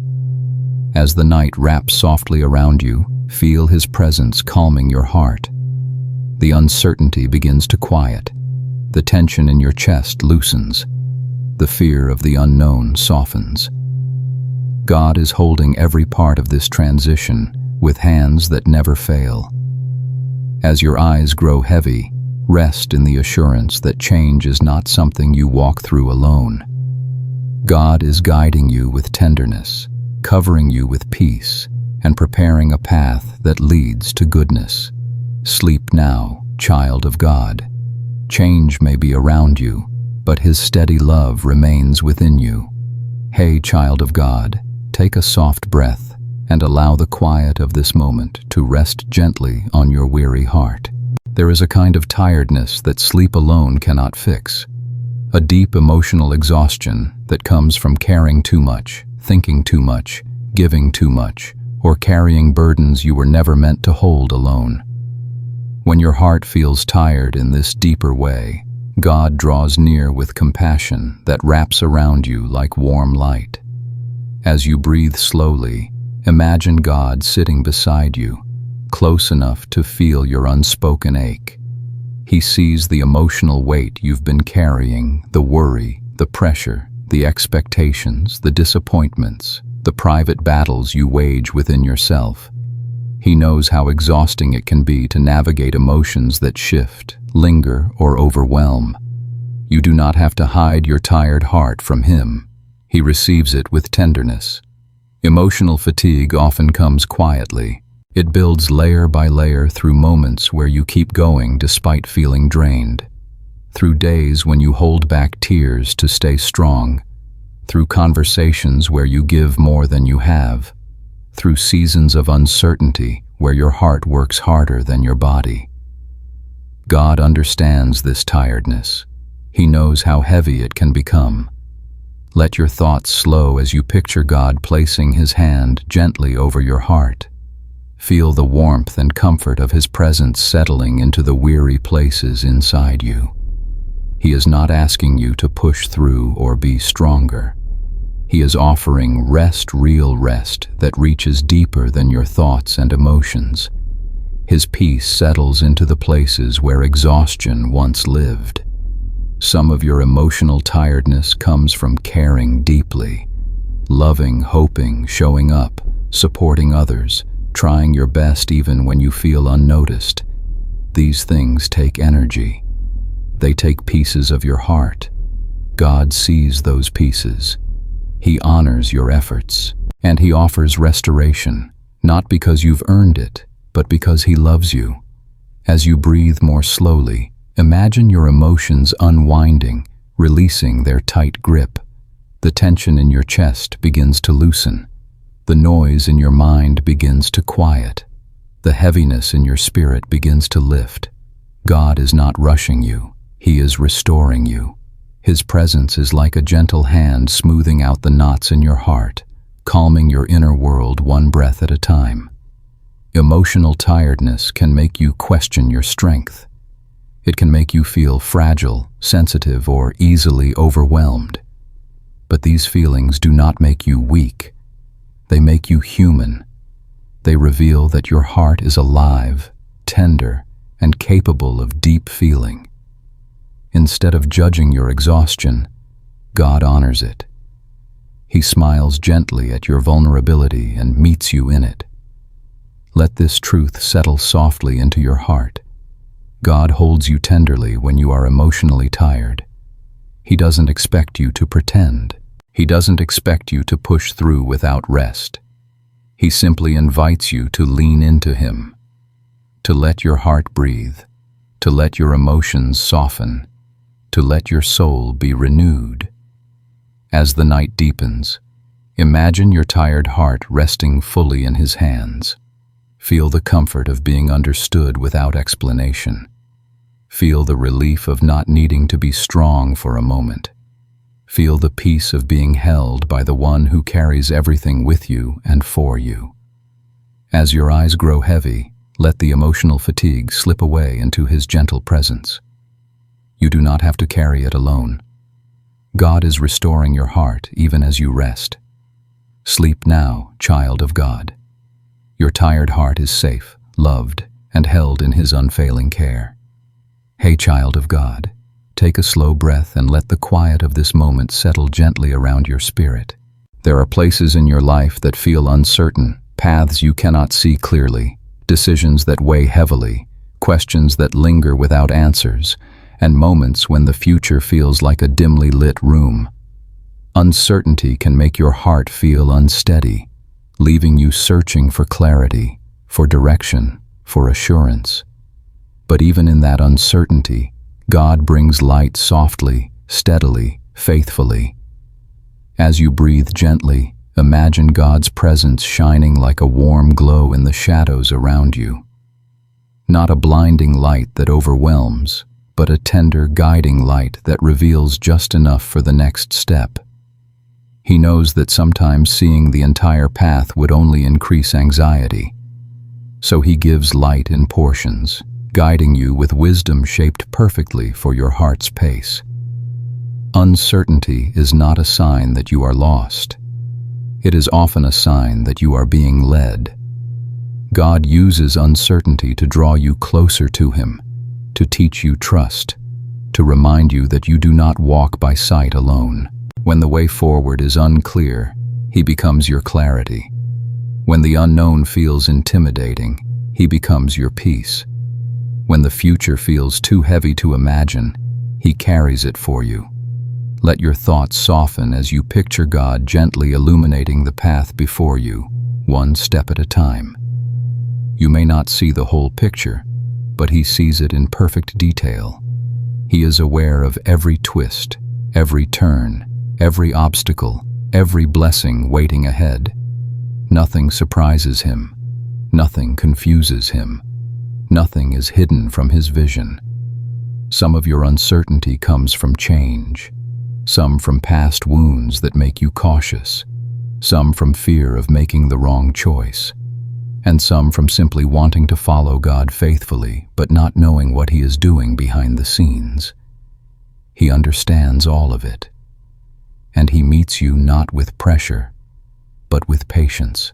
As the night wraps softly around you, feel His presence calming your heart. The uncertainty begins to quiet. The tension in your chest loosens. The fear of the unknown softens. God is holding every part of this transition with hands that never fail. As your eyes grow heavy, rest in the assurance that change is not something you walk through alone. God is guiding you with tenderness, covering you with peace, and preparing a path that leads to goodness. Sleep now, child of God. Change may be around you, but His steady love remains within you. Hey, child of God, take a soft breath and allow the quiet of this moment to rest gently on your weary heart. There is a kind of tiredness that sleep alone cannot fix. A deep emotional exhaustion that comes from caring too much, thinking too much, giving too much, or carrying burdens you were never meant to hold alone. When your heart feels tired in this deeper way, God draws near with compassion that wraps around you like warm light. As you breathe slowly, imagine God sitting beside you, close enough to feel your unspoken ache. He sees the emotional weight you've been carrying, the worry, the pressure, the expectations, the disappointments, the private battles you wage within yourself. He knows how exhausting it can be to navigate emotions that shift, linger, or overwhelm. You do not have to hide your tired heart from Him. He receives it with tenderness. Emotional fatigue often comes quietly. It builds layer by layer through moments where you keep going despite feeling drained. Through days when you hold back tears to stay strong. Through conversations where you give more than you have. Through seasons of uncertainty where your heart works harder than your body. God understands this tiredness. He knows how heavy it can become. Let your thoughts slow as you picture God placing His hand gently over your heart. Feel the warmth and comfort of His presence settling into the weary places inside you. He is not asking you to push through or be stronger. He is offering rest, real rest that reaches deeper than your thoughts and emotions. His peace settles into the places where exhaustion once lived. Some of your emotional tiredness comes from caring deeply, loving, hoping, showing up, supporting others, trying your best even when you feel unnoticed. These things take energy. They take pieces of your heart. God sees those pieces. He honors your efforts, and He offers restoration, not because you've earned it, but because He loves you. As you breathe more slowly, imagine your emotions unwinding, releasing their tight grip. The tension in your chest begins to loosen. The noise in your mind begins to quiet. The heaviness in your spirit begins to lift. God is not rushing you. He is restoring you. His presence is like a gentle hand smoothing out the knots in your heart, calming your inner world one breath at a time. Emotional tiredness can make you question your strength. It can make you feel fragile, sensitive, or easily overwhelmed. But these feelings do not make you weak. They make you human. They reveal that your heart is alive, tender, and capable of deep feeling. Instead of judging your exhaustion, God honors it. He smiles gently at your vulnerability and meets you in it. Let this truth settle softly into your heart. God holds you tenderly when you are emotionally tired. He doesn't expect you to pretend. He doesn't expect you to push through without rest. He simply invites you to lean into Him, to let your heart breathe, to let your emotions soften, to let your soul be renewed. As the night deepens, Imagine your tired heart resting fully in His hands. Feel the comfort of being understood without explanation. Feel the relief of not needing to be strong for a moment. Feel the peace of being held by the One who carries everything with you and for you. As your eyes grow heavy, let the emotional fatigue slip away into His gentle presence. You do not have to carry it alone. God is restoring your heart even as you rest. Sleep now, child of God. Your tired heart is safe, loved, and held in His unfailing care. Hey, child of God, take a slow breath and let the quiet of this moment settle gently around your spirit. There are places in your life that feel uncertain, paths you cannot see clearly, decisions that weigh heavily, questions that linger without answers, and moments when the future feels like a dimly lit room. Uncertainty can make your heart feel unsteady, leaving you searching for clarity, for direction, for assurance. But even in that uncertainty, God brings light softly, steadily, faithfully. As you breathe gently, imagine God's presence shining like a warm glow in the shadows around you. Not a blinding light that overwhelms, but a tender, guiding light that reveals just enough for the next step. He knows that sometimes seeing the entire path would only increase anxiety. So He gives light in portions, guiding you with wisdom shaped perfectly for your heart's pace. Uncertainty is not a sign that you are lost. It is often a sign that you are being led. God uses uncertainty to draw you closer to Him, to teach you trust, to remind you that you do not walk by sight alone. When the way forward is unclear, He becomes your clarity. When the unknown feels intimidating, He becomes your peace. When the future feels too heavy to imagine, He carries it for you. Let your thoughts soften as you picture God gently illuminating the path before you, one step at a time. You may not see the whole picture, but He sees it in perfect detail. He is aware of every twist, every turn, every obstacle, every blessing waiting ahead. Nothing surprises Him. Nothing confuses Him. Nothing is hidden from His vision. Some of your uncertainty comes from change. Some from past wounds that make you cautious. Some from fear of making the wrong choice. And some from simply wanting to follow God faithfully but not knowing what He is doing behind the scenes. He understands all of it. And He meets you not with pressure, but with patience.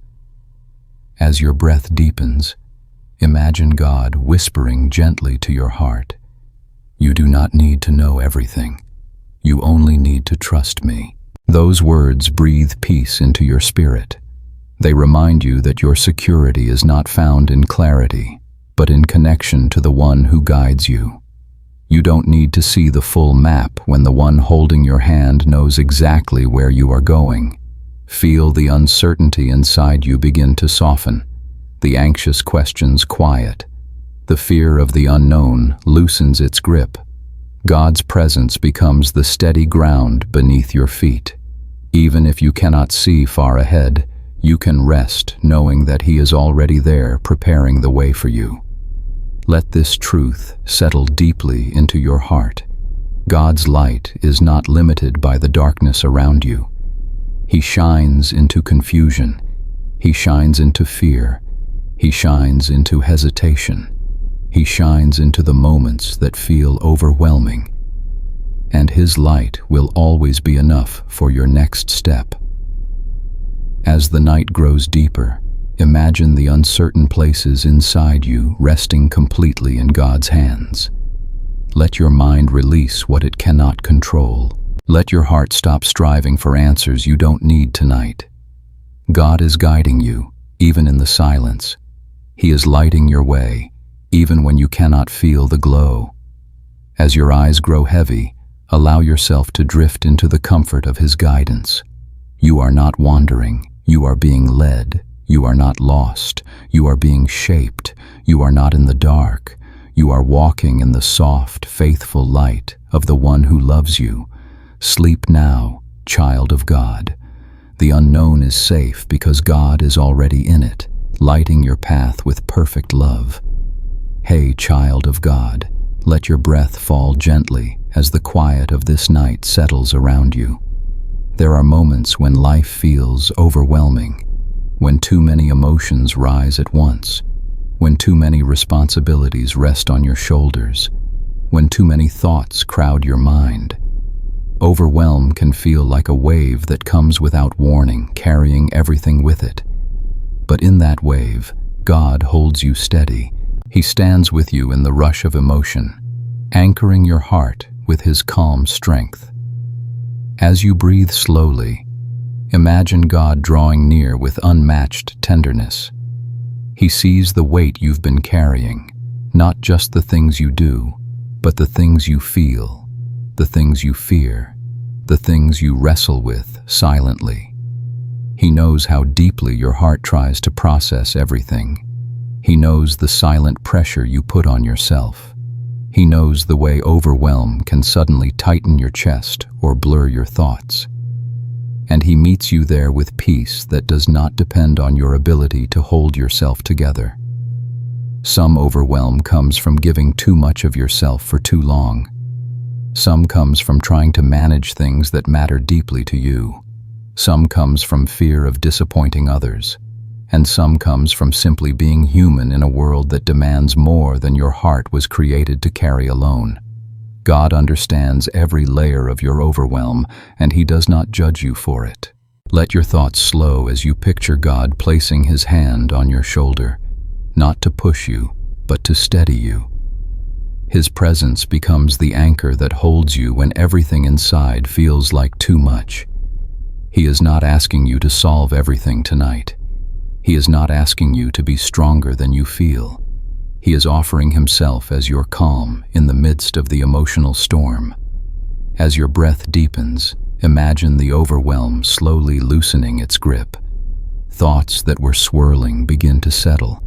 As your breath deepens, imagine God whispering gently to your heart, "You do not need to know everything. You only need to trust me." Those words breathe peace into your spirit. They remind you that your security is not found in clarity, but in connection to the One who guides you. You don't need to see the full map when the One holding your hand knows exactly where you are going. Feel the uncertainty inside you begin to soften, the anxious questions quiet. The fear of the unknown loosens its grip. God's presence becomes the steady ground beneath your feet. Even if you cannot see far ahead, you can rest knowing that He is already there preparing the way for you. Let this truth settle deeply into your heart. God's light is not limited by the darkness around you. He shines into confusion. He shines into fear. He shines into hesitation. He shines into the moments that feel overwhelming. And His light will always be enough for your next step. As the night grows deeper, imagine the uncertain places inside you resting completely in God's hands. Let your mind release what it cannot control. Let your heart stop striving for answers you don't need tonight. God is guiding you, even in the silence. He is lighting your way, even when you cannot feel the glow. As your eyes grow heavy, allow yourself to drift into the comfort of His guidance. You are not wandering. You are being led. You are not lost. You are being shaped. You are not in the dark. You are walking in the soft, faithful light of the One who loves you. Sleep now, child of God. The unknown is safe because God is already in it, lighting your path with perfect love. Hey, child of God, let your breath fall gently as the quiet of this night settles around you. There are moments when life feels overwhelming, when too many emotions rise at once, when too many responsibilities rest on your shoulders, when too many thoughts crowd your mind. Overwhelm can feel like a wave that comes without warning, carrying everything with it. But in that wave, God holds you steady. He stands with you in the rush of emotion, anchoring your heart with His calm strength. As you breathe slowly, imagine God drawing near with unmatched tenderness. He sees the weight you've been carrying, not just the things you do, but the things you feel, the things you fear, the things you wrestle with silently. He knows how deeply your heart tries to process everything. He knows the silent pressure you put on yourself. He knows the way overwhelm can suddenly tighten your chest or blur your thoughts. And He meets you there with peace that does not depend on your ability to hold yourself together. Some overwhelm comes from giving too much of yourself for too long. Some comes from trying to manage things that matter deeply to you. Some comes from fear of disappointing others. And some comes from simply being human in a world that demands more than your heart was created to carry alone. God understands every layer of your overwhelm, and He does not judge you for it. Let your thoughts slow as you picture God placing His hand on your shoulder, not to push you, but to steady you. His presence becomes the anchor that holds you when everything inside feels like too much. He is not asking you to solve everything tonight. He is not asking you to be stronger than you feel. He is offering Himself as your calm in the midst of the emotional storm. As your breath deepens, imagine the overwhelm slowly loosening its grip. Thoughts that were swirling begin to settle.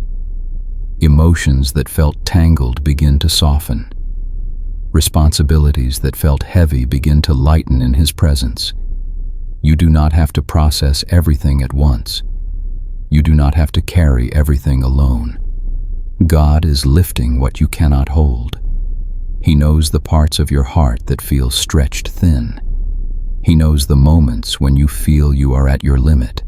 Emotions that felt tangled begin to soften. Responsibilities that felt heavy begin to lighten in His presence. You do not have to process everything at once. You do not have to carry everything alone. God is lifting what you cannot hold. He knows the parts of your heart that feel stretched thin. He knows the moments when you feel you are at your limit.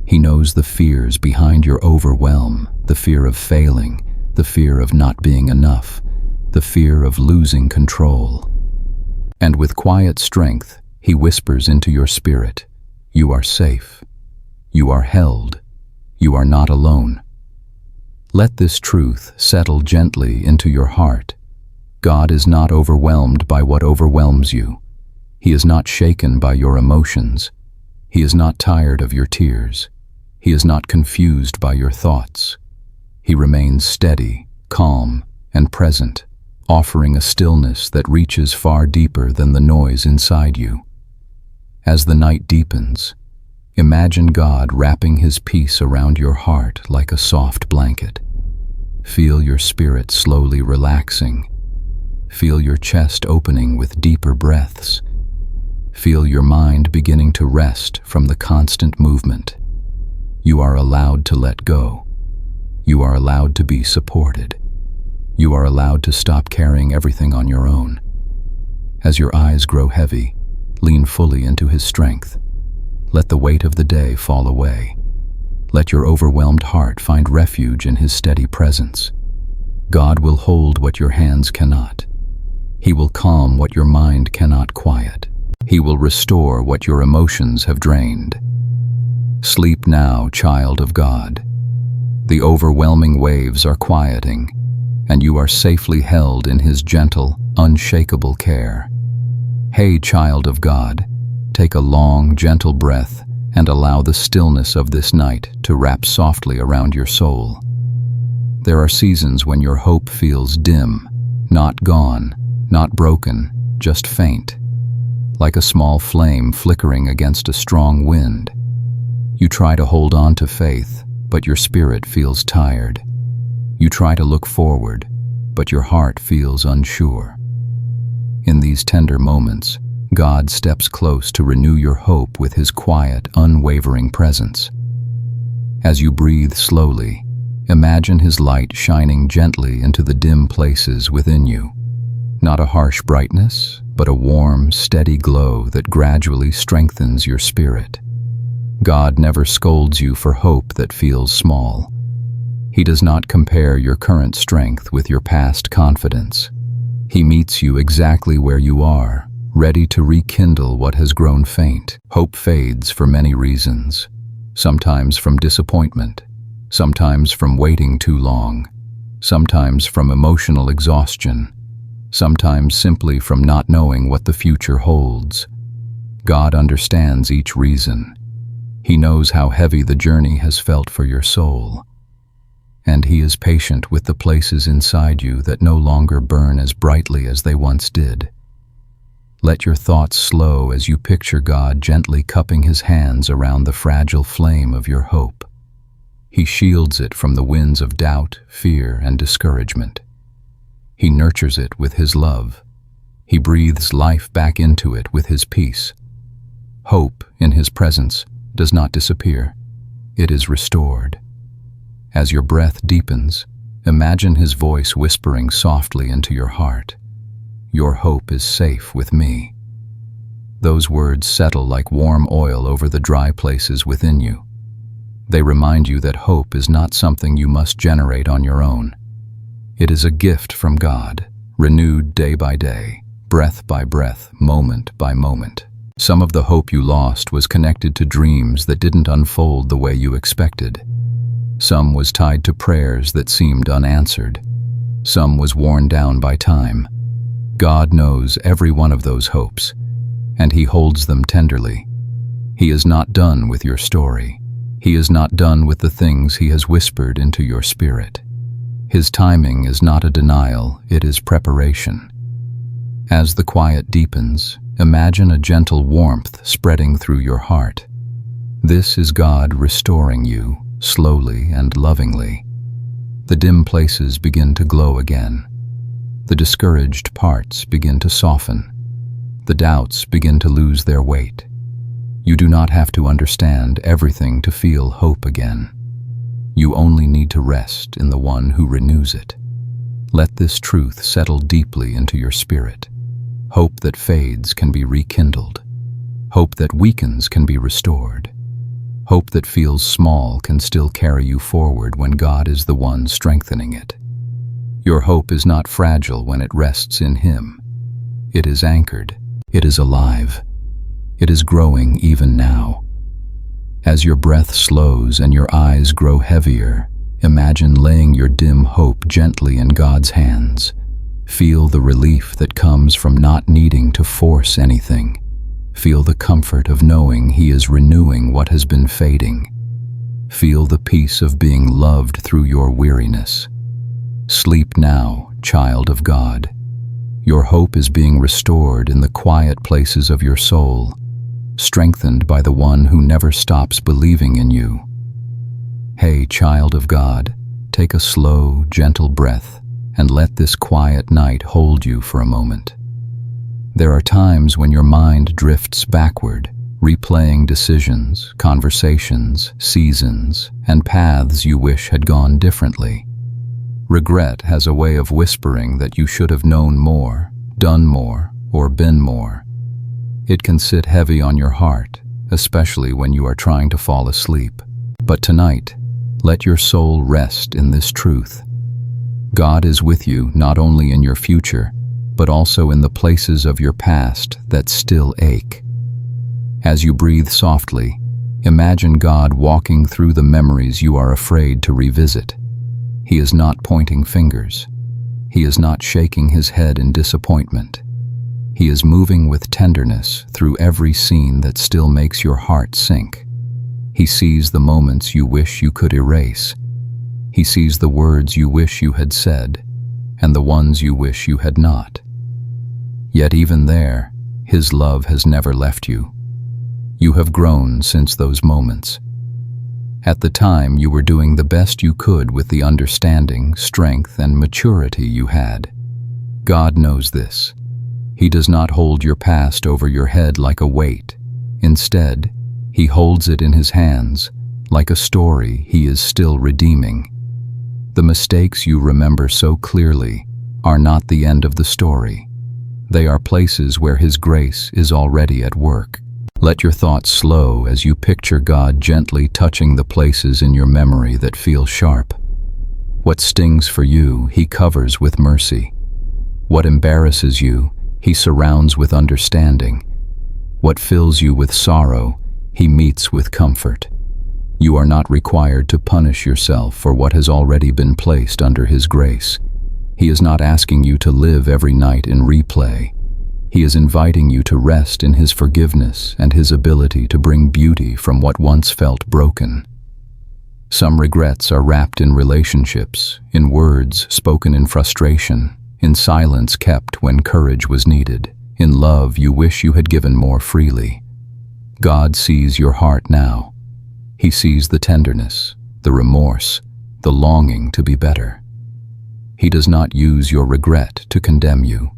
He knows the fears behind your overwhelm, the fear of failing, the fear of not being enough, the fear of losing control. And with quiet strength, He whispers into your spirit, "You are safe. You are held. You are not alone." Let this truth settle gently into your heart. God is not overwhelmed by what overwhelms you. He is not shaken by your emotions. He is not tired of your tears. He is not confused by your thoughts. He remains steady, calm, and present, offering a stillness that reaches far deeper than the noise inside you. As the night deepens, imagine God wrapping His peace around your heart like a soft blanket. Feel your spirit slowly relaxing. Feel your chest opening with deeper breaths. Feel your mind beginning to rest from the constant movement. You are allowed to let go. You are allowed to be supported. You are allowed to stop carrying everything on your own. As your eyes grow heavy, lean fully into His strength. Let the weight of the day fall away. Let your overwhelmed heart find refuge in His steady presence. God will hold what your hands cannot. He will calm what your mind cannot quiet. He will restore what your emotions have drained. Sleep now, child of God. The overwhelming waves are quieting, and you are safely held in His gentle, unshakable care. Hey, child of God, take a long, gentle breath and allow the stillness of this night to wrap softly around your soul. There are seasons when your hope feels dim, not gone, not broken, just faint, like a small flame flickering against a strong wind. You try to hold on to faith, but your spirit feels tired. You try to look forward, but your heart feels unsure. In these tender moments, God steps close to renew your hope with His quiet, unwavering presence. As you breathe slowly, imagine His light shining gently into the dim places within you. Not a harsh brightness, but a warm, steady glow that gradually strengthens your spirit. God never scolds you for hope that feels small. He does not compare your current strength with your past confidence. He meets you exactly where you are, ready to rekindle what has grown faint. Hope fades for many reasons, sometimes from disappointment, sometimes from waiting too long, sometimes from emotional exhaustion, sometimes simply from not knowing what the future holds. God understands each reason. He knows how heavy the journey has felt for your soul. And He is patient with the places inside you that no longer burn as brightly as they once did. Let your thoughts slow as you picture God gently cupping His hands around the fragile flame of your hope. He shields it from the winds of doubt, fear, and discouragement. He nurtures it with His love. He breathes life back into it with His peace. Hope, in His presence, does not disappear. It is restored. As your breath deepens, imagine His voice whispering softly into your heart. Your hope is safe with me. Those words settle like warm oil over the dry places within you. They remind you that hope is not something you must generate on your own. It is a gift from God, renewed day by day, breath by breath, moment by moment. Some of the hope you lost was connected to dreams that didn't unfold the way you expected. Some was tied to prayers that seemed unanswered. Some was worn down by time. God knows every one of those hopes, and He holds them tenderly. He is not done with your story. He is not done with the things He has whispered into your spirit. His timing is not a denial, it is preparation. As the quiet deepens, imagine a gentle warmth spreading through your heart. This is God restoring you, slowly and lovingly. The dim places begin to glow again. The discouraged parts begin to soften. The doubts begin to lose their weight. You do not have to understand everything to feel hope again. You only need to rest in the One who renews it. Let this truth settle deeply into your spirit. Hope that fades can be rekindled. Hope that weakens can be restored. Hope that feels small can still carry you forward when God is the one strengthening it. Your hope is not fragile when it rests in Him. It is anchored. It is alive. It is growing even now. As your breath slows and your eyes grow heavier, imagine laying your dim hope gently in God's hands. Feel the relief that comes from not needing to force anything. Feel the comfort of knowing He is renewing what has been fading. Feel the peace of being loved through your weariness. Sleep now, child of God. Your hope is being restored in the quiet places of your soul, strengthened by the One who never stops believing in you. Hey, child of God, take a slow, gentle breath and let this quiet night hold you for a moment. There are times when your mind drifts backward, replaying decisions, conversations, seasons, and paths you wish had gone differently. Regret has a way of whispering that you should have known more, done more, or been more. It can sit heavy on your heart, especially when you are trying to fall asleep. But tonight, let your soul rest in this truth. God is with you not only in your future, but also in the places of your past that still ache. As you breathe softly, imagine God walking through the memories you are afraid to revisit. He is not pointing fingers. He is not shaking His head in disappointment. He is moving with tenderness through every scene that still makes your heart sink. He sees the moments you wish you could erase. He sees the words you wish you had said, and the ones you wish you had not. Yet even there, His love has never left you. You have grown since those moments. At the time, you were doing the best you could with the understanding, strength, and maturity you had. God knows this. He does not hold your past over your head like a weight. Instead, he holds it in his hands, like a story he is still redeeming. The mistakes you remember so clearly are not the end of the story. They are places where his grace is already at work. Let your thoughts slow as you picture God gently touching the places in your memory that feel sharp. What stings for you, he covers with mercy. What embarrasses you, he surrounds with understanding. What fills you with sorrow, he meets with comfort. You are not required to punish yourself for what has already been placed under his grace. He is not asking you to live every night in replay. He is inviting you to rest in his forgiveness and his ability to bring beauty from what once felt broken. Some regrets are wrapped in relationships, in words spoken in frustration, in silence kept when courage was needed, in love you wish you had given more freely. God sees your heart now. He sees the tenderness, the remorse, the longing to be better. He does not use your regret to condemn you.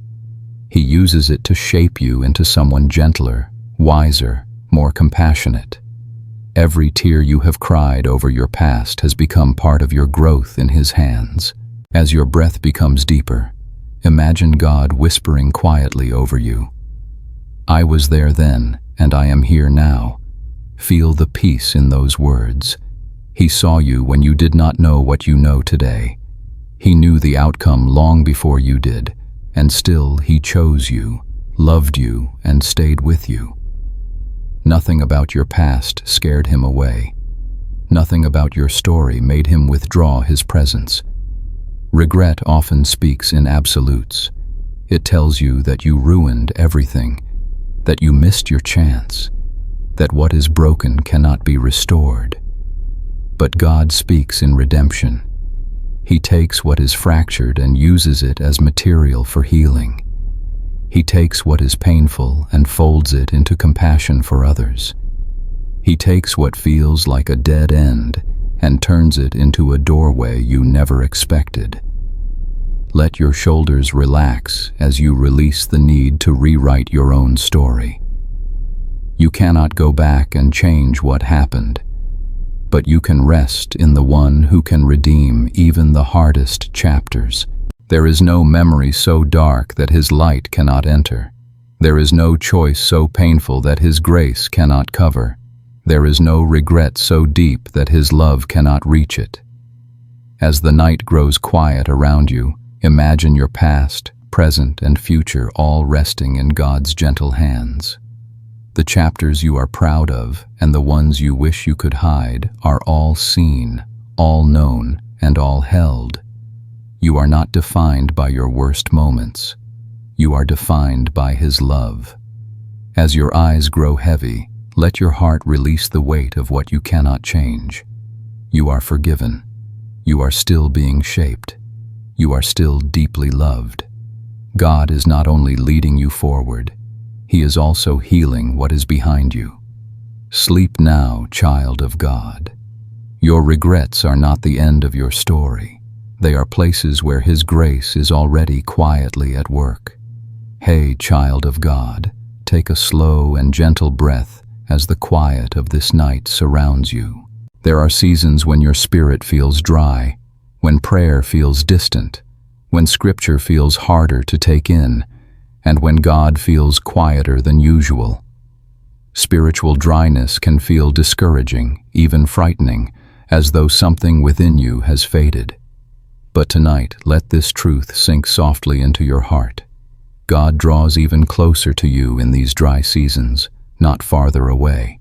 He uses it to shape you into someone gentler, wiser, more compassionate. Every tear you have cried over your past has become part of your growth in his hands. As your breath becomes deeper, imagine God whispering quietly over you. I was there then, and I am here now. Feel the peace in those words. He saw you when you did not know what you know today. He knew the outcome long before you did, and still he chose you, loved you, and stayed with you. Nothing about your past scared him away. Nothing about your story made him withdraw his presence. Regret often speaks in absolutes. It tells you that you ruined everything, that you missed your chance, that what is broken cannot be restored. But God speaks in redemption. He takes what is fractured and uses it as material for healing. He takes what is painful and folds it into compassion for others. He takes what feels like a dead end and turns it into a doorway you never expected. Let your shoulders relax as you release the need to rewrite your own story. You cannot go back and change what happened, but you can rest in the one who can redeem even the hardest chapters. There is no memory so dark that his light cannot enter. There is no choice so painful that his grace cannot cover. There is no regret so deep that his love cannot reach it. As the night grows quiet around you, imagine your past, present, and future all resting in God's gentle hands. The chapters you are proud of and the ones you wish you could hide are all seen, all known, and all held. You are not defined by your worst moments. You are defined by his love. As your eyes grow heavy, let your heart release the weight of what you cannot change. You are forgiven. You are still being shaped. You are still deeply loved. God is not only leading you forward, he is also healing what is behind you. Sleep now, child of God. Your regrets are not the end of your story. They are places where his grace is already quietly at work. Hey, child of God, take a slow and gentle breath as the quiet of this night surrounds you. There are seasons when your spirit feels dry, when prayer feels distant, when scripture feels harder to take in, and when God feels quieter than usual. Spiritual dryness can feel discouraging, even frightening, as though something within you has faded. But tonight, let this truth sink softly into your heart. God draws even closer to you in these dry seasons, not farther away.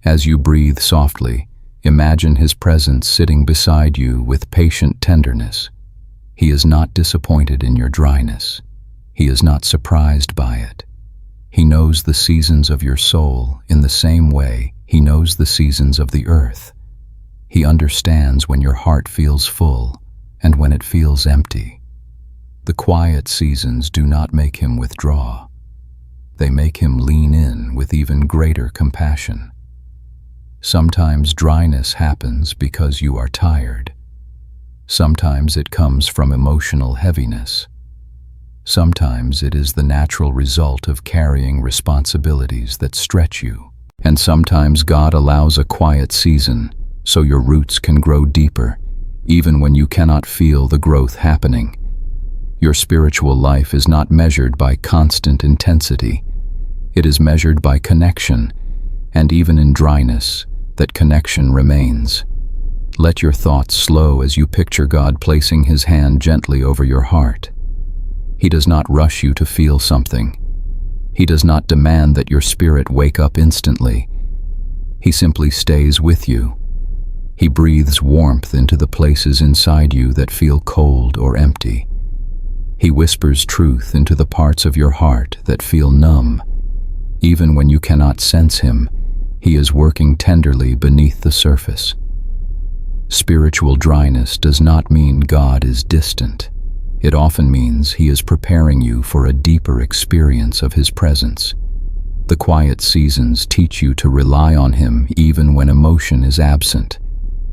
As you breathe softly, imagine his presence sitting beside you with patient tenderness. He is not disappointed in your dryness. He is not surprised by it. He knows the seasons of your soul in the same way he knows the seasons of the earth. He understands when your heart feels full and when it feels empty. The quiet seasons do not make him withdraw. They make him lean in with even greater compassion. Sometimes dryness happens because you are tired. Sometimes it comes from emotional heaviness. Sometimes it is the natural result of carrying responsibilities that stretch you. And sometimes God allows a quiet season so your roots can grow deeper, even when you cannot feel the growth happening. Your spiritual life is not measured by constant intensity. It is measured by connection, and even in dryness, that connection remains. Let your thoughts slow as you picture God placing His hand gently over your heart. He does not rush you to feel something. He does not demand that your spirit wake up instantly. He simply stays with you. He breathes warmth into the places inside you that feel cold or empty. He whispers truth into the parts of your heart that feel numb. Even when you cannot sense Him, He is working tenderly beneath the surface. Spiritual dryness does not mean God is distant. It often means He is preparing you for a deeper experience of His presence. The quiet seasons teach you to rely on Him even when emotion is absent.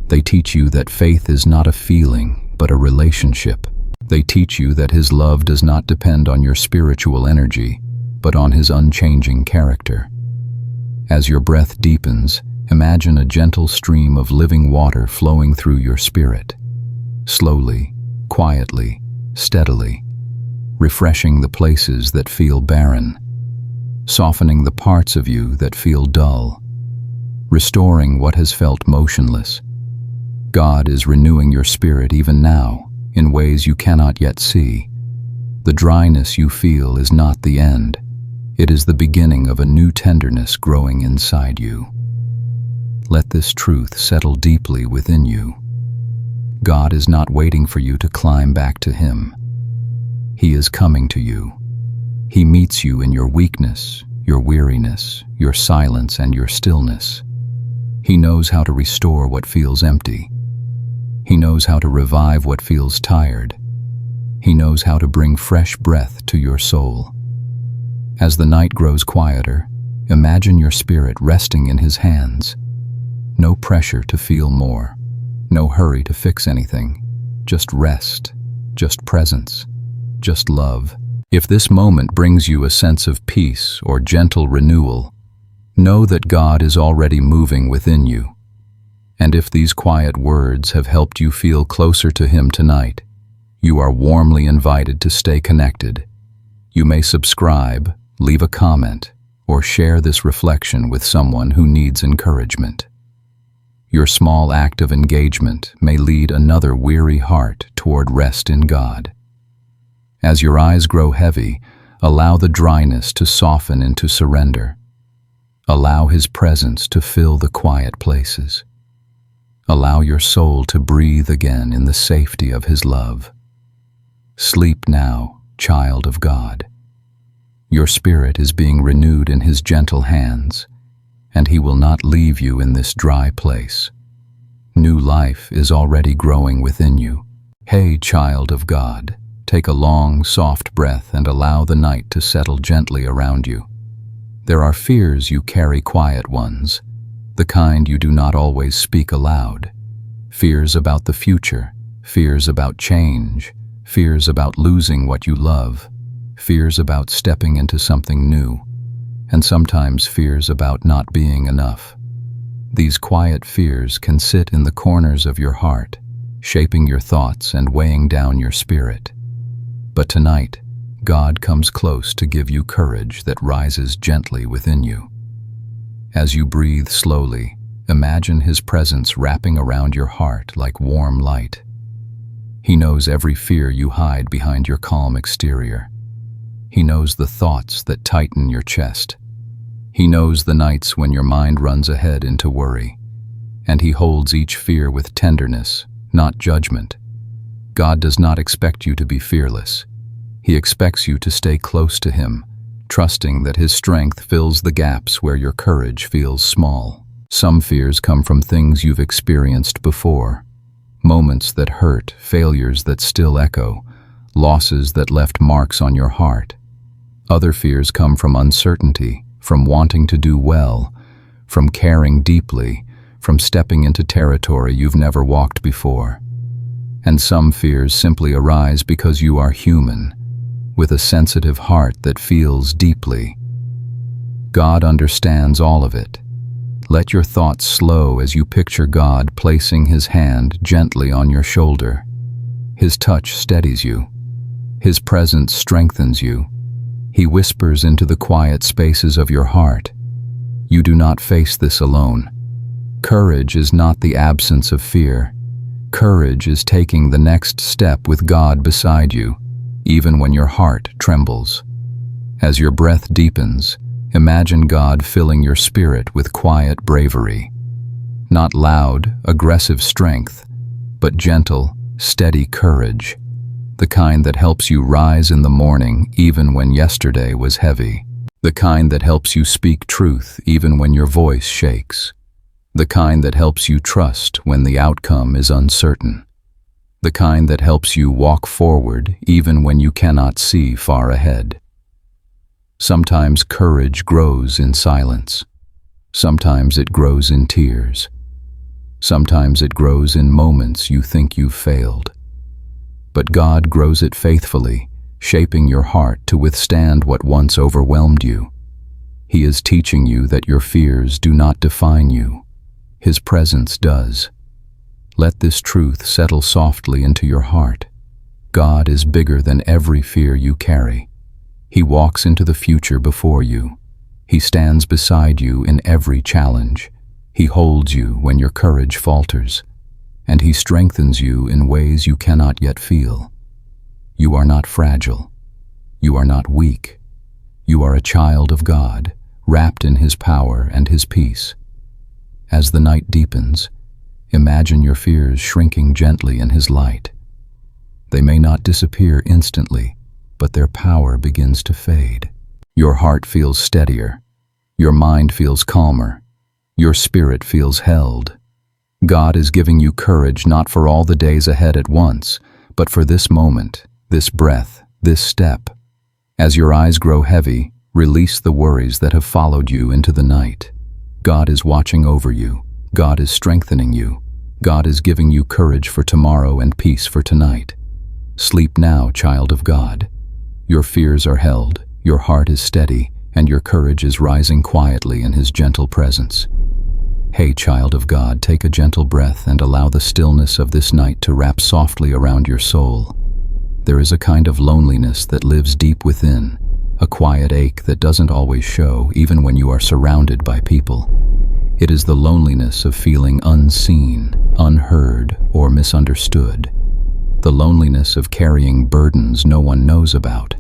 They teach you that faith is not a feeling, but a relationship. They teach you that His love does not depend on your spiritual energy, but on His unchanging character. As your breath deepens, imagine a gentle stream of living water flowing through your spirit. Slowly, quietly, steadily, refreshing the places that feel barren, softening the parts of you that feel dull, restoring what has felt motionless. God is renewing your spirit even now, in ways you cannot yet see. The dryness you feel is not the end. It is the beginning of a new tenderness growing inside you. Let this truth settle deeply within you. God is not waiting for you to climb back to Him. He is coming to you. He meets you in your weakness, your weariness, your silence, and your stillness. He knows how to restore what feels empty. He knows how to revive what feels tired. He knows how to bring fresh breath to your soul. As the night grows quieter, imagine your spirit resting in His hands. No pressure to feel more. No hurry to fix anything. Just rest. Just presence. Just love. If this moment brings you a sense of peace or gentle renewal, know that God is already moving within you. And if these quiet words have helped you feel closer to Him tonight, you are warmly invited to stay connected. You may subscribe, leave a comment, or share this reflection with someone who needs encouragement. Your small act of engagement may lead another weary heart toward rest in God. As your eyes grow heavy, allow the dryness to soften into surrender. Allow His presence to fill the quiet places. Allow your soul to breathe again in the safety of His love. Sleep now, child of God. Your spirit is being renewed in His gentle hands, and He will not leave you in this dry place. New life is already growing within you. Hey, child of God, take a long, soft breath and allow the night to settle gently around you. There are fears you carry, quiet ones, the kind you do not always speak aloud. Fears about the future, fears about change, fears about losing what you love, fears about stepping into something new, and sometimes fears about not being enough. These quiet fears can sit in the corners of your heart, shaping your thoughts and weighing down your spirit. But tonight, God comes close to give you courage that rises gently within you. As you breathe slowly, imagine His presence wrapping around your heart like warm light. He knows every fear you hide behind your calm exterior. He knows the thoughts that tighten your chest. He knows the nights when your mind runs ahead into worry. And He holds each fear with tenderness, not judgment. God does not expect you to be fearless. He expects you to stay close to Him, trusting that His strength fills the gaps where your courage feels small. Some fears come from things you've experienced before. Moments that hurt, failures that still echo, losses that left marks on your heart. Other fears come from uncertainty, from wanting to do well, from caring deeply, from stepping into territory you've never walked before. And some fears simply arise because you are human. with a sensitive heart that feels deeply. God understands all of it. Let your thoughts slow as you picture God placing His hand gently on your shoulder. His touch steadies you. His presence strengthens you. He whispers into the quiet spaces of your heart. You do not face this alone. Courage is not the absence of fear. Courage is taking the next step with God beside you, even when your heart trembles. As your breath deepens, imagine God filling your spirit with quiet bravery. Not loud, aggressive strength, but gentle, steady courage. The kind that helps you rise in the morning even when yesterday was heavy. The kind that helps you speak truth even when your voice shakes. The kind that helps you trust when the outcome is uncertain. The kind that helps you walk forward even when you cannot see far ahead. Sometimes courage grows in silence. Sometimes it grows in tears. Sometimes it grows in moments you think you've failed. But God grows it faithfully, shaping your heart to withstand what once overwhelmed you. He is teaching you that your fears do not define you. His presence does. Let this truth settle softly into your heart. God is bigger than every fear you carry. He walks into the future before you. He stands beside you in every challenge. He holds you when your courage falters, and He strengthens you in ways you cannot yet feel. You are not fragile. You are not weak. You are a child of God, wrapped in His power and His peace. As the night deepens, imagine your fears shrinking gently in His light. They may not disappear instantly, but their power begins to fade. Your heart feels steadier. Your mind feels calmer. Your spirit feels held. God is giving you courage not for all the days ahead at once, but for this moment, this breath, this step. As your eyes grow heavy, release the worries that have followed you into the night. God is watching over you. God is strengthening you. God is giving you courage for tomorrow and peace for tonight. Sleep now, child of God. Your fears are held, your heart is steady, and your courage is rising quietly in His gentle presence. Hey, child of God, take a gentle breath and allow the stillness of this night to wrap softly around your soul. There is a kind of loneliness that lives deep within, a quiet ache that doesn't always show even when you are surrounded by people. It is the loneliness of feeling unseen, unheard, or misunderstood. The loneliness of carrying burdens no one knows about.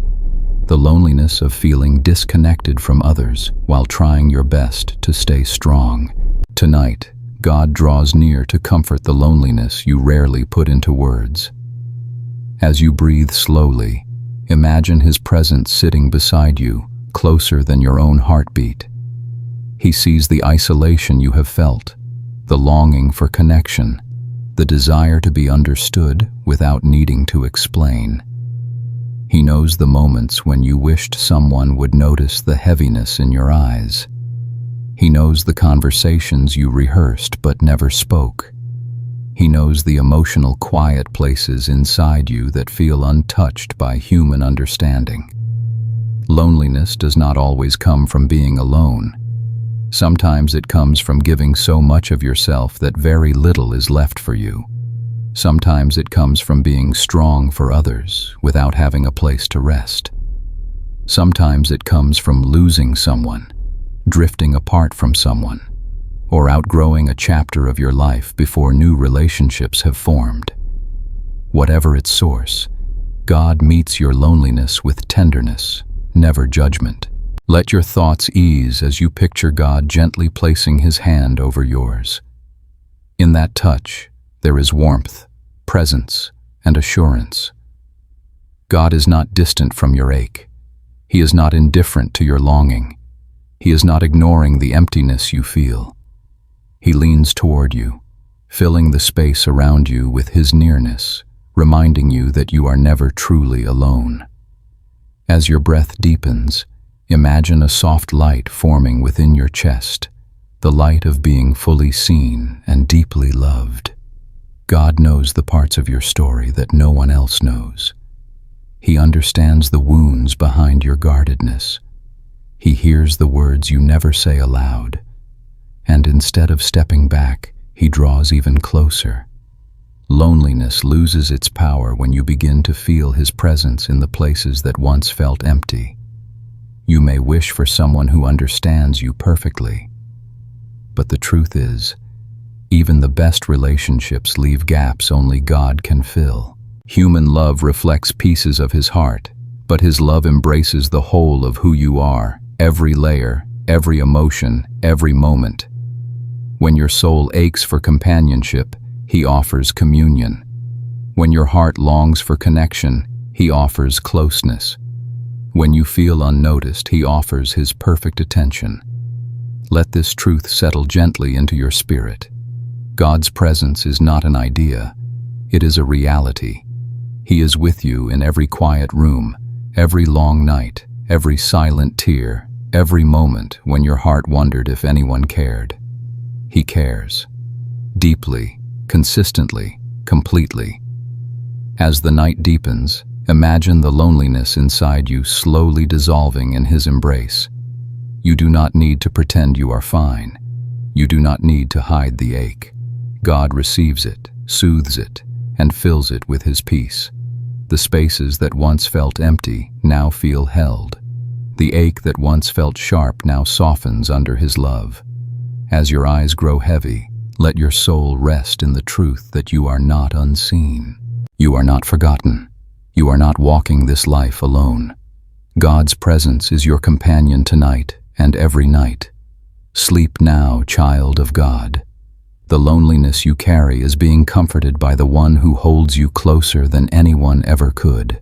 The loneliness of feeling disconnected from others while trying your best to stay strong. Tonight, God draws near to comfort the loneliness you rarely put into words. As you breathe slowly, imagine His presence sitting beside you, closer than your own heartbeat. He sees the isolation you have felt, the longing for connection, the desire to be understood without needing to explain. He knows the moments when you wished someone would notice the heaviness in your eyes. He knows the conversations you rehearsed but never spoke. He knows the emotional quiet places inside you that feel untouched by human understanding. Loneliness does not always come from being alone. Sometimes it comes from giving so much of yourself that very little is left for you. Sometimes it comes from being strong for others without having a place to rest. Sometimes it comes from losing someone, drifting apart from someone, or outgrowing a chapter of your life before new relationships have formed. Whatever its source, God meets your loneliness with tenderness, never judgment. Let your thoughts ease as you picture God gently placing His hand over yours. In that touch, there is warmth, presence, and assurance. God is not distant from your ache. He is not indifferent to your longing. He is not ignoring the emptiness you feel. He leans toward you, filling the space around you with His nearness, reminding you that you are never truly alone. As your breath deepens, imagine a soft light forming within your chest, the light of being fully seen and deeply loved. God knows the parts of your story that no one else knows. He understands the wounds behind your guardedness. He hears the words you never say aloud. And instead of stepping back, he draws even closer. Loneliness loses its power when you begin to feel his presence in the places that once felt empty. You may wish for someone who understands you perfectly. But the truth is, even the best relationships leave gaps only God can fill. Human love reflects pieces of his heart, but his love embraces the whole of who you are, every layer, every emotion, every moment. When your soul aches for companionship, he offers communion. When your heart longs for connection, he offers closeness. When you feel unnoticed, he offers his perfect attention. Let this truth settle gently into your spirit. God's presence is not an idea, it is a reality. He is with you in every quiet room, every long night, every silent tear, every moment when your heart wondered if anyone cared. He cares. Deeply, consistently, completely. As the night deepens, imagine the loneliness inside you slowly dissolving in his embrace. You do not need to pretend you are fine. You do not need to hide the ache. God receives it, soothes it, and fills it with his peace. The spaces that once felt empty now feel held. The ache that once felt sharp now softens under his love. As your eyes grow heavy, let your soul rest in the truth that you are not unseen. You are not forgotten. You are not walking this life alone. God's presence is your companion tonight and every night. Sleep now, child of God. The loneliness you carry is being comforted by the one who holds you closer than anyone ever could.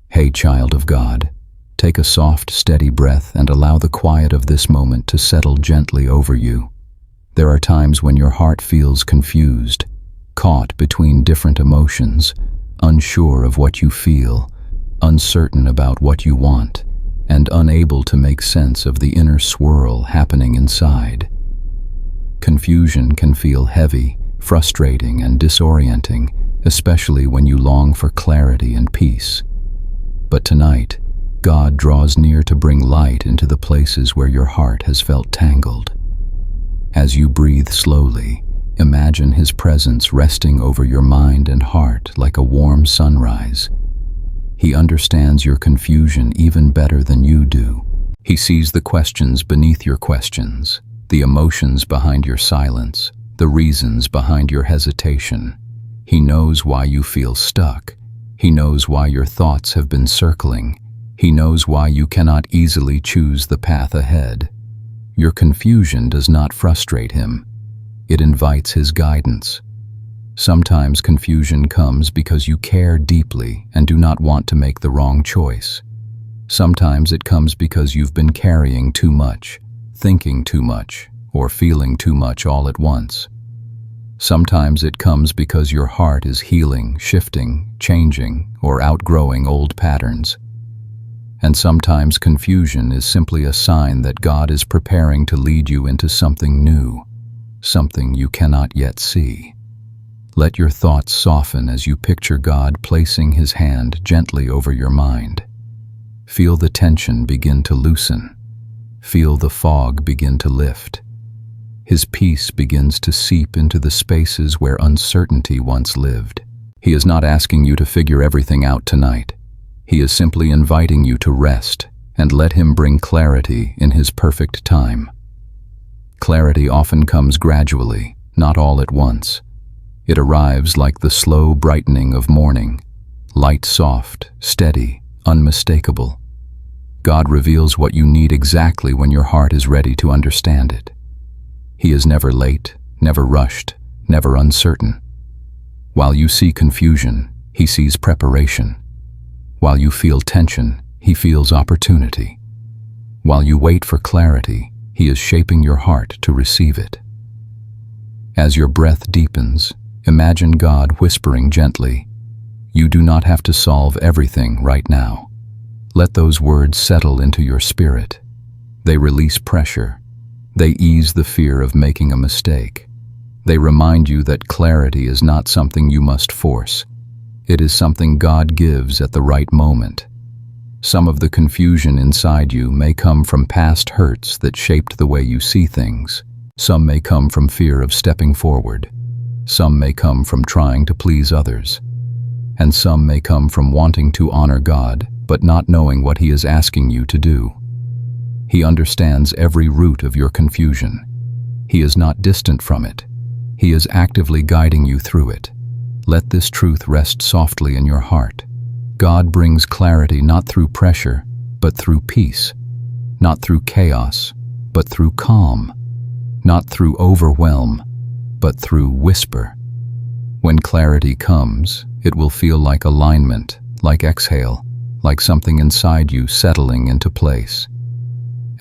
Hey, child of God, take a soft, steady breath and allow the quiet of this moment to settle gently over you. There are times when your heart feels confused, caught between different emotions, unsure of what you feel, uncertain about what you want, and unable to make sense of the inner swirl happening inside. Confusion can feel heavy, frustrating, and disorienting, especially when you long for clarity and peace. But tonight, God draws near to bring light into the places where your heart has felt tangled. As you breathe slowly, imagine his presence resting over your mind and heart like a warm sunrise. He understands your confusion even better than you do. He sees the questions beneath your questions, the emotions behind your silence, the reasons behind your hesitation. He knows why you feel stuck. He knows why your thoughts have been circling. He knows why you cannot easily choose the path ahead. Your confusion does not frustrate him. It invites his guidance. Sometimes confusion comes because you care deeply and do not want to make the wrong choice. Sometimes it comes because you've been carrying too much, thinking too much, or feeling too much all at once. Sometimes it comes because your heart is healing, shifting, changing, or outgrowing old patterns. And sometimes confusion is simply a sign that God is preparing to lead you into something new, something you cannot yet see. Let your thoughts soften as you picture God placing his hand gently over your mind. Feel the tension begin to loosen. Feel the fog begin to lift. His peace begins to seep into the spaces where uncertainty once lived. He is not asking you to figure everything out tonight. He is simply inviting you to rest and let him bring clarity in his perfect time. Clarity often comes gradually, not all at once. It arrives like the slow brightening of morning, light soft, steady, unmistakable. God reveals what you need exactly when your heart is ready to understand it. He is never late, never rushed, never uncertain. While you see confusion, he sees preparation. While you feel tension, he feels opportunity. While you wait for clarity, he is shaping your heart to receive it. As your breath deepens, imagine God whispering gently, "You do not have to solve everything right now." Let those words settle into your spirit. They release pressure. They ease the fear of making a mistake. They remind you that clarity is not something you must force. It is something God gives at the right moment. Some of the confusion inside you may come from past hurts that shaped the way you see things. Some may come from fear of stepping forward. Some may come from trying to please others. And some may come from wanting to honor God, but not knowing what He is asking you to do. He understands every root of your confusion. He is not distant from it. He is actively guiding you through it. Let this truth rest softly in your heart. God brings clarity not through pressure, but through peace. Not through chaos, but through calm. Not through overwhelm, but through whisper. When clarity comes, it will feel like alignment, like exhale, like something inside you settling into place.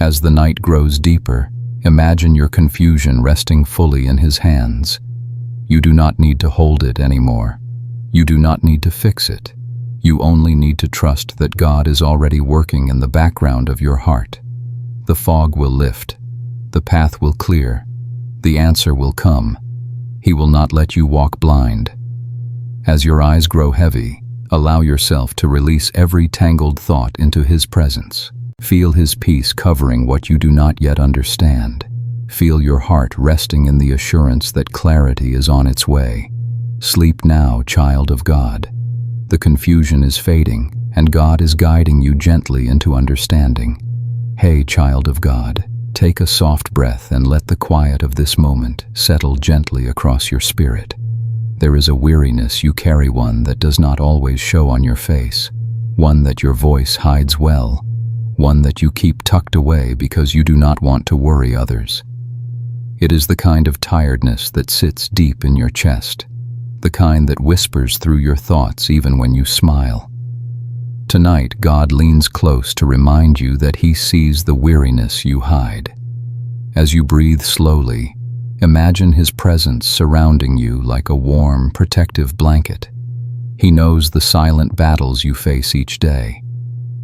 As the night grows deeper, imagine your confusion resting fully in His hands. You do not need to hold it anymore. You do not need to fix it. You only need to trust that God is already working in the background of your heart. The fog will lift. The path will clear. The answer will come. He will not let you walk blind. As your eyes grow heavy, allow yourself to release every tangled thought into His presence. Feel His peace covering what you do not yet understand. Feel your heart resting in the assurance that clarity is on its way. Sleep now, child of God. The confusion is fading, and God is guiding you gently into understanding. Hey, child of God, take a soft breath and let the quiet of this moment settle gently across your spirit. There is a weariness you carry, one that does not always show on your face, one that your voice hides well, one that you keep tucked away because you do not want to worry others. It is the kind of tiredness that sits deep in your chest, the kind that whispers through your thoughts even when you smile. Tonight, God leans close to remind you that He sees the weariness you hide. As you breathe slowly, imagine His presence surrounding you like a warm, protective blanket. He knows the silent battles you face each day.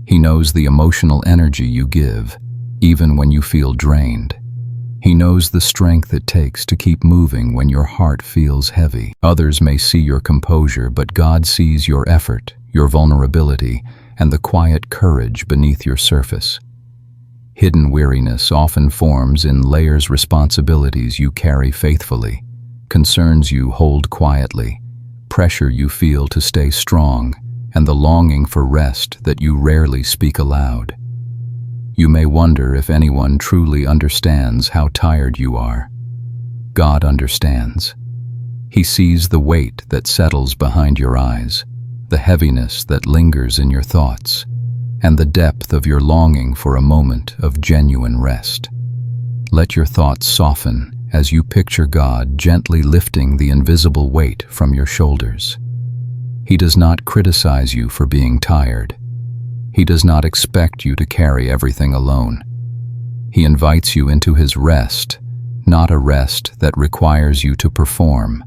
He knows the emotional energy you give, even when you feel drained. He knows the strength it takes to keep moving when your heart feels heavy. Others may see your composure, but God sees your effort, your vulnerability, and the quiet courage beneath your surface. Hidden weariness often forms in layers. Responsibilities you carry faithfully, concerns you hold quietly, pressure you feel to stay strong, and the longing for rest that you rarely speak aloud. You may wonder if anyone truly understands how tired you are. God understands. He sees the weight that settles behind your eyes, the heaviness that lingers in your thoughts, and the depth of your longing for a moment of genuine rest. Let your thoughts soften as you picture God gently lifting the invisible weight from your shoulders. He does not criticize you for being tired. He does not expect you to carry everything alone. He invites you into His rest, not a rest that requires you to perform,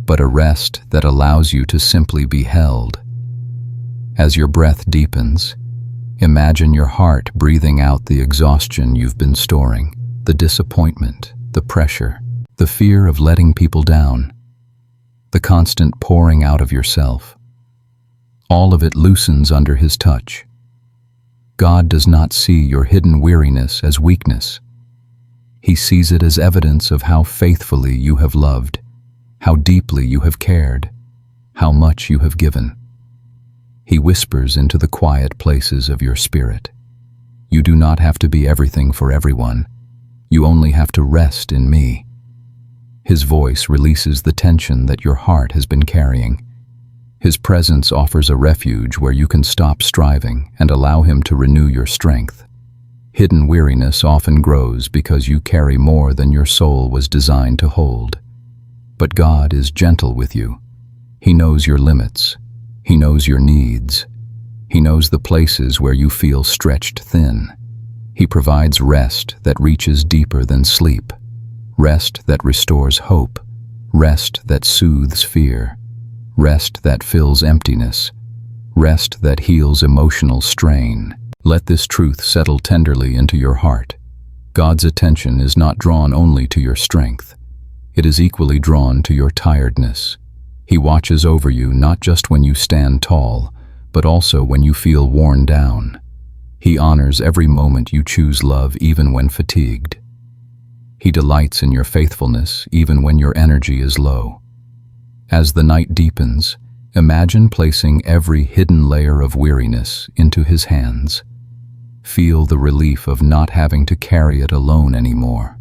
but a rest that allows you to simply be held. As your breath deepens, imagine your heart breathing out the exhaustion you've been storing, the disappointment, the pressure, the fear of letting people down, the constant pouring out of yourself. All of it loosens under His touch. God does not see your hidden weariness as weakness. He sees it as evidence of how faithfully you have loved, how deeply you have cared, how much you have given. He whispers into the quiet places of your spirit. You do not have to be everything for everyone. You only have to rest in me. His voice releases the tension that your heart has been carrying. His presence offers a refuge where you can stop striving and allow Him to renew your strength. Hidden weariness often grows because you carry more than your soul was designed to hold. But God is gentle with you. He knows your limits. He knows your needs. He knows the places where you feel stretched thin. He provides rest that reaches deeper than sleep, rest that restores hope, rest that soothes fear, rest that fills emptiness, rest that heals emotional strain. Let this truth settle tenderly into your heart. God's attention is not drawn only to your strength. It is equally drawn to your tiredness. He watches over you not just when you stand tall, but also when you feel worn down. He honors every moment you choose love even when fatigued. He delights in your faithfulness even when your energy is low. As the night deepens, imagine placing every hidden layer of weariness into His hands. Feel the relief of not having to carry it alone anymore.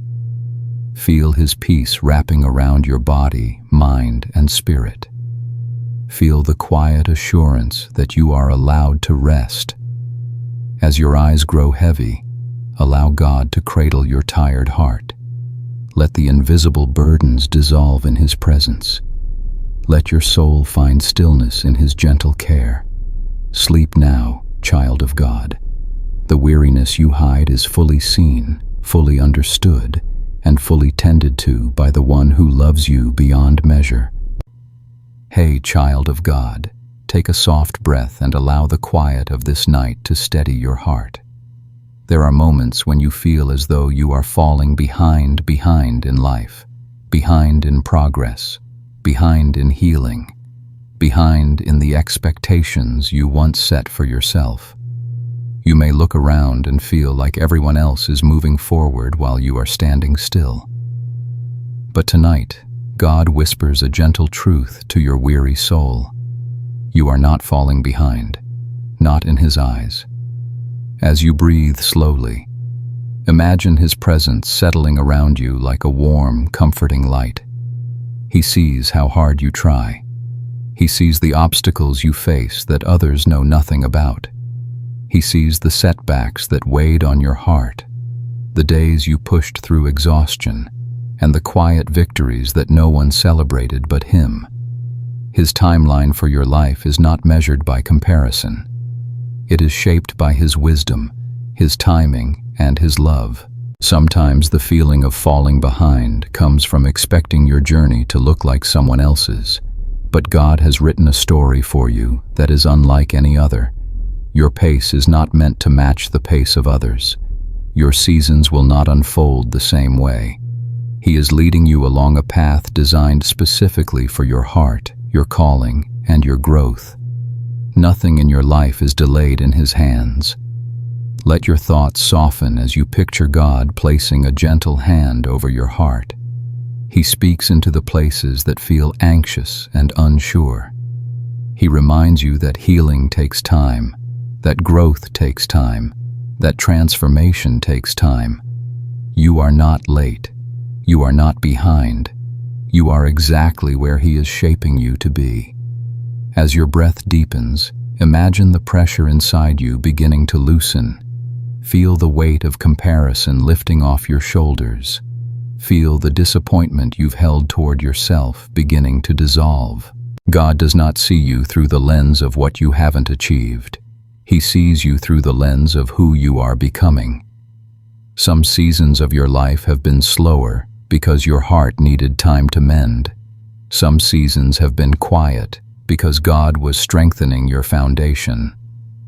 Feel His peace wrapping around your body, mind, and spirit. Feel the quiet assurance that you are allowed to rest. As your eyes grow heavy, allow God to cradle your tired heart. Let the invisible burdens dissolve in His presence. Let your soul find stillness in His gentle care. Sleep now, child of God. The weariness you hide is fully seen, fully understood, and fully tended to by the one who loves you beyond measure. Hey, child of God, take a soft breath and allow the quiet of this night to steady your heart. There are moments when you feel as though you are falling behind in life, behind in progress, behind in healing, behind in the expectations you once set for yourself. You may look around and feel like everyone else is moving forward while you are standing still. But tonight, God whispers a gentle truth to your weary soul. You are not falling behind, not in His eyes. As you breathe slowly, imagine His presence settling around you like a warm, comforting light. He sees how hard you try. He sees the obstacles you face that others know nothing about. He sees the setbacks that weighed on your heart, the days you pushed through exhaustion, and the quiet victories that no one celebrated but Him. His timeline for your life is not measured by comparison. It is shaped by His wisdom, His timing, and His love. Sometimes the feeling of falling behind comes from expecting your journey to look like someone else's, but God has written a story for you that is unlike any other. Your pace is not meant to match the pace of others. Your seasons will not unfold the same way. He is leading you along a path designed specifically for your heart, your calling, and your growth. Nothing in your life is delayed in His hands. Let your thoughts soften as you picture God placing a gentle hand over your heart. He speaks into the places that feel anxious and unsure. He reminds you that healing takes time, that growth takes time, that transformation takes time. You are not late. You are not behind. You are exactly where He is shaping you to be. As your breath deepens, imagine the pressure inside you beginning to loosen. Feel the weight of comparison lifting off your shoulders. Feel the disappointment you've held toward yourself beginning to dissolve. God does not see you through the lens of what you haven't achieved. He sees you through the lens of who you are becoming. Some seasons of your life have been slower because your heart needed time to mend. Some seasons have been quiet because God was strengthening your foundation.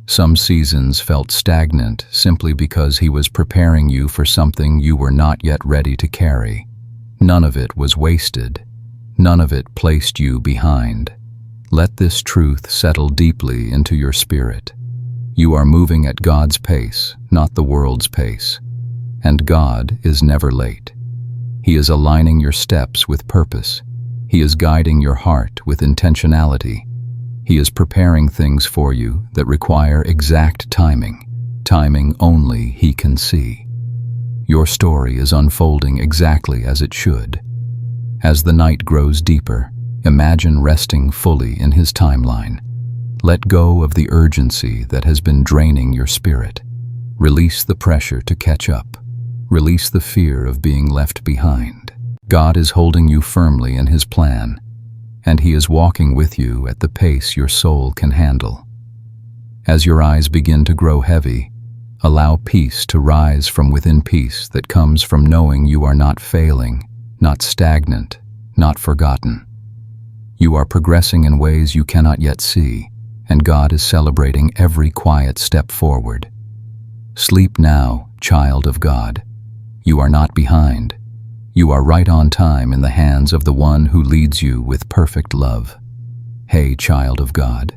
Some seasons felt stagnant simply because He was preparing you for something you were not yet ready to carry. None of it was wasted. None of it placed you behind. Let this truth settle deeply into your spirit. You are moving at God's pace, not the world's pace. And God is never late. He is aligning your steps with purpose. He is guiding your heart with intentionality. He is preparing things for you that require exact timing only He can see. Your story is unfolding exactly as it should. As the night grows deeper, imagine resting fully in His timeline. Let go of the urgency that has been draining your spirit. Release the pressure to catch up. Release the fear of being left behind. God is holding you firmly in His plan, and He is walking with you at the pace your soul can handle. As your eyes begin to grow heavy, allow peace to rise from within, peace that comes from knowing you are not failing, not stagnant, not forgotten. You are progressing in ways you cannot yet see, and God is celebrating every quiet step forward. Sleep now, child of God. You are not behind. You are right on time in the hands of the one who leads you with perfect love. Hey, child of God,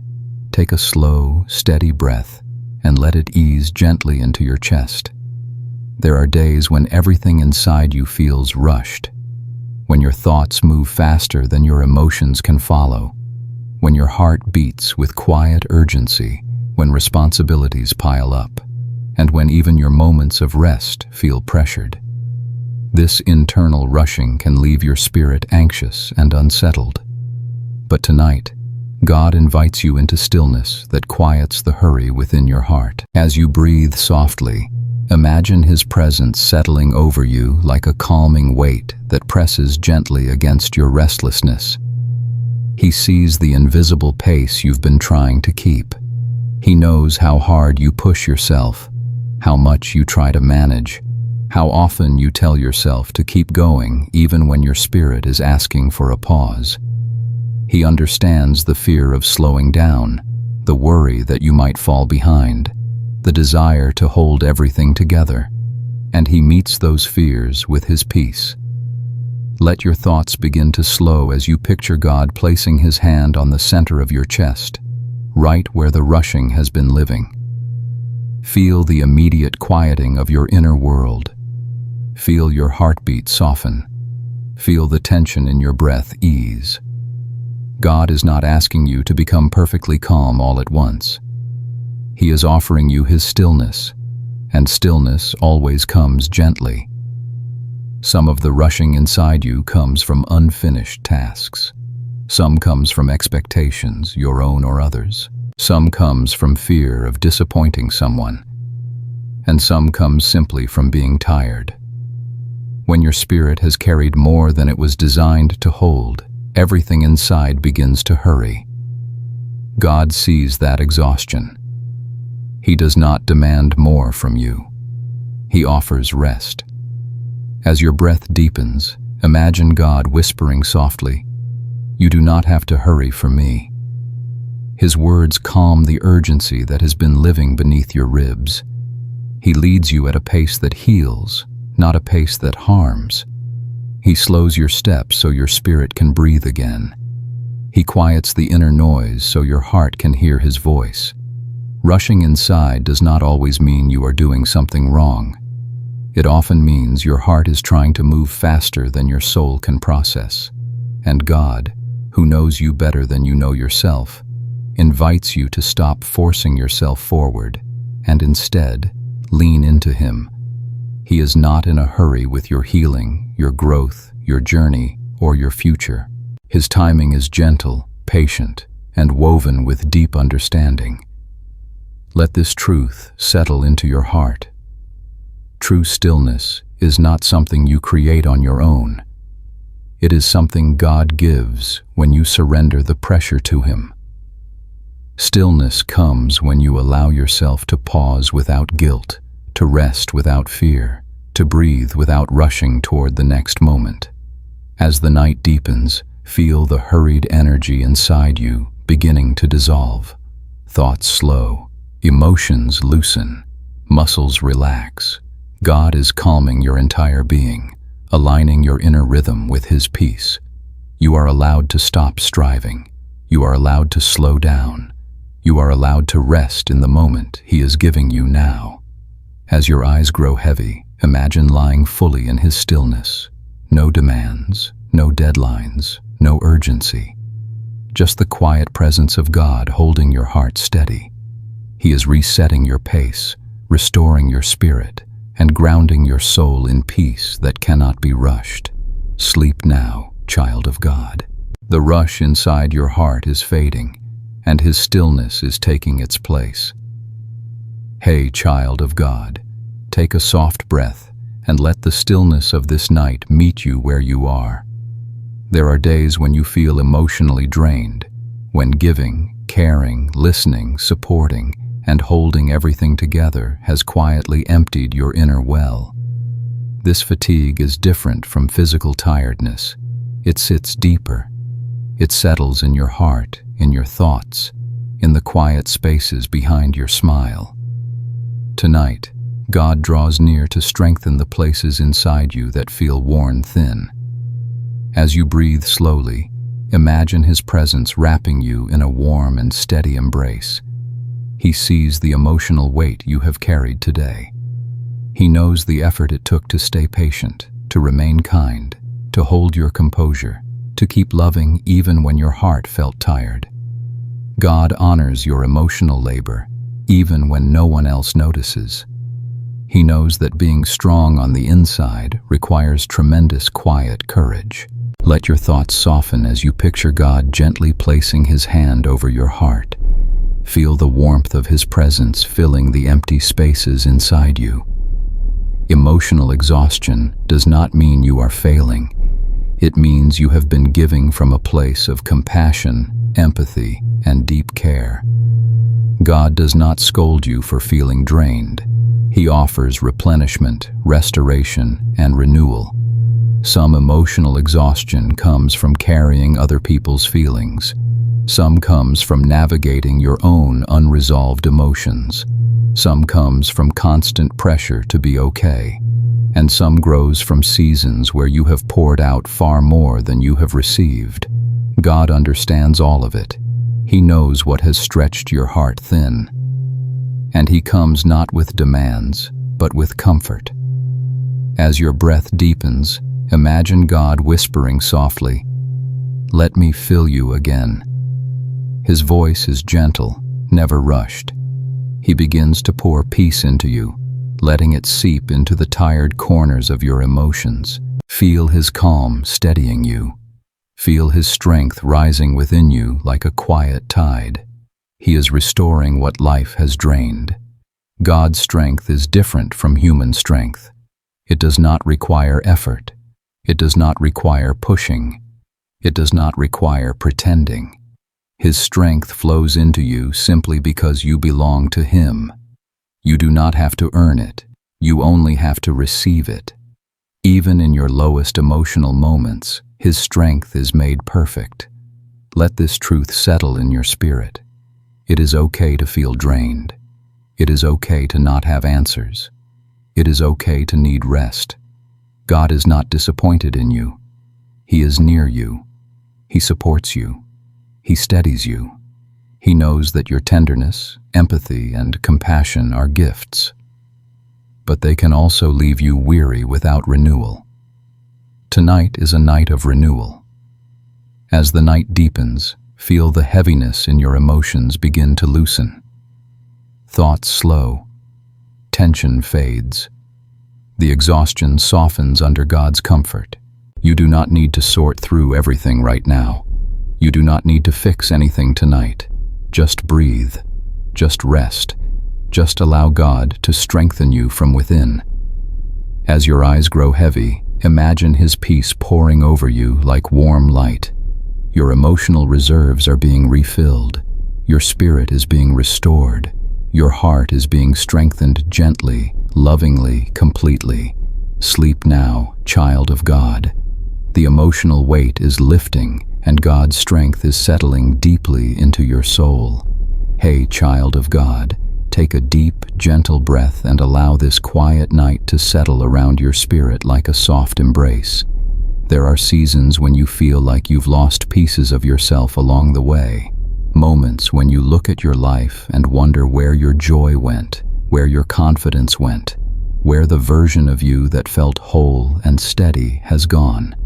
take a slow, steady breath and let it ease gently into your chest. There are days when everything inside you feels rushed, when your thoughts move faster than your emotions can follow, when your heart beats with quiet urgency, when responsibilities pile up, and when even your moments of rest feel pressured. This internal rushing can leave your spirit anxious and unsettled. But tonight, God invites you into stillness that quiets the hurry within your heart. As you breathe softly, imagine His presence settling over you like a calming weight that presses gently against your restlessness. He sees the invisible pace you've been trying to keep. He knows how hard you push yourself, how much you try to manage, how often you tell yourself to keep going even when your spirit is asking for a pause. He understands the fear of slowing down, the worry that you might fall behind, the desire to hold everything together, and He meets those fears with His peace. Let your thoughts begin to slow as you picture God placing His hand on the center of your chest, right where the rushing has been living. Feel the immediate quieting of your inner world. Feel your heartbeat soften. Feel the tension in your breath ease. God is not asking you to become perfectly calm all at once. He is offering you His stillness, and stillness always comes gently. Some of the rushing inside you comes from unfinished tasks. Some comes from expectations, your own or others. Some comes from fear of disappointing someone. And some comes simply from being tired. When your spirit has carried more than it was designed to hold, everything inside begins to hurry. God sees that exhaustion. He does not demand more from you. He offers rest. As your breath deepens, imagine God whispering softly, "You do not have to hurry for me." His words calm the urgency that has been living beneath your ribs. He leads you at a pace that heals, not a pace that harms. He slows your steps so your spirit can breathe again. He quiets the inner noise so your heart can hear His voice. Rushing inside does not always mean you are doing something wrong. It often means your heart is trying to move faster than your soul can process. And God, who knows you better than you know yourself, invites you to stop forcing yourself forward and instead lean into Him. He is not in a hurry with your healing, your growth, your journey, or your future. His timing is gentle, patient, and woven with deep understanding. Let this truth settle into your heart. True stillness is not something you create on your own. It is something God gives when you surrender the pressure to Him. Stillness comes when you allow yourself to pause without guilt, to rest without fear, to breathe without rushing toward the next moment. As the night deepens, feel the hurried energy inside you beginning to dissolve. Thoughts slow, emotions loosen, muscles relax. God is calming your entire being, aligning your inner rhythm with His peace. You are allowed to stop striving. You are allowed to slow down. You are allowed to rest in the moment He is giving you now. As your eyes grow heavy, imagine lying fully in His stillness. No demands, no deadlines, no urgency. Just the quiet presence of God holding your heart steady. He is resetting your pace, restoring your spirit, and grounding your soul in peace that cannot be rushed. Sleep now, child of God. The rush inside your heart is fading, and His stillness is taking its place. Hey, child of God, take a soft breath and let the stillness of this night meet you where you are. There are days when you feel emotionally drained, when giving, caring, listening, supporting, and holding everything together has quietly emptied your inner well. This fatigue is different from physical tiredness. It sits deeper. It settles in your heart, in your thoughts, in the quiet spaces behind your smile. Tonight, God draws near to strengthen the places inside you that feel worn thin. As you breathe slowly, Imagine his presence wrapping you in a warm and steady embrace. He sees the emotional weight you have carried today. He knows the effort it took to stay patient, to remain kind, to hold your composure, to keep loving even when your heart felt tired. God honors your emotional labor, even when no one else notices. He knows that being strong on the inside requires tremendous quiet courage. Let your thoughts soften as you picture God gently placing his hand over your heart. Feel the warmth of his presence filling the empty spaces inside you. Emotional exhaustion does not mean you are failing. It means you have been giving from a place of compassion, empathy, and deep care. God does not scold you for feeling drained. He offers replenishment, restoration, and renewal. Some emotional exhaustion comes from carrying other people's feelings. Some comes from navigating your own unresolved emotions. Some comes from constant pressure to be okay. And some grows from seasons where you have poured out far more than you have received. God understands all of it. He knows what has stretched your heart thin. And he comes not with demands, but with comfort. As your breath deepens, imagine God whispering softly, "Let me fill you again." His voice is gentle, never rushed. He begins to pour peace into you, letting it seep into the tired corners of your emotions. Feel his calm steadying you. Feel his strength rising within you like a quiet tide. He is restoring what life has drained. God's strength is different from human strength. It does not require effort. It does not require pushing. It does not require pretending. His strength flows into you simply because you belong to him. You do not have to earn it. You only have to receive it. Even in your lowest emotional moments, his strength is made perfect. Let this truth settle in your spirit. It is okay to feel drained. It is okay to not have answers. It is okay to need rest. God is not disappointed in you. He is near you. He supports you. He steadies you. He knows that your tenderness, empathy, and compassion are gifts. But they can also leave you weary without renewal. Tonight is a night of renewal. As the night deepens, feel the heaviness in your emotions begin to loosen. Thoughts slow. Tension fades. The exhaustion softens under God's comfort. You do not need to sort through everything right now. You do not need to fix anything tonight. Just breathe. Just rest. Just allow God to strengthen you from within. As your eyes grow heavy, imagine his peace pouring over you like warm light. Your emotional reserves are being refilled. Your spirit is being restored. Your heart is being strengthened gently, lovingly, completely. Sleep now, child of God. The emotional weight is lifting, and God's strength is settling deeply into your soul. Hey, child of God, take a deep, gentle breath and allow this quiet night to settle around your spirit like a soft embrace. There are seasons when you feel like you've lost pieces of yourself along the way. Moments when you look at your life and wonder where your joy went, where your confidence went, where the version of you that felt whole and steady has gone.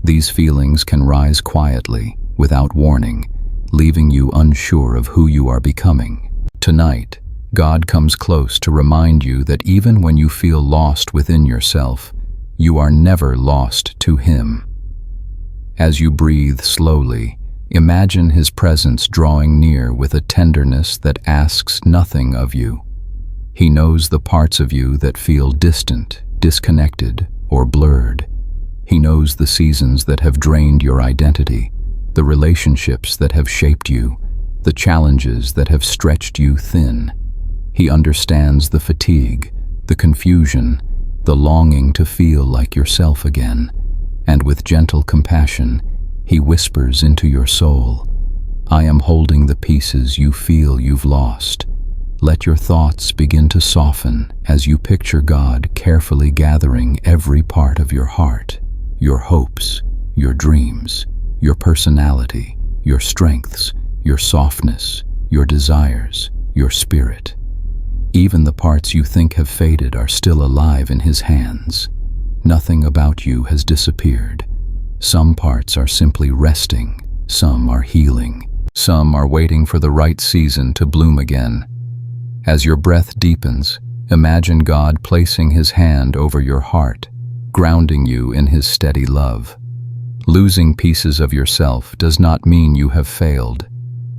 These feelings can rise quietly, without warning, leaving you unsure of who you are becoming. Tonight, God comes close to remind you that even when you feel lost within yourself, you are never lost to him. As you breathe slowly, imagine his presence drawing near with a tenderness that asks nothing of you. He knows the parts of you that feel distant, disconnected, or blurred. He knows the seasons that have drained your identity, the relationships that have shaped you, the challenges that have stretched you thin. He understands the fatigue, the confusion, the longing to feel like yourself again, and with gentle compassion, he whispers into your soul, "I am holding the pieces you feel you've lost." Let your thoughts begin to soften as you picture God carefully gathering every part of your heart, your hopes, your dreams, your personality, your strengths, your softness, your desires, your spirit. Even the parts you think have faded are still alive in His hands. Nothing about you has disappeared. Some parts are simply resting, some are healing, some are waiting for the right season to bloom again. As your breath deepens, imagine God placing His hand over your heart, grounding you in His steady love. Losing pieces of yourself does not mean you have failed.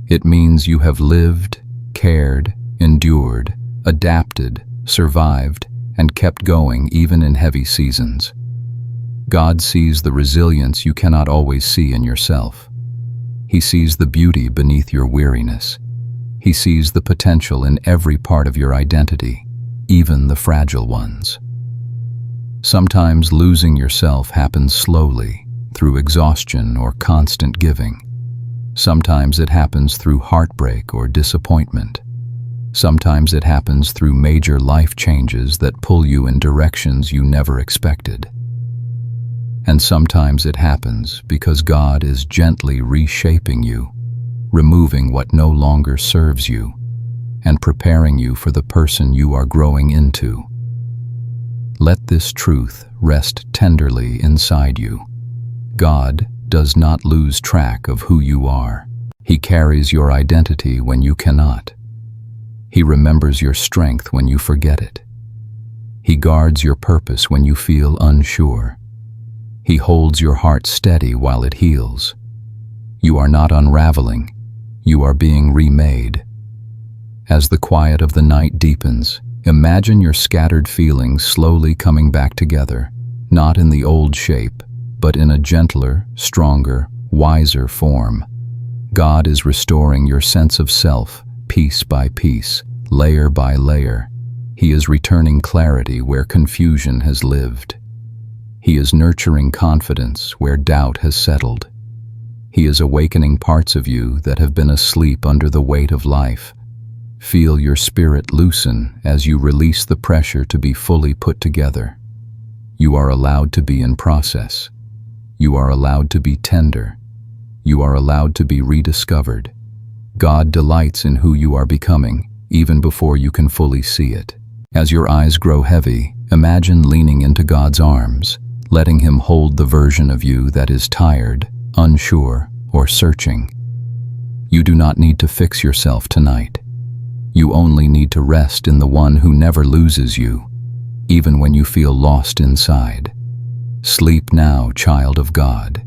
It means you have lived, cared, endured, adapted, survived, and kept going even in heavy seasons. God sees the resilience you cannot always see in yourself. He sees the beauty beneath your weariness. He sees the potential in every part of your identity, even the fragile ones. Sometimes losing yourself happens slowly, through exhaustion or constant giving. Sometimes it happens through heartbreak or disappointment. Sometimes it happens through major life changes that pull you in directions you never expected. And sometimes it happens because God is gently reshaping you, removing what no longer serves you, and preparing you for the person you are growing into. Let this truth rest tenderly inside you. God does not lose track of who you are. He carries your identity when you cannot. He remembers your strength when you forget it. He guards your purpose when you feel unsure. He holds your heart steady while it heals. You are not unraveling. You are being remade. As the quiet of the night deepens, imagine your scattered feelings slowly coming back together, not in the old shape, but in a gentler, stronger, wiser form. God is restoring your sense of self, piece by piece, layer by layer. He is returning clarity where confusion has lived. He is nurturing confidence where doubt has settled. He is awakening parts of you that have been asleep under the weight of life. Feel your spirit loosen as you release the pressure to be fully put together. You are allowed to be in process. You are allowed to be tender. You are allowed to be rediscovered. God delights in who you are becoming, even before you can fully see it. As your eyes grow heavy, imagine leaning into God's arms, letting Him hold the version of you that is tired, unsure, or searching. You do not need to fix yourself tonight. You only need to rest in the one who never loses you, even when you feel lost inside. Sleep now, child of God.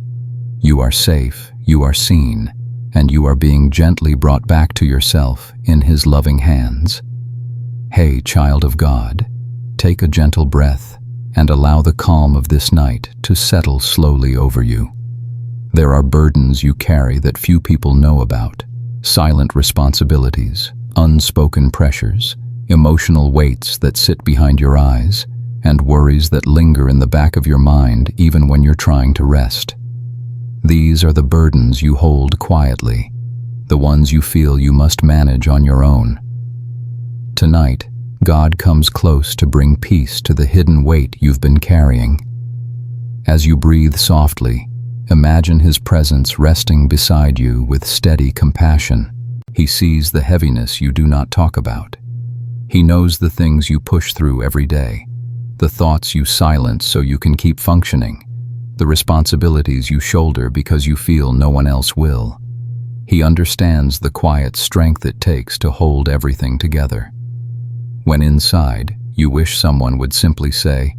You are safe, you are seen, and you are being gently brought back to yourself in His loving hands. Hey, child of God, take a gentle breath and allow the calm of this night to settle slowly over you. There are burdens you carry that few people know about, silent responsibilities, unspoken pressures, emotional weights that sit behind your eyes, and worries that linger in the back of your mind even when you're trying to rest. These are the burdens you hold quietly, the ones you feel you must manage on your own. Tonight, God comes close to bring peace to the hidden weight you've been carrying. As you breathe softly, imagine His presence resting beside you with steady compassion. He sees the heaviness you do not talk about. He knows the things you push through every day, the thoughts you silence so you can keep functioning, the responsibilities you shoulder because you feel no one else will. He understands the quiet strength it takes to hold everything together. When inside, you wish someone would simply say,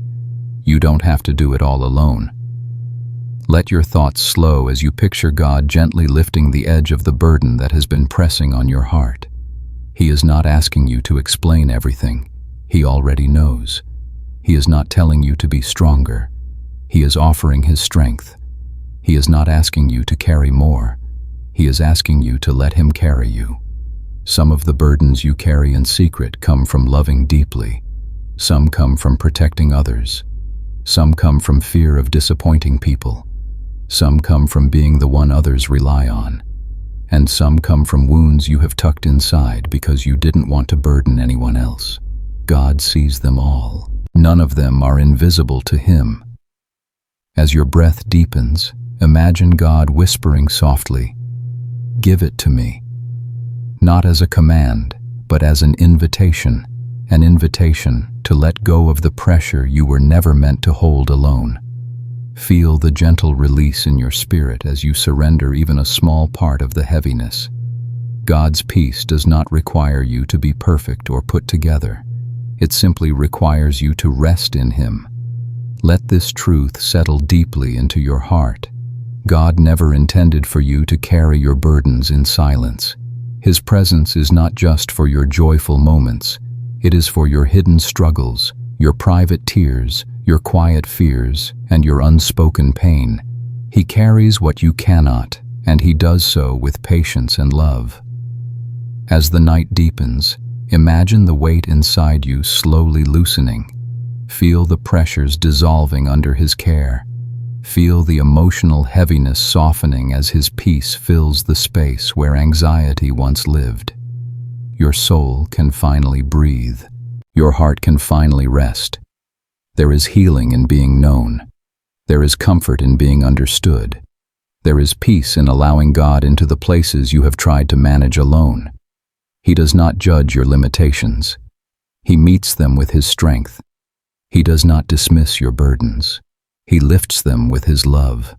"You don't have to do it all alone." Let your thoughts slow as you picture God gently lifting the edge of the burden that has been pressing on your heart. He is not asking you to explain everything. He already knows. He is not telling you to be stronger. He is offering His strength. He is not asking you to carry more. He is asking you to let Him carry you. Some of the burdens you carry in secret come from loving deeply. Some come from protecting others. Some come from fear of disappointing people. Some come from being the one others rely on. And some come from wounds you have tucked inside because you didn't want to burden anyone else. God sees them all. None of them are invisible to Him. As your breath deepens, imagine God whispering softly, "Give it to me." Not as a command, but as an invitation to let go of the pressure you were never meant to hold alone. Feel the gentle release in your spirit as you surrender even a small part of the heaviness. God's peace does not require you to be perfect or put together. It simply requires you to rest in Him. Let this truth settle deeply into your heart. God never intended for you to carry your burdens in silence. His presence is not just for your joyful moments. It is for your hidden struggles, your private tears, your quiet fears, and your unspoken pain. He carries what you cannot, and He does so with patience and love. As the night deepens, imagine the weight inside you slowly loosening. Feel the pressures dissolving under His care. Feel the emotional heaviness softening as His peace fills the space where anxiety once lived. Your soul can finally breathe. Your heart can finally rest. There is healing in being known. There is comfort in being understood. There is peace in allowing God into the places you have tried to manage alone. He does not judge your limitations. He meets them with His strength. He does not dismiss your burdens. He lifts them with His love.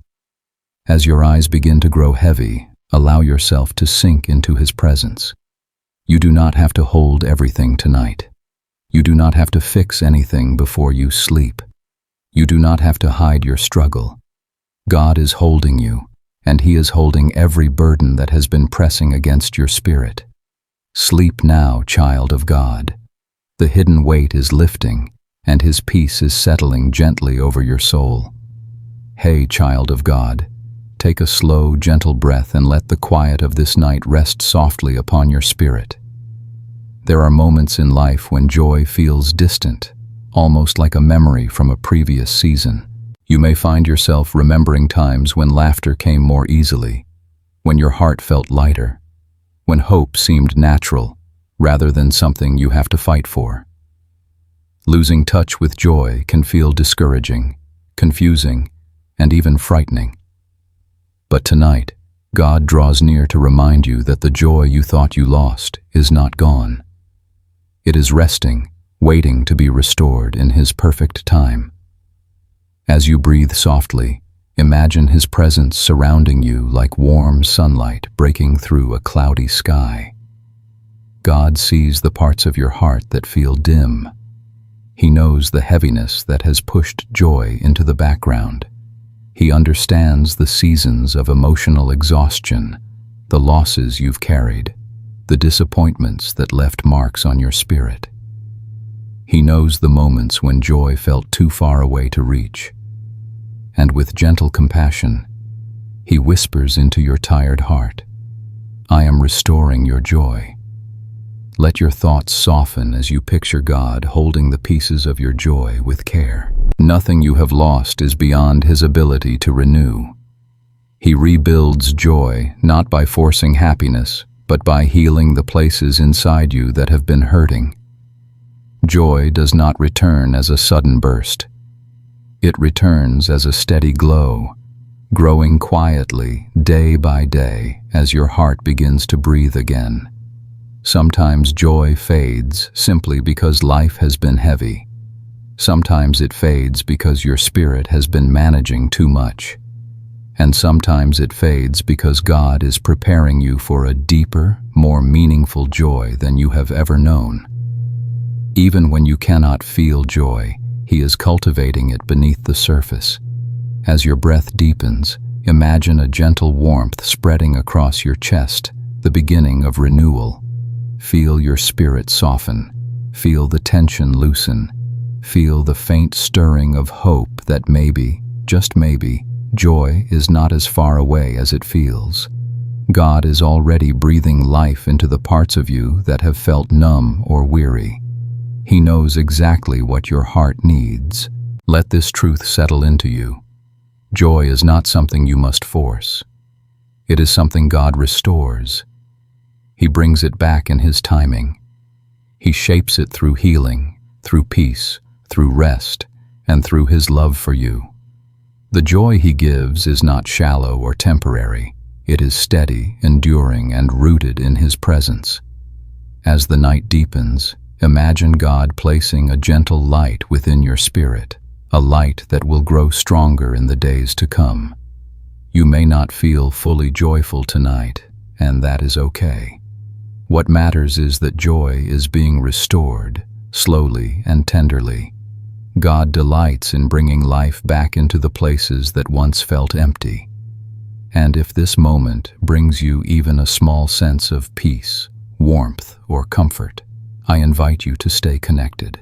As your eyes begin to grow heavy, allow yourself to sink into His presence. You do not have to hold everything tonight. You do not have to fix anything before you sleep. You do not have to hide your struggle. God is holding you, and He is holding every burden that has been pressing against your spirit. Sleep now, child of God. The hidden weight is lifting, and His peace is settling gently over your soul. Hey, child of God, take a slow, gentle breath and let the quiet of this night rest softly upon your spirit. There are moments in life when joy feels distant, almost like a memory from a previous season. You may find yourself remembering times when laughter came more easily, when your heart felt lighter, when hope seemed natural rather than something you have to fight for. Losing touch with joy can feel discouraging, confusing, and even frightening. But tonight, God draws near to remind you that the joy you thought you lost is not gone. It is resting, waiting to be restored in His perfect time. As you breathe softly, imagine His presence surrounding you like warm sunlight breaking through a cloudy sky. God sees the parts of your heart that feel dim. He knows the heaviness that has pushed joy into the background. He understands the seasons of emotional exhaustion, the losses you've carried, the disappointments that left marks on your spirit. He knows the moments when joy felt too far away to reach. And with gentle compassion, He whispers into your tired heart, "I am restoring your joy." Let your thoughts soften as you picture God holding the pieces of your joy with care. Nothing you have lost is beyond His ability to renew. He rebuilds joy not by forcing happiness, but by healing the places inside you that have been hurting. Joy does not return as a sudden burst. It returns as a steady glow, growing quietly day by day as your heart begins to breathe again. Sometimes joy fades simply because life has been heavy. Sometimes it fades because your spirit has been managing too much. And sometimes it fades because God is preparing you for a deeper, more meaningful joy than you have ever known. Even when you cannot feel joy, He is cultivating it beneath the surface. As your breath deepens, imagine a gentle warmth spreading across your chest, the beginning of renewal. Feel your spirit soften. Feel the tension loosen. Feel the faint stirring of hope that maybe, just maybe, joy is not as far away as it feels. God is already breathing life into the parts of you that have felt numb or weary. He knows exactly what your heart needs. Let this truth settle into you. Joy is not something you must force. It is something God restores. He brings it back in His timing. He shapes it through healing, through peace, through rest, and through His love for you. The joy he gives is not shallow or temporary. It is steady, enduring, and rooted in his presence. As the night deepens, imagine God placing a gentle light within your spirit, a light that will grow stronger in the days to come. You may not feel fully joyful tonight, and that is okay. What matters is that joy is being restored, slowly and tenderly. God delights in bringing life back into the places that once felt empty. And if this moment brings you even a small sense of peace, warmth, or comfort, I invite you to stay connected.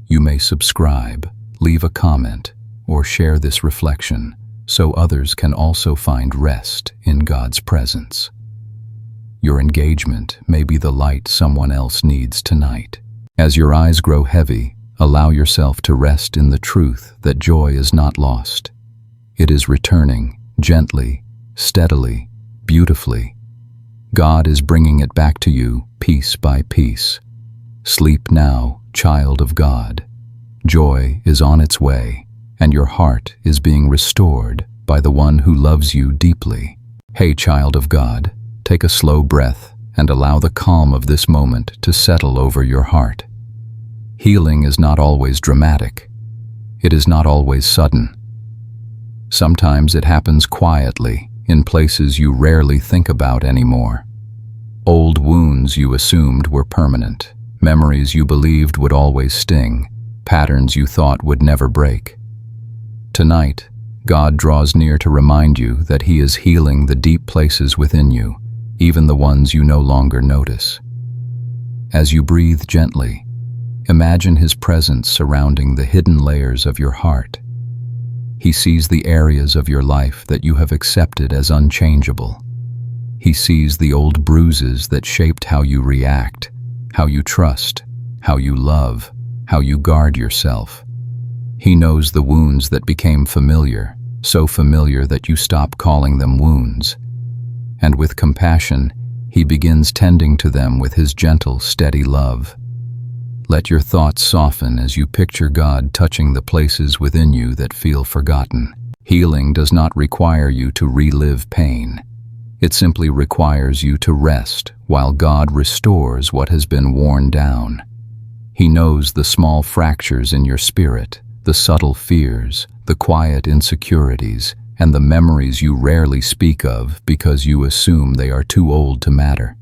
You may subscribe, leave a comment, or share this reflection so others can also find rest in God's presence. Your engagement may be the light someone else needs tonight. As your eyes grow heavy, allow yourself to rest in the truth that joy is not lost. It is returning, gently, steadily, beautifully. God is bringing it back to you, piece by piece. Sleep now, child of God. Joy is on its way, and your heart is being restored by the one who loves you deeply. Hey, child of God, take a slow breath and allow the calm of this moment to settle over your heart. Healing is not always dramatic. It is not always sudden. Sometimes it happens quietly, in places you rarely think about anymore. Old wounds you assumed were permanent, memories you believed would always sting, patterns you thought would never break. Tonight, God draws near to remind you that He is healing the deep places within you, even the ones you no longer notice. As you breathe gently, imagine His presence surrounding the hidden layers of your heart. He sees the areas of your life that you have accepted as unchangeable. He sees the old bruises that shaped how you react, how you trust, how you love, how you guard yourself. He knows the wounds that became familiar, so familiar that you stop calling them wounds. And with compassion, He begins tending to them with His gentle, steady love. Let your thoughts soften as you picture God touching the places within you that feel forgotten. Healing does not require you to relive pain. It simply requires you to rest while God restores what has been worn down. He knows the small fractures in your spirit, the subtle fears, the quiet insecurities, and the memories you rarely speak of because you assume they are too old to matter.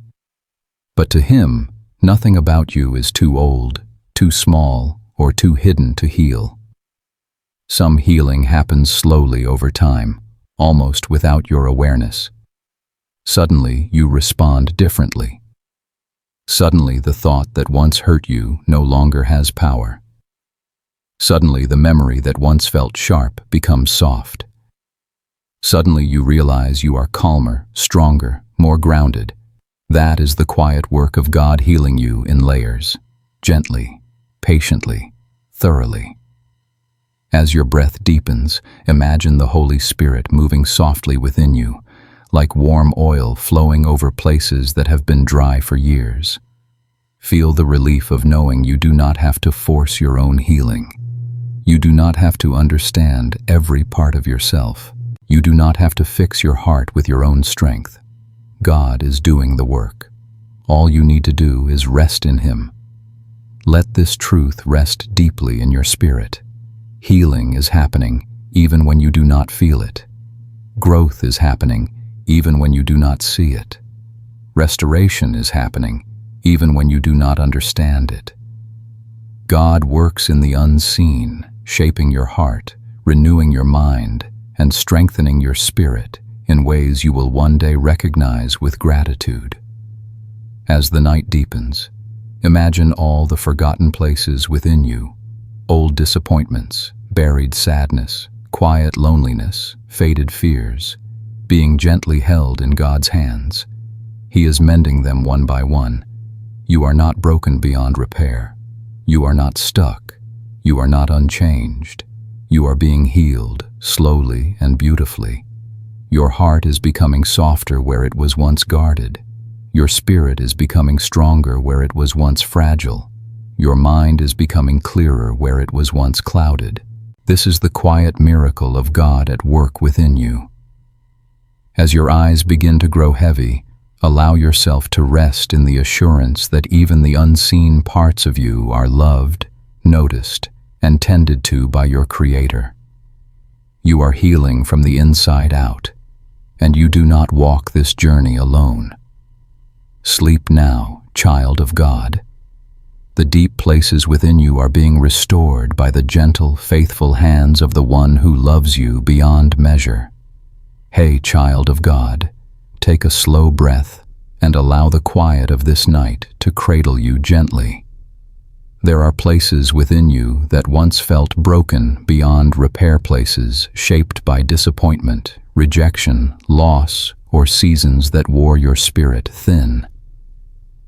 But to Him, nothing about you is too old, too small, or too hidden to heal. Some healing happens slowly over time, almost without your awareness. Suddenly, you respond differently. Suddenly, the thought that once hurt you no longer has power. Suddenly, the memory that once felt sharp becomes soft. Suddenly, you realize you are calmer, stronger, more grounded. That is the quiet work of God healing you in layers, gently, patiently, thoroughly. As your breath deepens, imagine the Holy Spirit moving softly within you, like warm oil flowing over places that have been dry for years. Feel the relief of knowing you do not have to force your own healing. You do not have to understand every part of yourself. You do not have to fix your heart with your own strength. God is doing the work. All you need to do is rest in Him. Let this truth rest deeply in your spirit. Healing is happening even when you do not feel it. Growth is happening even when you do not see it. Restoration is happening even when you do not understand it. God works in the unseen, shaping your heart, renewing your mind, and strengthening your spirit in ways you will one day recognize with gratitude. As the night deepens, imagine all the forgotten places within you, old disappointments, buried sadness, quiet loneliness, faded fears, being gently held in God's hands. He is mending them one by one. You are not broken beyond repair. You are not stuck. You are not unchanged. You are being healed, slowly and beautifully. Your heart is becoming softer where it was once guarded. Your spirit is becoming stronger where it was once fragile. Your mind is becoming clearer where it was once clouded. This is the quiet miracle of God at work within you. As your eyes begin to grow heavy, allow yourself to rest in the assurance that even the unseen parts of you are loved, noticed, and tended to by your Creator. You are healing from the inside out, and you do not walk this journey alone. Sleep now, child of God. The deep places within you are being restored by the gentle, faithful hands of the One who loves you beyond measure. Hey, child of God, take a slow breath and allow the quiet of this night to cradle you gently. There are places within you that once felt broken beyond repair, places shaped by disappointment, rejection, loss, or seasons that wore your spirit thin.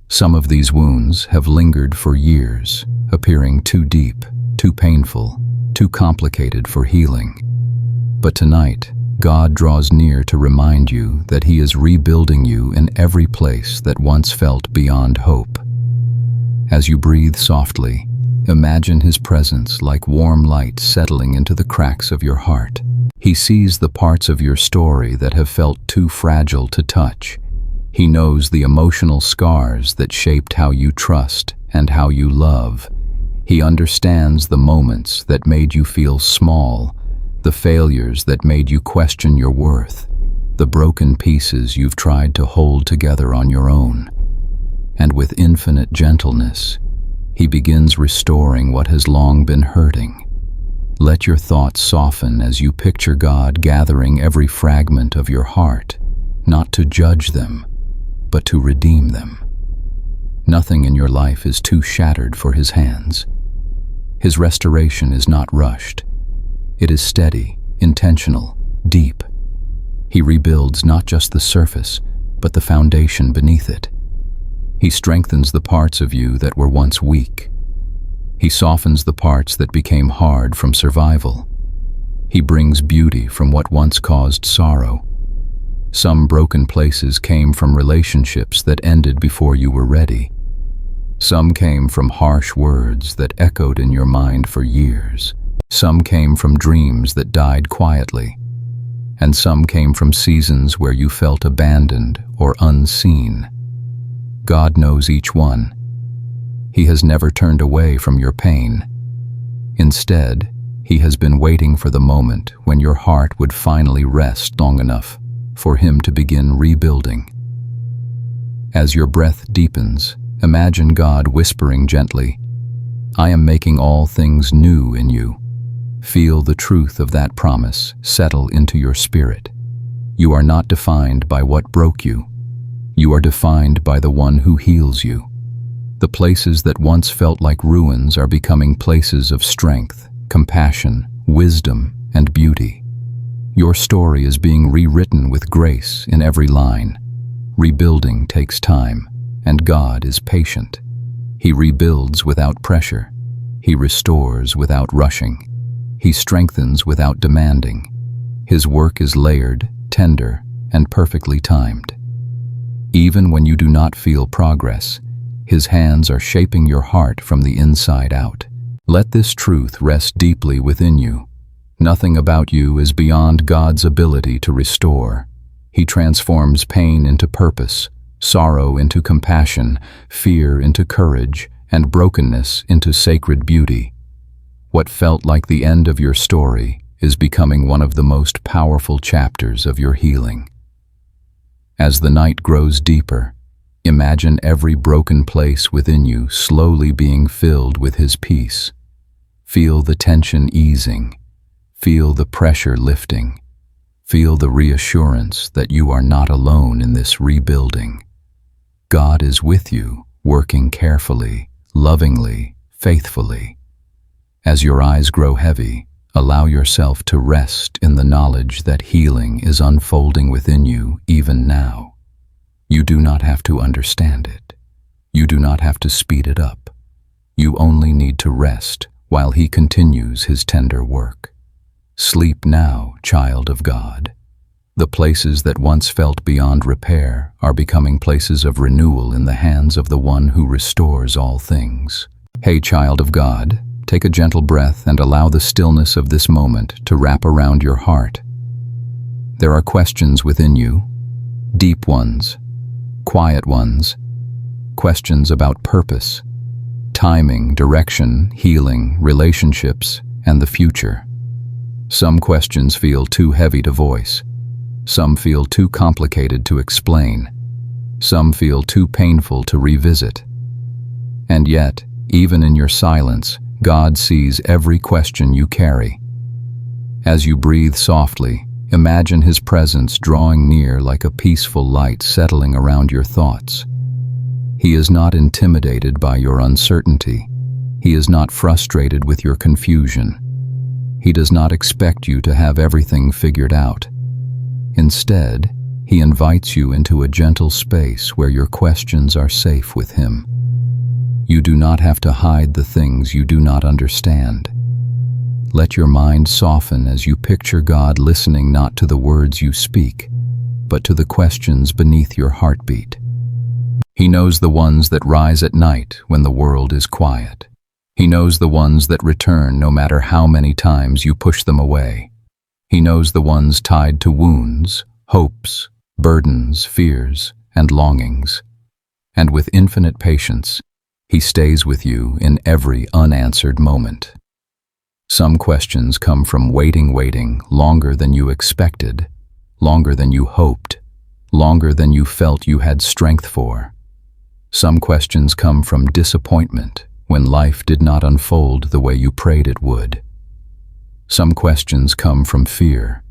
Some of these wounds have lingered for years, appearing too deep, too painful, too complicated for healing. But tonight, God draws near to remind you that He is rebuilding you in every place that once felt beyond hope. As you breathe softly, imagine His presence like warm light settling into the cracks of your heart. He sees the parts of your story that have felt too fragile to touch. He knows the emotional scars that shaped how you trust and how you love. He understands the moments that made you feel small, the failures that made you question your worth, the broken pieces you've tried to hold together on your own. And with infinite gentleness, He begins restoring what has long been hurting. Let your thoughts soften as you picture God gathering every fragment of your heart, not to judge them, but to redeem them. Nothing in your life is too shattered for His hands. His restoration is not rushed. It is steady, intentional, deep. He rebuilds not just the surface, but the foundation beneath it. He strengthens the parts of you that were once weak. He softens the parts that became hard from survival. He brings beauty from what once caused sorrow. Some broken places came from relationships that ended before you were ready. Some came from harsh words that echoed in your mind for years. Some came from dreams that died quietly. And some came from seasons where you felt abandoned or unseen. God knows each one. He has never turned away from your pain. Instead, He has been waiting for the moment when your heart would finally rest long enough for Him to begin rebuilding. As your breath deepens, imagine God whispering gently, "I am making all things new in you." Feel the truth of that promise settle into your spirit. You are not defined by what broke you. You are defined by the One who heals you. The places that once felt like ruins are becoming places of strength, compassion, wisdom, and beauty. Your story is being rewritten with grace in every line. Rebuilding takes time, and God is patient. He rebuilds without pressure. He restores without rushing. He strengthens without demanding. His work is layered, tender, and perfectly timed. Even when you do not feel progress, His hands are shaping your heart from the inside out. Let this truth rest deeply within you. Nothing about you is beyond God's ability to restore. He transforms pain into purpose, sorrow into compassion, fear into courage, and brokenness into sacred beauty. What felt like the end of your story is becoming one of the most powerful chapters of your healing. As the night grows deeper, imagine every broken place within you slowly being filled with His peace. Feel the tension easing. Feel the pressure lifting. Feel the reassurance that you are not alone in this rebuilding. God is with you, working carefully, lovingly, faithfully. As your eyes grow heavy, allow yourself to rest in the knowledge that healing is unfolding within you even now. You do not have to understand it. You do not have to speed it up. You only need to rest while He continues His tender work. Sleep now, child of God. The places that once felt beyond repair are becoming places of renewal in the hands of the One who restores all things. Hey, child of God, take a gentle breath and allow the stillness of this moment to wrap around your heart. There are questions within you, deep ones, quiet ones, questions about purpose, timing, direction, healing, relationships, and the future. Some questions feel too heavy to voice. Some feel too complicated to explain. Some feel too painful to revisit. And yet, even in your silence, God sees every question you carry. As you breathe softly, imagine His presence drawing near like a peaceful light settling around your thoughts. He is not intimidated by your uncertainty. He is not frustrated with your confusion. He does not expect you to have everything figured out. Instead, He invites you into a gentle space where your questions are safe with Him. You do not have to hide the things you do not understand. Let your mind soften as you picture God listening not to the words you speak, but to the questions beneath your heartbeat. He knows the ones that rise at night when the world is quiet. He knows the ones that return no matter how many times you push them away. He knows the ones tied to wounds, hopes, burdens, fears, and longings. And with infinite patience, He stays with you in every unanswered moment. Some questions come from waiting longer than you expected, longer than you hoped, longer than you felt you had strength for. Some questions come from disappointment when life did not unfold the way you prayed it would. Some questions come from fear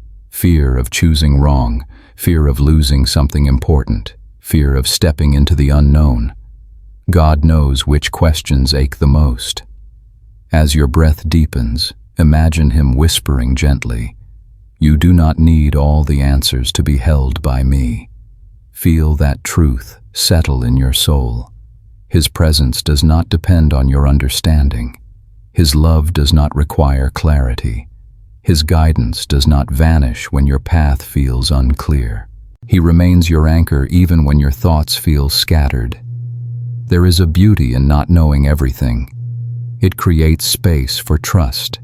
of choosing wrong, fear of losing something important, fear of stepping into the unknown. God knows which questions ache the most. As your breath deepens, imagine Him whispering gently, "You do not need all the answers to be held by me." Feel that truth settle in your soul. His presence does not depend on your understanding. His love does not require clarity. His guidance does not vanish when your path feels unclear. He remains your anchor even when your thoughts feel scattered. There is a beauty in not knowing everything. It creates space for trust.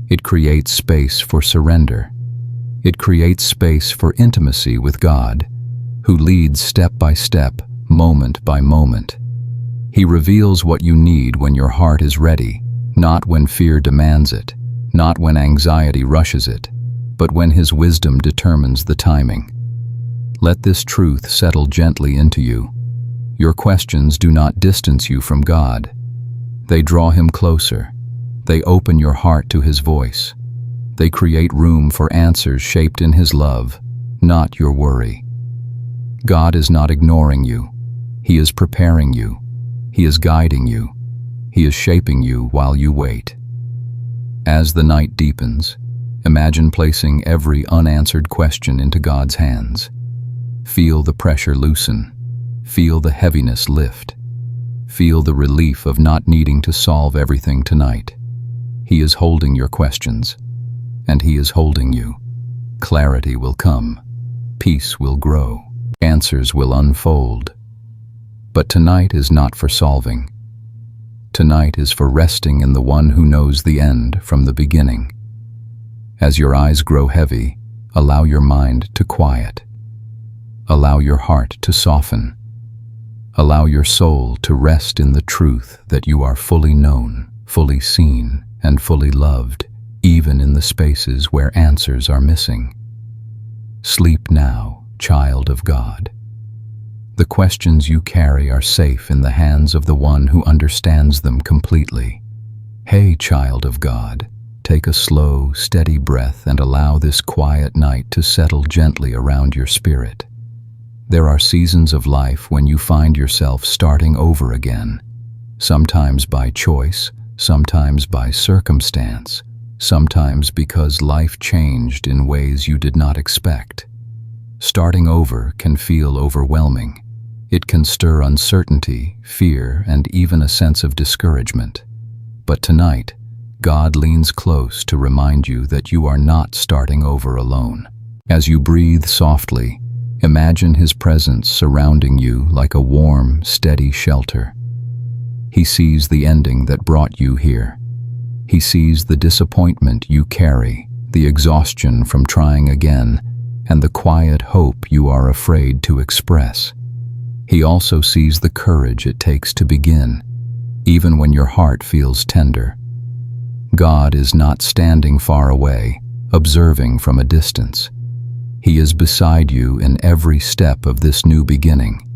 It creates space for surrender. It creates space for intimacy with God, who leads step by step, moment by moment. He reveals what you need when your heart is ready, not when fear demands it, not when anxiety rushes it, but when His wisdom determines the timing. Let this truth settle gently into you. Your questions do not distance you from God. They draw Him closer. They open your heart to His voice. They create room for answers shaped in His love, not your worry. God is not ignoring you. He is preparing you. He is guiding you. He is shaping you while you wait. As the night deepens, imagine placing every unanswered question into God's hands. Feel the pressure loosen. Feel the heaviness lift. Feel the relief of not needing to solve everything tonight. He is holding your questions, and He is holding you. Clarity will come. Peace will grow. Answers will unfold. But tonight is not for solving. Tonight is for resting in the One who knows the end from the beginning. As your eyes grow heavy, allow your mind to quiet. Allow your heart to soften. Allow your soul to rest in the truth that you are fully known, fully seen, and fully loved, even in the spaces where answers are missing. Sleep now, child of God. The questions you carry are safe in the hands of the One who understands them completely. Hey, child of God, take a slow, steady breath and allow this quiet night to settle gently around your spirit. There are seasons of life when you find yourself starting over again, sometimes by choice, sometimes by circumstance, sometimes because life changed in ways you did not expect. Starting over can feel overwhelming. It can stir uncertainty, fear, and even a sense of discouragement. But tonight, God leans close to remind you that you are not starting over alone. As you breathe softly, imagine His presence surrounding you like a warm, steady shelter. He sees the ending that brought you here. He sees the disappointment you carry, the exhaustion from trying again, and the quiet hope you are afraid to express. He also sees the courage it takes to begin, even when your heart feels tender. God is not standing far away, observing from a distance. He is beside you in every step of this new beginning.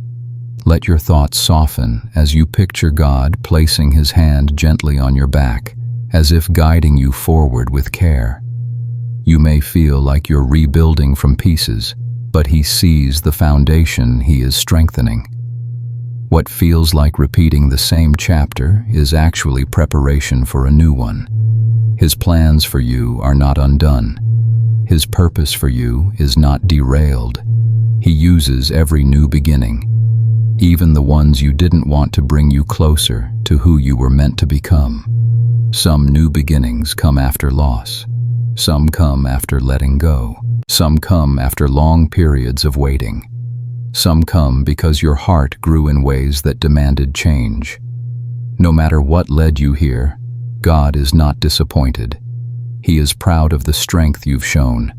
Let your thoughts soften as you picture God placing His hand gently on your back, as if guiding you forward with care. You may feel like you're rebuilding from pieces, but He sees the foundation He is strengthening. What feels like repeating the same chapter is actually preparation for a new one. His plans for you are not undone. His purpose for you is not derailed. He uses every new beginning, even the ones you didn't want, to bring you closer to who you were meant to become. Some new beginnings come after loss. Some come after letting go. Some come after long periods of waiting. Some come because your heart grew in ways that demanded change. No matter what led you here, God is not disappointed. He is proud of the strength you've shown,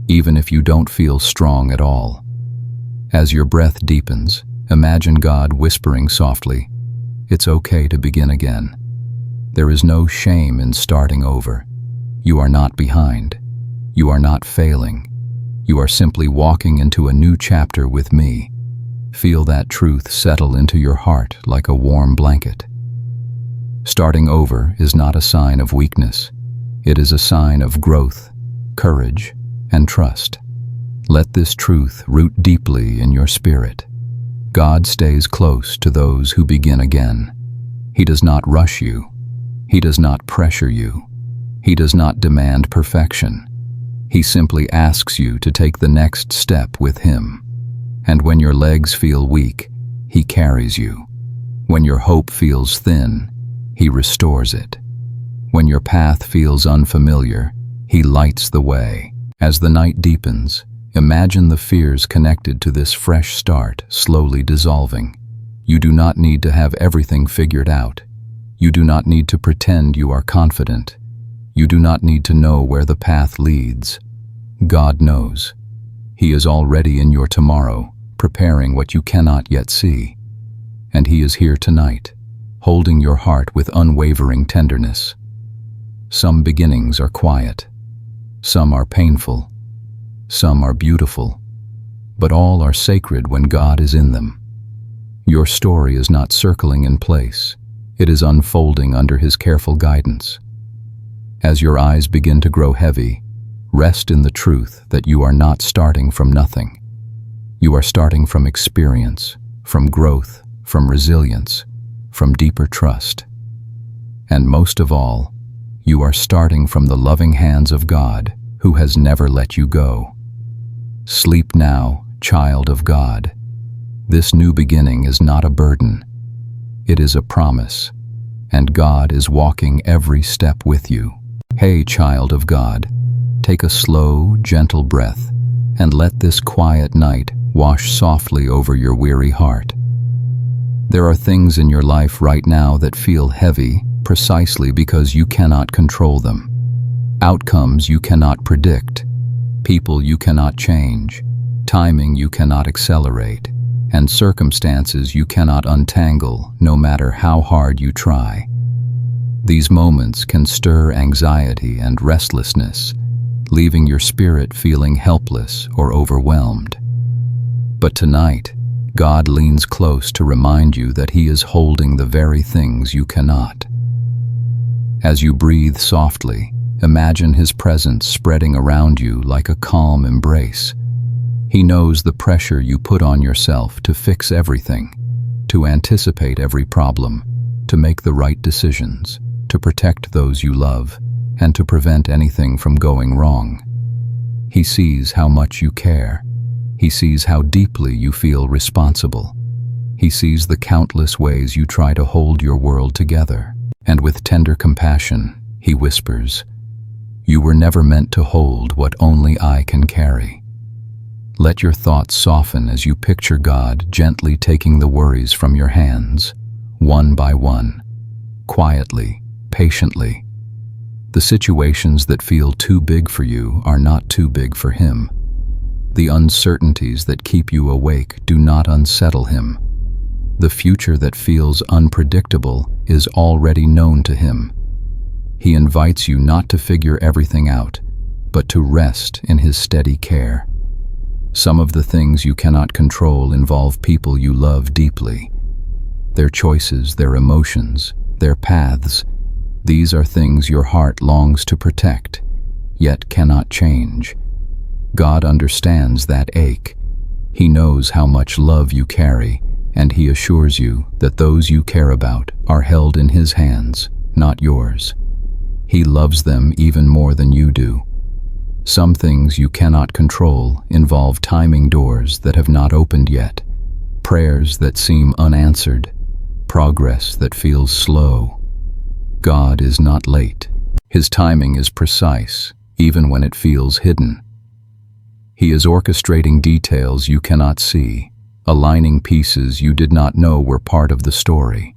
even if you don't feel strong at all. As your breath deepens, imagine God whispering softly, "It's okay to begin again." There is no shame in starting over. You are not behind. You are not failing. You are simply walking into a new chapter with me. Feel that truth settle into your heart like a warm blanket. Starting over is not a sign of weakness. It is a sign of growth, courage, and trust. Let this truth root deeply in your spirit. God stays close to those who begin again. He does not rush you. He does not pressure you. He does not demand perfection. He simply asks you to take the next step with Him. And when your legs feel weak, He carries you. When your hope feels thin, He restores it. When your path feels unfamiliar, He lights the way. As the night deepens, imagine the fears connected to this fresh start slowly dissolving. You do not need to have everything figured out. You do not need to pretend you are confident. You do not need to know where the path leads. God knows. He is already in your tomorrow, preparing what you cannot yet see. And He is here tonight, holding your heart with unwavering tenderness. Some beginnings are quiet. Some are painful. Some are beautiful. But all are sacred when God is in them. Your story is not circling in place. It is unfolding under His careful guidance. As your eyes begin to grow heavy, rest in the truth that you are not starting from nothing. You are starting from experience, from growth, from resilience, from deeper trust. And most of all, you are starting from the loving hands of God, who has never let you go. Sleep now, child of God. This new beginning is not a burden. It is a promise, and God is walking every step with you. Hey, child of God, take a slow, gentle breath, and let this quiet night wash softly over your weary heart. There are things in your life right now that feel heavy precisely because you cannot control them. Outcomes you cannot predict, people you cannot change, timing you cannot accelerate, and circumstances you cannot untangle no matter how hard you try. These moments can stir anxiety and restlessness, leaving your spirit feeling helpless or overwhelmed. But tonight, God leans close to remind you that He is holding the very things you cannot. As you breathe softly, imagine His presence spreading around you like a calm embrace. He knows the pressure you put on yourself to fix everything, to anticipate every problem, to make the right decisions, to protect those you love, and to prevent anything from going wrong. He sees how much you care. He sees how deeply you feel responsible. He sees the countless ways you try to hold your world together. And with tender compassion, He whispers, "You were never meant to hold what only I can carry." Let your thoughts soften as you picture God gently taking the worries from your hands, one by one, quietly, patiently, The situations that feel too big for you are not too big for Him. The uncertainties that keep you awake do not unsettle Him. The future that feels unpredictable is already known to Him. He invites you not to figure everything out, but to rest in His steady care. Some of the things you cannot control involve people you love deeply. Their choices, their emotions, their paths. These are things your heart longs to protect, yet cannot change. God understands that ache. He knows how much love you carry, and He assures you that those you care about are held in His hands, not yours. He loves them even more than you do. Some things you cannot control involve timing doors that have not opened yet, prayers that seem unanswered, progress that feels slow. God is not late. His timing is precise, even when it feels hidden. He is orchestrating details you cannot see, aligning pieces you did not know were part of the story.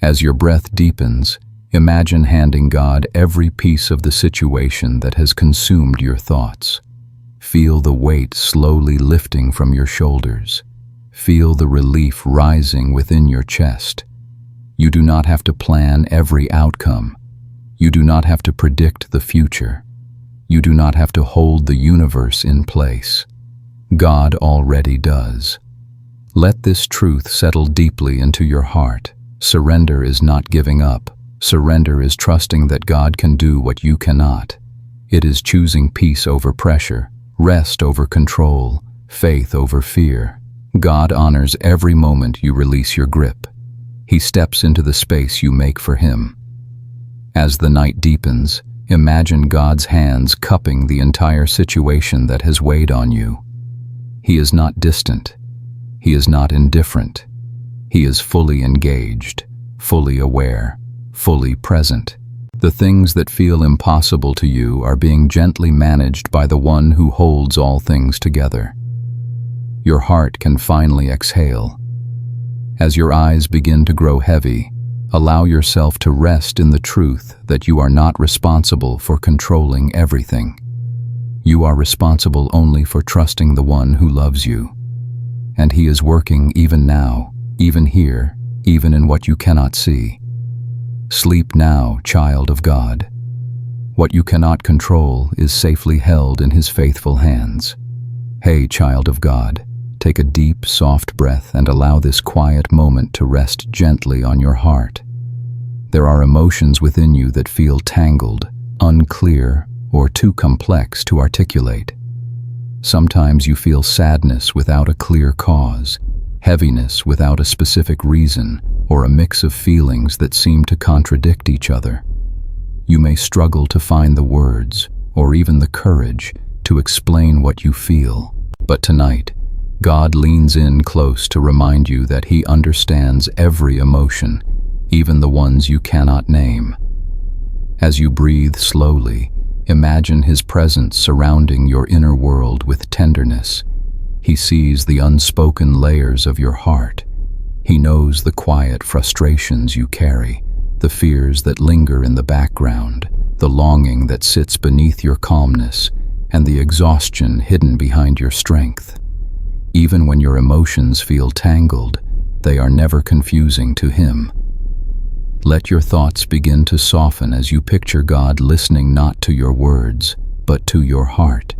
As your breath deepens, imagine handing God every piece of the situation that has consumed your thoughts. Feel the weight slowly lifting from your shoulders. Feel the relief rising within your chest. You do not have to plan every outcome. You do not have to predict the future. You do not have to hold the universe in place. God already does. Let this truth settle deeply into your heart. Surrender is not giving up. Surrender is trusting that God can do what you cannot. It is choosing peace over pressure, rest over control, faith over fear. God honors every moment you release your grip. He steps into the space you make for Him. As the night deepens, imagine God's hands cupping the entire situation that has weighed on you. He is not distant. He is not indifferent. He is fully engaged, fully aware, fully present. The things that feel impossible to you are being gently managed by the One who holds all things together. Your heart can finally exhale. As your eyes begin to grow heavy, allow yourself to rest in the truth that you are not responsible for controlling everything. You are responsible only for trusting the One who loves you. And He is working even now, even here, even in what you cannot see. Sleep now, child of God. What you cannot control is safely held in His faithful hands. Hey, child of God, take a deep, soft breath and allow this quiet moment to rest gently on your heart. There are emotions within you that feel tangled, unclear, or too complex to articulate. Sometimes you feel sadness without a clear cause, heaviness without a specific reason, or a mix of feelings that seem to contradict each other. You may struggle to find the words, or even the courage, to explain what you feel. But tonight, God leans in close to remind you that He understands every emotion, even the ones you cannot name. As you breathe slowly, imagine His presence surrounding your inner world with tenderness. He sees the unspoken layers of your heart. He knows the quiet frustrations you carry, the fears that linger in the background, the longing that sits beneath your calmness, and the exhaustion hidden behind your strength. Even when your emotions feel tangled, they are never confusing to Him. Let your thoughts begin to soften as you picture God listening not to your words, but to your heart.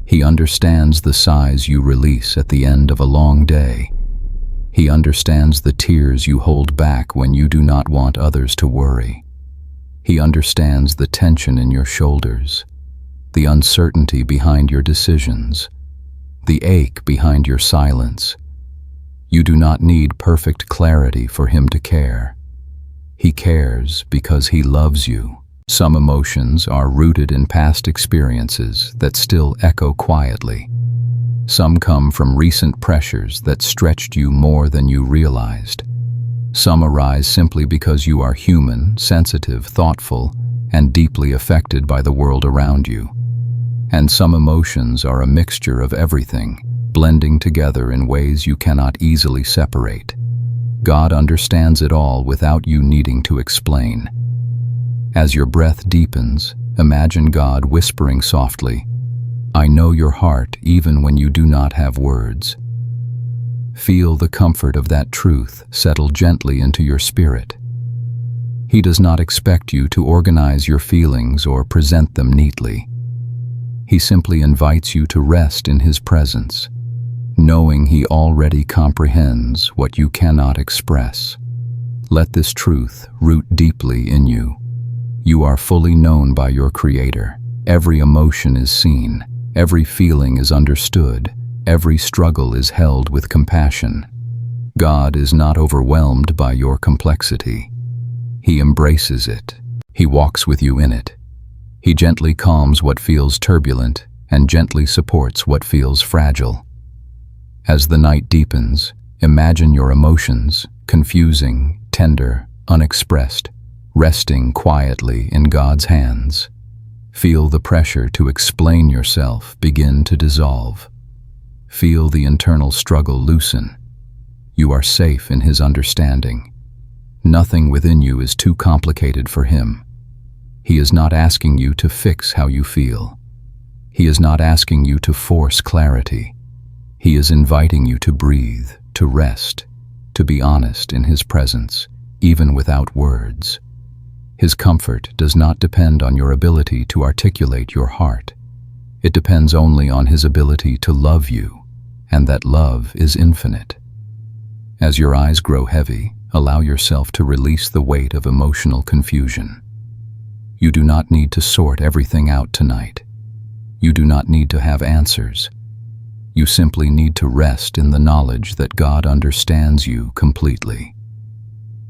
He understands the sighs you release at the end of a long day. He understands the tears you hold back when you do not want others to worry. He understands the tension in your shoulders, the uncertainty behind your decisions, the ache behind your silence. You do not need perfect clarity for Him to care. He cares because He loves you. Some emotions are rooted in past experiences that still echo quietly. Some come from recent pressures that stretched you more than you realized. Some arise simply because you are human, sensitive, thoughtful, and deeply affected by the world around you. And some emotions are a mixture of everything, blending together in ways you cannot easily separate. God understands it all without you needing to explain. As your breath deepens, imagine God whispering softly, "I know your heart even when you do not have words." Feel the comfort of that truth settle gently into your spirit. He does not expect you to organize your feelings or present them neatly. He simply invites you to rest in His presence, knowing He already comprehends what you cannot express. Let this truth root deeply in you. You are fully known by your Creator. Every emotion is seen. Every feeling is understood. Every struggle is held with compassion. God is not overwhelmed by your complexity. He embraces it. He walks with you in it. He gently calms what feels turbulent and gently supports what feels fragile. As the night deepens, imagine your emotions, confusing, tender, unexpressed, resting quietly in God's hands. Feel the pressure to explain yourself begin to dissolve. Feel the internal struggle loosen. You are safe in His understanding. Nothing within you is too complicated for Him. He is not asking you to fix how you feel. He is not asking you to force clarity. He is inviting you to breathe, to rest, to be honest in His presence, even without words. His comfort does not depend on your ability to articulate your heart. It depends only on His ability to love you, and that love is infinite. As your eyes grow heavy, allow yourself to release the weight of emotional confusion. You do not need to sort everything out tonight. You do not need to have answers. You simply need to rest in the knowledge that God understands you completely.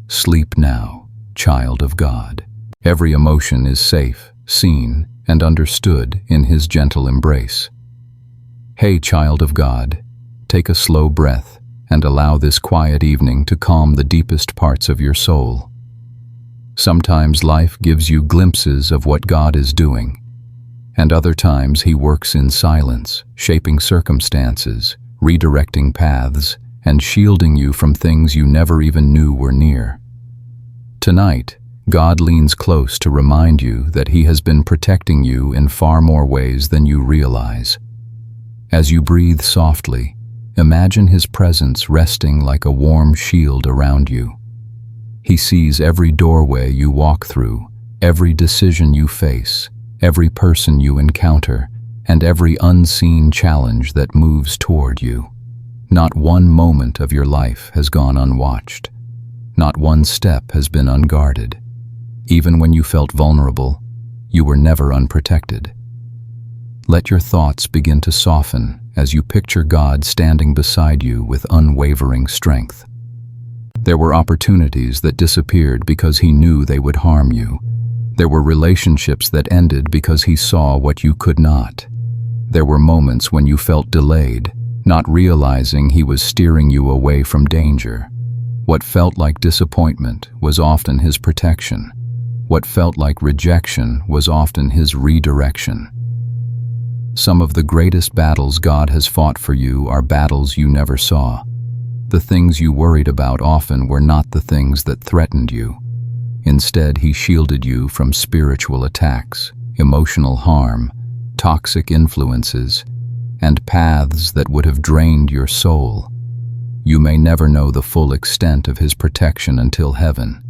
Sleep now, child of God. Every emotion is safe, seen, and understood in His gentle embrace. Hey, child of God, take a slow breath and allow this quiet evening to calm the deepest parts of your soul. Sometimes life gives you glimpses of what God is doing, and other times He works in silence, shaping circumstances, redirecting paths, and shielding you from things you never even knew were near. Tonight, God leans close to remind you that He has been protecting you in far more ways than you realize. As you breathe softly, imagine His presence resting like a warm shield around you. He sees every doorway you walk through, every decision you face, every person you encounter, and every unseen challenge that moves toward you. Not one moment of your life has gone unwatched. Not one step has been unguarded. Even when you felt vulnerable, you were never unprotected. Let your thoughts begin to soften as you picture God standing beside you with unwavering strength. There were opportunities that disappeared because He knew they would harm you. There were relationships that ended because He saw what you could not. There were moments when you felt delayed, not realizing He was steering you away from danger. What felt like disappointment was often His protection. What felt like rejection was often His redirection. Some of the greatest battles God has fought for you are battles you never saw. The things you worried about often were not the things that threatened you. Instead, He shielded you from spiritual attacks, emotional harm, toxic influences, and paths that would have drained your soul. You may never know the full extent of His protection until heaven.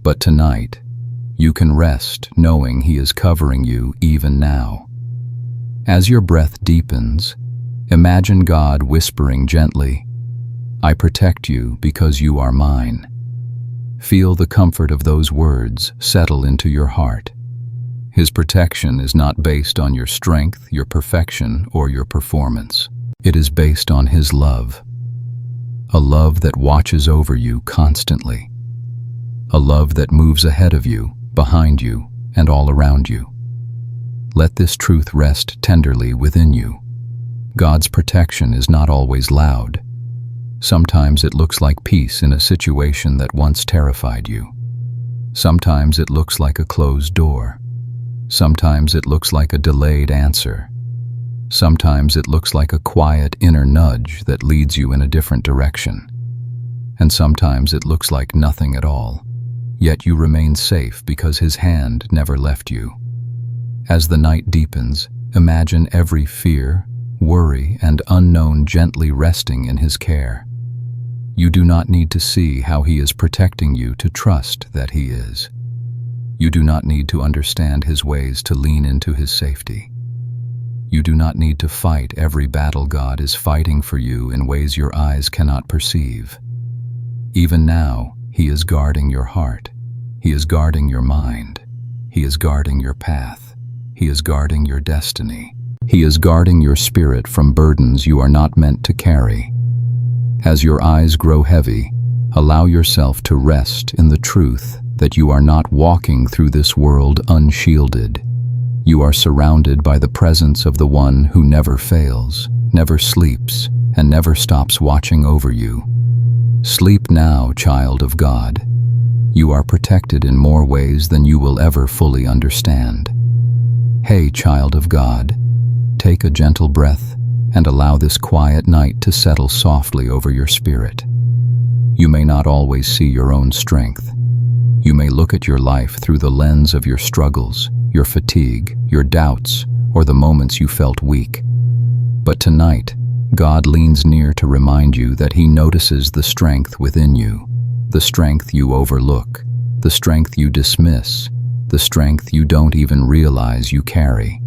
But tonight, you can rest knowing He is covering you even now. As your breath deepens, imagine God whispering gently, "I protect you because you are mine." Feel the comfort of those words settle into your heart. His protection is not based on your strength, your perfection, or your performance. It is based on His love. A love that watches over you constantly. A love that moves ahead of you, behind you, and all around you. Let this truth rest tenderly within you. God's protection is not always loud. Sometimes it looks like peace in a situation that once terrified you. Sometimes it looks like a closed door. Sometimes it looks like a delayed answer. Sometimes it looks like a quiet inner nudge that leads you in a different direction. And sometimes it looks like nothing at all. yet you remain safe because his hand never left you. As the night deepens, imagine every fear, worry, and unknown gently resting in his care. You do not need to see how he is protecting you to trust that he is. You do not need to understand his ways to lean into his safety. You do not need to fight every battle. God is fighting for you in ways your eyes cannot perceive. Even now, he is guarding your heart. He is guarding your mind. He is guarding your path. He is guarding your destiny. He is guarding your spirit from burdens you are not meant to carry. As your eyes grow heavy, allow yourself to rest in the truth that you are not walking through this world unshielded. You are surrounded by the presence of the one who never fails, never sleeps, and never stops watching over you. Sleep now, child of God. You are protected in more ways than you will ever fully understand. Hey, child of God, take a gentle breath and allow this quiet night to settle softly over your spirit. You may not always see your own strength. You may look at your life through the lens of your struggles, your fatigue, your doubts, or the moments you felt weak. But tonight, God leans near to remind you that he notices the strength within you, the strength you overlook, the strength you dismiss, the strength you don't even realize you carry.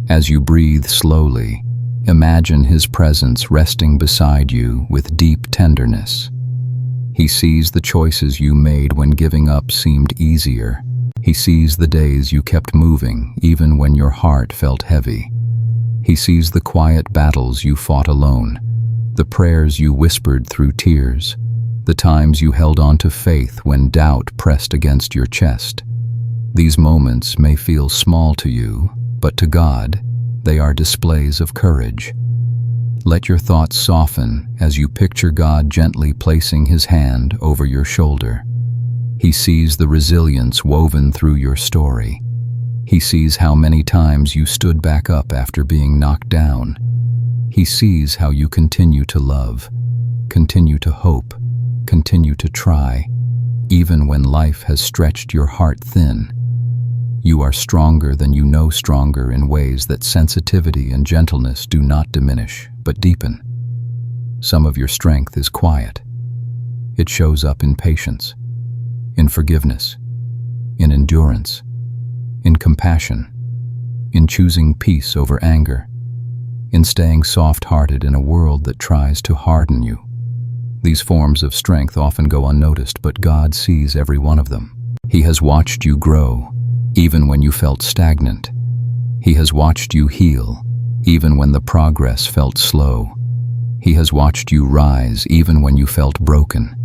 As you breathe slowly, imagine his presence resting beside you with deep tenderness. He sees the choices you made when giving up seemed easier. He sees the days you kept moving even when your heart felt heavy. He sees the quiet battles you fought alone, the prayers you whispered through tears, the times you held on to faith when doubt pressed against your chest. These moments may feel small to you, but to God, they are displays of courage. Let your thoughts soften as you picture God gently placing his hand over your shoulder. He sees the resilience woven through your story. He sees how many times you stood back up after being knocked down. He sees how you continue to love, continue to hope, continue to try, even when life has stretched your heart thin. You are stronger than you know, stronger in ways that sensitivity and gentleness do not diminish, but deepen. Some of your strength is quiet. It shows up in patience, in forgiveness, in endurance, in compassion, in choosing peace over anger, in staying soft-hearted in a world that tries to harden you. These forms of strength often go unnoticed, but God sees every one of them. He has watched you grow, even when you felt stagnant. He has watched you heal, even when the progress felt slow. He has watched you rise, even when you felt broken.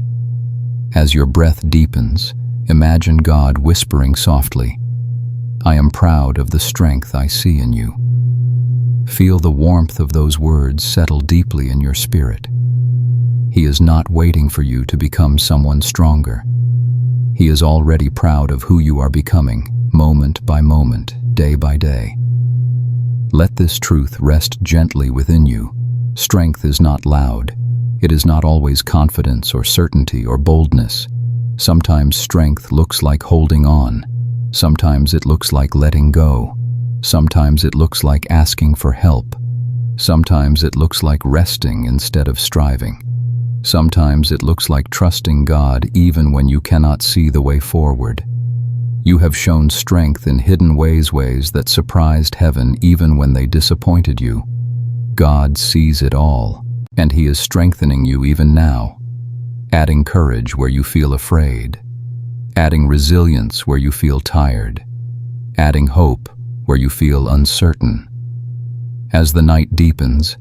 As your breath deepens, imagine God whispering softly, "I am proud of the strength I see in you." Feel the warmth of those words settle deeply in your spirit. He is not waiting for you to become someone stronger. He is already proud of who you are becoming, moment by moment, day by day. Let this truth rest gently within you. Strength is not loud. It is not always confidence or certainty or boldness. Sometimes strength looks like holding on. Sometimes it looks like letting go. Sometimes it looks like asking for help. Sometimes it looks like resting instead of striving. Sometimes it looks like trusting God even when you cannot see the way forward. You have shown strength in hidden ways that surprised heaven even when they disappointed you. God sees it all, and he is strengthening you even now, adding courage where you feel afraid, adding resilience where you feel tired, adding hope where you feel uncertain. As the night deepens,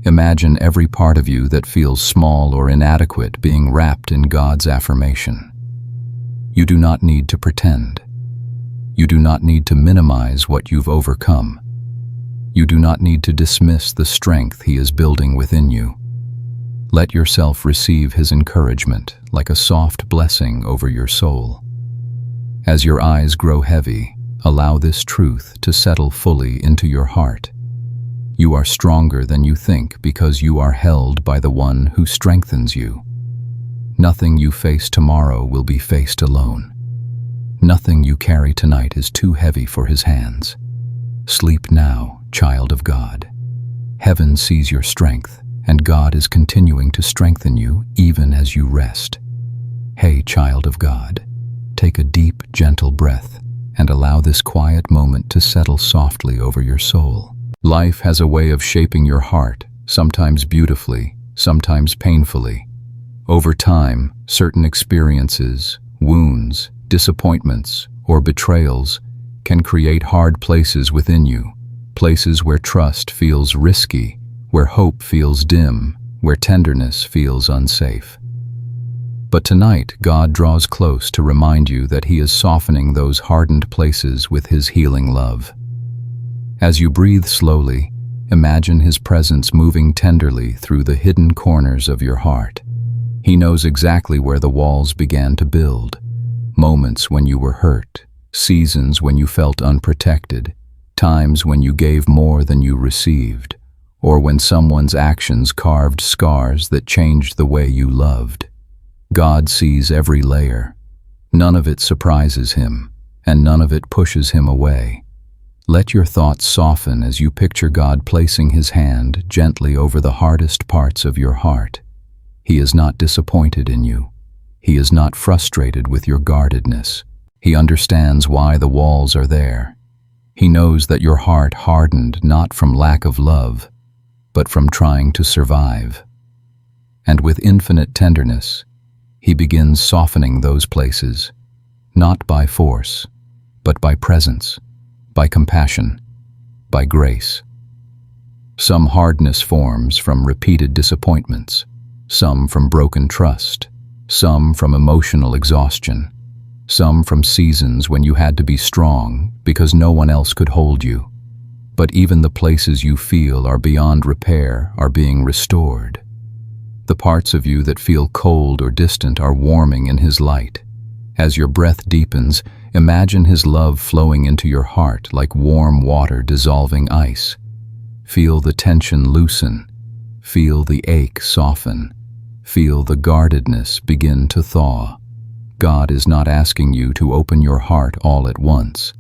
imagine every part of you that feels small or inadequate being wrapped in God's affirmation. You do not need to pretend. You do not need to minimize what you've overcome. You do not need to dismiss the strength he is building within you. Let yourself receive his encouragement like a soft blessing over your soul. As your eyes grow heavy, allow this truth to settle fully into your heart. You are stronger than you think because you are held by the one who strengthens you. Nothing you face tomorrow will be faced alone. Nothing you carry tonight is too heavy for his hands. Sleep now, child of God. Heaven sees your strength, and God is continuing to strengthen you even as you rest. Hey, child of God, take a deep, gentle breath and allow this quiet moment to settle softly over your soul. Life has a way of shaping your heart, sometimes beautifully, sometimes painfully. Over time, certain experiences, wounds, disappointments, or betrayals can create hard places within you, places where trust feels risky, where hope feels dim, where tenderness feels unsafe. But tonight, God draws close to remind you that He is softening those hardened places with His healing love. As you breathe slowly, imagine His presence moving tenderly through the hidden corners of your heart. He knows exactly where the walls began to build, moments when you were hurt, seasons when you felt unprotected, times when you gave more than you received, or when someone's actions carved scars that changed the way you loved. God sees every layer. None of it surprises Him, and none of it pushes Him away. Let your thoughts soften as you picture God placing His hand gently over the hardest parts of your heart. He is not disappointed in you. He is not frustrated with your guardedness. He understands why the walls are there. He knows that your heart hardened not from lack of love, but from trying to survive. And with infinite tenderness, He begins softening those places, not by force, but by presence, by compassion, by grace. Some hardness forms from repeated disappointments, some from broken trust, some from emotional exhaustion, some from seasons when you had to be strong because no one else could hold you. But even the places you feel are beyond repair are being restored. The parts of you that feel cold or distant are warming in His light. As your breath deepens, imagine His love flowing into your heart like warm water dissolving ice. Feel the tension loosen. Feel the ache soften. Feel the guardedness begin to thaw. God is not asking you to open your heart all at once.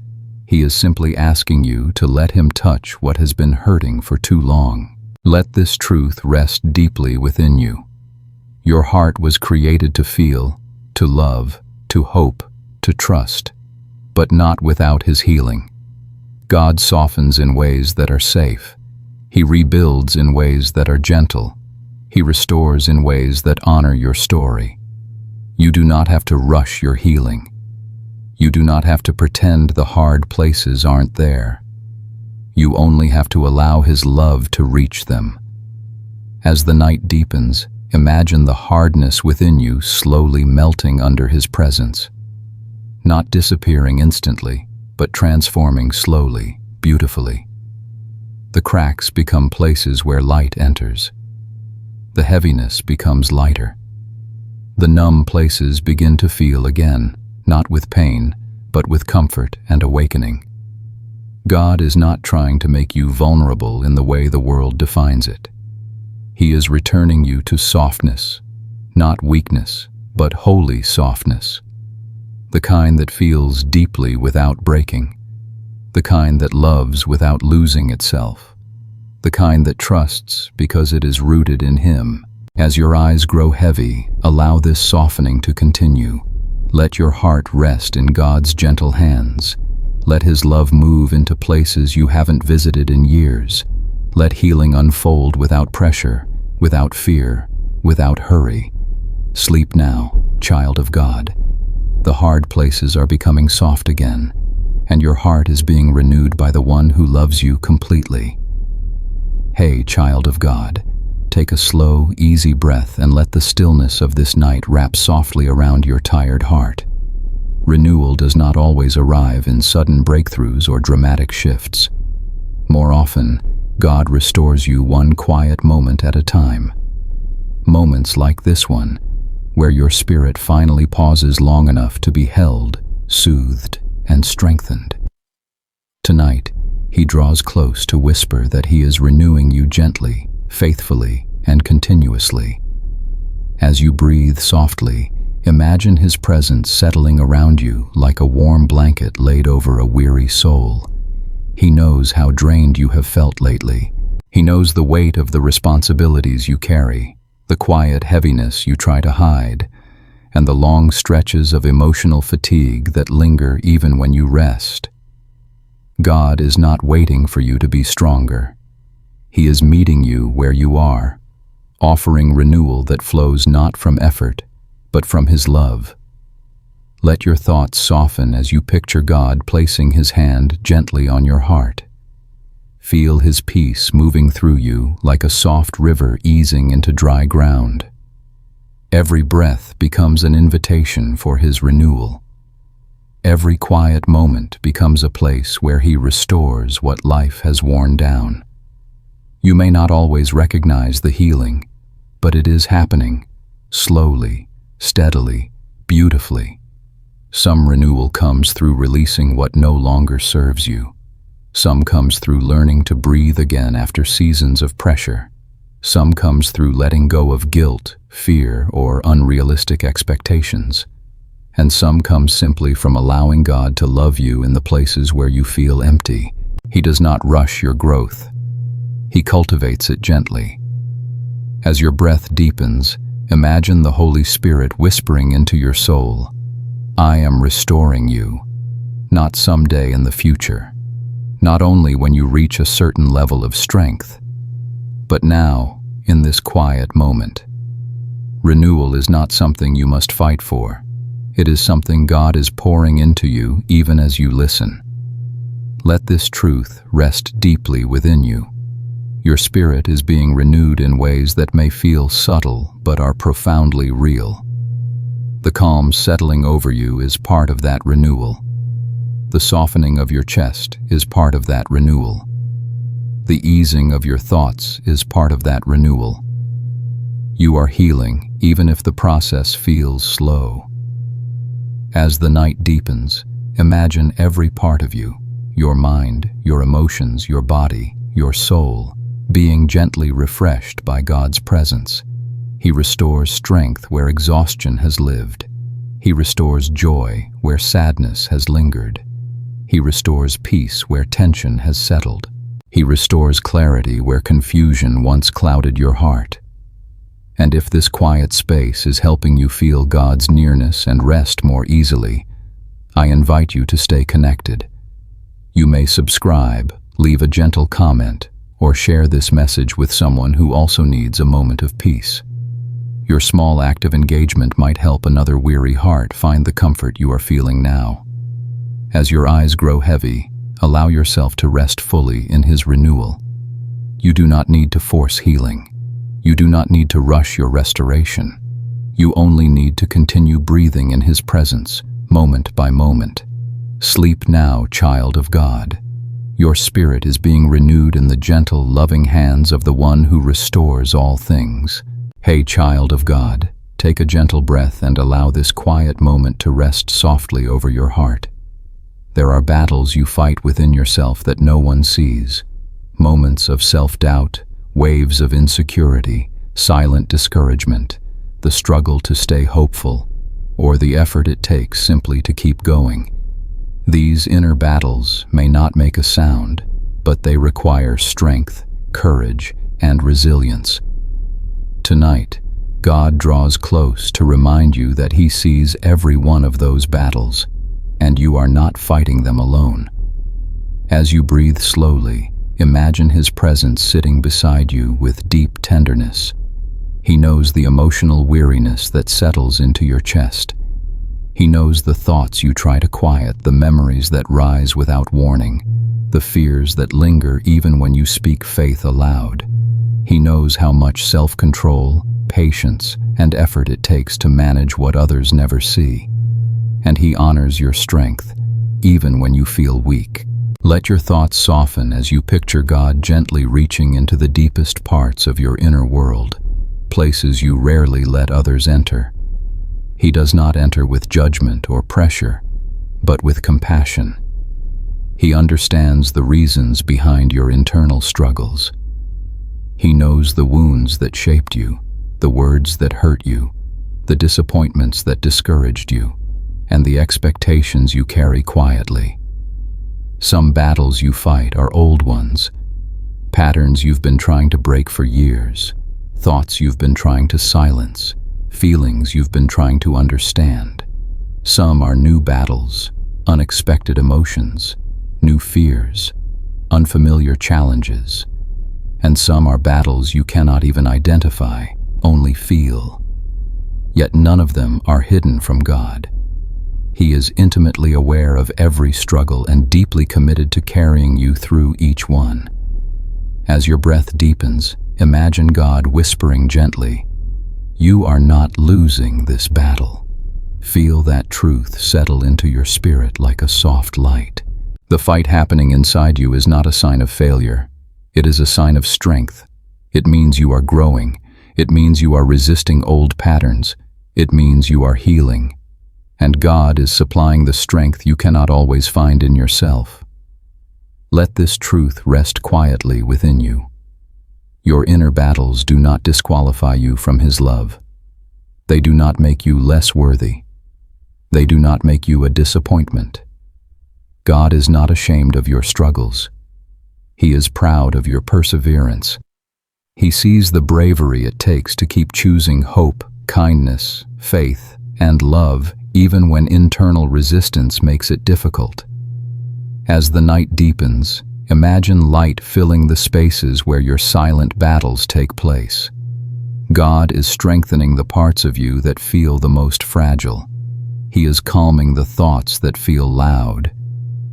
He is simply asking you to let Him touch what has been hurting for too long. Let this truth rest deeply within you. Your heart was created to feel, to love, to hope, to trust, but not without His healing. God softens in ways that are safe. He rebuilds in ways that are gentle. He restores in ways that honor your story. You do not have to rush your healing. You do not have to pretend the hard places aren't there. You only have to allow His love to reach them. As the night deepens, imagine the hardness within you slowly melting under His presence. Not disappearing instantly, but transforming slowly, beautifully. The cracks become places where light enters. The heaviness becomes lighter. The numb places begin to feel again, not with pain, but with comfort and awakening. God is not trying to make you vulnerable in the way the world defines it. He is returning you to softness, not weakness, but holy softness. The kind that feels deeply without breaking. The kind that loves without losing itself. The kind that trusts because it is rooted in Him. As your eyes grow heavy, allow this softening to continue. Let your heart rest in God's gentle hands. Let His love move into places you haven't visited in years. Let healing unfold without pressure, without fear, without hurry. Sleep now, child of God. The hard places are becoming soft again, and your heart is being renewed by the One who loves you completely. Hey, child of God, take a slow, easy breath and let the stillness of this night wrap softly around your tired heart. Renewal does not always arrive in sudden breakthroughs or dramatic shifts. More often, God restores you one quiet moment at a time. Moments like this one, where your spirit finally pauses long enough to be held, soothed, and strengthened. Tonight, He draws close to whisper that He is renewing you gently, faithfully, and continuously. As you breathe softly, imagine His presence settling around you like a warm blanket laid over a weary soul. He knows how drained you have felt lately. He knows the weight of the responsibilities you carry, the quiet heaviness you try to hide, and the long stretches of emotional fatigue that linger even when you rest. God is not waiting for you to be stronger. He is meeting you where you are, offering renewal that flows not from effort, but from His love. Let your thoughts soften as you picture God placing His hand gently on your heart. Feel His peace moving through you like a soft river easing into dry ground. Every breath becomes an invitation for His renewal. Every quiet moment becomes a place where He restores what life has worn down. You may not always recognize the healing, but it is happening, slowly, steadily, beautifully. Some renewal comes through releasing what no longer serves you. Some comes through learning to breathe again after seasons of pressure. Some comes through letting go of guilt, fear, or unrealistic expectations. And some comes simply from allowing God to love you in the places where you feel empty. He does not rush your growth. He cultivates it gently. As your breath deepens, imagine the Holy Spirit whispering into your soul, "I am restoring you," not someday in the future, not only when you reach a certain level of strength, but now, in this quiet moment. Renewal is not something you must fight for. It is something God is pouring into you even as you listen. Let this truth rest deeply within you. Your spirit is being renewed in ways that may feel subtle but are profoundly real. The calm settling over you is part of that renewal. The softening of your chest is part of that renewal. The easing of your thoughts is part of that renewal. You are healing, even if the process feels slow. As the night deepens, imagine every part of you, your mind, your emotions, your body, your soul, being gently refreshed by God's presence. He restores strength where exhaustion has lived. He restores joy where sadness has lingered. He restores peace where tension has settled. He restores clarity where confusion once clouded your heart. And if this quiet space is helping you feel God's nearness and rest more easily, I invite you to stay connected. You may subscribe, leave a gentle comment, or share this message with someone who also needs a moment of peace. Your small act of engagement might help another weary heart find the comfort you are feeling now. As your eyes grow heavy, allow yourself to rest fully in His renewal. You do not need to force healing. You do not need to rush your restoration. You only need to continue breathing in His presence, moment by moment. Sleep now, child of God. Your spirit is being renewed in the gentle, loving hands of the One who restores all things. Hey, child of God, take a gentle breath and allow this quiet moment to rest softly over your heart. There are battles you fight within yourself that no one sees. Moments of self-doubt, waves of insecurity, silent discouragement, the struggle to stay hopeful, or the effort it takes simply to keep going. These inner battles may not make a sound, but they require strength, courage, and resilience. Tonight, God draws close to remind you that He sees every one of those battles, and you are not fighting them alone. As you breathe slowly, imagine His presence sitting beside you with deep tenderness. He knows the emotional weariness that settles into your chest. He knows the thoughts you try to quiet, the memories that rise without warning, the fears that linger even when you speak faith aloud. He knows how much self-control, patience, and effort it takes to manage what others never see. And He honors your strength, even when you feel weak. Let your thoughts soften as you picture God gently reaching into the deepest parts of your inner world, places you rarely let others enter. He does not enter with judgment or pressure, but with compassion. He understands the reasons behind your internal struggles. He knows the wounds that shaped you, the words that hurt you, the disappointments that discouraged you, and the expectations you carry quietly. Some battles you fight are old ones, patterns you've been trying to break for years, thoughts you've been trying to silence, feelings you've been trying to understand. Some are new battles, unexpected emotions, new fears, unfamiliar challenges. And some are battles you cannot even identify, only feel. Yet none of them are hidden from God. He is intimately aware of every struggle and deeply committed to carrying you through each one. As your breath deepens, imagine God whispering gently, "You are not losing this battle." Feel that truth settle into your spirit like a soft light. The fight happening inside you is not a sign of failure. It is a sign of strength. It means you are growing. It means you are resisting old patterns. It means you are healing. And God is supplying the strength you cannot always find in yourself. Let this truth rest quietly within you. Your inner battles do not disqualify you from His love. They do not make you less worthy. They do not make you a disappointment. God is not ashamed of your struggles. He is proud of your perseverance. He sees the bravery it takes to keep choosing hope, kindness, faith, and love even when internal resistance makes it difficult. As the night deepens, imagine light filling the spaces where your silent battles take place. God is strengthening the parts of you that feel the most fragile. He is calming the thoughts that feel loud.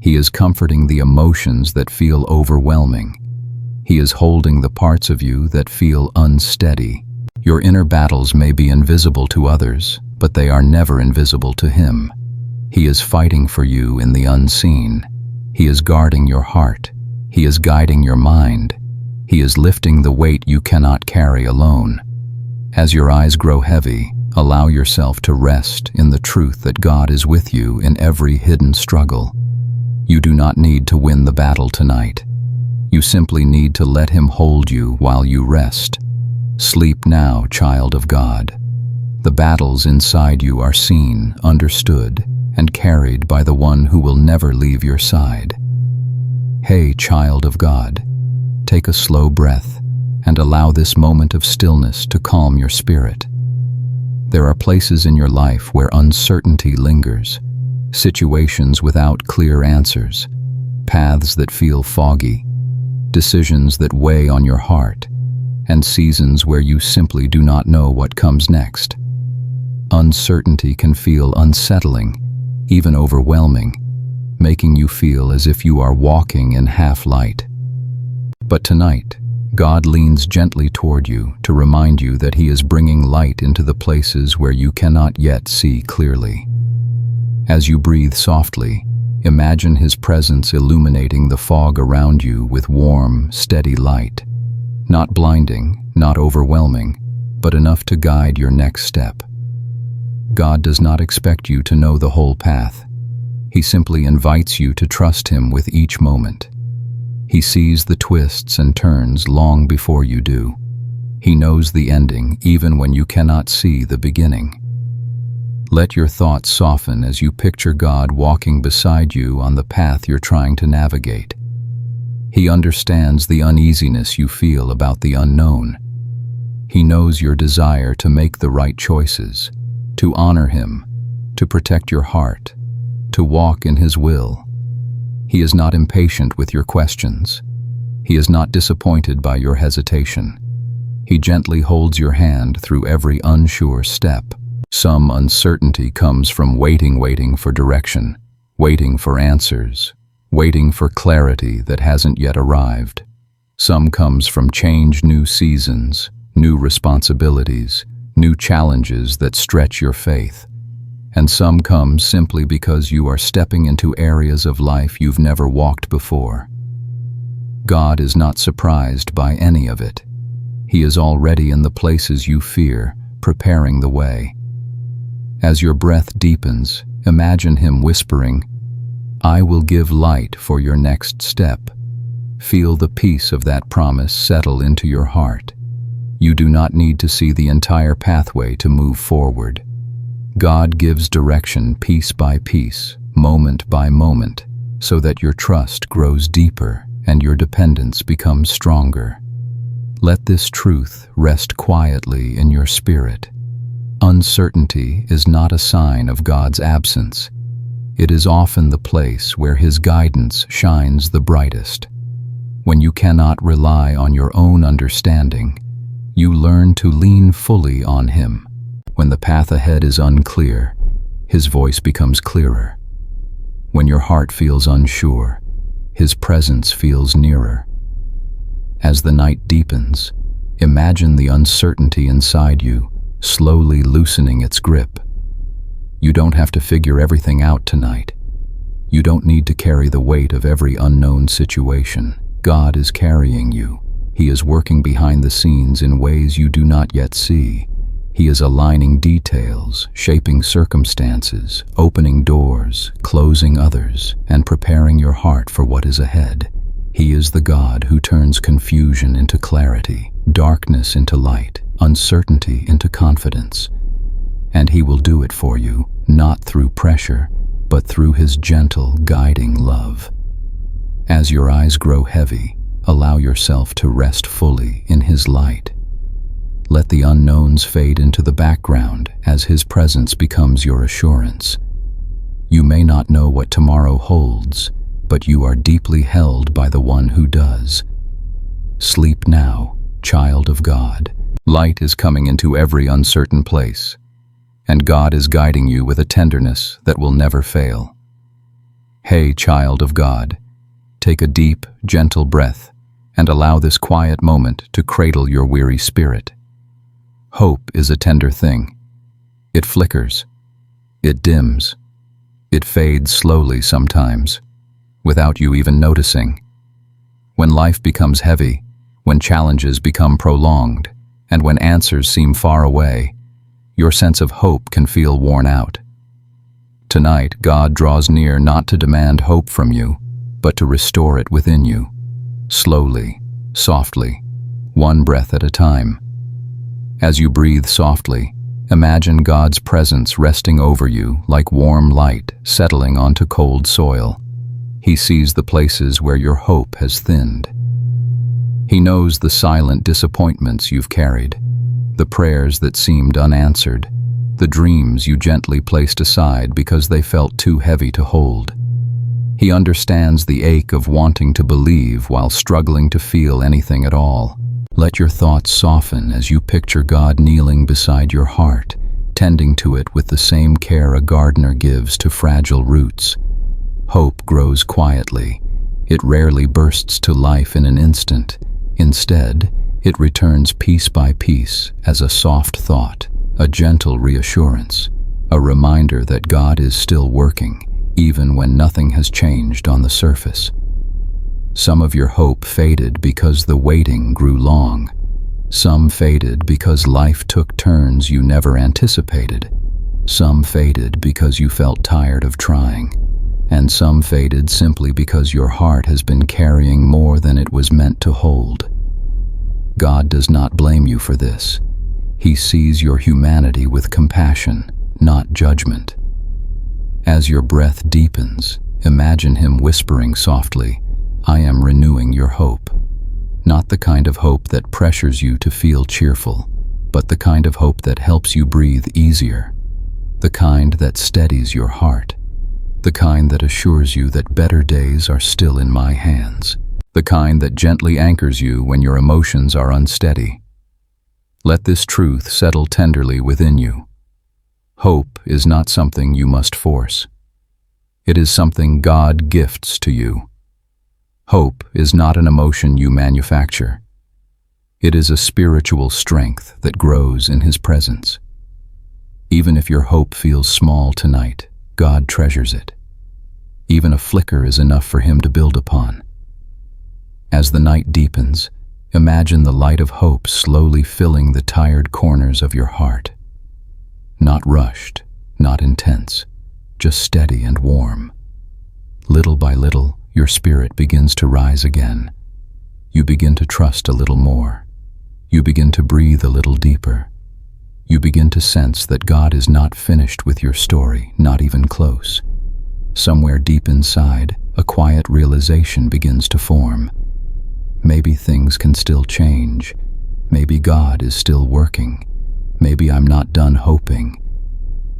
He is comforting the emotions that feel overwhelming. He is holding the parts of you that feel unsteady. Your inner battles may be invisible to others, but they are never invisible to Him. He is fighting for you in the unseen. He is guarding your heart. He is guiding your mind. He is lifting the weight you cannot carry alone. As your eyes grow heavy, allow yourself to rest in the truth that God is with you in every hidden struggle. You do not need to win the battle tonight. You simply need to let Him hold you while you rest. Sleep now, child of God. The battles inside you are seen, understood, and carried by the one who will never leave your side. Hey, child of God, take a slow breath and allow this moment of stillness to calm your spirit. There are places in your life where uncertainty lingers, situations without clear answers, paths that feel foggy, decisions that weigh on your heart, and seasons where you simply do not know what comes next. Uncertainty can feel unsettling, even overwhelming, making you feel as if you are walking in half light. But tonight, God leans gently toward you to remind you that He is bringing light into the places where you cannot yet see clearly. As you breathe softly, imagine His presence illuminating the fog around you with warm, steady light. Not blinding, not overwhelming, but enough to guide your next step. God does not expect you to know the whole path. He simply invites you to trust Him with each moment. He sees the twists and turns long before you do. He knows the ending even when you cannot see the beginning. Let your thoughts soften as you picture God walking beside you on the path you're trying to navigate. He understands the uneasiness you feel about the unknown. He knows your desire to make the right choices, to honor Him, to protect your heart, to walk in His will. He is not impatient with your questions. He is not disappointed by your hesitation. He gently holds your hand through every unsure step. Some uncertainty comes from waiting for direction, waiting for answers, waiting for clarity that hasn't yet arrived. Some comes from change, new seasons, new responsibilities, new challenges that stretch your faith. And some comes simply because you are stepping into areas of life you've never walked before. God is not surprised by any of it. He is already in the places you fear, preparing the way. As your breath deepens, imagine Him whispering, "I will give light for your next step." Feel the peace of that promise settle into your heart. You do not need to see the entire pathway to move forward. God gives direction piece by piece, moment by moment, so that your trust grows deeper and your dependence becomes stronger. Let this truth rest quietly in your spirit. Uncertainty is not a sign of God's absence. It is often the place where His guidance shines the brightest. When you cannot rely on your own understanding, you learn to lean fully on Him. When the path ahead is unclear, His voice becomes clearer. When your heart feels unsure, His presence feels nearer. As the night deepens, imagine the uncertainty inside you slowly loosening its grip. You don't have to figure everything out tonight. You don't need to carry the weight of every unknown situation. God is carrying you. He is working behind the scenes in ways you do not yet see. He is aligning details, shaping circumstances, opening doors, closing others, and preparing your heart for what is ahead. He is the God who turns confusion into clarity, darkness into light, uncertainty into confidence. And He will do it for you, not through pressure, but through His gentle, guiding love. As your eyes grow heavy, allow yourself to rest fully in His light. Let the unknowns fade into the background as His presence becomes your assurance. You may not know what tomorrow holds, but you are deeply held by the One who does. Sleep now, child of God. Light is coming into every uncertain place, and God is guiding you with a tenderness that will never fail. Hey, child of God, take a deep, gentle breath and allow this quiet moment to cradle your weary spirit. Hope is a tender thing. It flickers. It dims. It fades slowly sometimes, without you even noticing. When life becomes heavy, when challenges become prolonged, and when answers seem far away, your sense of hope can feel worn out. Tonight, God draws near not to demand hope from you, but to restore it within you, slowly, softly, one breath at a time. As you breathe softly, imagine God's presence resting over you like warm light settling onto cold soil. He sees the places where your hope has thinned. He knows the silent disappointments you've carried, the prayers that seemed unanswered, the dreams you gently placed aside because they felt too heavy to hold. He understands the ache of wanting to believe while struggling to feel anything at all. Let your thoughts soften as you picture God kneeling beside your heart, tending to it with the same care a gardener gives to fragile roots. Hope grows quietly. It rarely bursts to life in an instant. Instead, it returns piece by piece as a soft thought, a gentle reassurance, a reminder that God is still working, even when nothing has changed on the surface. Some of your hope faded because the waiting grew long. Some faded because life took turns you never anticipated. Some faded because you felt tired of trying. And some faded simply because your heart has been carrying more than it was meant to hold. God does not blame you for this. He sees your humanity with compassion, not judgment. As your breath deepens, imagine Him whispering softly, "I am renewing your hope." Not the kind of hope that pressures you to feel cheerful, but the kind of hope that helps you breathe easier, the kind that steadies your heart, the kind that assures you that better days are still in my hands, the kind that gently anchors you when your emotions are unsteady. Let this truth settle tenderly within you. Hope is not something you must force. It is something God gifts to you. Hope is not an emotion you manufacture. It is a spiritual strength that grows in His presence. Even if your hope feels small tonight, God treasures it. Even a flicker is enough for Him to build upon. As the night deepens, imagine the light of hope slowly filling the tired corners of your heart. Not rushed, not intense, just steady and warm. Little by little, your spirit begins to rise again. You begin to trust a little more. You begin to breathe a little deeper. You begin to sense that God is not finished with your story, not even close. Somewhere deep inside, a quiet realization begins to form. Maybe things can still change. Maybe God is still working. Maybe I'm not done hoping.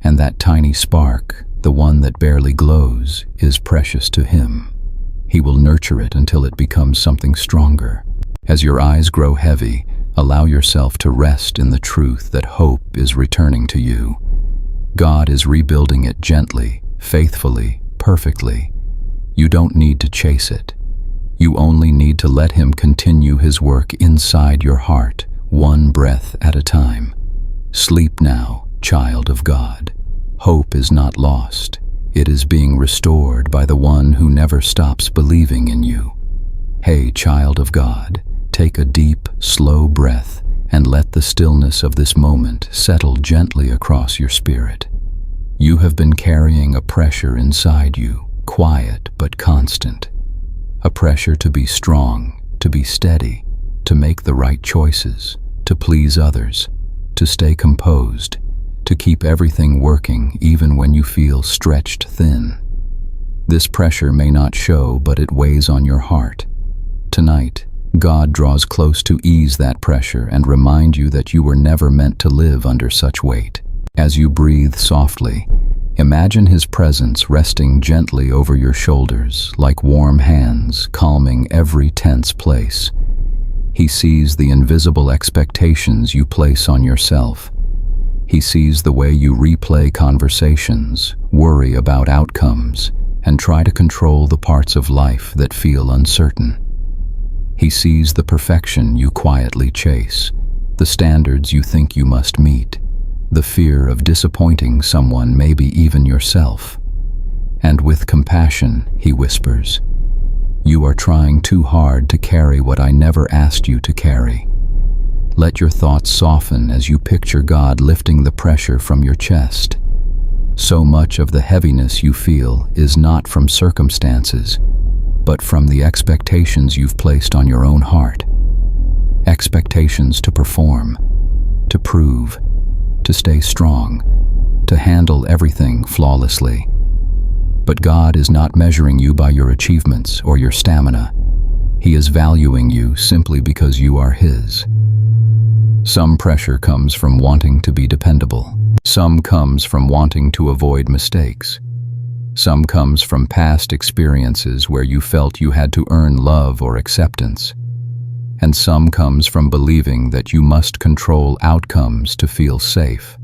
And that tiny spark, the one that barely glows, is precious to Him. He will nurture it until it becomes something stronger. As your eyes grow heavy, allow yourself to rest in the truth that hope is returning to you. God is rebuilding it gently, faithfully, perfectly. You don't need to chase it. You only need to let Him continue His work inside your heart, one breath at a time. Sleep now, child of God. Hope is not lost. It is being restored by the one who never stops believing in you. Hey, child of God, take a deep, slow breath and let the stillness of this moment settle gently across your spirit. You have been carrying a pressure inside you, quiet but constant. A pressure to be strong, to be steady, to make the right choices, to please others, to stay composed, to keep everything working even when you feel stretched thin. This pressure may not show, but it weighs on your heart. Tonight, God draws close to ease that pressure and remind you that you were never meant to live under such weight. As you breathe softly, imagine His presence resting gently over your shoulders like warm hands, calming every tense place. He sees the invisible expectations you place on yourself. He sees the way you replay conversations, worry about outcomes, and try to control the parts of life that feel uncertain. He sees the perfection you quietly chase, the standards you think you must meet, the fear of disappointing someone, maybe even yourself. And with compassion, He whispers, "You are trying too hard to carry what I never asked you to carry." Let your thoughts soften as you picture God lifting the pressure from your chest. So much of the heaviness you feel is not from circumstances, but from the expectations you've placed on your own heart. Expectations to perform, to prove, to stay strong, to handle everything flawlessly. But God is not measuring you by your achievements or your stamina. He is valuing you simply because you are His. Some pressure comes from wanting to be dependable. Some comes from wanting to avoid mistakes. Some comes from past experiences where you felt you had to earn love or acceptance. And some comes from believing that you must control outcomes to feel safe.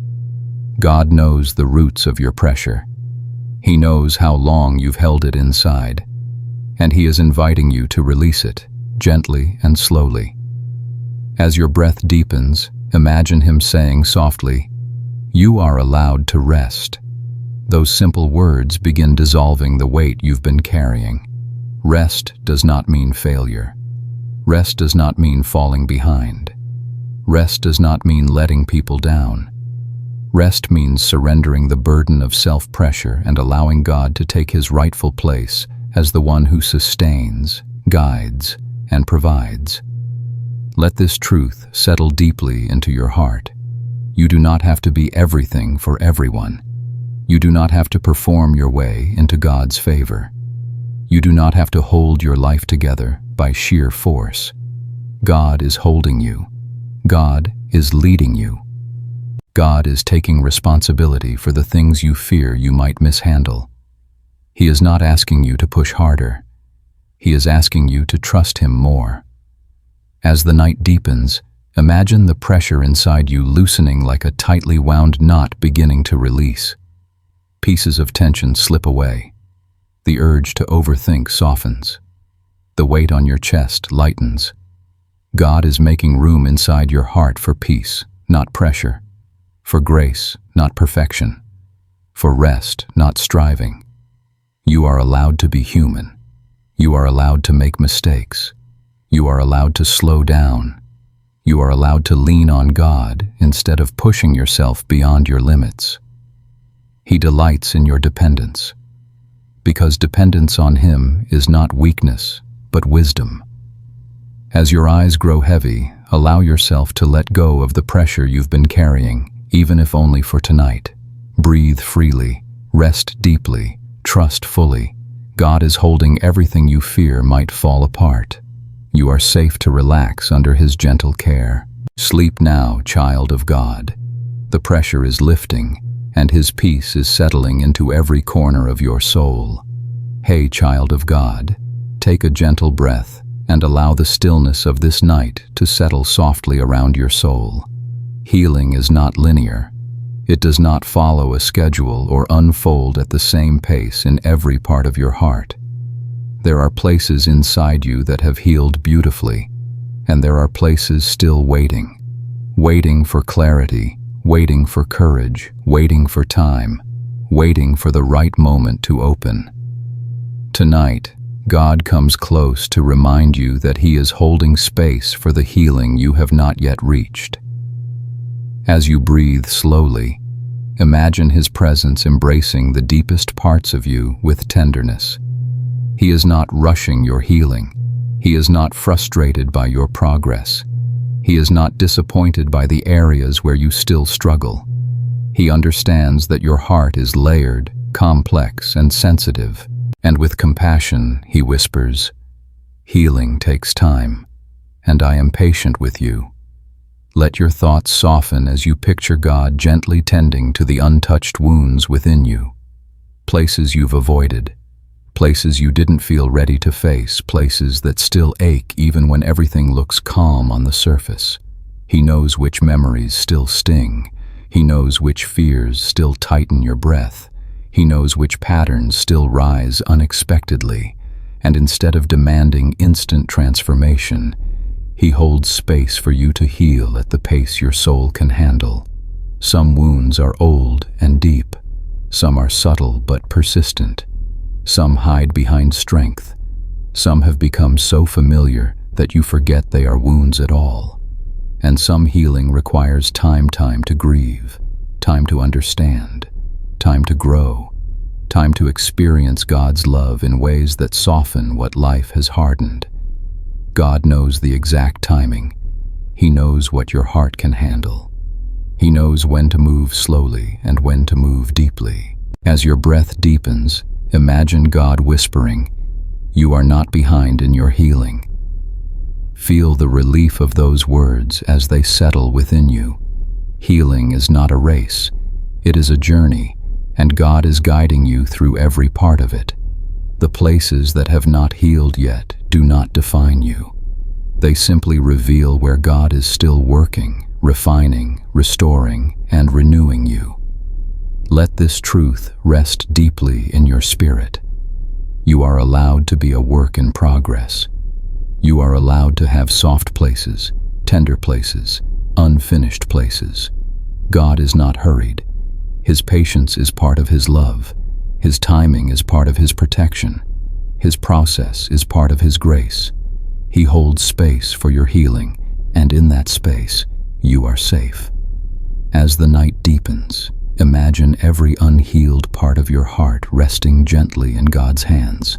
God knows the roots of your pressure. He knows how long you've held it inside, and He is inviting you to release it, gently and slowly. As your breath deepens, imagine Him saying softly, "You are allowed to rest." Those simple words begin dissolving the weight you've been carrying. Rest does not mean failure. Rest does not mean falling behind. Rest does not mean letting people down. Rest means surrendering the burden of self-pressure and allowing God to take His rightful place as the one who sustains, guides, and provides. Let this truth settle deeply into your heart. You do not have to be everything for everyone. You do not have to perform your way into God's favor. You do not have to hold your life together by sheer force. God is holding you. God is leading you. God is taking responsibility for the things you fear you might mishandle. He is not asking you to push harder. He is asking you to trust Him more. As the night deepens, imagine the pressure inside you loosening like a tightly wound knot beginning to release. Pieces of tension slip away. The urge to overthink softens. The weight on your chest lightens. God is making room inside your heart for peace, not pressure. For grace, not perfection. For rest, not striving. You are allowed to be human. You are allowed to make mistakes. You are allowed to slow down. You are allowed to lean on God instead of pushing yourself beyond your limits. He delights in your dependence, because dependence on Him is not weakness, but wisdom. As your eyes grow heavy, allow yourself to let go of the pressure you've been carrying, even if only for tonight. Breathe freely, rest deeply, trust fully. God is holding everything you fear might fall apart. You are safe to relax under His gentle care. Sleep now, child of God. The pressure is lifting, and His peace is settling into every corner of your soul. Hey, child of God, take a gentle breath and allow the stillness of this night to settle softly around your soul. Healing is not linear. It does not follow a schedule or unfold at the same pace in every part of your heart. There are places inside you that have healed beautifully, and there are places still waiting for clarity, waiting for courage, waiting for time, waiting for the right moment to open. Tonight, God comes close to remind you that He is holding space for the healing you have not yet reached. As you breathe slowly, imagine His presence embracing the deepest parts of you with tenderness. He is not rushing your healing. He is not frustrated by your progress. He is not disappointed by the areas where you still struggle. He understands that your heart is layered, complex, and sensitive, and with compassion, He whispers, "Healing takes time, and I am patient with you." Let your thoughts soften as you picture God gently tending to the untouched wounds within you. Places you've avoided, places you didn't feel ready to face, places that still ache even when everything looks calm on the surface. He knows which memories still sting. He knows which fears still tighten your breath. He knows which patterns still rise unexpectedly. And instead of demanding instant transformation, He holds space for you to heal at the pace your soul can handle. Some wounds are old and deep. Some are subtle but persistent. Some hide behind strength. Some have become so familiar that you forget they are wounds at all. And some healing requires time to grieve, time to understand, time to grow, time to experience God's love in ways that soften what life has hardened. God knows the exact timing. He knows what your heart can handle. He knows when to move slowly and when to move deeply. As your breath deepens, imagine God whispering, "You are not behind in your healing." Feel the relief of those words as they settle within you. Healing is not a race. It is a journey, and God is guiding you through every part of it. The places that have not healed yet do not define you. They simply reveal where God is still working, refining, restoring, and renewing you. Let this truth rest deeply in your spirit. You are allowed to be a work in progress. You are allowed to have soft places, tender places, unfinished places. God is not hurried. His patience is part of His love. His timing is part of His protection. His process is part of His grace. He holds space for your healing, and in that space, you are safe. As the night deepens, imagine every unhealed part of your heart resting gently in God's hands,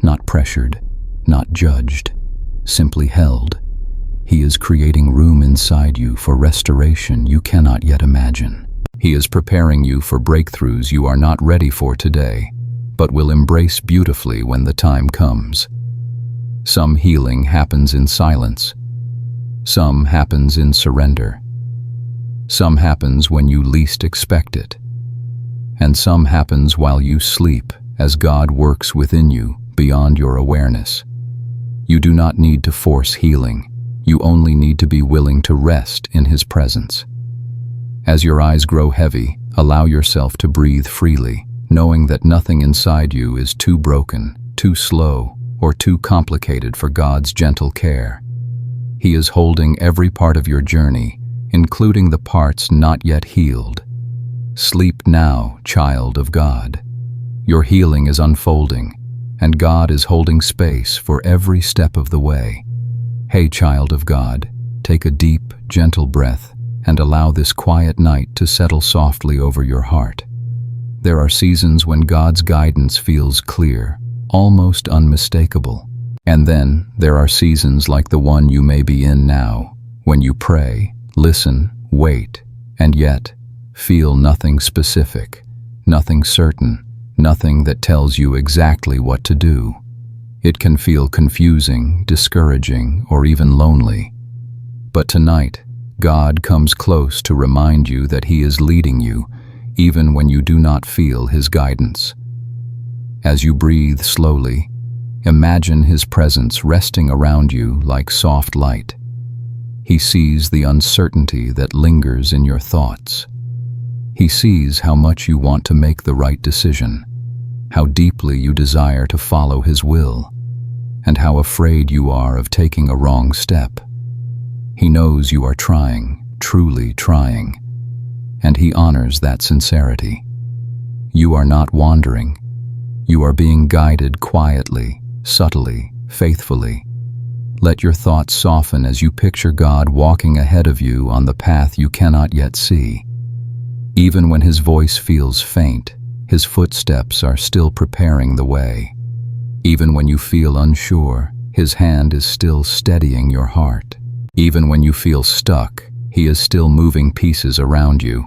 not pressured, not judged, simply held. He is creating room inside you for restoration you cannot yet imagine. He is preparing you for breakthroughs you are not ready for today, but will embrace beautifully when the time comes. Some healing happens in silence. Some happens in surrender. Some happens when you least expect it. And some happens while you sleep, as God works within you beyond your awareness. You do not need to force healing. You only need to be willing to rest in His presence. As your eyes grow heavy, allow yourself to breathe freely, knowing that nothing inside you is too broken, too slow, or too complicated for God's gentle care. He is holding every part of your journey, including the parts not yet healed. Sleep now, child of God. Your healing is unfolding, and God is holding space for every step of the way. Hey, child of God, take a deep, gentle breath and allow this quiet night to settle softly over your heart. There are seasons when God's guidance feels clear, almost unmistakable. And then there are seasons like the one you may be in now, When you pray, listen, wait, and yet feel nothing specific, nothing certain, nothing that tells you exactly what to do. It can feel confusing, discouraging, or even lonely. But tonight, God comes close to remind you that He is leading you, even when you do not feel His guidance. As you breathe slowly, imagine His presence resting around you like soft light. He sees the uncertainty that lingers in your thoughts. He sees how much you want to make the right decision, how deeply you desire to follow His will, and how afraid you are of taking a wrong step. He knows you are trying, truly trying, and He honors that sincerity. You are not wandering. You are being guided quietly, subtly, faithfully. Let your thoughts soften as you picture God walking ahead of you on the path you cannot yet see. Even when His voice feels faint, His footsteps are still preparing the way. Even when you feel unsure, His hand is still steadying your heart. Even when you feel stuck, He is still moving pieces around you.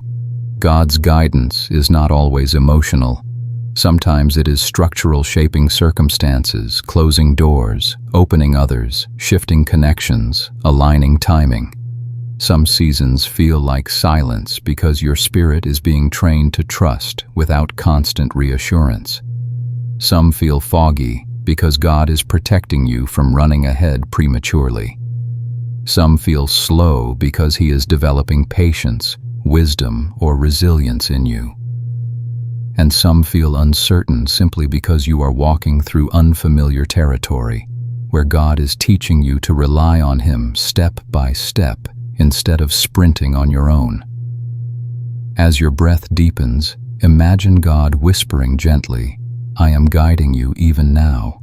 God's guidance is not always emotional. Sometimes it is structural, shaping circumstances, closing doors, opening others, shifting connections, aligning timing. Some seasons feel like silence because your spirit is being trained to trust without constant reassurance. Some feel foggy because God is protecting you from running ahead prematurely. Some feel slow because He is developing patience, wisdom, or resilience in you. And some feel uncertain simply because you are walking through unfamiliar territory, where God is teaching you to rely on Him step by step instead of sprinting on your own. As your breath deepens, imagine God whispering gently, "I am guiding you even now."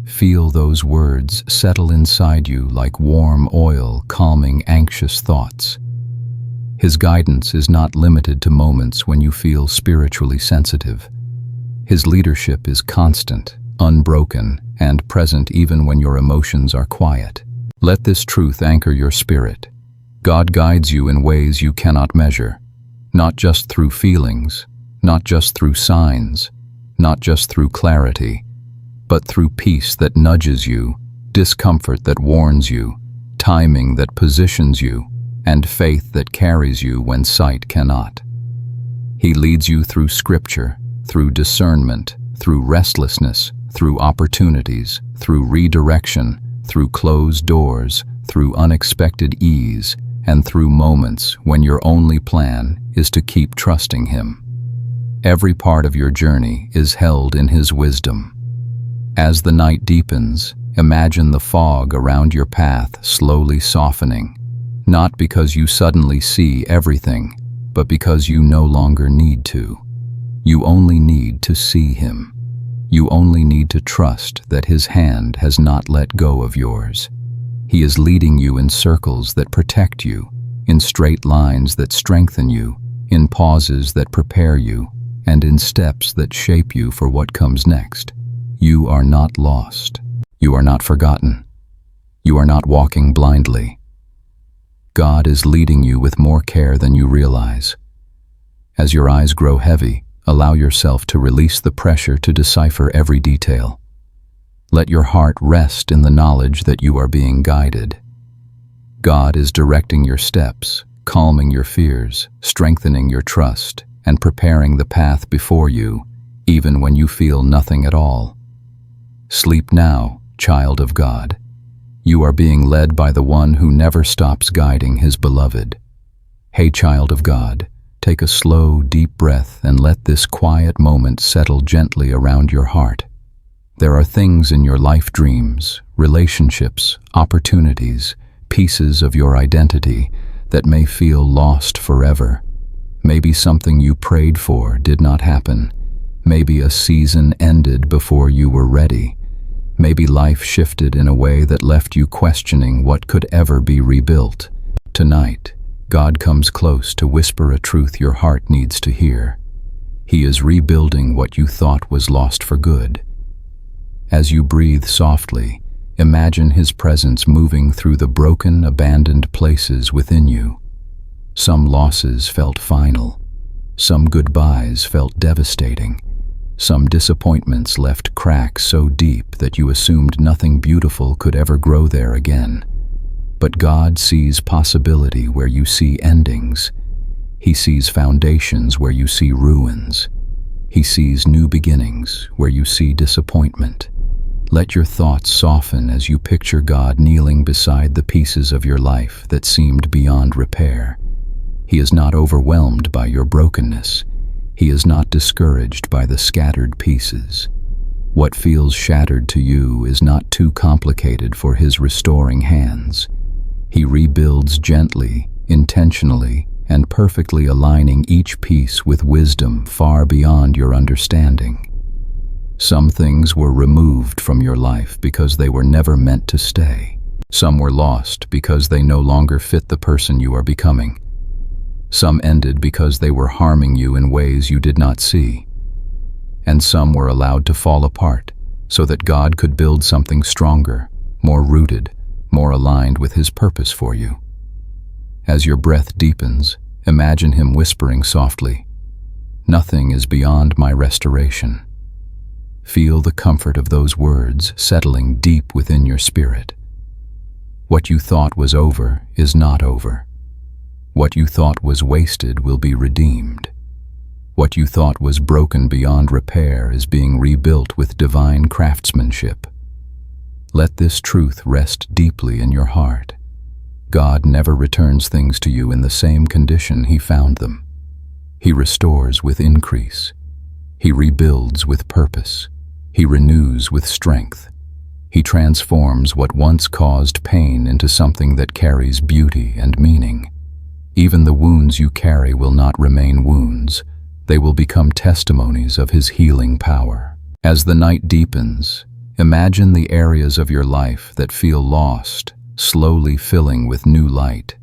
Feel those words settle inside you like warm oil, calming anxious thoughts. His guidance is not limited to moments when you feel spiritually sensitive. His leadership is constant, unbroken, and present even when your emotions are quiet. Let this truth anchor your spirit. God guides you in ways you cannot measure, not just through feelings, not just through signs, not just through clarity, but through peace that nudges you, discomfort that warns you, timing that positions you, and faith that carries you when sight cannot. He leads you through scripture, through discernment, through restlessness, through opportunities, through redirection, through closed doors, through unexpected ease, and through moments when your only plan is to keep trusting Him. Every part of your journey is held in His wisdom. As the night deepens, imagine the fog around your path slowly softening, not because you suddenly see everything, but because you no longer need to. You only need to see Him. You only need to trust that His hand has not let go of yours. He is leading you in circles that protect you, in straight lines that strengthen you, in pauses that prepare you, and in steps that shape you for what comes next. You are not lost. You are not forgotten. You are not walking blindly. God is leading you with more care than you realize. As your eyes grow heavy, allow yourself to release the pressure to decipher every detail. Let your heart rest in the knowledge that you are being guided. God is directing your steps, calming your fears, strengthening your trust, and preparing the path before you, even when you feel nothing at all. Sleep now, child of God. You are being led by the one who never stops guiding His beloved. Hey, child of God, take a slow, deep breath and let this quiet moment settle gently around your heart. There are things in your life dreams, relationships, opportunities, pieces of your identity that may feel lost forever. Maybe something you prayed for did not happen. Maybe a season ended before you were ready. Maybe life shifted in a way that left you questioning what could ever be rebuilt. Tonight, God comes close to whisper a truth your heart needs to hear. He is rebuilding what you thought was lost for good. As you breathe softly, Imagine His presence moving through the broken, abandoned places within you. Some losses felt final. Some goodbyes felt devastating. Some disappointments left cracks so deep that you assumed nothing beautiful could ever grow there again. But God sees possibility where you see endings. He sees foundations where you see ruins. He sees new beginnings where you see disappointment. Let your thoughts soften as you picture God kneeling beside the pieces of your life that seemed beyond repair. He is not overwhelmed by your brokenness. He is not discouraged by the scattered pieces. What feels shattered to you is not too complicated for His restoring hands. He rebuilds gently, intentionally, and perfectly, aligning each piece with wisdom far beyond your understanding. Some things were removed from your life because they were never meant to stay. Some were lost because they no longer fit the person you are becoming. Some ended because they were harming you in ways you did not see. And some were allowed to fall apart so that God could build something stronger, more rooted, more aligned with His purpose for you. As your breath deepens, imagine Him whispering softly, "Nothing is beyond my restoration." Feel the comfort of those words settling deep within your spirit. What you thought was over is not over. What you thought was wasted will be redeemed. What you thought was broken beyond repair is being rebuilt with divine craftsmanship. Let this truth rest deeply in your heart. God never returns things to you in the same condition He found them. He restores with increase. He rebuilds with purpose. He renews with strength. He transforms what once caused pain into something that carries beauty and meaning. Even the wounds you carry will not remain wounds. They will become testimonies of His healing power. As the night deepens, imagine the areas of your life that feel lost, slowly filling with new light.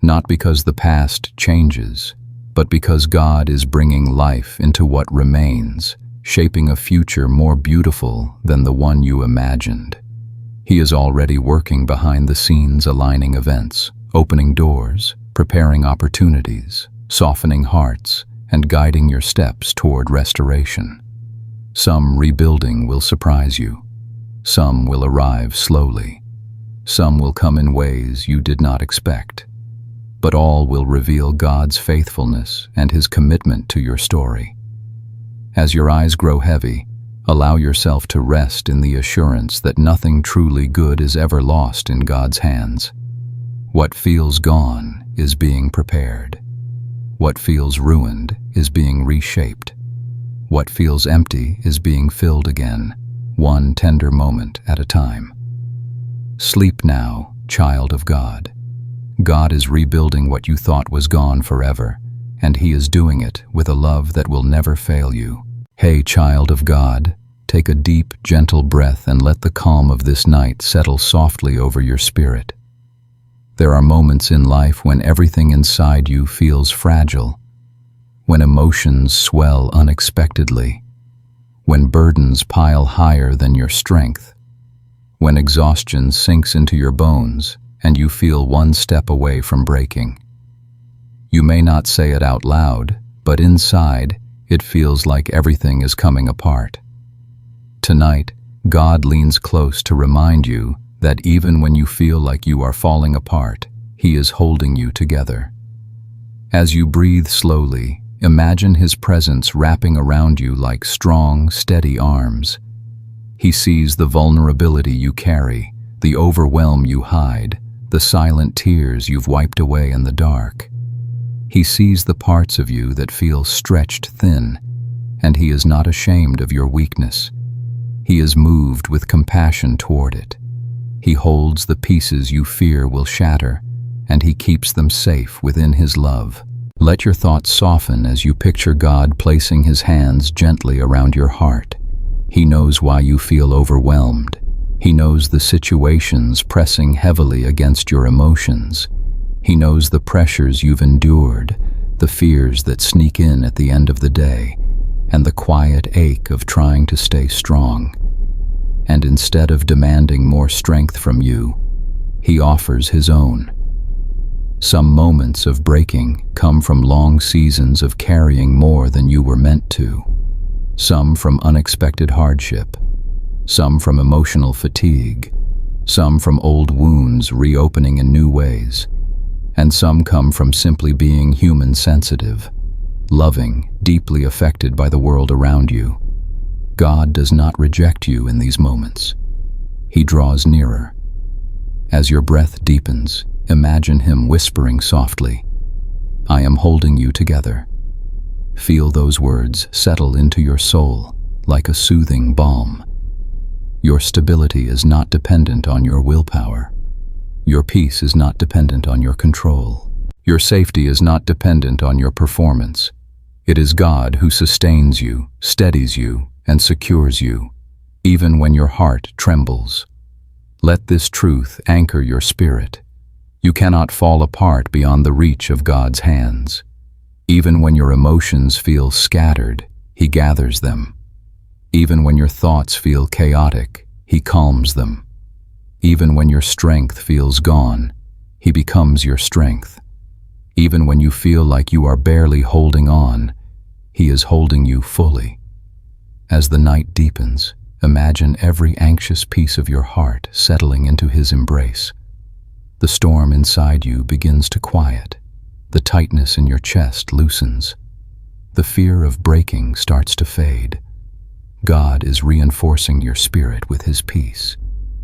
Not because the past changes, but because God is bringing life into what remains, shaping a future more beautiful than the one you imagined. He is already working behind the scenes, aligning events, opening doors, preparing opportunities, softening hearts, and guiding your steps toward restoration. Some rebuilding will surprise you. Some will arrive slowly. Some will come in ways you did not expect. But all will reveal God's faithfulness and His commitment to your story. As your eyes grow heavy, allow yourself to rest in the assurance that nothing truly good is ever lost in God's hands. What feels gone is being prepared. What feels ruined is being reshaped. What feels empty is being filled again, one tender moment at a time. Sleep now, child of God. God is rebuilding what you thought was gone forever, and He is doing it with a love that will never fail you. Hey, child of God, take a deep, gentle breath and let the calm of this night settle softly over your spirit. There are moments in life when everything inside you feels fragile, when emotions swell unexpectedly, when burdens pile higher than your strength, when exhaustion sinks into your bones and you feel one step away from breaking. You may not say it out loud, but inside, it feels like everything is coming apart. Tonight, God leans close to remind you that even when you feel like you are falling apart, He is holding you together. As you breathe slowly, imagine His presence wrapping around you like strong, steady arms. He sees the vulnerability you carry, the overwhelm you hide, the silent tears you've wiped away in the dark. He sees the parts of you that feel stretched thin, and He is not ashamed of your weakness. He is moved with compassion toward it. He holds the pieces you fear will shatter, and He keeps them safe within His love. Let your thoughts soften as you picture God placing His hands gently around your heart. He knows why you feel overwhelmed. He knows the situations pressing heavily against your emotions. He knows the pressures you've endured, the fears that sneak in at the end of the day, and the quiet ache of trying to stay strong. and instead of demanding more strength from you, he offers his own. Some moments of breaking come from long seasons of carrying more than you were meant to. Some from unexpected hardship, some from emotional fatigue, some from old wounds reopening in new ways, and some come from simply being human sensitive, loving, deeply affected by the world around you. God does not reject you in these moments. He draws nearer. As your breath deepens, imagine him whispering softly, "I am holding you together." Feel those words settle into your soul like a soothing balm. Your stability is not dependent on your willpower. Your peace is not dependent on your control. Your safety is not dependent on your performance. It is God who sustains you, steadies you, and secures you, even when your heart trembles. Let this truth anchor your spirit. You cannot fall apart beyond the reach of God's hands. Even when your emotions feel scattered, he gathers them. Even when your thoughts feel chaotic, he calms them. Even when your strength feels gone, he becomes your strength. Even when you feel like you are barely holding on, he is holding you fully. As the night deepens, imagine every anxious piece of your heart settling into his embrace. The storm inside you begins to quiet. The tightness in your chest loosens. The fear of breaking starts to fade. God is reinforcing your spirit with his peace.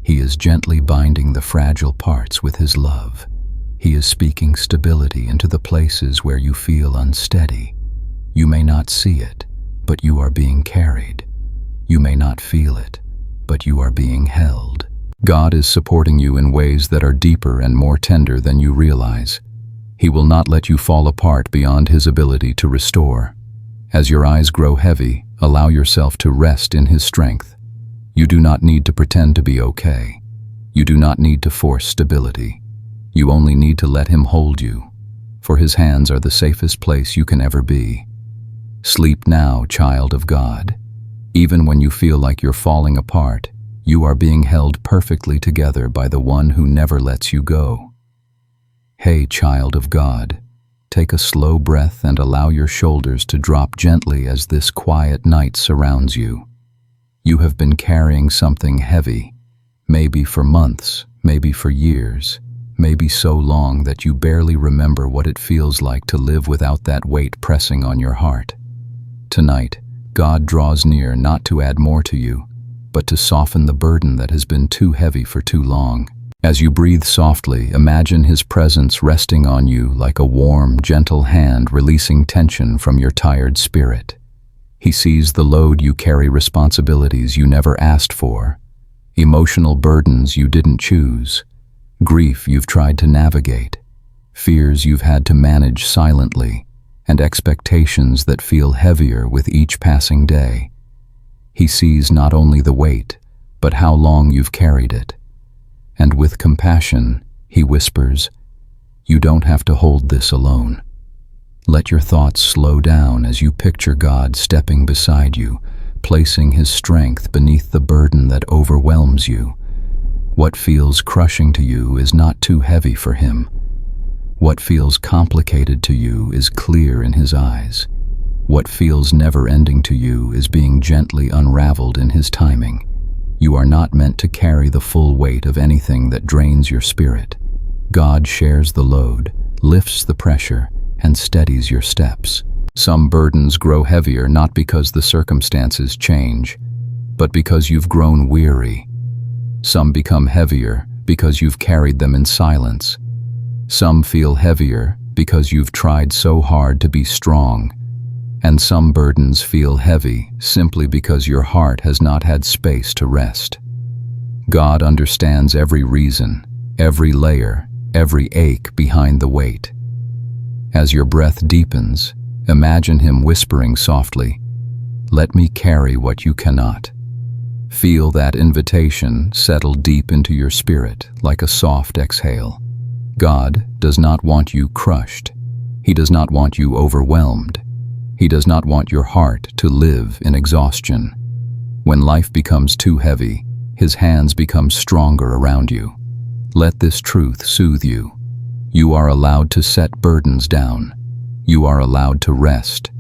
He is gently binding the fragile parts with his love. He is speaking stability into the places where you feel unsteady. You may not see it, but you are being carried. You may not feel it, but you are being held. God is supporting you in ways that are deeper and more tender than you realize. He will not let you fall apart beyond his ability to restore. As your eyes grow heavy, allow yourself to rest in his strength. You do not need to pretend to be okay. You do not need to force stability. You only need to let him hold you, for his hands are the safest place you can ever be. Sleep now, child of God. Even when you feel like you're falling apart, you are being held perfectly together by the one who never lets you go. Hey, child of God, take a slow breath and allow your shoulders to drop gently as this quiet night surrounds you. You have been carrying something heavy, maybe for months, maybe for years, maybe so long that you barely remember what it feels like to live without that weight pressing on your heart. Tonight, God draws near not to add more to you, but to soften the burden that has been too heavy for too long. As you breathe softly, imagine his presence resting on you like a warm, gentle hand releasing tension from your tired spirit. He sees the load you carry, responsibilities you never asked for, emotional burdens you didn't choose, grief you've tried to navigate, fears you've had to manage silently, and expectations that feel heavier with each passing day. He sees not only the weight, but how long you've carried it. And with compassion, he whispers, "You don't have to hold this alone." Let your thoughts slow down as you picture God stepping beside you, placing his strength beneath the burden that overwhelms you. What feels crushing to you is not too heavy for him. What feels complicated to you is clear in his eyes. What feels never-ending to you is being gently unraveled in his timing. You are not meant to carry the full weight of anything that drains your spirit. God shares the load, lifts the pressure, and steadies your steps. Some burdens grow heavier not because the circumstances change, but because you've grown weary. Some become heavier because you've carried them in silence. Some feel heavier because you've tried so hard to be strong. And some burdens feel heavy simply because your heart has not had space to rest. God understands every reason, every layer, every ache behind the weight. As your breath deepens, imagine him whispering softly, "Let me carry what you cannot." Feel that invitation settle deep into your spirit like a soft exhale. God does not want you crushed. He does not want you overwhelmed. He does not want your heart to live in exhaustion. When life becomes too heavy, His hands become stronger around you. Let this truth soothe you. You are allowed to set burdens down. You are allowed to rest.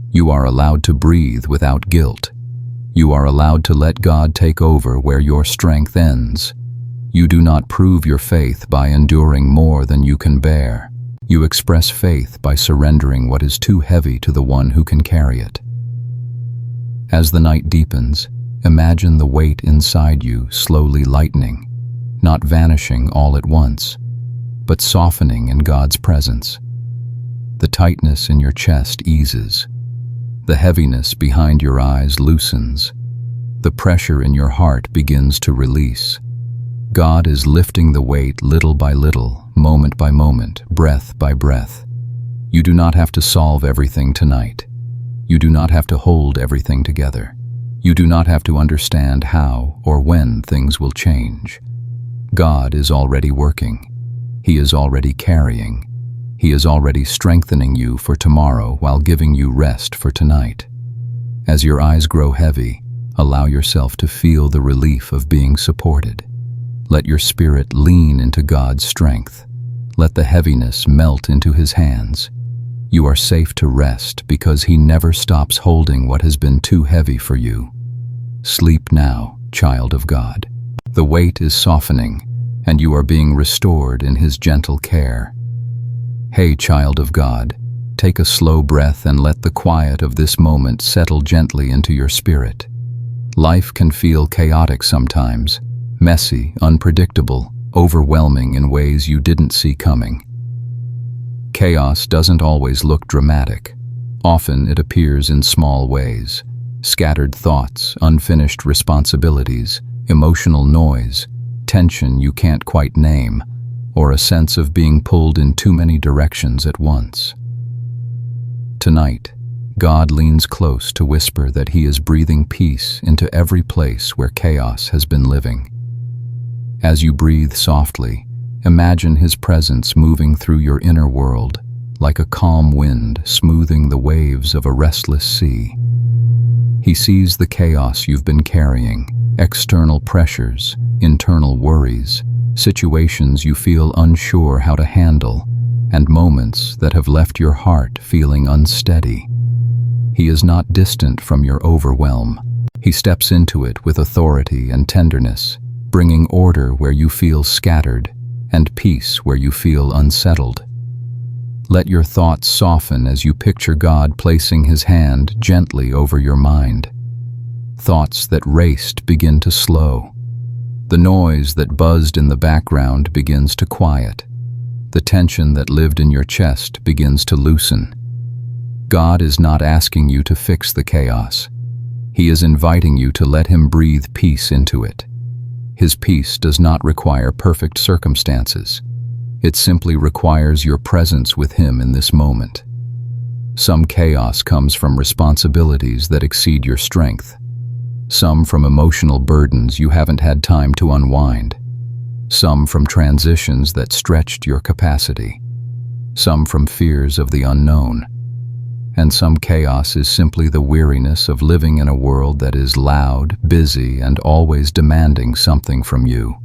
You are allowed to breathe without guilt. You are allowed to let God take over where your strength ends. You do not prove your faith by enduring more than you can bear. You express faith by surrendering what is too heavy to the one who can carry it. As the night deepens, imagine the weight inside you slowly lightening, not vanishing all at once, but softening in God's presence. The tightness in your chest eases. The heaviness behind your eyes loosens. The pressure in your heart begins to release. God is lifting the weight little by little, moment by moment, breath by breath. You do not have to solve everything tonight. You do not have to hold everything together. You do not have to understand how or when things will change. God is already working. He is already carrying. He is already strengthening you for tomorrow while giving you rest for tonight. As your eyes grow heavy, allow yourself to feel the relief of being supported. Let your spirit lean into God's strength. Let the heaviness melt into His hands. You are safe to rest because He never stops holding what has been too heavy for you. Sleep now, child of God. The weight is softening, and you are being restored in His gentle care. Hey, child of God, take a slow breath and let the quiet of this moment settle gently into your spirit. Life can feel chaotic sometimes, messy, unpredictable, overwhelming in ways you didn't see coming. Chaos doesn't always look dramatic. Often it appears in small ways: scattered thoughts, unfinished responsibilities, emotional noise, tension you can't quite name, or a sense of being pulled in too many directions at once. Tonight, God leans close to whisper that He is breathing peace into every place where chaos has been living. As you breathe softly, imagine His presence moving through your inner world, like a calm wind smoothing the waves of a restless sea. He sees the chaos you've been carrying, external pressures, internal worries, situations you feel unsure how to handle, and moments that have left your heart feeling unsteady. He is not distant from your overwhelm. He steps into it with authority and tenderness, bringing order where you feel scattered and peace where you feel unsettled. Let your thoughts soften as you picture God placing His hand gently over your mind. Thoughts that raced begin to slow. The noise that buzzed in the background begins to quiet. The tension that lived in your chest begins to loosen. God is not asking you to fix the chaos. He is inviting you to let Him breathe peace into it. His peace does not require perfect circumstances. It simply requires your presence with Him in this moment. Some chaos comes from responsibilities that exceed your strength. Some from emotional burdens you haven't had time to unwind. Some from transitions that stretched your capacity. Some from fears of the unknown. And some chaos is simply the weariness of living in a world that is loud, busy, and always demanding something from you.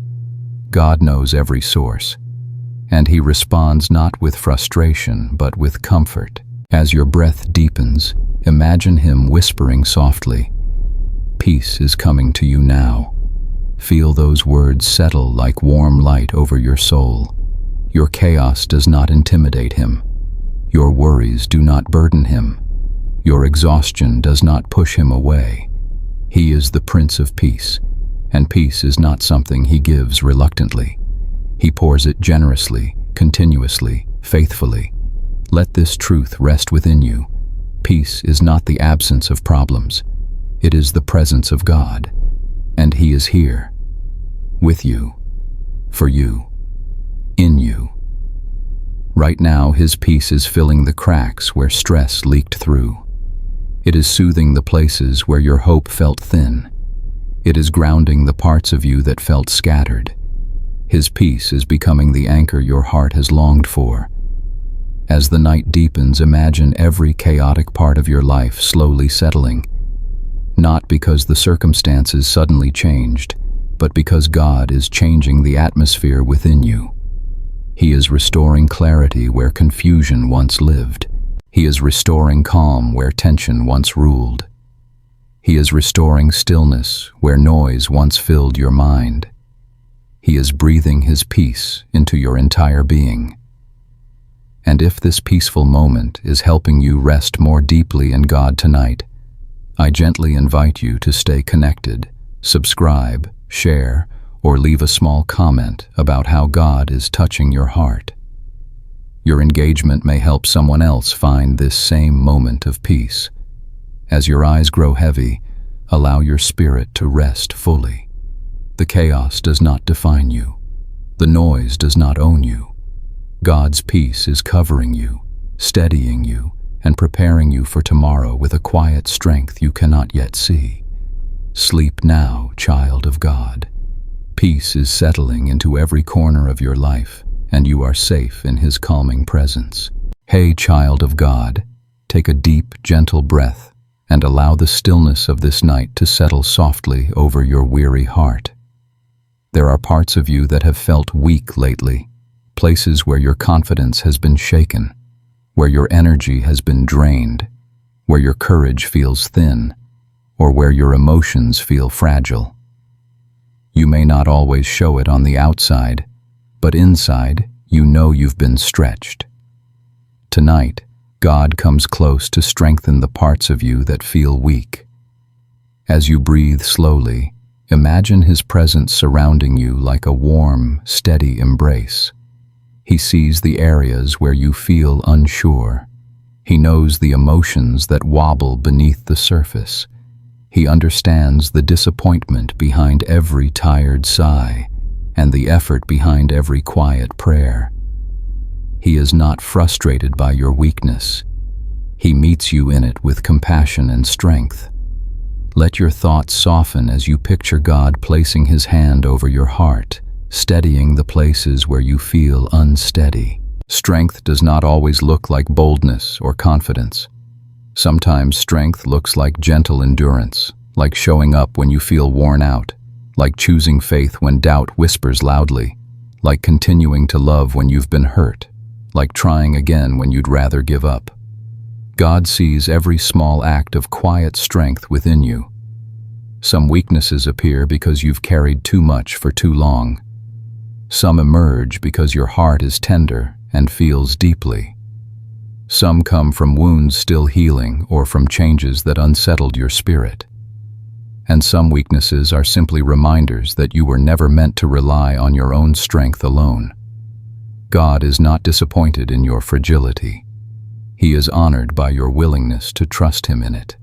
God knows every source, and He responds not with frustration, but with comfort. As your breath deepens, imagine Him whispering softly, "Peace is coming to you now." Feel those words settle like warm light over your soul. Your chaos does not intimidate Him. Your worries do not burden Him. Your exhaustion does not push Him away. He is the Prince of Peace, and peace is not something He gives reluctantly. He pours it generously, continuously, faithfully. Let this truth rest within you. Peace is not the absence of problems. It is the presence of God, and He is here, with you, for you, in you. Right now, His peace is filling the cracks where stress leaked through. It is soothing the places where your hope felt thin. It is grounding the parts of you that felt scattered. His peace is becoming the anchor your heart has longed for. As the night deepens, imagine every chaotic part of your life slowly settling. Not because the circumstances suddenly changed, but because God is changing the atmosphere within you. He is restoring clarity where confusion once lived. He is restoring calm where tension once ruled. He is restoring stillness where noise once filled your mind. He is breathing His peace into your entire being. And if this peaceful moment is helping you rest more deeply in God tonight, I gently invite you to stay connected, subscribe, share, or leave a small comment about how God is touching your heart. Your engagement may help someone else find this same moment of peace. As your eyes grow heavy, allow your spirit to rest fully. The chaos does not define you. The noise does not own you. God's peace is covering you, steadying you, and preparing you for tomorrow with a quiet strength you cannot yet see. Sleep now, child of God. Peace is settling into every corner of your life, and you are safe in His calming presence. Hey, child of God, take a deep, gentle breath and allow the stillness of this night to settle softly over your weary heart. There are parts of you that have felt weak lately, places where your confidence has been shaken, where your energy has been drained, where your courage feels thin, or where your emotions feel fragile. You may not always show it on the outside, but inside, you know you've been stretched. Tonight, God comes close to strengthen the parts of you that feel weak. As you breathe slowly, imagine His presence surrounding you like a warm, steady embrace. He sees the areas where you feel unsure. He knows the emotions that wobble beneath the surface. He understands the disappointment behind every tired sigh and the effort behind every quiet prayer. He is not frustrated by your weakness. He meets you in it with compassion and strength. Let your thoughts soften as you picture God placing His hand over your heart, steadying the places where you feel unsteady. Strength does not always look like boldness or confidence. Sometimes strength looks like gentle endurance, like showing up when you feel worn out, like choosing faith when doubt whispers loudly, like continuing to love when you've been hurt, like trying again when you'd rather give up. God sees every small act of quiet strength within you. Some weaknesses appear because you've carried too much for too long. Some emerge because your heart is tender and feels deeply. Some come from wounds still healing or from changes that unsettled your spirit. And some weaknesses are simply reminders that you were never meant to rely on your own strength alone. God is not disappointed in your fragility. He is honored by your willingness to trust Him in it.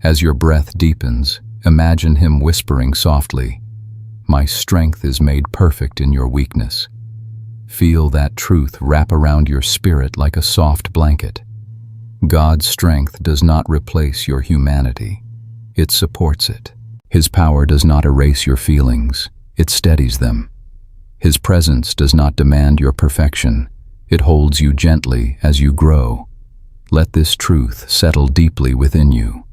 As your breath deepens, imagine Him whispering softly, "My strength is made perfect in your weakness." Feel that truth wrap around your spirit like a soft blanket. God's strength does not replace your humanity. It supports it. His power does not erase your feelings. It steadies them. His presence does not demand your perfection. It holds you gently as you grow. Let this truth settle deeply within you.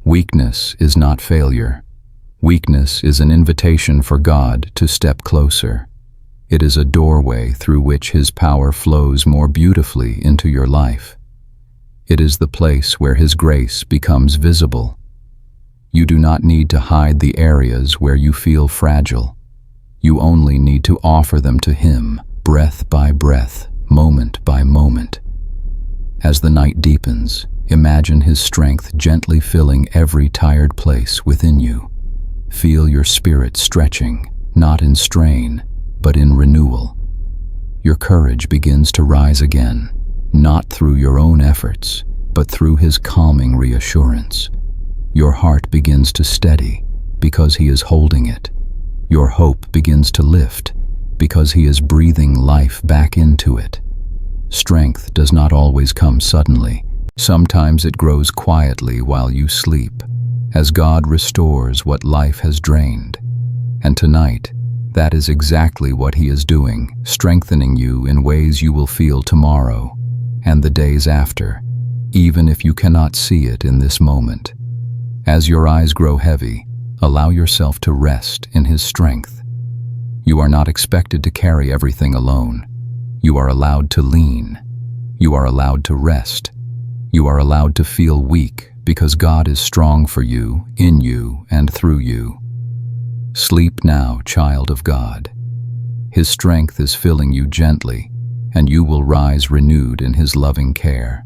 Weakness is not failure. Weakness is an invitation for God to step closer. It is a doorway through which His power flows more beautifully into your life. It is the place where His grace becomes visible. You do not need to hide the areas where you feel fragile. You only need to offer them to Him, breath by breath, moment by moment. As the night deepens, imagine His strength gently filling every tired place within you. Feel your spirit stretching, not in strain, but in renewal. Your courage begins to rise again, not through your own efforts, but through His calming reassurance. Your heart begins to steady because He is holding it. Your hope begins to lift because He is breathing life back into it. Strength does not always come suddenly. Sometimes it grows quietly while you sleep, as God restores what life has drained. And tonight, that is exactly what He is doing, strengthening you in ways you will feel tomorrow and the days after, even if you cannot see it in this moment. As your eyes grow heavy, Allow yourself to rest in His strength. You are not expected to carry everything alone. You are allowed to lean. You are allowed to rest. You are allowed to feel weak because God is strong for you, in you, and through you. Sleep now, child of God. His strength is filling you gently, and you will rise renewed in His loving care.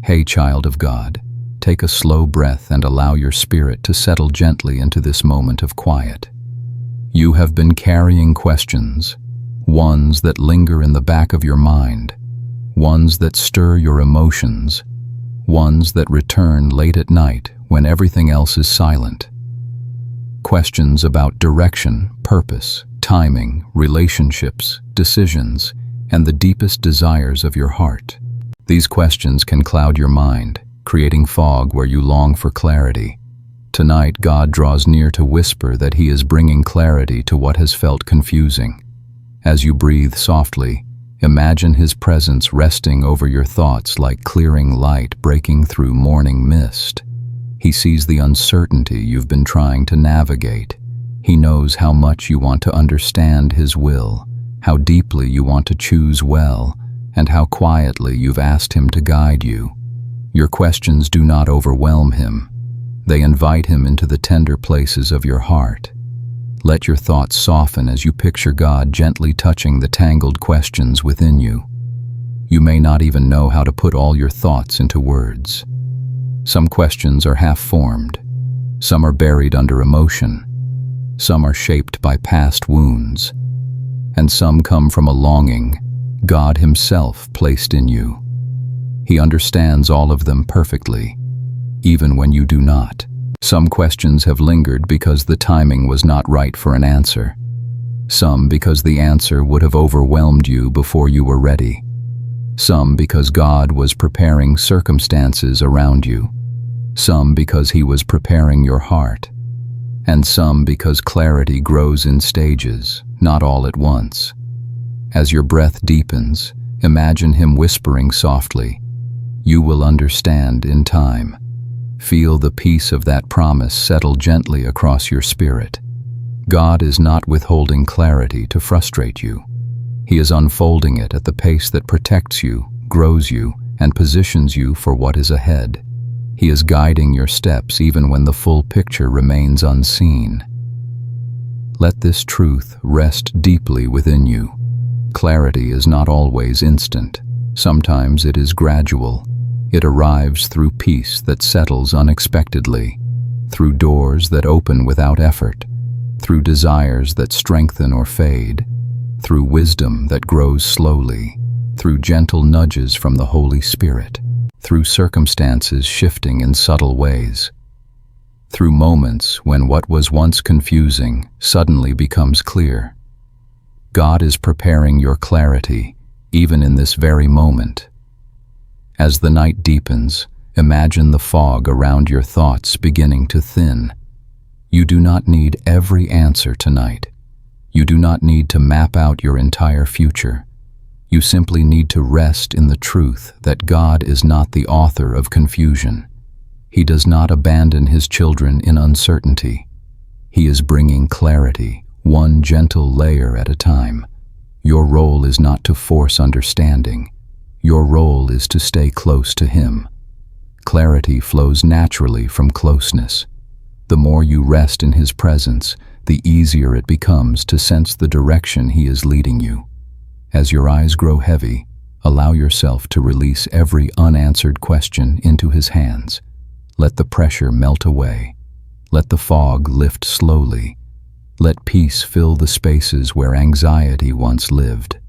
Hey, child of God, take a slow breath and allow your spirit to settle gently into this moment of quiet. You have been carrying questions, ones that linger in the back of your mind, ones that stir your emotions, ones that return late at night when everything else is silent. Questions about direction, purpose, timing, relationships, decisions, and the deepest desires of your heart. These questions can cloud your mind, creating fog where you long for clarity. Tonight, God draws near to whisper that He is bringing clarity to what has felt confusing. As you breathe softly, imagine His presence resting over your thoughts like clearing light breaking through morning mist. He sees the uncertainty you've been trying to navigate. He knows how much you want to understand His will, how deeply you want to choose well, and how quietly you've asked Him to guide you. Your questions do not overwhelm Him. They invite Him into the tender places of your heart. Let your thoughts soften as you picture God gently touching the tangled questions within you. You may not even know how to put all your thoughts into words. Some questions are half-formed. Some are buried under emotion. Some are shaped by past wounds. And some come from a longing God Himself placed in you. He understands all of them perfectly, even when you do not. Some questions have lingered because the timing was not right for an answer. Some because the answer would have overwhelmed you before you were ready. Some because God was preparing circumstances around you. Some because He was preparing your heart. And some because clarity grows in stages, not all at once. As your breath deepens, imagine Him whispering softly, "You will understand in time." Feel the peace of that promise settle gently across your spirit. God is not withholding clarity to frustrate you. He is unfolding it at the pace that protects you, grows you, and positions you for what is ahead. He is guiding your steps even when the full picture remains unseen. Let this truth rest deeply within you. Clarity is not always instant. Sometimes it is gradual. It arrives through peace that settles unexpectedly, through doors that open without effort, through desires that strengthen or fade, through wisdom that grows slowly, through gentle nudges from the Holy Spirit, through circumstances shifting in subtle ways, through moments when what was once confusing suddenly becomes clear. God is preparing your clarity, even in this very moment. As the night deepens, imagine the fog around your thoughts beginning to thin. You do not need every answer tonight. You do not need to map out your entire future. You simply need to rest in the truth that God is not the author of confusion. He does not abandon His children in uncertainty. He is bringing clarity, one gentle layer at a time. Your role is not to force understanding. Your role is to stay close to Him. Clarity flows naturally from closeness. The more you rest in His presence, the easier it becomes to sense the direction He is leading you. As your eyes grow heavy, allow yourself to release every unanswered question into His hands. Let the pressure melt away. Let the fog lift slowly. Let peace fill the spaces where anxiety once lived.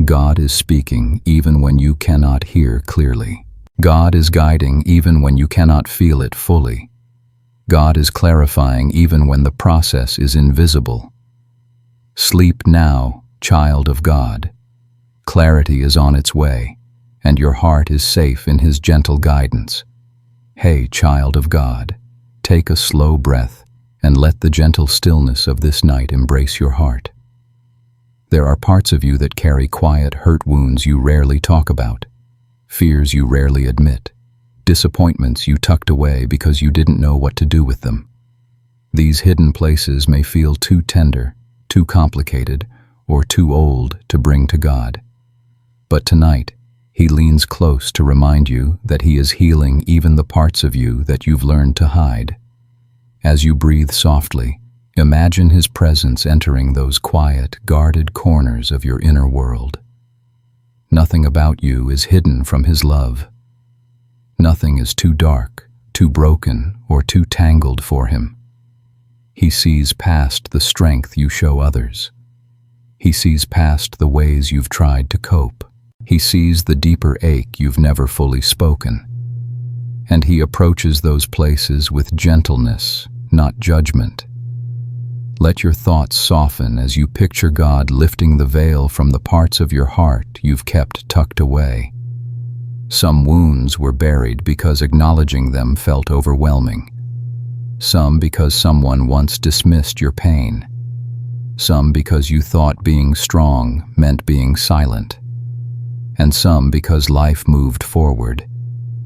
God is speaking even when you cannot hear clearly. God is guiding even when you cannot feel it fully. God is clarifying even when the process is invisible. Sleep now, child of God. Clarity is on its way, and your heart is safe in His gentle guidance. Hey, child of God, take a slow breath and let the gentle stillness of this night embrace your heart. There are parts of you that carry quiet hurt wounds you rarely talk about, fears you rarely admit, disappointments you tucked away because you didn't know what to do with them. These hidden places may feel too tender, too complicated, or too old to bring to God. But tonight, He leans close to remind you that He is healing even the parts of you that you've learned to hide. As you breathe softly, imagine His presence entering those quiet, guarded corners of your inner world. Nothing about you is hidden from His love. Nothing is too dark, too broken, or too tangled for Him. He sees past the strength you show others. He sees past the ways you've tried to cope. He sees the deeper ache you've never fully spoken. And He approaches those places with gentleness, not judgment. Let your thoughts soften as you picture God lifting the veil from the parts of your heart you've kept tucked away. Some wounds were buried because acknowledging them felt overwhelming. Some because someone once dismissed your pain. Some because you thought being strong meant being silent. And some because life moved forward,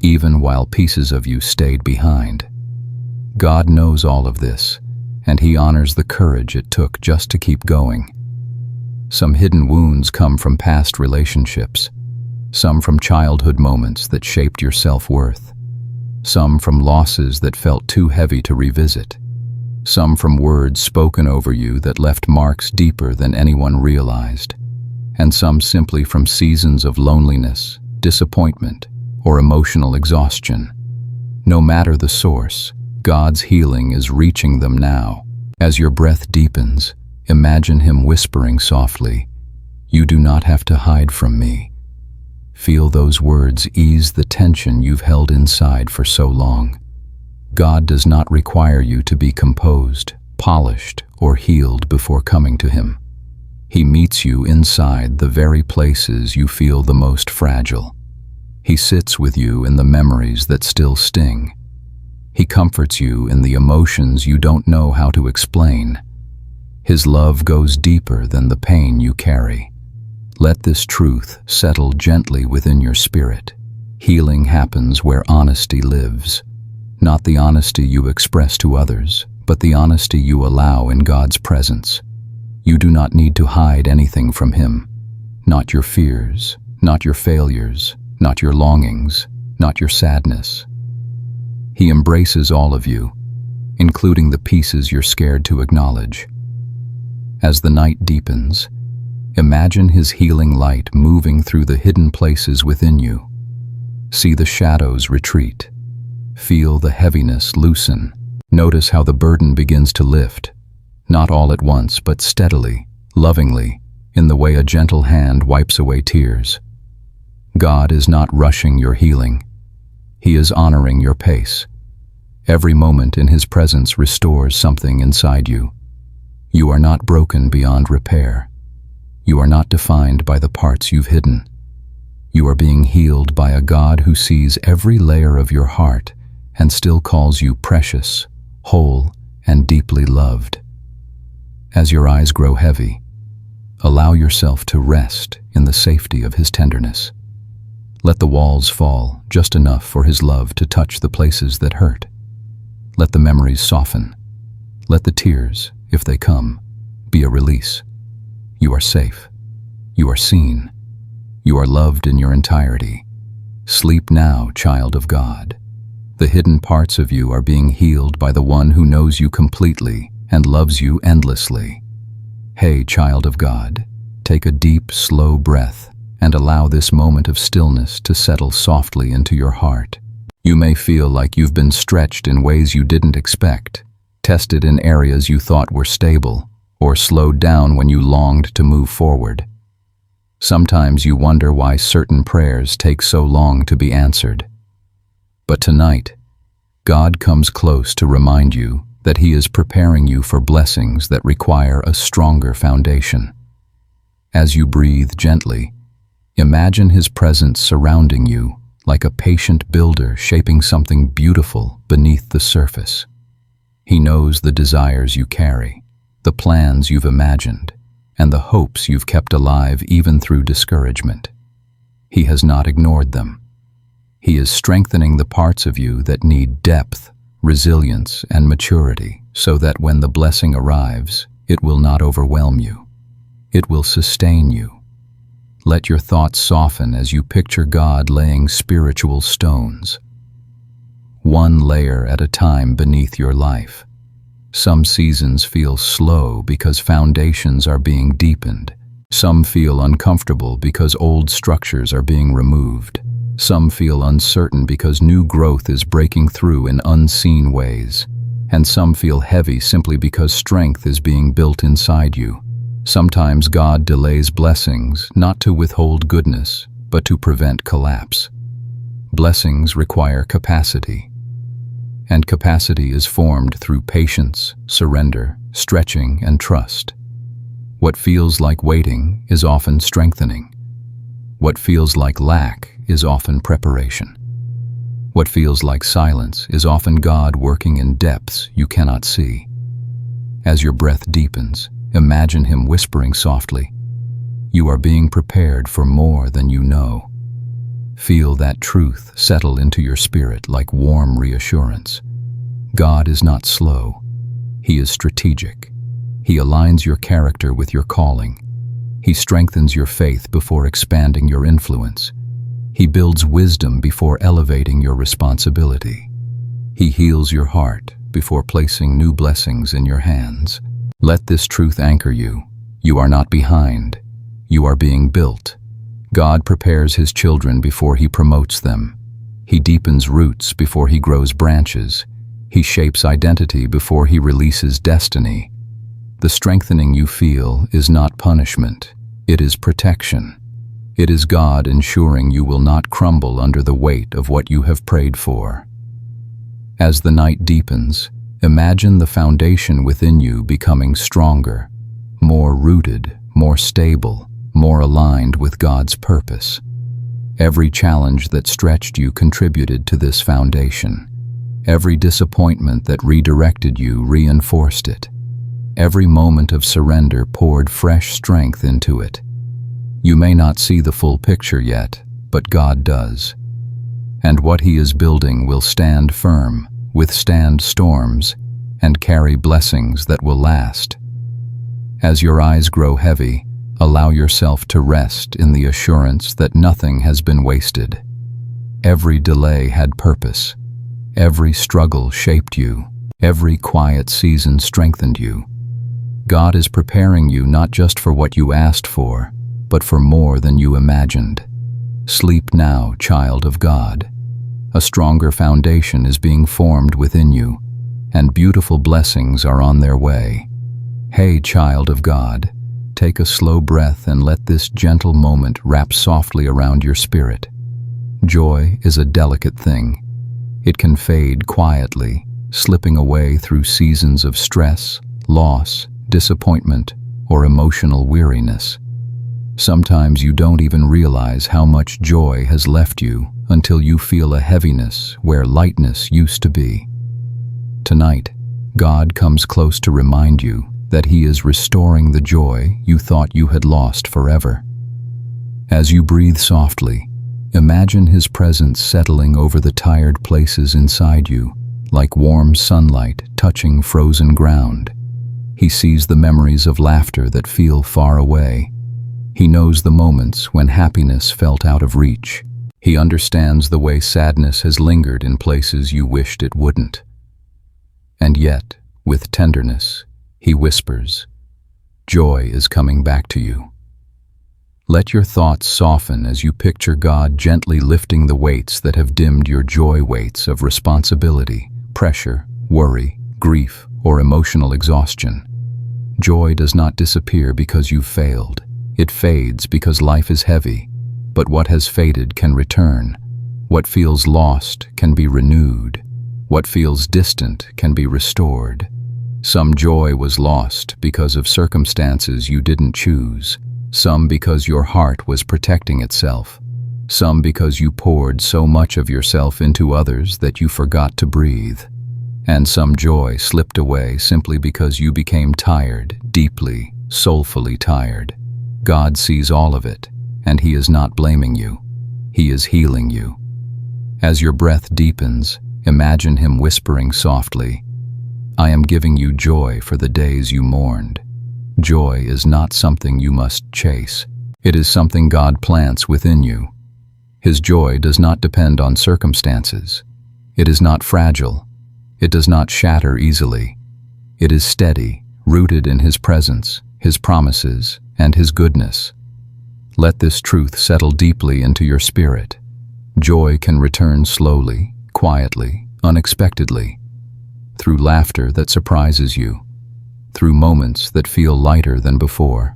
even while pieces of you stayed behind. God knows all of this, and He honors the courage it took just to keep going. Some hidden wounds come from past relationships, some from childhood moments that shaped your self-worth, some from losses that felt too heavy to revisit, some from words spoken over you that left marks deeper than anyone realized, and some simply from seasons of loneliness, disappointment, or emotional exhaustion. No matter the source, God's healing is reaching them now. As your breath deepens, imagine Him whispering softly, "You do not have to hide from me." Feel those words ease the tension you've held inside for so long. God does not require you to be composed, polished, or healed before coming to Him. He meets you inside the very places you feel the most fragile. He sits with you in the memories that still sting. He comforts you in the emotions you don't know how to explain. His love goes deeper than the pain you carry. Let this truth settle gently within your spirit. Healing happens where honesty lives. Not the honesty you express to others, but the honesty you allow in God's presence. You do not need to hide anything from Him. Not your fears, not your failures, not your longings, not your sadness. He embraces all of you, including the pieces you're scared to acknowledge. As the night deepens, imagine His healing light moving through the hidden places within you. See the shadows retreat. Feel the heaviness loosen. Notice how the burden begins to lift, not all at once, but steadily, lovingly, in the way a gentle hand wipes away tears. God is not rushing your healing. He is honoring your pace. Every moment in His presence restores something inside you. You are not broken beyond repair. You are not defined by the parts you've hidden. You are being healed by a God who sees every layer of your heart and still calls you precious, whole, and deeply loved. As your eyes grow heavy, allow yourself to rest in the safety of His tenderness. Let the walls fall just enough for His love to touch the places that hurt. Let the memories soften. Let the tears, if they come, be a release. You are safe. You are seen. You are loved in your entirety. Sleep now, child of God. The hidden parts of you are being healed by the one who knows you completely and loves you endlessly. Hey, child of God, take a deep, slow breath and allow this moment of stillness to settle softly into your heart. You may feel like you've been stretched in ways you didn't expect, tested in areas you thought were stable, or slowed down when you longed to move forward. Sometimes you wonder why certain prayers take so long to be answered. But tonight, God comes close to remind you that He is preparing you for blessings that require a stronger foundation. As you breathe gently, imagine His presence surrounding you like a patient builder shaping something beautiful beneath the surface. He knows the desires you carry, the plans you've imagined, and the hopes you've kept alive even through discouragement. He has not ignored them. He is strengthening the parts of you that need depth, resilience, and maturity so that when the blessing arrives, it will not overwhelm you. It will sustain you. Let your thoughts soften as you picture God laying spiritual stones, one layer at a time beneath your life. Some seasons feel slow because foundations are being deepened. Some feel uncomfortable because old structures are being removed. Some feel uncertain because new growth is breaking through in unseen ways. And some feel heavy simply because strength is being built inside you. Sometimes God delays blessings not to withhold goodness, but to prevent collapse. Blessings require capacity, and capacity is formed through patience, surrender, stretching, and trust. What feels like waiting is often strengthening. What feels like lack is often preparation. What feels like silence is often God working in depths you cannot see. As your breath deepens, imagine Him whispering softly, "You are being prepared for more than you know." Feel that truth settle into your spirit like warm reassurance. God is not slow. He is strategic. He aligns your character with your calling. He strengthens your faith before expanding your influence. He builds wisdom before elevating your responsibility. He heals your heart before placing new blessings in your hands. Let this truth anchor you. You are not behind. You are being built. God prepares His children before He promotes them. He deepens roots before He grows branches. He shapes identity before He releases destiny. The strengthening you feel is not punishment. It is protection. It is God ensuring you will not crumble under the weight of what you have prayed for. As the night deepens, imagine the foundation within you becoming stronger, more rooted, more stable, more aligned with God's purpose. Every challenge that stretched you contributed to this foundation. Every disappointment that redirected you reinforced it. Every moment of surrender poured fresh strength into it. You may not see the full picture yet, but God does. And what He is building will stand firm, withstand storms, and carry blessings that will last. As your eyes grow heavy, allow yourself to rest in the assurance that nothing has been wasted. Every delay had purpose. Every struggle shaped you. Every quiet season strengthened you. God is preparing you not just for what you asked for, but for more than you imagined. Sleep now, child of God. A stronger foundation is being formed within you, and beautiful blessings are on their way. Hey, child of God, take a slow breath and let this gentle moment wrap softly around your spirit. Joy is a delicate thing. It can fade quietly, slipping away through seasons of stress, loss, disappointment, or emotional weariness. Sometimes you don't even realize how much joy has left you until you feel a heaviness where lightness used to be. Tonight, God comes close to remind you that He is restoring the joy you thought you had lost forever. As you breathe softly, imagine His presence settling over the tired places inside you, like warm sunlight touching frozen ground. He sees the memories of laughter that feel far away. He knows the moments when happiness felt out of reach. He understands the way sadness has lingered in places you wished it wouldn't. And yet, with tenderness, He whispers, "Joy is coming back to you." Let your thoughts soften as you picture God gently lifting the weights that have dimmed your joy, weights of responsibility, pressure, worry, grief, or emotional exhaustion. Joy does not disappear because you've failed. It fades because life is heavy, but what has faded can return. What feels lost can be renewed. What feels distant can be restored. Some joy was lost because of circumstances you didn't choose. Some because your heart was protecting itself. Some because you poured so much of yourself into others that you forgot to breathe. And some joy slipped away simply because you became tired, deeply, soulfully tired. God sees all of it, and He is not blaming you. He is healing you. As your breath deepens, imagine Him whispering softly, I am giving you joy for the days you mourned. Joy is not something you must chase. It is something God plants within you. His joy does not depend on circumstances. It is not fragile. It does not shatter easily. It is steady, rooted in His presence, His promises, and His goodness. Let this truth settle deeply into your spirit. Joy can return slowly, quietly, unexpectedly, through laughter that surprises you, through moments that feel lighter than before,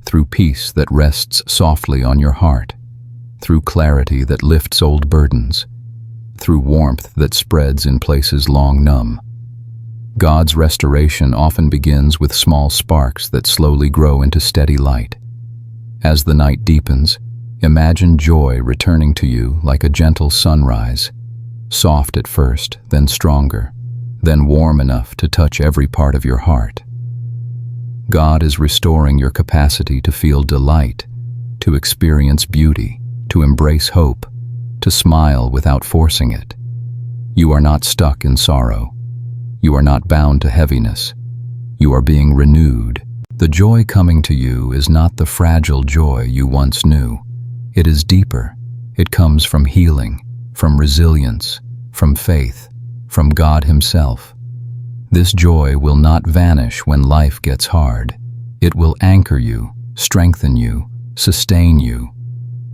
through peace that rests softly on your heart, through clarity that lifts old burdens, through warmth that spreads in places long numb. God's restoration often begins with small sparks that slowly grow into steady light. As the night deepens, imagine joy returning to you like a gentle sunrise, soft at first, then stronger, then warm enough to touch every part of your heart. God is restoring your capacity to feel delight, to experience beauty, to embrace hope, to smile without forcing it. You are not stuck in sorrow. You are not bound to heaviness. You are being renewed. The joy coming to you is not the fragile joy you once knew. It is deeper. It comes from healing, from resilience, from faith, from God Himself. This joy will not vanish when life gets hard. It will anchor you, strengthen you, sustain you.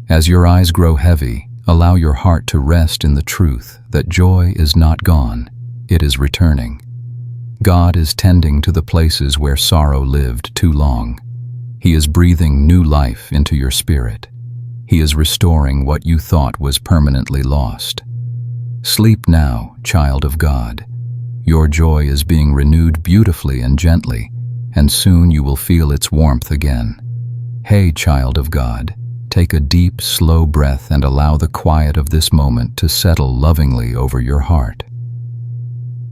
As your eyes grow heavy, allow your heart to rest in the truth that joy is not gone. It is returning. God is tending to the places where sorrow lived too long. He is breathing new life into your spirit. He is restoring what you thought was permanently lost. Sleep now, child of God. Your joy is being renewed beautifully and gently, and soon you will feel its warmth again. Hey, child of God, take a deep, slow breath and allow the quiet of this moment to settle lovingly over your heart.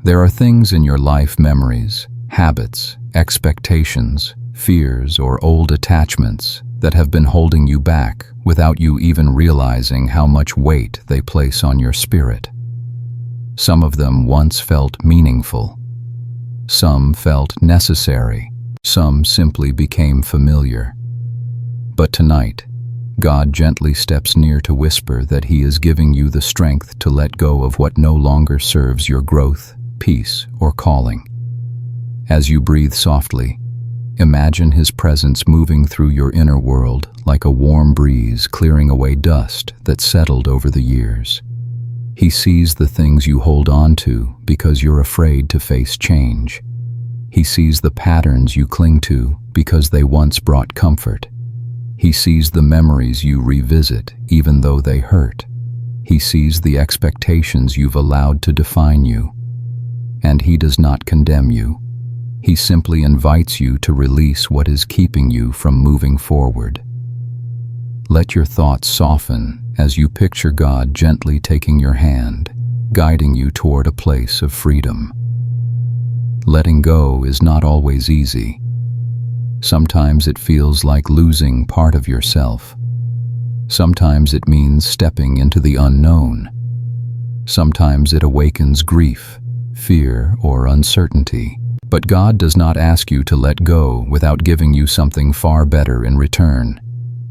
There are things in your life, memories, habits, expectations, fears, or old attachments that have been holding you back without you even realizing how much weight they place on your spirit. Some of them once felt meaningful. Some felt necessary. Some simply became familiar. But tonight, God gently steps near to whisper that He is giving you the strength to let go of what no longer serves your growth, peace, or calling. As you breathe softly, imagine His presence moving through your inner world like a warm breeze clearing away dust that settled over the years. He sees the things you hold on to because you're afraid to face change. He sees the patterns you cling to because they once brought comfort. He sees the memories you revisit even though they hurt. He sees the expectations you've allowed to define you. And He does not condemn you. He simply invites you to release what is keeping you from moving forward. Let your thoughts soften as you picture God gently taking your hand, guiding you toward a place of freedom. Letting go is not always easy. Sometimes it feels like losing part of yourself. Sometimes it means stepping into the unknown. Sometimes it awakens grief, fear, or uncertainty. But God does not ask you to let go without giving you something far better in return.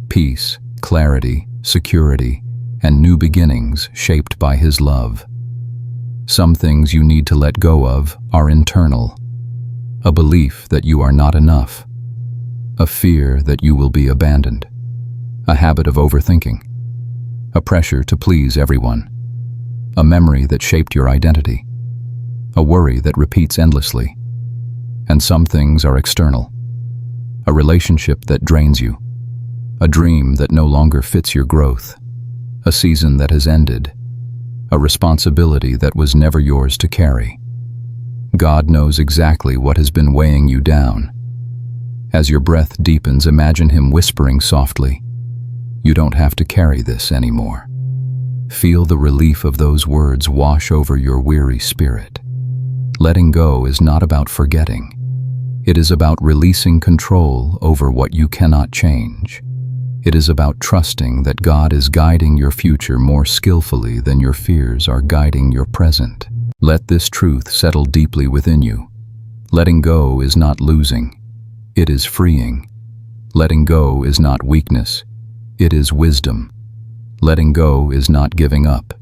Peace, clarity, security, and new beginnings shaped by His love. Some things you need to let go of are internal. A belief that you are not enough. A fear that you will be abandoned. A habit of overthinking. A pressure to please everyone. A memory that shaped your identity. A worry that repeats endlessly. And some things are external. A relationship that drains you. A dream that no longer fits your growth. A season that has ended. A responsibility that was never yours to carry. God knows exactly what has been weighing you down. As your breath deepens, imagine Him whispering softly, "You don't have to carry this anymore." Feel the relief of those words wash over your weary spirit. Letting go is not about forgetting. It is about releasing control over what you cannot change. It is about trusting that God is guiding your future more skillfully than your fears are guiding your present. Let this truth settle deeply within you. Letting go is not losing. It is freeing. Letting go is not weakness. It is wisdom. Letting go is not giving up.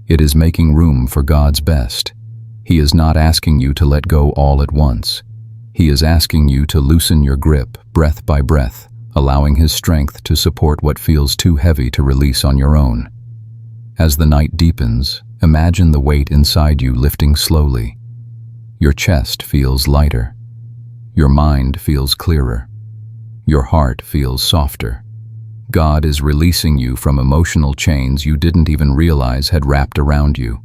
It is making room for God's best. He is not asking you to let go all at once. He is asking you to loosen your grip, breath by breath, allowing His strength to support what feels too heavy to release on your own. As the night deepens, imagine the weight inside you lifting slowly. Your chest feels lighter. Your mind feels clearer. Your heart feels softer. God is releasing you from emotional chains you didn't even realize had wrapped around you.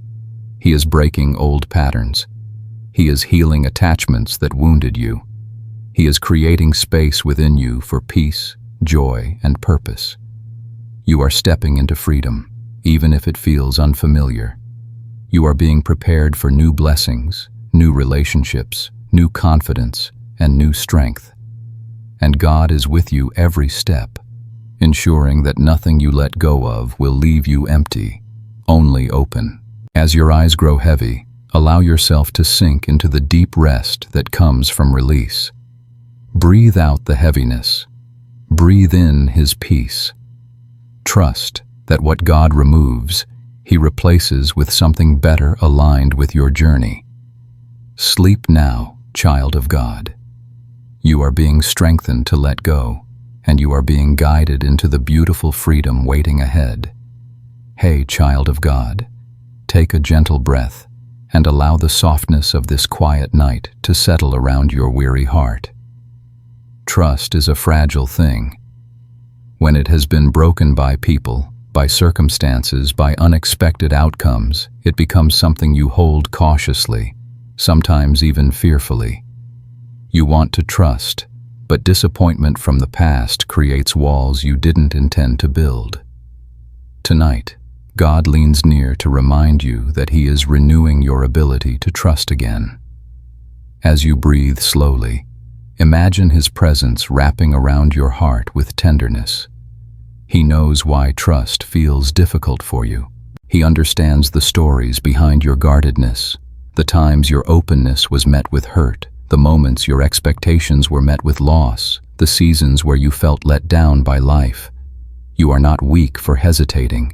He is breaking old patterns. He is healing attachments that wounded you. He is creating space within you for peace, joy, and purpose. You are stepping into freedom, even if it feels unfamiliar. You are being prepared for new blessings, new relationships, new confidence, and new strength. And God is with you every step, ensuring that nothing you let go of will leave you empty, only open. As your eyes grow heavy, allow yourself to sink into the deep rest that comes from release. Breathe out the heaviness. Breathe in His peace. Trust that what God removes, He replaces with something better aligned with your journey. Sleep now, child of God. You are being strengthened to let go, and you are being guided into the beautiful freedom waiting ahead. Hey, child of God, take a gentle breath and allow the softness of this quiet night to settle around your weary heart. Trust is a fragile thing. When it has been broken by people, by circumstances, by unexpected outcomes, it becomes something you hold cautiously, sometimes even fearfully. You want to trust, but disappointment from the past creates walls you didn't intend to build. Tonight, God leans near to remind you that He is renewing your ability to trust again. As you breathe slowly, imagine His presence wrapping around your heart with tenderness. He knows why trust feels difficult for you. He understands the stories behind your guardedness, the times your openness was met with hurt, the moments your expectations were met with loss, the seasons where you felt let down by life. You are not weak for hesitating.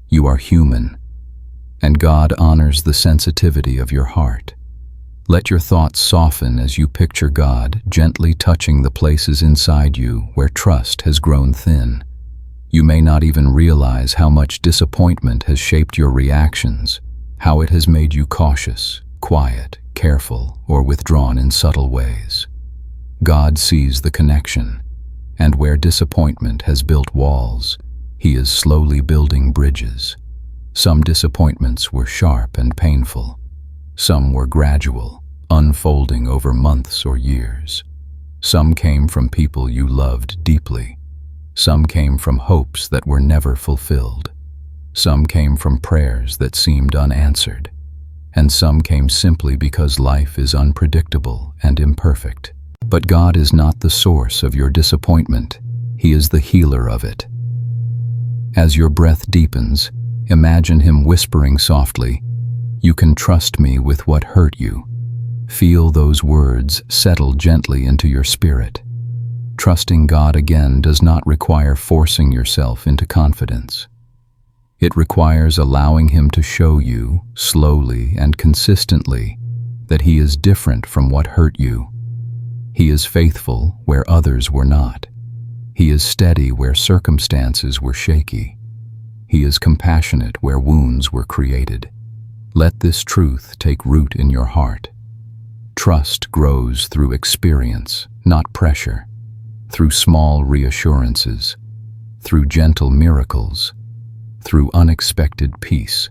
You are human. And God honors the sensitivity of your heart. Let your thoughts soften as you picture God gently touching the places inside you where trust has grown thin. You may not even realize how much disappointment has shaped your reactions, how it has made you cautious, quiet, careful, or withdrawn in subtle ways. God sees the connection, and where disappointment has built walls, He is slowly building bridges. Some disappointments were sharp and painful. Some were gradual, unfolding over months or years. Some came from people you loved deeply. Some came from hopes that were never fulfilled. Some came from prayers that seemed unanswered. And some came simply because life is unpredictable and imperfect. But God is not the source of your disappointment. He is the healer of it. As your breath deepens, imagine Him whispering softly, "You can trust me with what hurt you." Feel those words settle gently into your spirit. Trusting God again does not require forcing yourself into confidence. It requires allowing Him to show you, slowly and consistently, that He is different from what hurt you. He is faithful where others were not. He is steady where circumstances were shaky. He is compassionate where wounds were created. Let this truth take root in your heart. Trust grows through experience, not pressure, through small reassurances, through gentle miracles, through unexpected peace,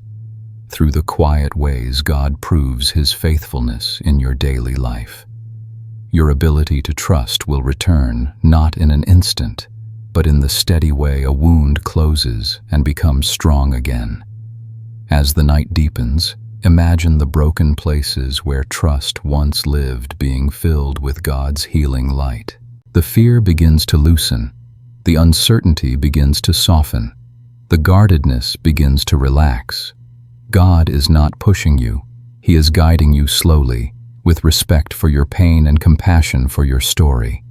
through the quiet ways God proves His faithfulness in your daily life. Your ability to trust will return not in an instant, but in the steady way a wound closes and becomes strong again. As the night deepens, imagine the broken places where trust once lived being filled with God's healing light. The fear begins to loosen. The uncertainty begins to soften. The guardedness begins to relax. God is not pushing you. He is guiding you slowly, with respect for your pain and compassion for your story.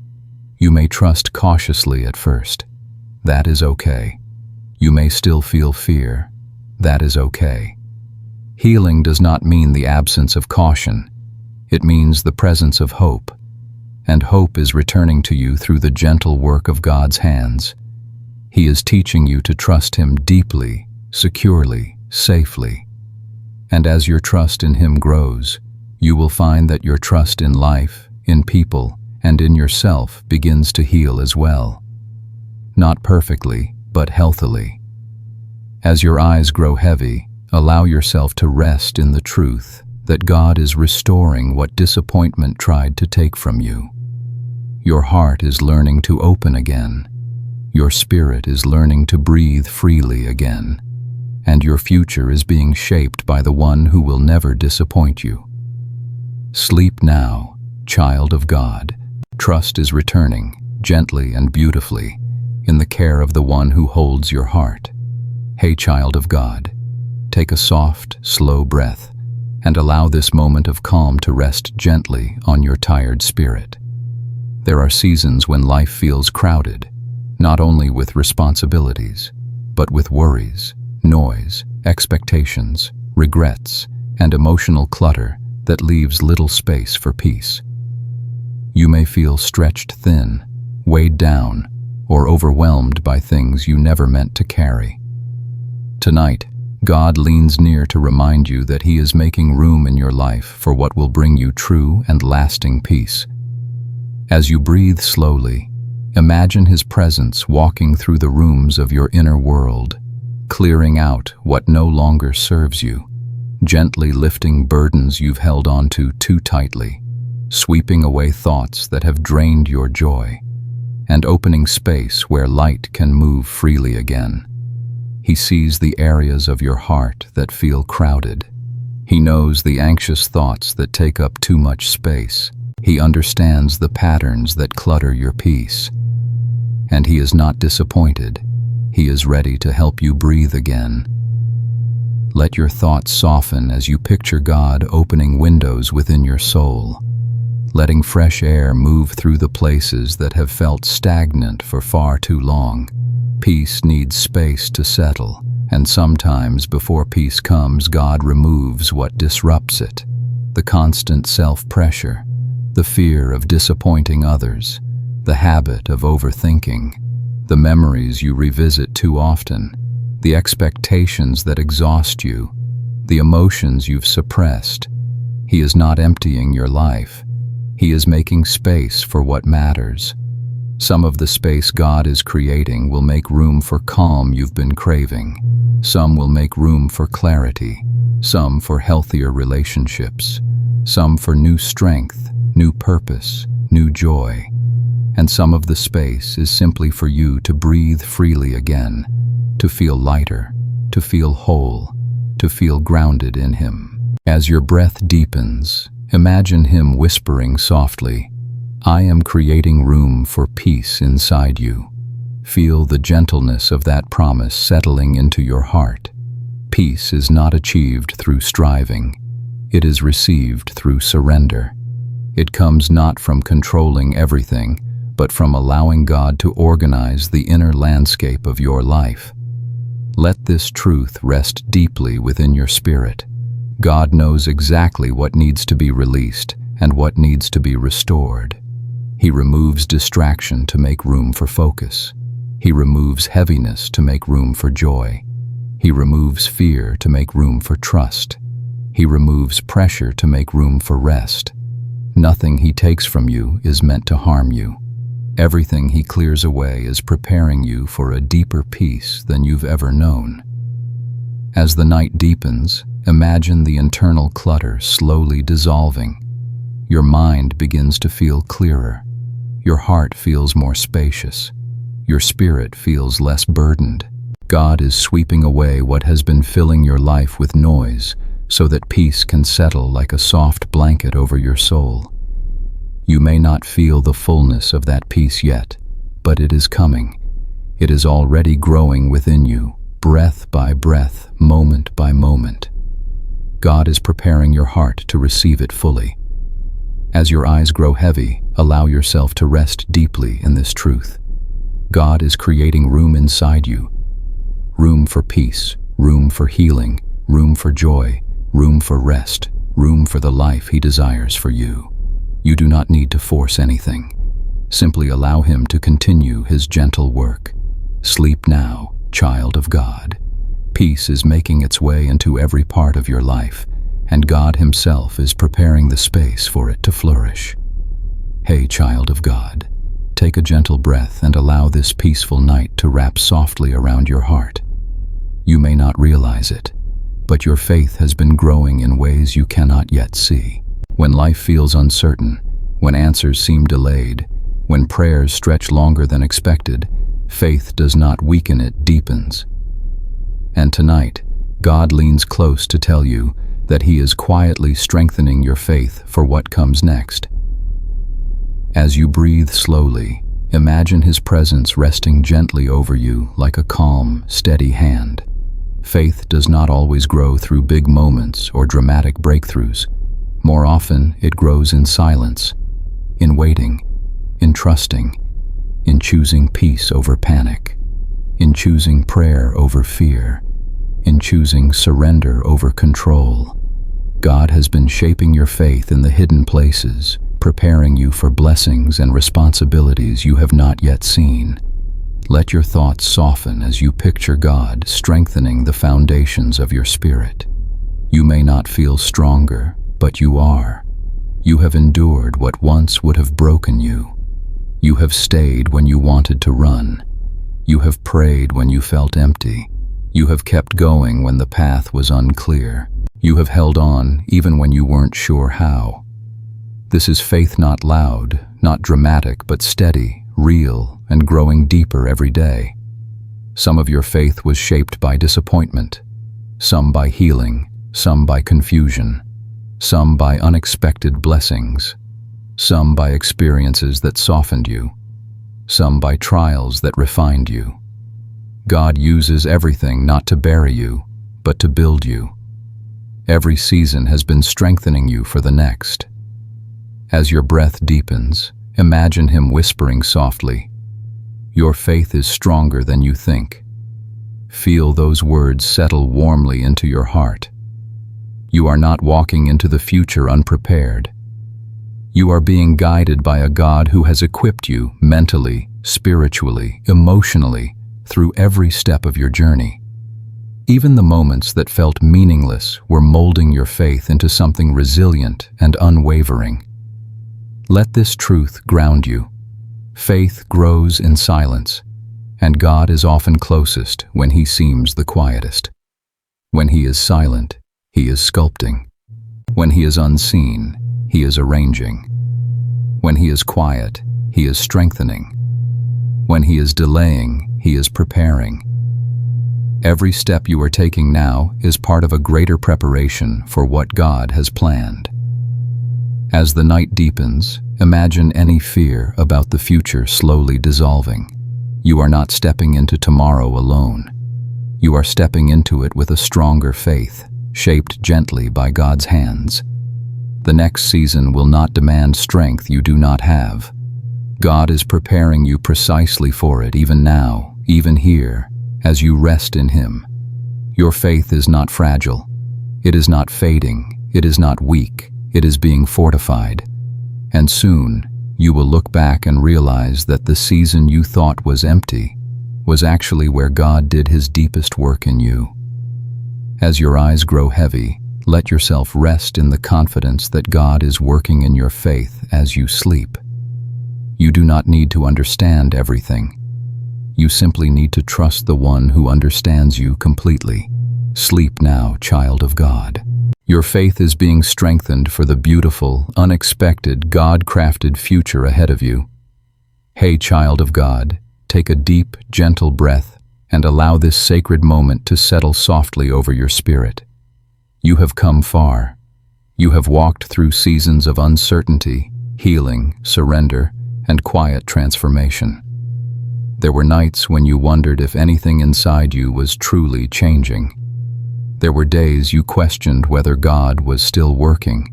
You may trust cautiously at first. That is okay. You may still feel fear. That is okay. Healing does not mean the absence of caution. It means the presence of hope. And hope is returning to you through the gentle work of God's hands. He is teaching you to trust Him deeply, securely, safely. And as your trust in Him grows, you will find that your trust in life, in people, and in yourself begins to heal as well. Not perfectly, but healthily. As your eyes grow heavy, allow yourself to rest in the truth that God is restoring what disappointment tried to take from you. Your heart is learning to open again. Your spirit is learning to breathe freely again. And your future is being shaped by the one who will never disappoint you. Sleep now, child of God. Trust is returning, gently and beautifully, in the care of the one who holds your heart. Hey, child of God, take a soft, slow breath and allow this moment of calm to rest gently on your tired spirit. There are seasons when life feels crowded, not only with responsibilities, but with worries, noise, expectations, regrets, and emotional clutter that leaves little space for peace. You may feel stretched thin, weighed down, or overwhelmed by things you never meant to carry. Tonight, God leans near to remind you that He is making room in your life for what will bring you true and lasting peace. As you breathe slowly, imagine His presence walking through the rooms of your inner world, clearing out what no longer serves you, gently lifting burdens you've held onto too tightly, sweeping away thoughts that have drained your joy, and opening space where light can move freely again. He sees the areas of your heart that feel crowded. He knows the anxious thoughts that take up too much space. He understands the patterns that clutter your peace. And He is not disappointed. He is ready to help you breathe again. Let your thoughts soften as you picture God opening windows within your soul, letting fresh air move through the places that have felt stagnant for far too long. Peace needs space to settle, and sometimes before peace comes, God removes what disrupts it. The constant self-pressure, the fear of disappointing others, the habit of overthinking, the memories you revisit too often, the expectations that exhaust you, the emotions you've suppressed. He is not emptying your life. He is making space for what matters. Some of the space God is creating will make room for calm you've been craving. Some will make room for clarity. Some for healthier relationships. Some for new strength, new purpose, new joy. And some of the space is simply for you to breathe freely again, to feel lighter, to feel whole, to feel grounded in Him. As your breath deepens, imagine Him whispering softly, "I am creating room for peace inside you." Feel the gentleness of that promise settling into your heart. Peace is not achieved through striving. It is received through surrender. It comes not from controlling everything, but from allowing God to organize the inner landscape of your life. Let this truth rest deeply within your spirit. God knows exactly what needs to be released and what needs to be restored. He removes distraction to make room for focus. He removes heaviness to make room for joy. He removes fear to make room for trust. He removes pressure to make room for rest. Nothing He takes from you is meant to harm you. Everything He clears away is preparing you for a deeper peace than you've ever known. As the night deepens, imagine the internal clutter slowly dissolving. Your mind begins to feel clearer. Your heart feels more spacious. Your spirit feels less burdened. God is sweeping away what has been filling your life with noise, so that peace can settle like a soft blanket over your soul. You may not feel the fullness of that peace yet, but it is coming. It is already growing within you, breath by breath, moment by moment. God is preparing your heart to receive it fully. As your eyes grow heavy, allow yourself to rest deeply in this truth. God is creating room inside you. Room for peace, room for healing, room for joy, room for rest, room for the life He desires for you. You do not need to force anything. Simply allow Him to continue His gentle work. Sleep now, child of God. Peace is making its way into every part of your life, and God Himself is preparing the space for it to flourish. Hey, child of God, take a gentle breath and allow this peaceful night to wrap softly around your heart. You may not realize it, but your faith has been growing in ways you cannot yet see. When life feels uncertain, when answers seem delayed, when prayers stretch longer than expected, faith does not weaken, it deepens. And tonight, God leans close to tell you that He is quietly strengthening your faith for what comes next. As you breathe slowly, imagine His presence resting gently over you like a calm, steady hand. Faith does not always grow through big moments or dramatic breakthroughs. More often, it grows in silence, in waiting, in trusting, in choosing peace over panic, in choosing prayer over fear, in choosing surrender over control. God has been shaping your faith in the hidden places, preparing you for blessings and responsibilities you have not yet seen. Let your thoughts soften as you picture God strengthening the foundations of your spirit. You may not feel stronger, but you are. You have endured what once would have broken you. You have stayed when you wanted to run. You have prayed when you felt empty. You have kept going when the path was unclear. You have held on even when you weren't sure how. This is faith not loud, not dramatic, but steady, real, and growing deeper every day. Some of your faith was shaped by disappointment, some by healing, some by confusion, some by unexpected blessings, some by experiences that softened you, some by trials that refined you. God uses everything not to bury you, but to build you. Every season has been strengthening you for the next. As your breath deepens, imagine Him whispering softly, "Your faith is stronger than you think." Feel those words settle warmly into your heart. You are not walking into the future unprepared. You are being guided by a God who has equipped you mentally, spiritually, emotionally, through every step of your journey. Even the moments that felt meaningless were molding your faith into something resilient and unwavering. Let this truth ground you. Faith grows in silence, and God is often closest when He seems the quietest. When He is silent, He is sculpting. When He is unseen, He is arranging. When He is quiet, He is strengthening. When He is delaying, He is preparing. Every step you are taking now is part of a greater preparation for what God has planned. As the night deepens, imagine any fear about the future slowly dissolving. You are not stepping into tomorrow alone. You are stepping into it with a stronger faith, shaped gently by God's hands. The next season will not demand strength you do not have. God is preparing you precisely for it even now, even here, as you rest in Him. Your faith is not fragile. It is not fading. It is not weak. It is being fortified. And soon, you will look back and realize that the season you thought was empty was actually where God did His deepest work in you. As your eyes grow heavy, let yourself rest in the confidence that God is working in your faith as you sleep. You do not need to understand everything. You simply need to trust the one who understands you completely. Sleep now, child of God. Your faith is being strengthened for the beautiful, unexpected, God-crafted future ahead of you. Hey, child of God, take a deep, gentle breath and allow this sacred moment to settle softly over your spirit. You have come far. You have walked through seasons of uncertainty, healing, surrender, and quiet transformation. There were nights when you wondered if anything inside you was truly changing. There were days you questioned whether God was still working.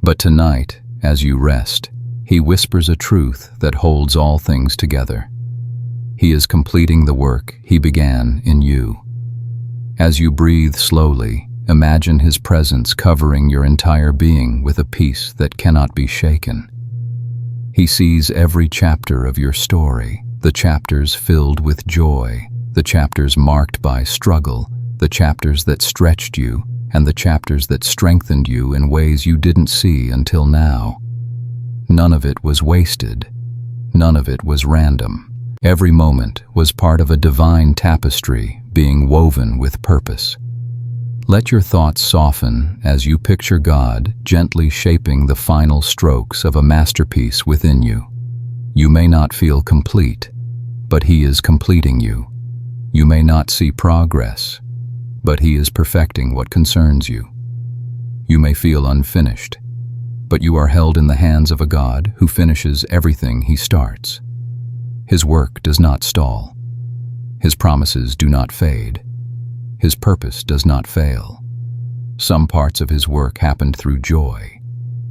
But tonight, as you rest, He whispers a truth that holds all things together. He is completing the work He began in you. As you breathe slowly, imagine His presence covering your entire being with a peace that cannot be shaken. He sees every chapter of your story, the chapters filled with joy, the chapters marked by struggle, the chapters that stretched you, and the chapters that strengthened you in ways you didn't see until now. None of it was wasted. None of it was random. Every moment was part of a divine tapestry being woven with purpose. Let your thoughts soften as you picture God gently shaping the final strokes of a masterpiece within you. You may not feel complete, but He is completing you. You may not see progress, but He is perfecting what concerns you. You may feel unfinished, but you are held in the hands of a God who finishes everything He starts. His work does not stall. His promises do not fade. His purpose does not fail. Some parts of His work happened through joy,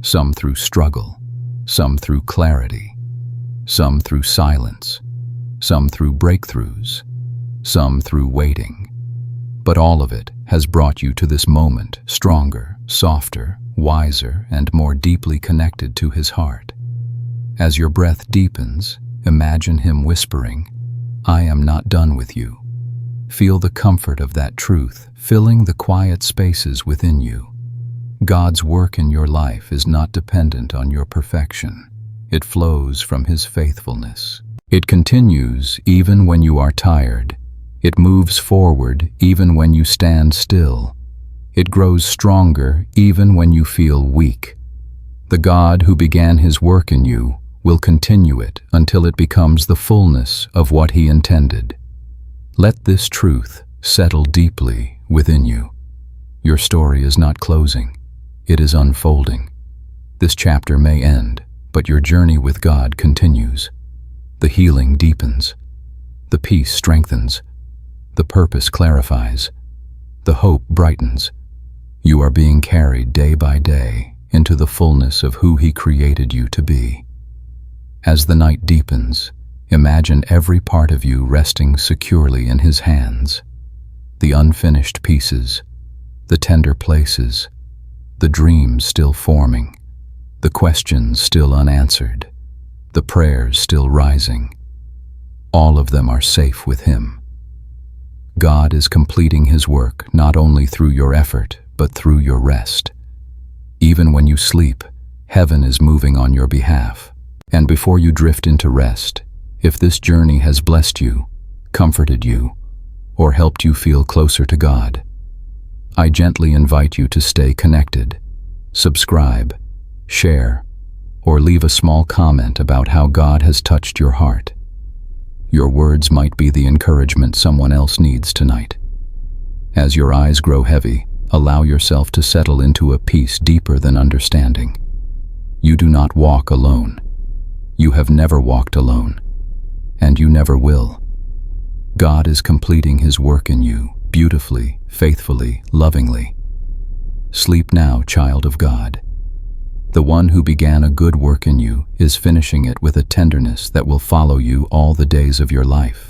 some through struggle, some through clarity, some through silence, some through breakthroughs, some through waiting. But all of it has brought you to this moment, stronger, softer, wiser, and more deeply connected to His heart. As your breath deepens, imagine Him whispering, "I am not done with you." Feel the comfort of that truth filling the quiet spaces within you. God's work in your life is not dependent on your perfection. It flows from His faithfulness. It continues even when you are tired. It moves forward even when you stand still. It grows stronger even when you feel weak. The God who began His work in you will continue it until it becomes the fullness of what He intended. Let this truth settle deeply within you. Your story is not closing. It is unfolding. This chapter may end, but your journey with God continues. The healing deepens. The peace strengthens. The purpose clarifies. The hope brightens. You are being carried day by day into the fullness of who He created you to be. As the night deepens, imagine every part of you resting securely in His hands. The unfinished pieces, the tender places, the dreams still forming, the questions still unanswered, the prayers still rising. All of them are safe with Him. God is completing His work not only through your effort, but through your rest. Even when you sleep, heaven is moving on your behalf. And before you drift into rest, if this journey has blessed you, comforted you, or helped you feel closer to God, I gently invite you to stay connected, subscribe, share, or leave a small comment about how God has touched your heart. Your words might be the encouragement someone else needs tonight. As your eyes grow heavy, allow yourself to settle into a peace deeper than understanding. You do not walk alone. You have never walked alone, and you never will. God is completing His work in you, beautifully, faithfully, lovingly. Sleep now, child of God. The one who began a good work in you is finishing it with a tenderness that will follow you all the days of your life.